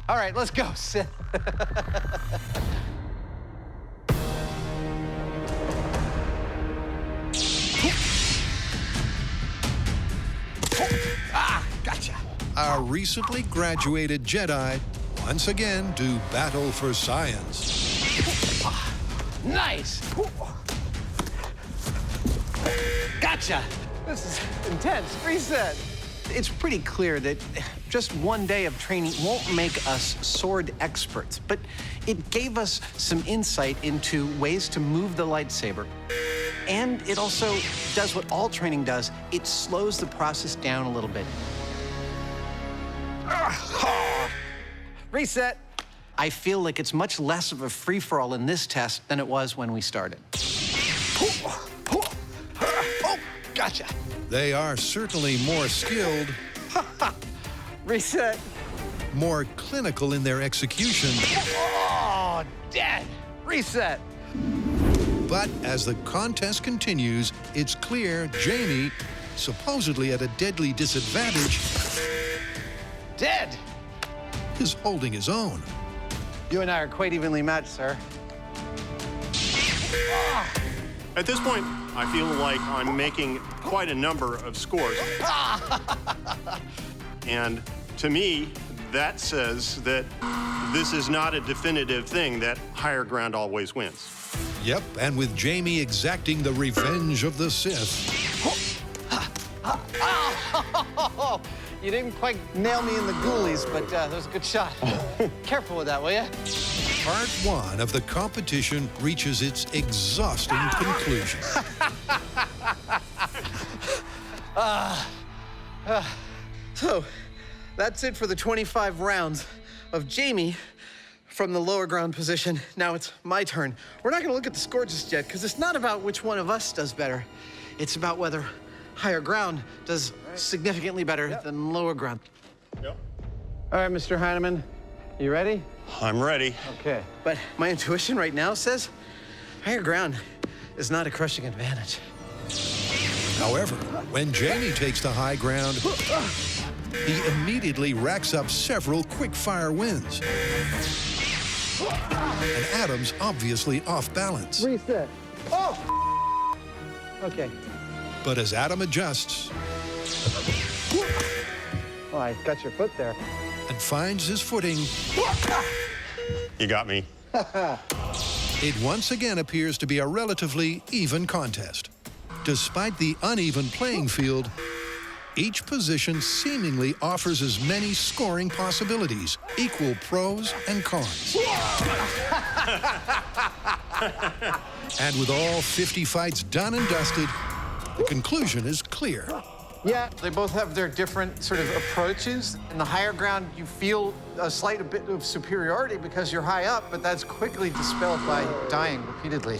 All right, let's go, Sith. Gotcha. Our recently graduated Jedi once again do battle for science. Nice. Gotcha. This is intense. Reset. It's pretty clear that just one day of training won't make us sword experts, but it gave us some insight into ways to move the lightsaber. And it also does what all training does. It slows the process down a little bit. Reset. I feel like it's much less of a free-for-all in this test than it was when we started. Oh, gotcha. They are certainly more skilled. Reset. More clinical in their execution. Oh, dead. Reset. But as the contest continues, it's clear Jamie, supposedly at a deadly disadvantage, dead, is holding his own. You and I are quite evenly matched, sir. At this point, I feel like I'm making quite a number of scores. And to me, that says that this is not a definitive thing that higher ground always wins. Yep, and with Jamie exacting the revenge of the Sith. You didn't quite nail me in the ghoulies, but that was a good shot. Careful with that, will you? Part 1 of the competition reaches its exhausting conclusion. So, that's it for the 25 rounds of Jamie from the lower ground position. Now it's my turn. We're not gonna look at the score just yet, because it's not about which one of us does better. It's about whether higher ground does significantly better than lower ground. Yep. All right, Mr. Hyneman, you ready? I'm ready. Okay. But my intuition right now says higher ground is not a crushing advantage. However, when Jamie takes the high ground, he immediately racks up several quick-fire wins. And Adam's obviously off balance. Reset. Oh! Okay. But as Adam adjusts Oh, I got your foot there. and finds his footing, You got me. it once again appears to be a relatively even contest. Despite the uneven playing field, each position seemingly offers as many scoring possibilities, equal pros and cons. And with all 50 fights done and dusted, the conclusion is clear. Yeah, they both have their different sort of approaches. In the higher ground, you feel a slight bit of superiority because you're high up, but that's quickly dispelled by dying repeatedly.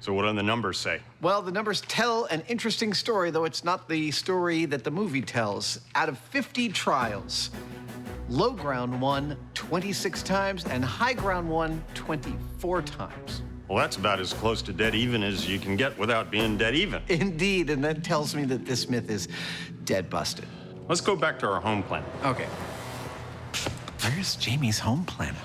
So what do the numbers say? Well, the numbers tell an interesting story, though it's not the story that the movie tells. Out of 50 trials, low ground won 26 times and high ground won 24 times. Well, that's about as close to dead even as you can get without being dead even. Indeed, and that tells me that this myth is dead busted. Let's go back to our home planet. Okay. Where's Jamie's home planet?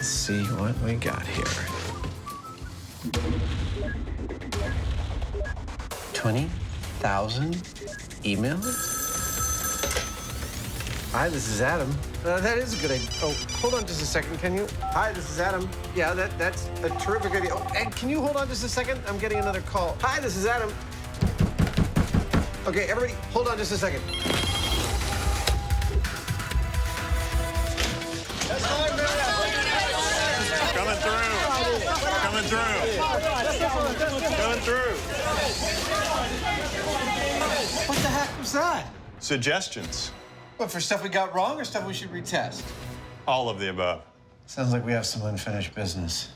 See what we got here. 20,000 emails? Hi, this is Adam. That is a good idea. Oh, hold on just a second, can you? Hi, this is Adam. Yeah, that's a terrific idea. Oh, and can you hold on just a second? I'm getting another call. Hi, this is Adam. Okay, everybody, hold on just a second. Coming through. Coming through. Coming through. What the heck was that? Suggestions. What, for stuff we got wrong or stuff we should retest? All of the above. Sounds like we have some unfinished business.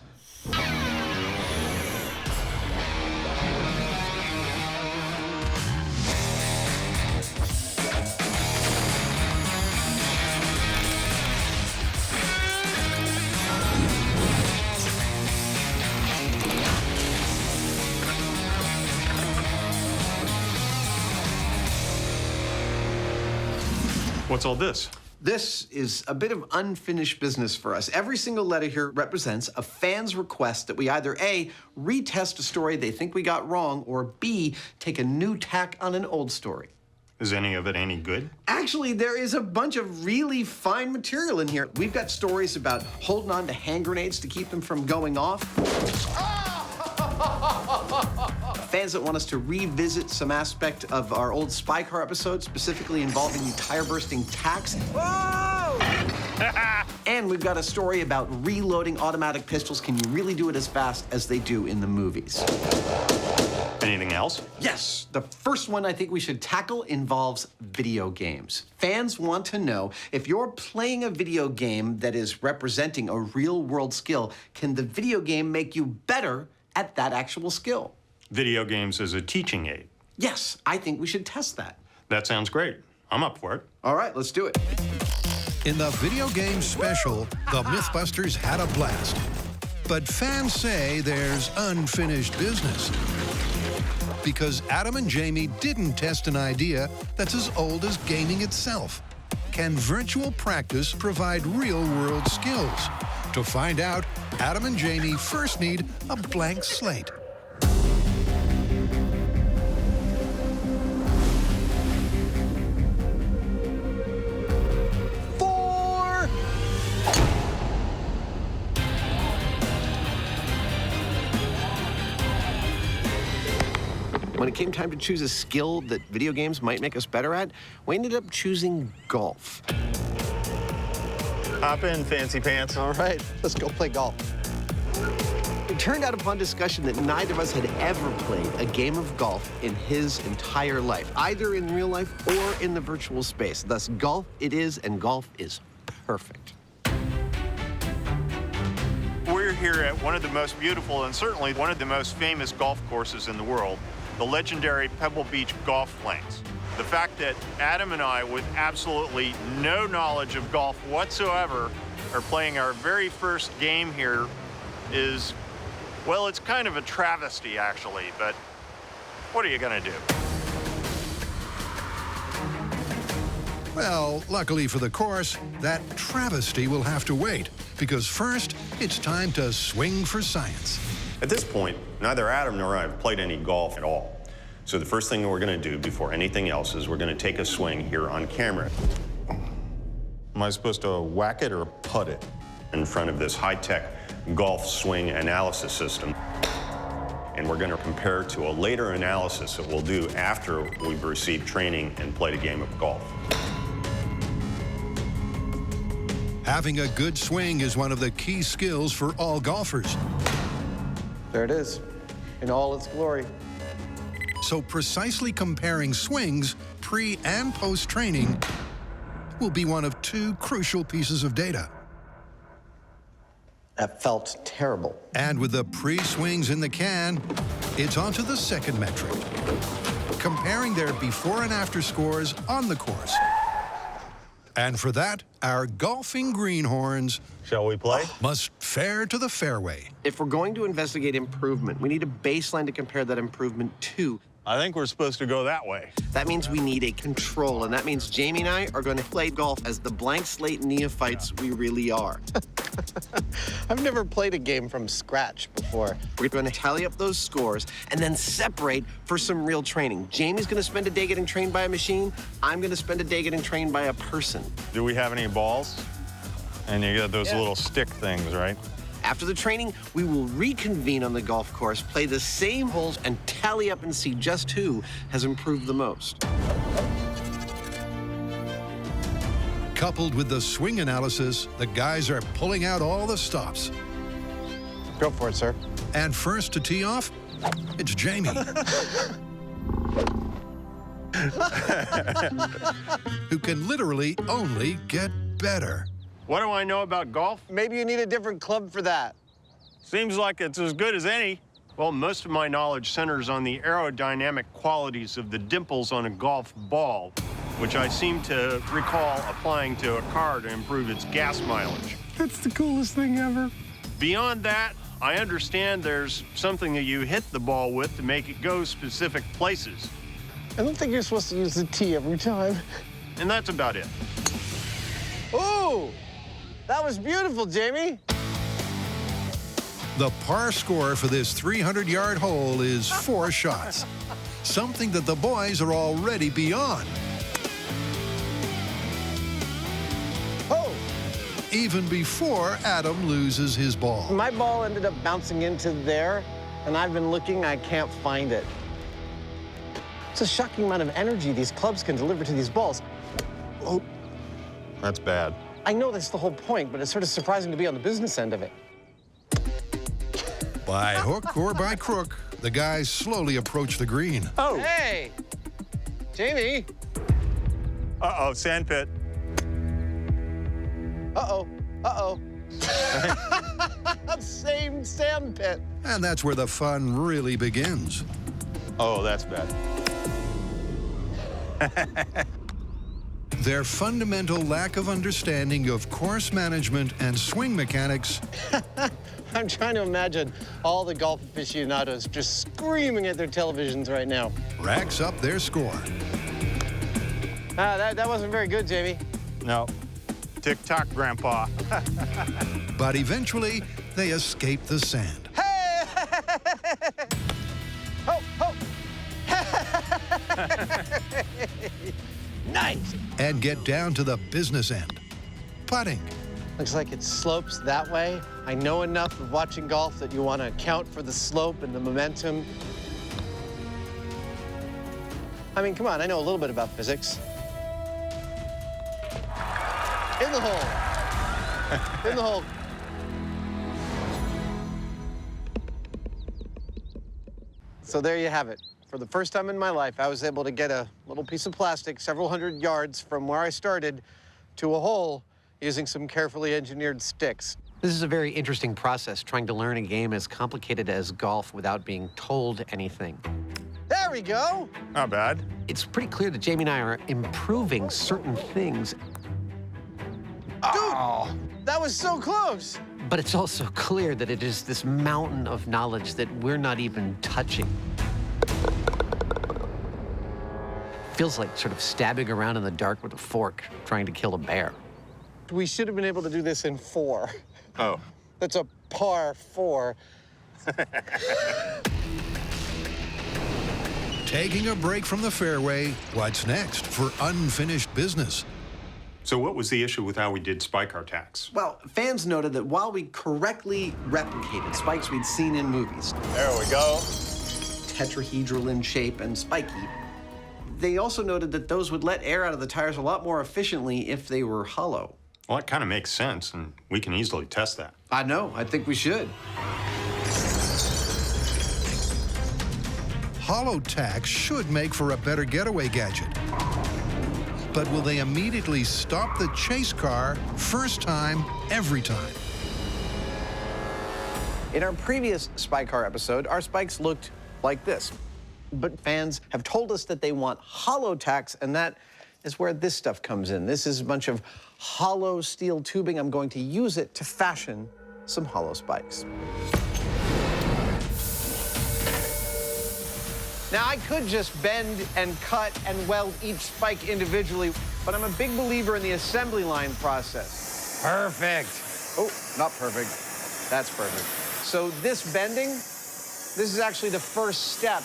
What's all this? This is a bit of unfinished business for us. Every single letter here represents a fan's request that we either A, retest a story they think we got wrong, or B, take a new tack on an old story. Is any of it any good? Actually, there is a bunch of really fine material in here. We've got stories about holding on to hand grenades to keep them from going off. Fans that want us to revisit some aspect of our old spy car episode, specifically involving the tire-bursting tacks. Whoa! And we've got a story about reloading automatic pistols. Can you really do it as fast as they do in the movies? Anything else? Yes. The first one I think we should tackle involves video games. Fans want to know, if you're playing a video game that is representing a real-world skill, can the video game make you better at that actual skill? Video games as a teaching aid. Yes, I think we should test that. That sounds great. I'm up for it. All right, let's do it. In the video game special, the Mythbusters had a blast. But fans say there's unfinished business. Because Adam and Jamie didn't test an idea that's as old as gaming itself. Can virtual practice provide real-world skills? To find out, Adam and Jamie first need a blank slate. When it came time to choose a skill that video games might make us better at, we ended up choosing golf. Hop in, fancy pants. All right, let's go play golf. It turned out upon discussion that neither of us had ever played a game of golf in his entire life, either in real life or in the virtual space. Thus, golf it is, and golf is perfect. We're here at one of the most beautiful and certainly one of the most famous golf courses in the world, the legendary Pebble Beach Golf Links. The fact that Adam and I, with absolutely no knowledge of golf whatsoever, are playing our very first game here is, well, it's kind of a travesty, actually, but what are you gonna do? Well, luckily for the course, that travesty will have to wait, because first, it's time to swing for science. At this point, neither Adam nor I have played any golf at all. So the first thing we're going to do before anything else is we're going to take a swing here on camera. Am I supposed to whack it or putt it? In front of this high-tech golf swing analysis system. And we're going to compare to a later analysis that we'll do after we've received training and played a game of golf. Having a good swing is one of the key skills for all golfers. There it is, in all its glory. So precisely comparing swings pre- and post-training will be one of two crucial pieces of data. That felt terrible. And with the pre-swings in the can, it's on to the second metric, comparing their before and after scores on the course. And for that, our golfing greenhorns, shall we play? Must fare to the fairway. If we're going to investigate improvement, we need a baseline to compare that improvement to. I think we're supposed to go that way. That means we need a control, and that means Jamie and I are going to play golf as the blank slate neophytes we really are. I've never played a game from scratch before. We're going to tally up those scores and then separate for some real training. Jamie's going to spend a day getting trained by a machine. I'm going to spend a day getting trained by a person. Do we have any balls? And you got those little stick things, right? After the training, we will reconvene on the golf course, play the same holes, and tally up and see just who has improved the most. Coupled with the swing analysis, the guys are pulling out all the stops. Go for it, sir. And first to tee off, it's Jamie. Who can literally only get better. What do I know about golf? Maybe you need a different club for that. Seems like it's as good as any. Well, most of my knowledge centers on the aerodynamic qualities of the dimples on a golf ball, which I seem to recall applying to a car to improve its gas mileage. That's the coolest thing ever. Beyond that, I understand there's something that you hit the ball with to make it go specific places. I don't think you're supposed to use the tee every time. And that's about it. Ooh! That was beautiful, Jamie. The par score for this 300-yard hole is 4 shots, something that the boys are already beyond. Oh! Even before Adam loses his ball. My ball ended up bouncing into there, and I've been looking, I can't find it. It's a shocking amount of energy these clubs can deliver to these balls. Oh. That's bad. I know that's the whole point, but it's sort of surprising to be on the business end of it. By hook or by crook, the guys slowly approach the green. Oh! Hey! Jamie! Uh-oh, sand pit. Uh-oh. Uh-oh. Same sand pit. And that's where the fun really begins. Oh, that's bad. Their fundamental lack of understanding of course management and swing mechanics. I'm trying to imagine all the golf aficionados just screaming at their televisions right now. Racks up their score. That wasn't very good, Jamie. No. Tick-tock, Grandpa. But eventually, they escape the sand. Hey! Ho, ho! Nice! And get down to the business end. Putting. Looks like it slopes that way. I know enough of watching golf that you want to account for the slope and the momentum. I mean, come on, I know a little bit about physics. In the hole. In the hole. So there you have it. For the first time in my life, I was able to get a little piece of plastic several hundred yards from where I started to a hole using some carefully engineered sticks. This is a very interesting process, trying to learn a game as complicated as golf without being told anything. There we go. Not bad. It's pretty clear that Jamie and I are improving certain things. Oh, that was so close. But it's also clear that it is this mountain of knowledge that we're not even touching. Feels like sort of stabbing around in the dark with a fork, trying to kill a bear. We should have been able to do this in 4. Oh. That's a par 4. Taking a break from the fairway, what's next for unfinished business? So what was the issue with how we did spike our tacks? Well, fans noted that while we correctly replicated spikes we'd seen in movies, There we go. tetrahedral in shape and spiky, they also noted that those would let air out of the tires a lot more efficiently if they were hollow. Well, that kind of makes sense, and we can easily test that. I know, I think we should. Hollow tacks should make for a better getaway gadget. But will they immediately stop the chase car first time, every time? In our previous Spy Car episode, our spikes looked like this. But fans have told us that they want hollow tacks, and that is where this stuff comes in. This is a bunch of hollow steel tubing. I'm going to use it to fashion some hollow spikes. Now, I could just bend and cut and weld each spike individually, but I'm a big believer in the assembly line process. Perfect. Oh, not perfect. That's perfect. So this bending, this is actually the first step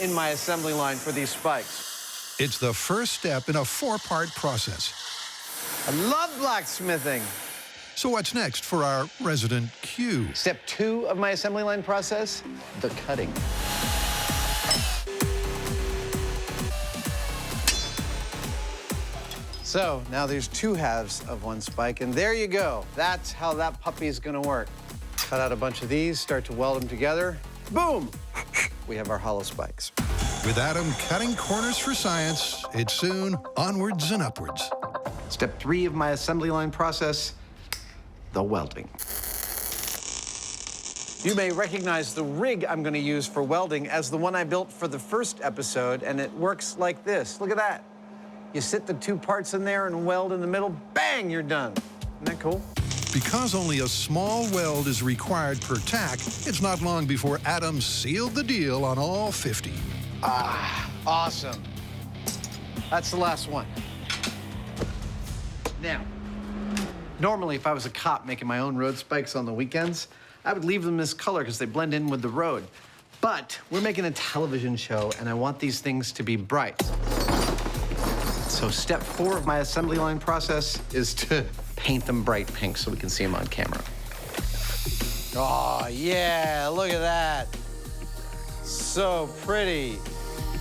in my assembly line for these spikes. It's the first step in a 4-part process. I love blacksmithing. So what's next for our resident Q? Step 2 of my assembly line process, the cutting. So now there's 2 halves of one spike, and there you go. That's how that puppy is gonna work. Cut out a bunch of these, start to weld them together. Boom! We have our hollow spikes. With Adam cutting corners for science, it's soon onwards and upwards. Step 3 of my assembly line process, the welding. You may recognize the rig I'm going to use for welding as the one I built for the first episode, and it works like this. Look at that. You sit the 2 parts in there and weld in the middle, bang, you're done. Isn't that cool? Because only a small weld is required per tack, it's not long before Adam sealed the deal on all 50. Ah, awesome. That's the last one. Now, normally if I was a cop making my own road spikes on the weekends, I would leave them this color because they blend in with the road. But we're making a television show, and I want these things to be bright. So step 4 of my assembly line process is to paint them bright pink so we can see them on camera. Oh, yeah, look at that. So pretty.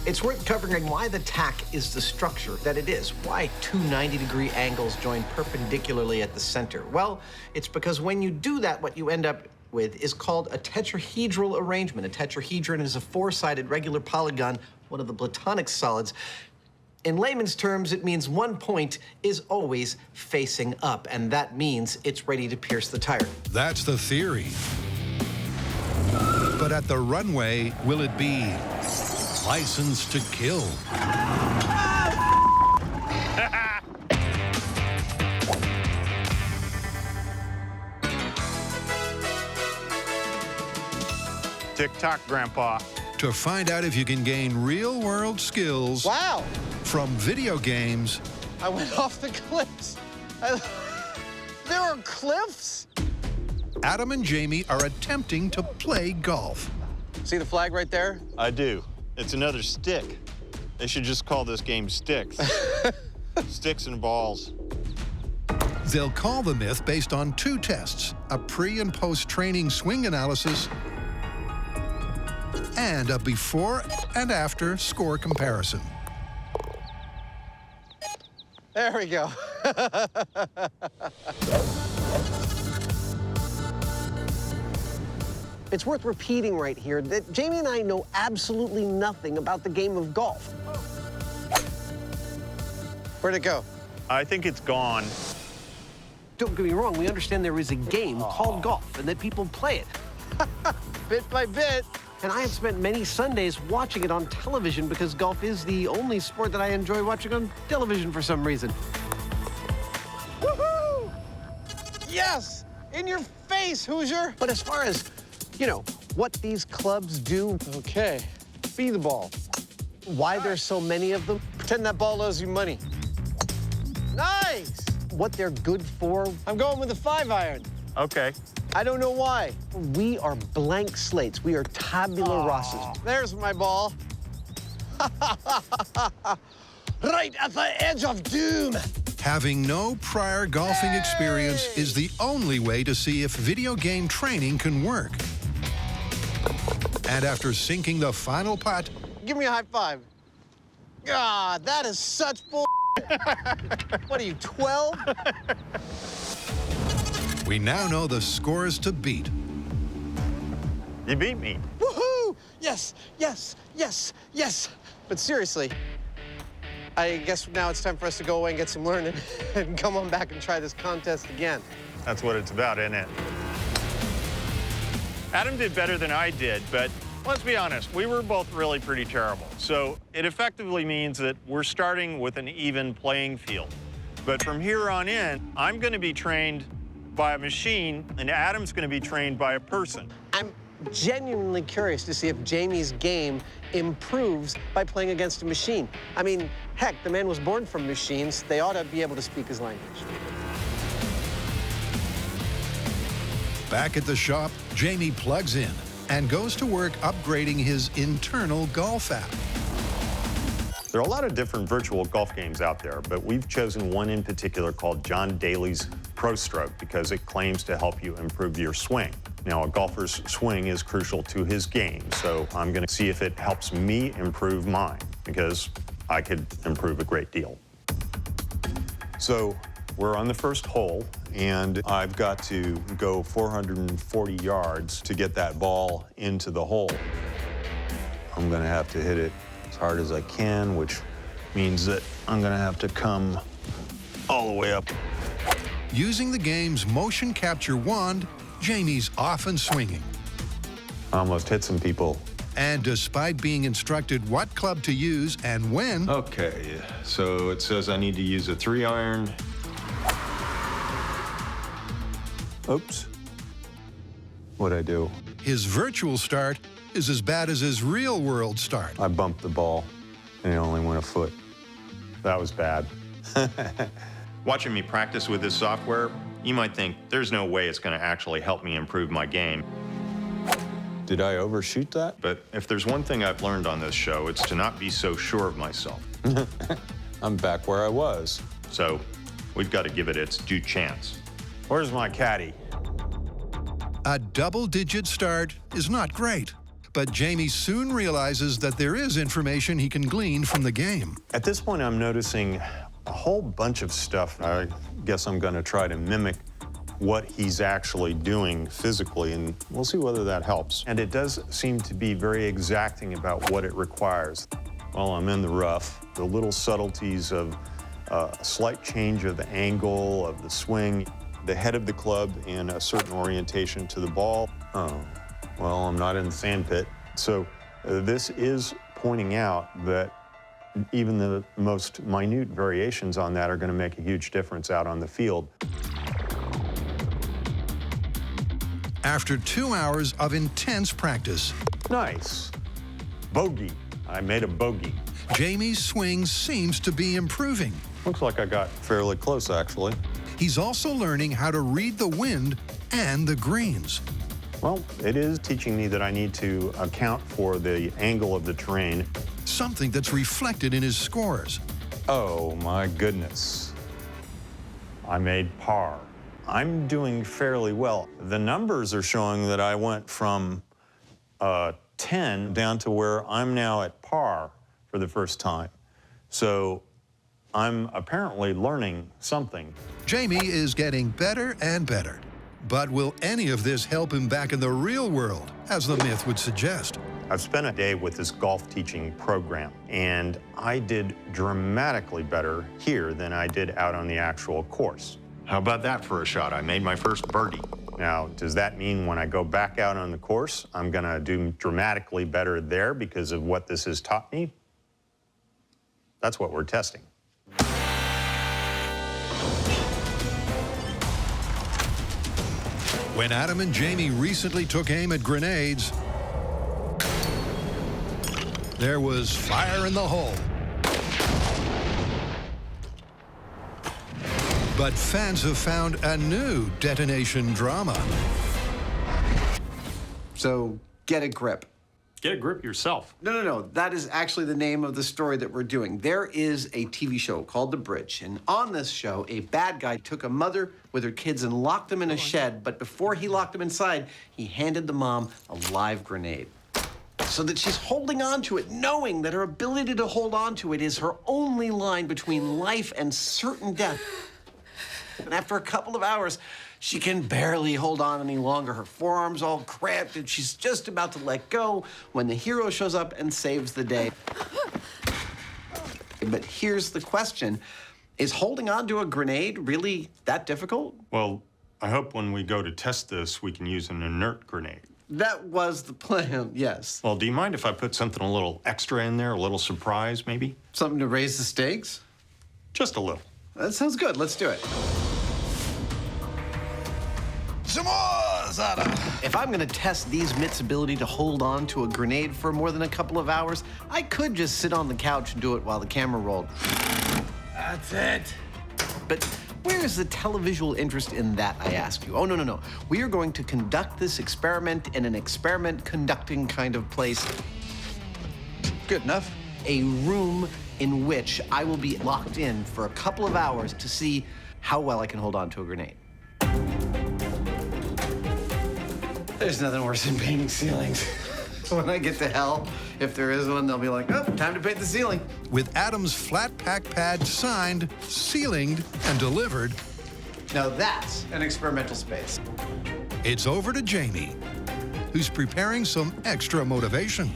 It's worth covering why the tack is the structure that it is. Why 2 90-degree angles join perpendicularly at the center? Well, it's because when you do that, what you end up with is called a tetrahedral arrangement. A tetrahedron is a 4-sided regular polygon, one of the Platonic solids. In layman's terms, it means one point is always facing up, and that means it's ready to pierce the tire. That's the theory. But at the runway, will it be license to kill? Tick-tock, Grandpa. To find out if you can gain real-world skills Wow. from video games. I went off the cliffs. There are cliffs? Adam and Jamie are attempting to play golf. See the flag right there? I do. It's another stick. They should just call this game Sticks. Sticks and balls. They'll call the myth based on 2 tests, a pre- and post-training swing analysis and a before and after score comparison. There we go. It's worth repeating right here that Jamie and I know absolutely nothing about the game of golf. Where'd it go? I think it's gone. Don't get me wrong, we understand there is a game called golf and that people play it. Bit by bit. And I have spent many Sundays watching it on television because golf is the only sport that I enjoy watching on television for some reason. Woohoo! Yes! In your face, Hoosier! But as far as, you know, what these clubs do, Okay, be the ball. why there's so many of them, Pretend that ball owes you money. Nice! what they're good for, I'm going with a 5-iron. Okay. I don't know why. We are blank slates. We are tabula rasas. There's my ball. Right at the edge of doom. Having no prior golfing experience is the only way to see if video game training can work. And after sinking the final putt, Give me a high five. God, that is such bull. What are you, 12? we now know the scores to beat. You beat me. Woohoo! Yes, yes, yes, yes. But seriously, I guess now it's time for us to go away and get some learning and come on back and try this contest again. That's what it's about, isn't it? Adam did better than I did, but let's be honest, we were both really pretty terrible. So it effectively means that we're starting with an even playing field. But from here on in, I'm going to be trained by a machine, and Adam's going to be trained by a person. I'm genuinely curious to see if Jamie's game improves by playing against a machine. I mean, heck, the man was born from machines. They ought to be able to speak his language. Back at the shop, Jamie plugs in and goes to work upgrading his internal golf app. There are a lot of different virtual golf games out there, but we've chosen one in particular called John Daly's Pro Stroke because it claims to help you improve your swing. Now, a golfer's swing is crucial to his game, so I'm going to see if it helps me improve mine because I could improve a great deal. So we're on the first hole, and I've got to go 440 yards to get that ball into the hole. I'm going to have to hit it as hard as I can, which means that I'm going to have to come all the way up. Using the game's motion capture wand, Jamie's off and swinging. I almost hit some people. And despite being instructed what club to use and when... Okay, so it says I need to use a 3-iron. Oops. What'd I do? His virtual start is as bad as his real-world start. I bumped the ball, and it only went a foot. That was bad. Watching me practice with this software, you might think there's no way it's going to actually help me improve my game. Did I overshoot that? But if there's one thing I've learned on this show, it's to not be so sure of myself. I'm back where I was. So we've got to give it its due chance. Where's my caddy? A double-digit start is not great, but Jamie soon realizes that there is information he can glean from the game. At this point, I'm noticing a whole bunch of stuff. I guess I'm going to try to mimic what he's actually doing physically, and we'll see whether that helps. And it does seem to be very exacting about what it requires. While I'm in the rough, the little subtleties of a slight change of the angle of the swing, the head of the club in a certain orientation to the ball. Oh, well, I'm not in the sand pit. So this is pointing out that even the most minute variations on that are going to make a huge difference out on the field. After 2 hours of intense practice. Nice. Bogey. I made a bogey. Jamie's swing seems to be improving. Looks like I got fairly close, actually. He's also learning how to read the wind and the greens. Well, it is teaching me that I need to account for the angle of the terrain. Something that's reflected in his scores. Oh, my goodness. I made par. I'm doing fairly well. The numbers are showing that I went from 10 down to where I'm now at par for the first time. So I'm apparently learning something. Jamie is getting better and better. But will any of this help him back in the real world, as the myth would suggest? I've spent a day with this golf teaching program, and I did dramatically better here than I did out on the actual course. How about that for a shot? I made my first birdie. Now, does that mean when I go back out on the course, I'm going to do dramatically better there because of what this has taught me? That's what we're testing. When Adam and Jamie recently took aim at grenades, there was fire in the hole. But fans have found a new detonation drama. So get a grip. Get a grip yourself. No. That is actually the name of the story that we're doing. There is a TV show called The Bridge, and on this show, a bad guy took a mother with her kids and locked them in a shed, but before he locked them inside, he handed the mom a live grenade. So that she's holding on to it, knowing that her ability to hold on to it is her only line between life and certain death. And after a couple of hours, she can barely hold on any longer. Her forearm's all cramped, and she's just about to let go when the hero shows up and saves the day. But here's the question. Is holding on to a grenade really that difficult? Well, I hope when we go to test this, we can use an inert grenade. That was the plan, yes. Well, do you mind if I put something a little extra in there, a little surprise, maybe? Something to raise the stakes? Just a little. That sounds good. Let's do it. Some more, Zada. If I'm gonna test these mitts' ability to hold on to a grenade for more than a couple of hours, I could just sit on the couch and do it while the camera rolled. That's it. But where is the televisual interest in that, I ask you? Oh, no. We are going to conduct this experiment in an experiment-conducting kind of place. Good enough. A room in which I will be locked in for a couple of hours to see how well I can hold on to a grenade. There's nothing worse than painting ceilings. So when I get to hell, if there is one, they'll be like, oh, time to paint the ceiling. With Adam's flat pack pad signed, ceilinged, and delivered, now that's an experimental space. it's over to Jamie, who's preparing some extra motivation.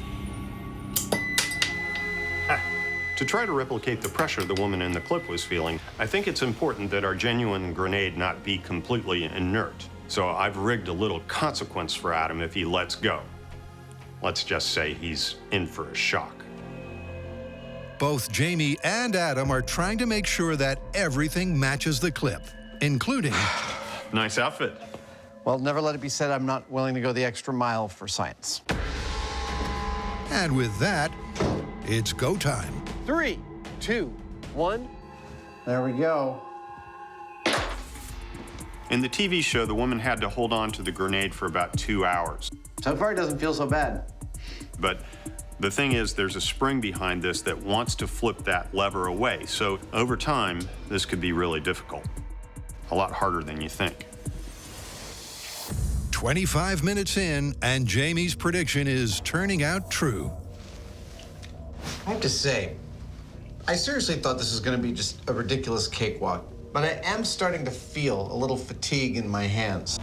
To try to replicate the pressure the woman in the clip was feeling, I think it's important that our genuine grenade not be completely inert. So I've rigged a little consequence for Adam if he lets go. Let's just say he's in for a shock. Both Jamie and Adam are trying to make sure that everything matches the clip, including... Nice outfit. Well, never let it be said I'm not willing to go the extra mile for science. And with that, it's go time. 3, 2, 1. There we go. In the TV show, the woman had to hold on to the grenade for about 2 hours. So far, it doesn't feel so bad. But the thing is, there's a spring behind this that wants to flip that lever away. So over time, this could be really difficult. A lot harder than you think. 25 minutes in, and Jamie's prediction is turning out true. I have to say, I seriously thought this was going to be just a ridiculous cakewalk, but I am starting to feel a little fatigue in my hands.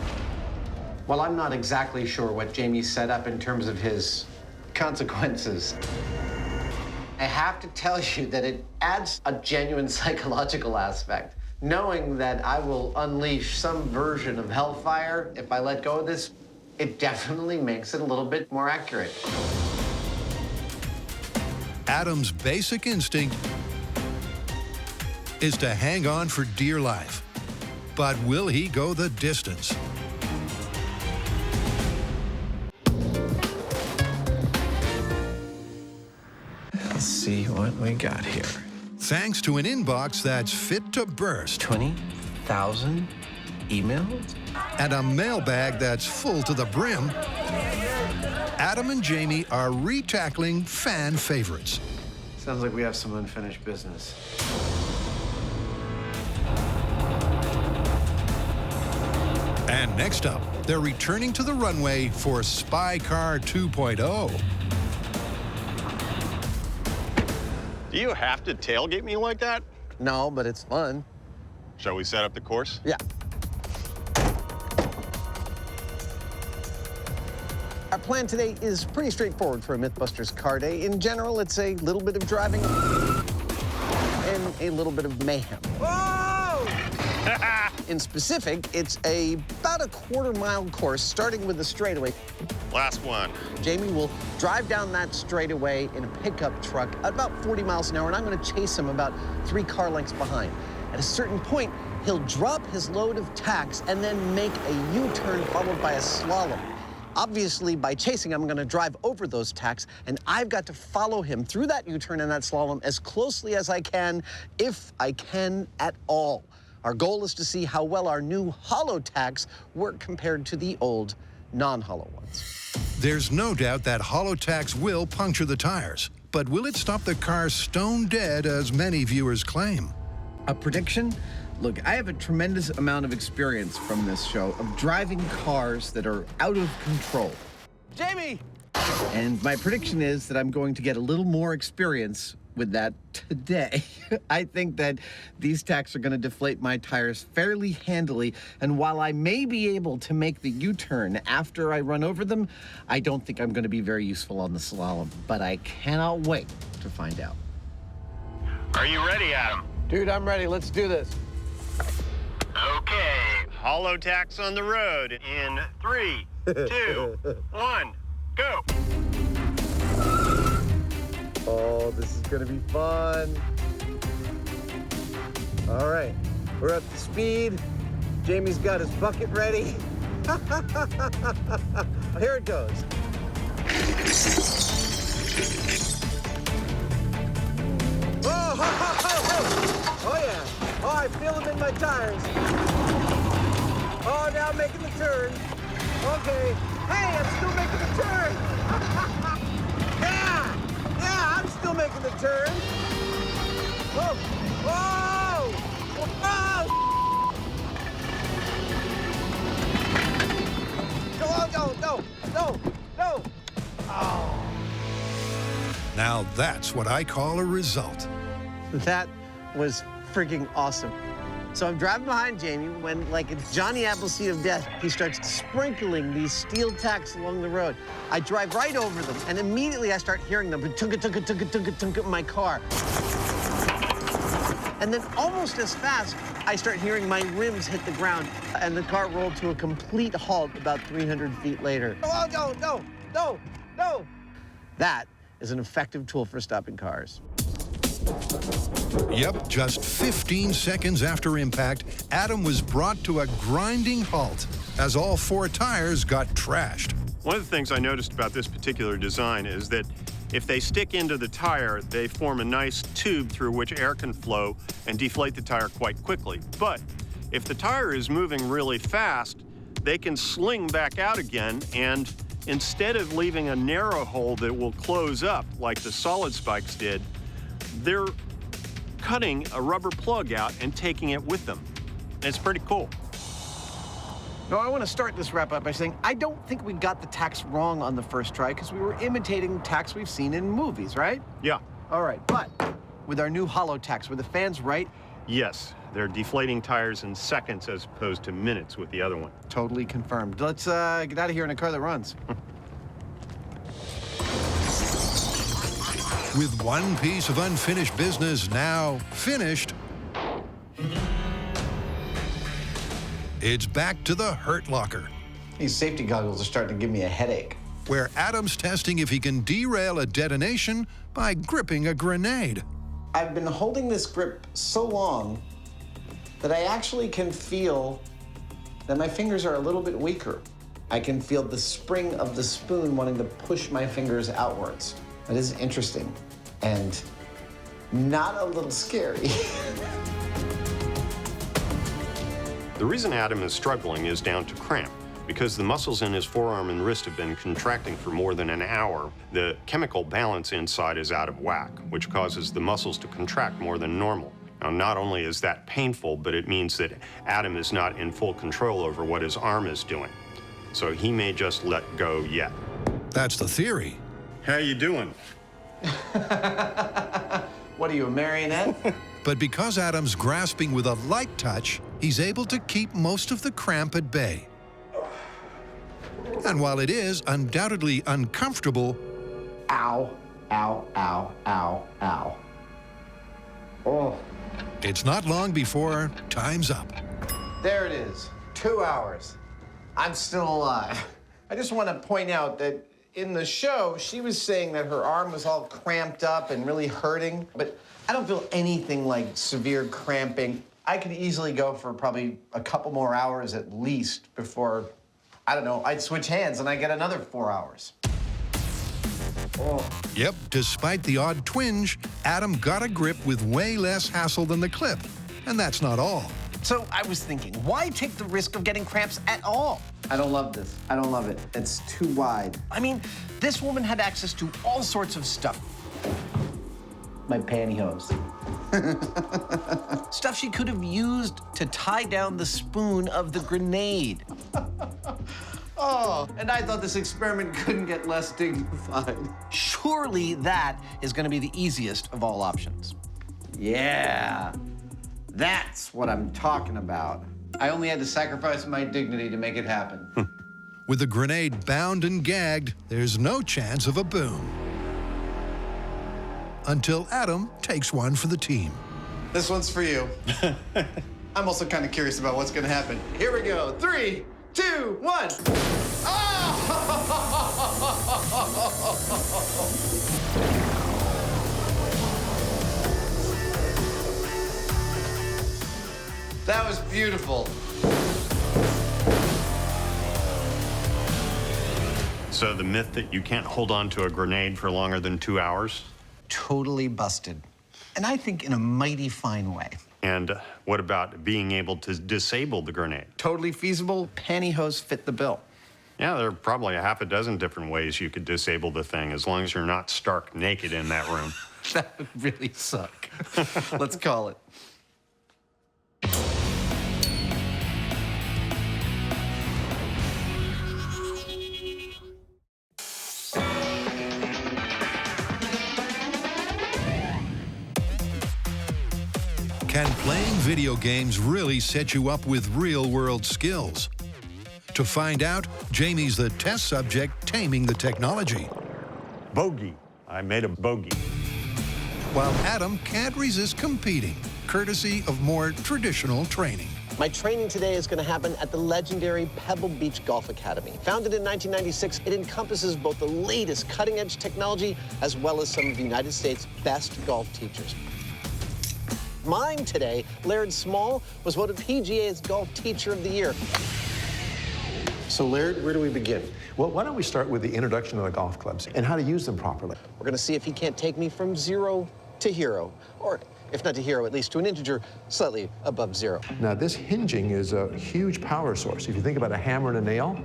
Well, I'm not exactly sure what Jamie set up in terms of his consequences. I have to tell you that it adds a genuine psychological aspect. Knowing that I will unleash some version of hellfire if I let go of this, it definitely makes it a little bit more accurate. Adam's basic instinct is to hang on for dear life. But will he go the distance? Let's see what we got here. Thanks to an inbox that's fit to burst. 20,000 emails? And a mailbag that's full to the brim. Adam and Jamie are retackling fan favorites. Sounds like we have some unfinished business. And next up, they're returning to the runway for Spy Car 2.0. Do you have to tailgate me like that? No, but it's fun. Shall we set up the course? Yeah. Our plan today is pretty straightforward for a Mythbusters car day. In general, it's a little bit of driving and a little bit of mayhem. Whoa! In specific, it's about a quarter-mile course, starting with the straightaway. Last one. Jamie will drive down that straightaway in a pickup truck at about 40 miles an hour, and I'm going to chase him about 3 car lengths behind. At a certain point, he'll drop his load of tacks and then make a U-turn followed by a slalom. Obviously, by chasing, I'm going to drive over those tacks, and I've got to follow him through that U-turn and that slalom as closely as I can, if I can at all. Our goal is to see how well our new hollow tacks work compared to the old non-hollow ones. There's no doubt that hollow tacks will puncture the tires, but will it stop the car stone dead as many viewers claim? A prediction? Look, I have a tremendous amount of experience from this show of driving cars that are out of control. Jamie! And my prediction is that I'm going to get a little more experience with that today. I think that these tacks are going to deflate my tires fairly handily, and while I may be able to make the U-turn after I run over them, I don't think I'm going to be very useful on the slalom, but I cannot wait to find out. Are you ready, Adam? Dude, I'm ready. Let's do this. Okay. Hollow tacks on the road in 3, 2, 1, go. Oh, this is gonna be fun. All right, we're up to speed. Jamie's got his bucket ready. Here it goes. Oh, ho, ho, ho, ho. Oh yeah. Oh, I feel them in my tires. Oh, now I'm making the turn. Okay. Hey, I'm still making the turn. Yeah. Yeah, I'm still making the turn. Whoa! Whoa! Whoa! No! Oh. Now that's what I call a result. That was freaking awesome. So I'm driving behind Jamie when, like it's Johnny Appleseed of death, he starts sprinkling these steel tacks along the road. I drive right over them, and immediately I start hearing them tunk-a-tunk-a-tunk-a-tunk-a-tunk-a in my car. And then almost as fast, I start hearing my rims hit the ground, and the car rolled to a complete halt about 300 feet later. Oh, no! That is an effective tool for stopping cars. Yep, just 15 seconds after impact, Adam was brought to a grinding halt as all 4 tires got trashed. One of the things I noticed about this particular design is that if they stick into the tire, they form a nice tube through which air can flow and deflate the tire quite quickly. But if the tire is moving really fast, they can sling back out again, and instead of leaving a narrow hole that will close up like the solid spikes did, they're cutting a rubber plug out and taking it with them. It's pretty cool. Now, I want to start this wrap up by saying I don't think we got the tacks wrong on the first try because we were imitating tacks we've seen in movies, right? Yeah. All right, but with our new hollow tacks, were the fans right? Yes, they're deflating tires in seconds as opposed to minutes with the other one. Totally confirmed. Let's get out of here in a car that runs. With one piece of unfinished business now finished, it's back to the hurt locker, These safety goggles are starting to give me a headache. where Adam's testing if he can derail a detonation by gripping a grenade. I've been holding this grip so long that I actually can feel that my fingers are a little bit weaker. I can feel the spring of the spoon wanting to push my fingers outwards. That is interesting and not a little scary. The reason Adam is struggling is down to cramp. Because the muscles in his forearm and wrist have been contracting for more than an hour, the chemical balance inside is out of whack, which causes the muscles to contract more than normal. Now, not only is that painful, but it means that Adam is not in full control over what his arm is doing. So he may just let go yet. That's the theory. How you doing? What are you, a marionette? But because Adam's grasping with a light touch, he's able to keep most of the cramp at bay. And while it is undoubtedly uncomfortable, ow, ow, ow, ow, ow. Oh. It's not long before time's up. There it is, 2 hours. I'm still alive. I just want to point out that in the show, she was saying that her arm was all cramped up and really hurting, but I don't feel anything like severe cramping. I could easily go for probably a couple more hours at least before, I don't know, I'd switch hands and I get another 4 hours. Oh. Yep, despite the odd twinge, Adam got a grip with way less hassle than the clip. And that's not all. So I was thinking, why take the risk of getting cramps at all? I don't love this. I don't love it. It's too wide. I mean, this woman had access to all sorts of stuff. My pantyhose. Stuff she could have used to tie down the spoon of the grenade. Oh, and I thought this experiment couldn't get less dignified. Surely that is going to be the easiest of all options. Yeah, that's what I'm talking about. I only had to sacrifice my dignity to make it happen. With the grenade bound and gagged, there's no chance of a boom. Until Adam takes one for the team. This one's for you. I'm also kind of curious about what's going to happen. Here we go. 3, 2, 1. Oh! That was beautiful. So the myth that you can't hold on to a grenade for longer than 2 hours? Totally busted. And I think in a mighty fine way. And what about being able to disable the grenade? Totally feasible. Pantyhose fit the bill. Yeah, there are probably a half a dozen different ways you could disable the thing, as long as you're not stark naked in that room. That would really suck. Let's call it. Can playing video games really set you up with real-world skills? To find out, Jamie's the test subject taming the technology. Bogey. I made a bogey. While Adam can't resist competing, courtesy of more traditional training. My training today is going to happen at the legendary Pebble Beach Golf Academy. Founded in 1996, it encompasses both the latest cutting-edge technology as well as some of the United States' best golf teachers. Mine today, Laird Small, was voted PGA's Golf Teacher of the Year. So, Laird, where do we begin? Well, why don't we start with the introduction of the golf clubs and how to use them properly. We're going to see if he can't take me from 0 to hero, or if not to hero, at least to an integer slightly above 0. Now, this hinging is a huge power source. If you think about a hammer and a nail,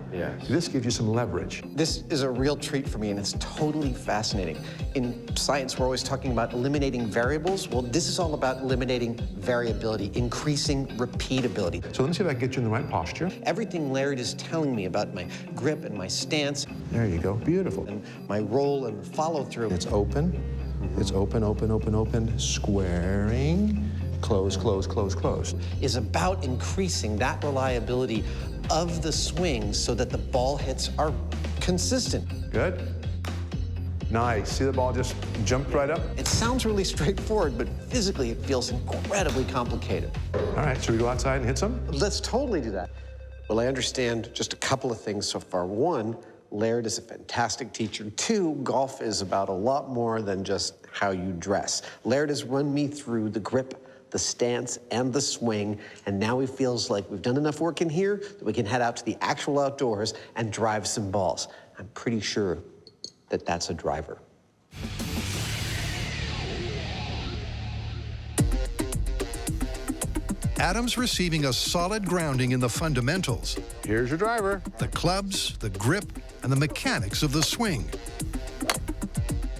this gives you some leverage. This is a real treat for me, and it's totally fascinating. In science, we're always talking about eliminating variables. Well, this is all about eliminating variability, increasing repeatability. So let me see if I can get you in the right posture. Everything Laird is telling me about my grip and my stance. There you go, beautiful. And my roll and follow through. It's open. It's open, open, open, open, squaring, close, close, close, close. Is about increasing that reliability of the swing so that the ball hits are consistent. Good. Nice. See the ball just jumped right up? It sounds really straightforward, but physically it feels incredibly complicated. All right, should we go outside and hit some? Let's totally do that. Well, I understand just a couple of things so far. One, Laird is a fantastic teacher. 2, golf is about a lot more than just how you dress. Laird has run me through the grip, the stance, and the swing, and now he feels like we've done enough work in here that we can head out to the actual outdoors and drive some balls. I'm pretty sure that that's a driver. Adam's receiving a solid grounding in the fundamentals. Here's your driver. The clubs, the grip, and the mechanics of the swing.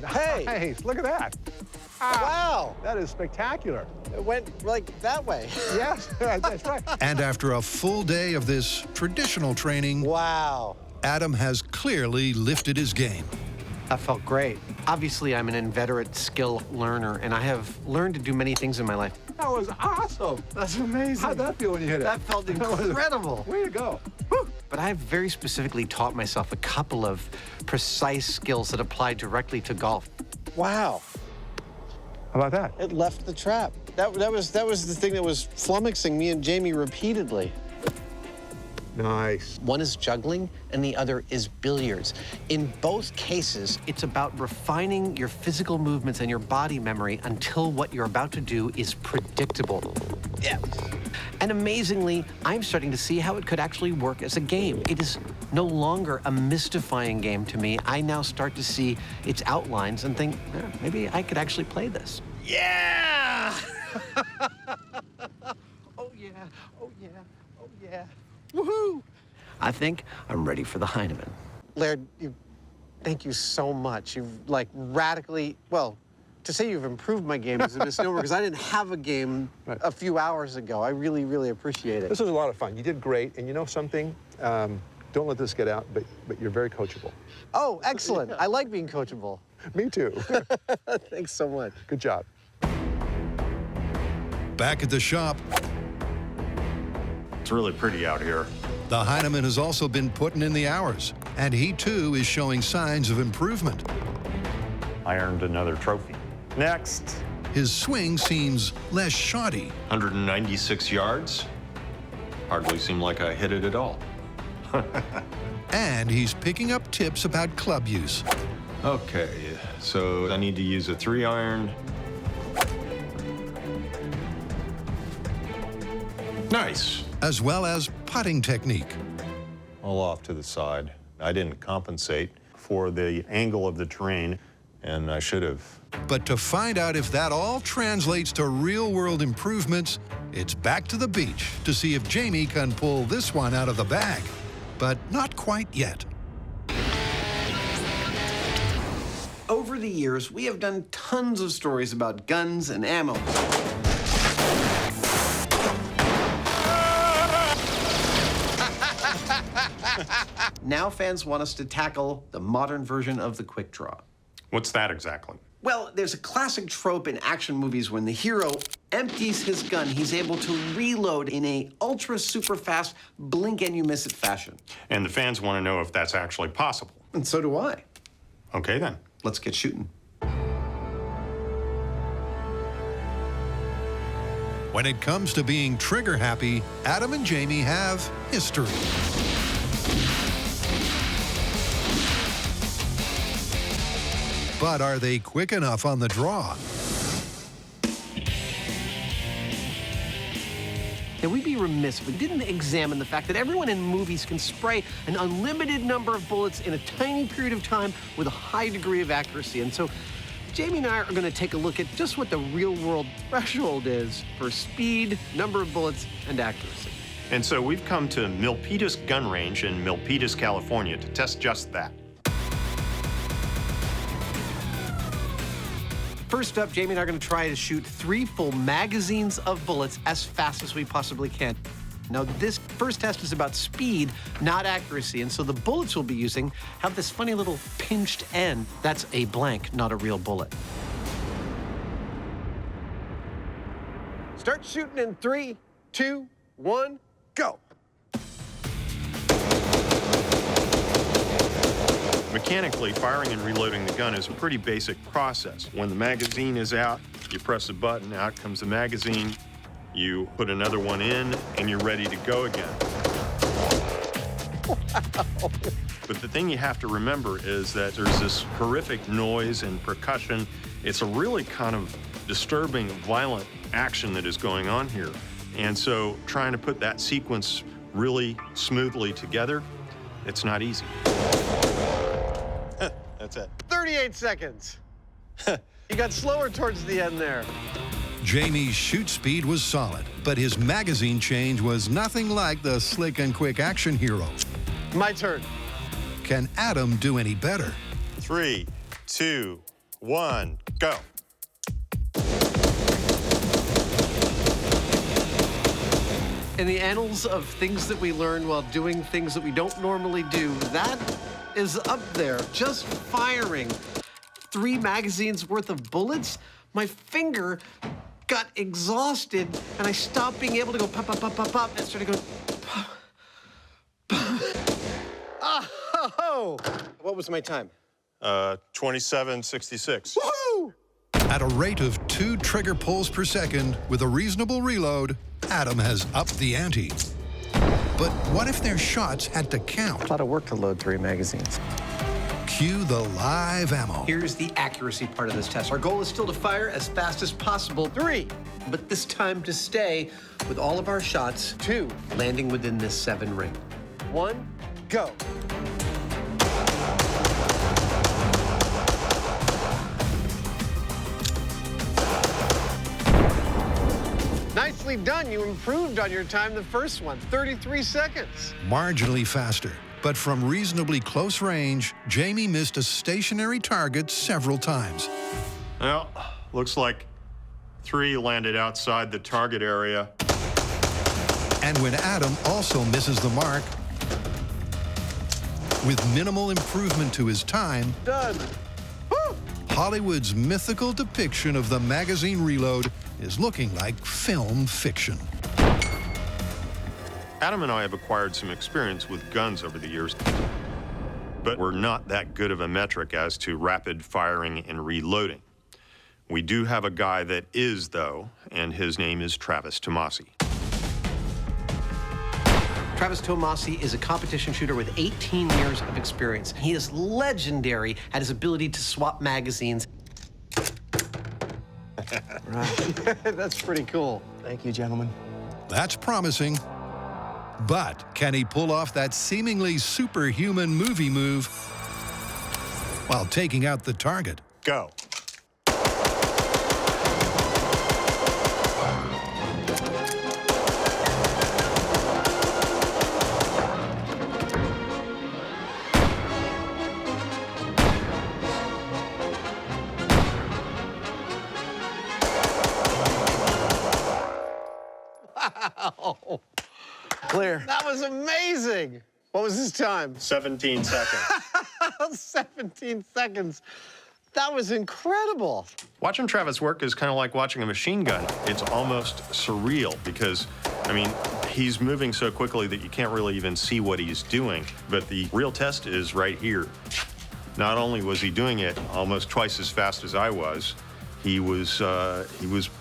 Hey! Nice, look at that. Wow! That is spectacular. It went like that way. Yes, that's right. And after a full day of this traditional training, wow, Adam has clearly lifted his game. That felt great. Obviously, I'm an inveterate skill learner, and I have learned to do many things in my life. That was awesome. That's amazing. How'd that feel when you hit it? That felt incredible. Way to go. But I have very specifically taught myself a couple of precise skills that apply directly to golf. Wow. How about that? It left the trap. That was the thing that was flummoxing me and Jamie repeatedly. Nice. One is juggling, and the other is billiards. In both cases, It's about refining your physical movements and your body memory until what you're about to do is predictable. yeah. And amazingly, I'm starting to see how it could actually work as a game. It is no longer a mystifying game to me. I now start to see its outlines and think, maybe I could actually play this. Yeah! Oh, yeah. Yeah. Woohoo! I think I'm ready for the Hyneman. Laird, thank you so much. You've like radically, well, to say you've improved my game is a misnomer because I didn't have a game a few hours ago. I really, really appreciate it. This was a lot of fun. You did great, and you know something? Don't let this get out, but you're very coachable. Oh, excellent. I like being coachable. Me too. Thanks so much. Good job. Back at the shop, It's really pretty out here. the Hyneman has also been putting in the hours, and he too is showing signs of improvement. I earned another trophy. Next. His swing seems less shoddy. 196 yards. Hardly seemed like I hit it at all. And he's picking up tips about club use. Okay, so I need to use a 3-iron. Nice. As well as putting technique. All off to the side. I didn't compensate for the angle of the terrain, and I should have. But to find out if that all translates to real-world improvements, it's back to the beach to see if Jamie can pull this one out of the bag. But not quite yet. Over the years, we have done tons of stories about guns and ammo. Now fans want us to tackle the modern version of the quick draw. What's that exactly? Well, there's a classic trope in action movies when the hero empties his gun, he's able to reload in a ultra super fast blink and you miss it fashion. And the fans want to know if that's actually possible. And so do I. Okay, then. Let's get shooting. When it comes to being trigger happy, Adam and Jamie have history. But are they quick enough on the draw? Now, we'd be remiss if we didn't examine the fact that everyone in movies can spray an unlimited number of bullets in a tiny period of time with a high degree of accuracy. And so Jamie and I are going to take a look at just what the real-world threshold is for speed, number of bullets, and accuracy. And so we've come to Milpitas Gun Range in Milpitas, California to test just that. First up, Jamie and I are going to try to shoot 3 full magazines of bullets as fast as we possibly can. Now, this first test is about speed, not accuracy, and so the bullets we'll be using have this funny little pinched end. That's a blank, not a real bullet. Start shooting in 3, 2, 1, go. Mechanically, firing and reloading the gun is a pretty basic process. When the magazine is out, you press a button, out comes the magazine, you put another one in, and you're ready to go again. Wow. But the thing you have to remember is that there's this horrific noise and percussion. It's a really kind of disturbing, violent action that is going on here. And so trying to put that sequence really smoothly together, it's not easy. That's it. 38 seconds. You got slower towards the end there. Jamie's shoot speed was solid, but his magazine change was nothing like the slick and quick action hero. My turn. Can Adam do any better? 3, 2, 1, go. In the annals of things that we learn while doing things that we don't normally do, that is up there. Just firing 3 magazines worth of bullets, my finger got exhausted and I stopped being able to go pop, pop, pop, pop, pop, and started going pop, pop. Oh! What was my time? 27:66. Woohoo! At a rate of 2 trigger pulls per second with a reasonable reload, Adam has upped the ante. But what if their shots had to count? A lot of work to load 3 magazines. Cue the live ammo. Here's the accuracy part of this test. Our goal is still to fire as fast as possible. 3, but this time to stay with all of our shots. 2, landing within this 7 ring. 1, go. Nicely done. You improved on your time the first one, 33 seconds. Marginally faster, but from reasonably close range, Jamie missed a stationary target several times. Well, looks like 3 landed outside the target area. And when Adam also misses the mark, with minimal improvement to his time, Done. Hollywood's mythical depiction of the magazine reload is looking like film fiction. Adam and I have acquired some experience with guns over the years, but we're not that good of a metric as to rapid firing and reloading. We do have a guy that is, though, and his name is Travis Tomasi. Travis Tomasi is a competition shooter with 18 years of experience. He is legendary at his ability to swap magazines. Right. That's pretty cool. Thank you, gentlemen. That's promising. But can he pull off that seemingly superhuman movie move while taking out the target? Go. Wow. Clear. That was amazing. What was his time? 17 seconds. 17 seconds. That was incredible. Watching Travis work is kind of like watching a machine gun. It's almost surreal because, I mean, he's moving so quickly that you can't really even see what he's doing. But the real test is right here. Not only was he doing it almost twice as fast as I was, he was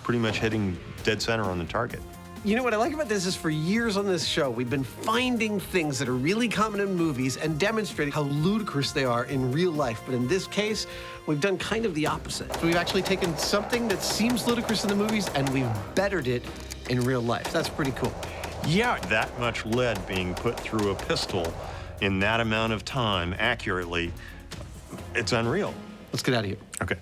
pretty much hitting dead center on the target. You know what I like about this is for years on this show, we've been finding things that are really common in movies and demonstrating how ludicrous they are in real life. But in this case, we've done kind of the opposite. We've actually taken something that seems ludicrous in the movies and we've bettered it in real life. That's pretty cool. Yeah, that much lead being put through a pistol in that amount of time accurately, it's unreal. Let's get out of here. Okay.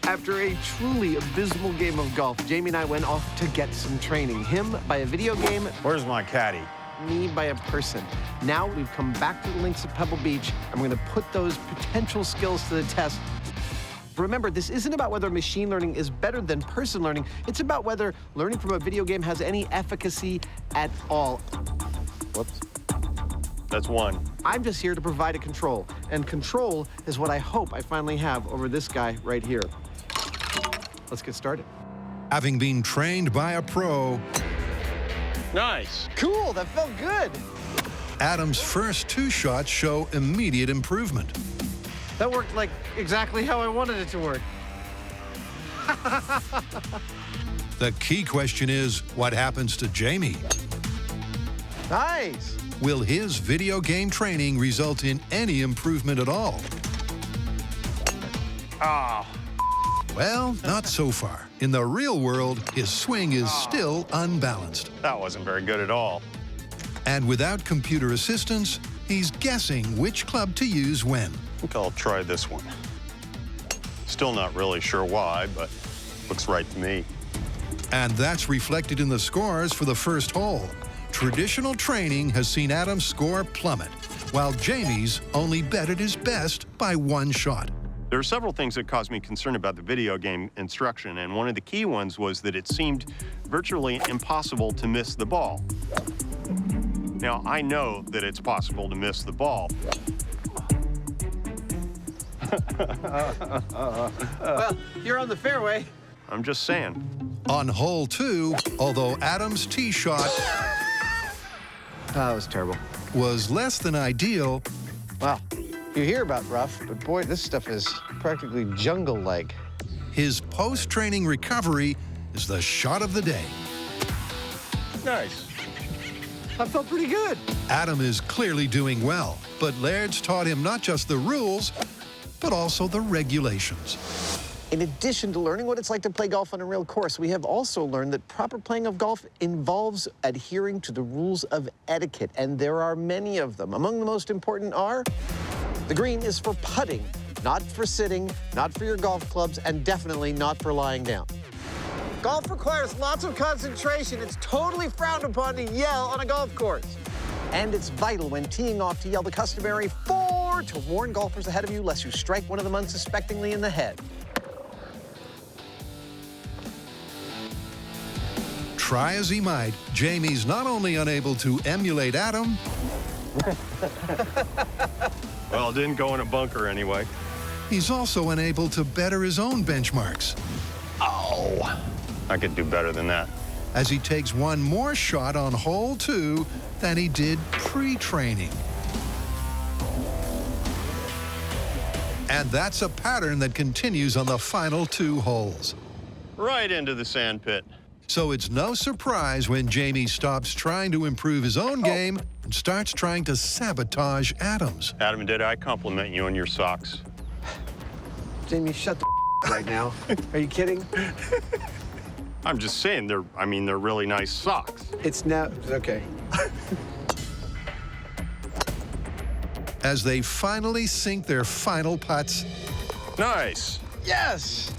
After a truly abysmal game of golf, Jamie and I went off to get some training. Him by a video game. Where's my caddy? Me by a person. Now we've come back to the links at Pebble Beach, and we're going to put those potential skills to the test. Remember, this isn't about whether machine learning is better than person learning. It's about whether learning from a video game has any efficacy at all. Whoops. That's 1. I'm just here to provide a control, and control is what I hope I finally have over this guy right here. Let's get started. Having been trained by a pro, Nice. Cool, that felt good. Adam's first 2 shots show immediate improvement. That worked like exactly how I wanted it to work. The key question is, what happens to Jamie? Nice. Will his video game training result in any improvement at all? Oh. Well, not so far. In the real world, his swing is still unbalanced. That wasn't very good at all. And without computer assistance, he's guessing which club to use when. I think I'll try this one. Still not really sure why, but looks right to me. And that's reflected in the scores for the first hole. Traditional training has seen Adam's score plummet, while Jamie's only betted his best by 1 shot. There are several things that caused me concern about the video game instruction, and one of the key ones was that it seemed virtually impossible to miss the ball. Now, I know that it's possible to miss the ball. Well, you're on the fairway. I'm just saying. On hole 2, although Adam's tee shot That was terrible. was less than ideal, Wow. You hear about rough, but boy, this stuff is practically jungle-like. his post-training recovery is the shot of the day. Nice. That felt pretty good. Adam is clearly doing well, but Laird's taught him not just the rules, but also the regulations. In addition to learning what it's like to play golf on a real course, we have also learned that proper playing of golf involves adhering to the rules of etiquette, and there are many of them. Among the most important are, the green is for putting, not for sitting, not for your golf clubs, and definitely not for lying down. Golf requires lots of concentration. It's totally frowned upon to yell on a golf course. And it's vital when teeing off to yell the customary 4 to warn golfers ahead of you lest you strike one of them unsuspectingly in the head. Try as he might, Jamie's not only unable to emulate Adam, Well, it didn't go in a bunker anyway. he's also unable to better his own benchmarks. Oh, I could do better than that. As he takes one more shot on hole 2 than he did pre-training. And that's a pattern that continues on the final 2 holes. Right into the sand pit. So it's no surprise when Jamie stops trying to improve his own game and starts trying to sabotage Adam's. Adam, did I compliment you on your socks? Jamie, shut the right now. Are you kidding? I'm just saying, they're really nice socks. It's now, okay. As they finally sink their final putts. Nice. Yes!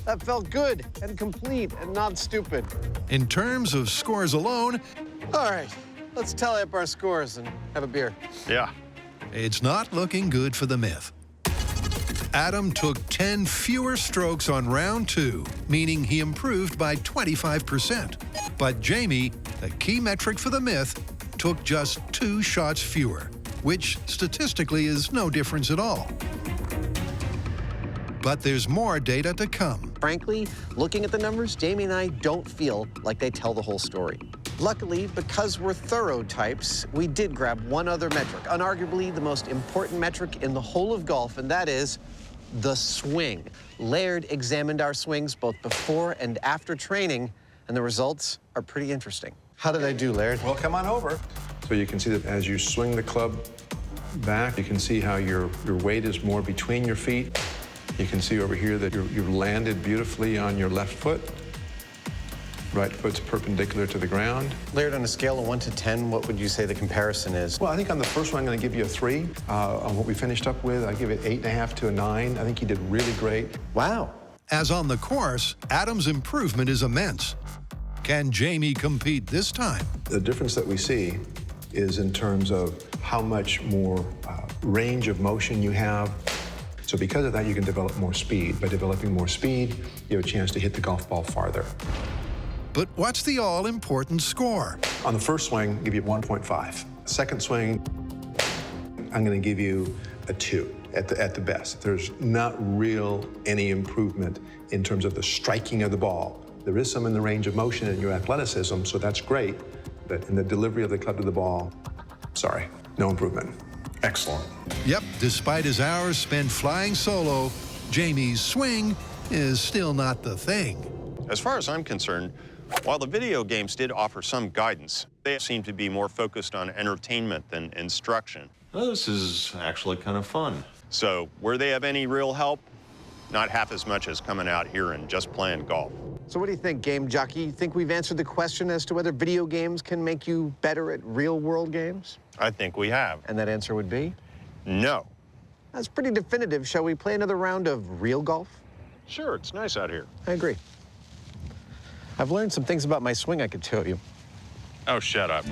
That felt good and complete and not stupid. In terms of scores alone, All right, let's tally up our scores and have a beer. Yeah. it's not looking good for the Myth. Adam took 10 fewer strokes on round 2, meaning he improved by 25%. But Jamie, the key metric for the Myth, took just 2 shots fewer, which statistically is no difference at all. But there's more data to come. Frankly, looking at the numbers, Jamie and I don't feel like they tell the whole story. Luckily, because we're thorough types, we did grab one other metric, unarguably the most important metric in the whole of golf, and that is the swing. Laird examined our swings both before and after training, and the results are pretty interesting. How did I do, Laird? Well, come on over. So you can see that as you swing the club back, you can see how your weight is more between your feet. You can see over here that you've landed beautifully on your left foot. Right foot's perpendicular to the ground. Laird, on a scale of 1 to 10, what would you say the comparison is? Well, I think on the first one, I'm going to give you a 3. On what we finished up with, I give it 8.5 to a 9. I think you did really great. Wow. As on the course, Adam's improvement is immense. Can Jamie compete this time? The difference that we see is in terms of how much more range of motion you have. So because of that, you can develop more speed. By developing more speed, you have a chance to hit the golf ball farther. But what's the all-important score? On the first swing, I'll give you 1.5. Second swing, I'm going to give you a 2 at the best. There's not real any improvement in terms of the striking of the ball. There is some in the range of motion and your athleticism, so that's great. But in the delivery of the club to the ball, sorry, no improvement. Excellent. Yep, despite his hours spent flying solo, Jamie's swing is still not the thing. As far as I'm concerned, while the video games did offer some guidance, they seem to be more focused on entertainment than instruction. Well, this is actually kind of fun. So where they have any real help, not half as much as coming out here and just playing golf. So what do you think, Game Jockey? You think we've answered the question as to whether video games can make you better at real-world games? I think we have. And that answer would be? No. That's pretty definitive. Shall we play another round of real golf? Sure, it's nice out here. I agree. I've learned some things about my swing I could show you. Oh, shut up.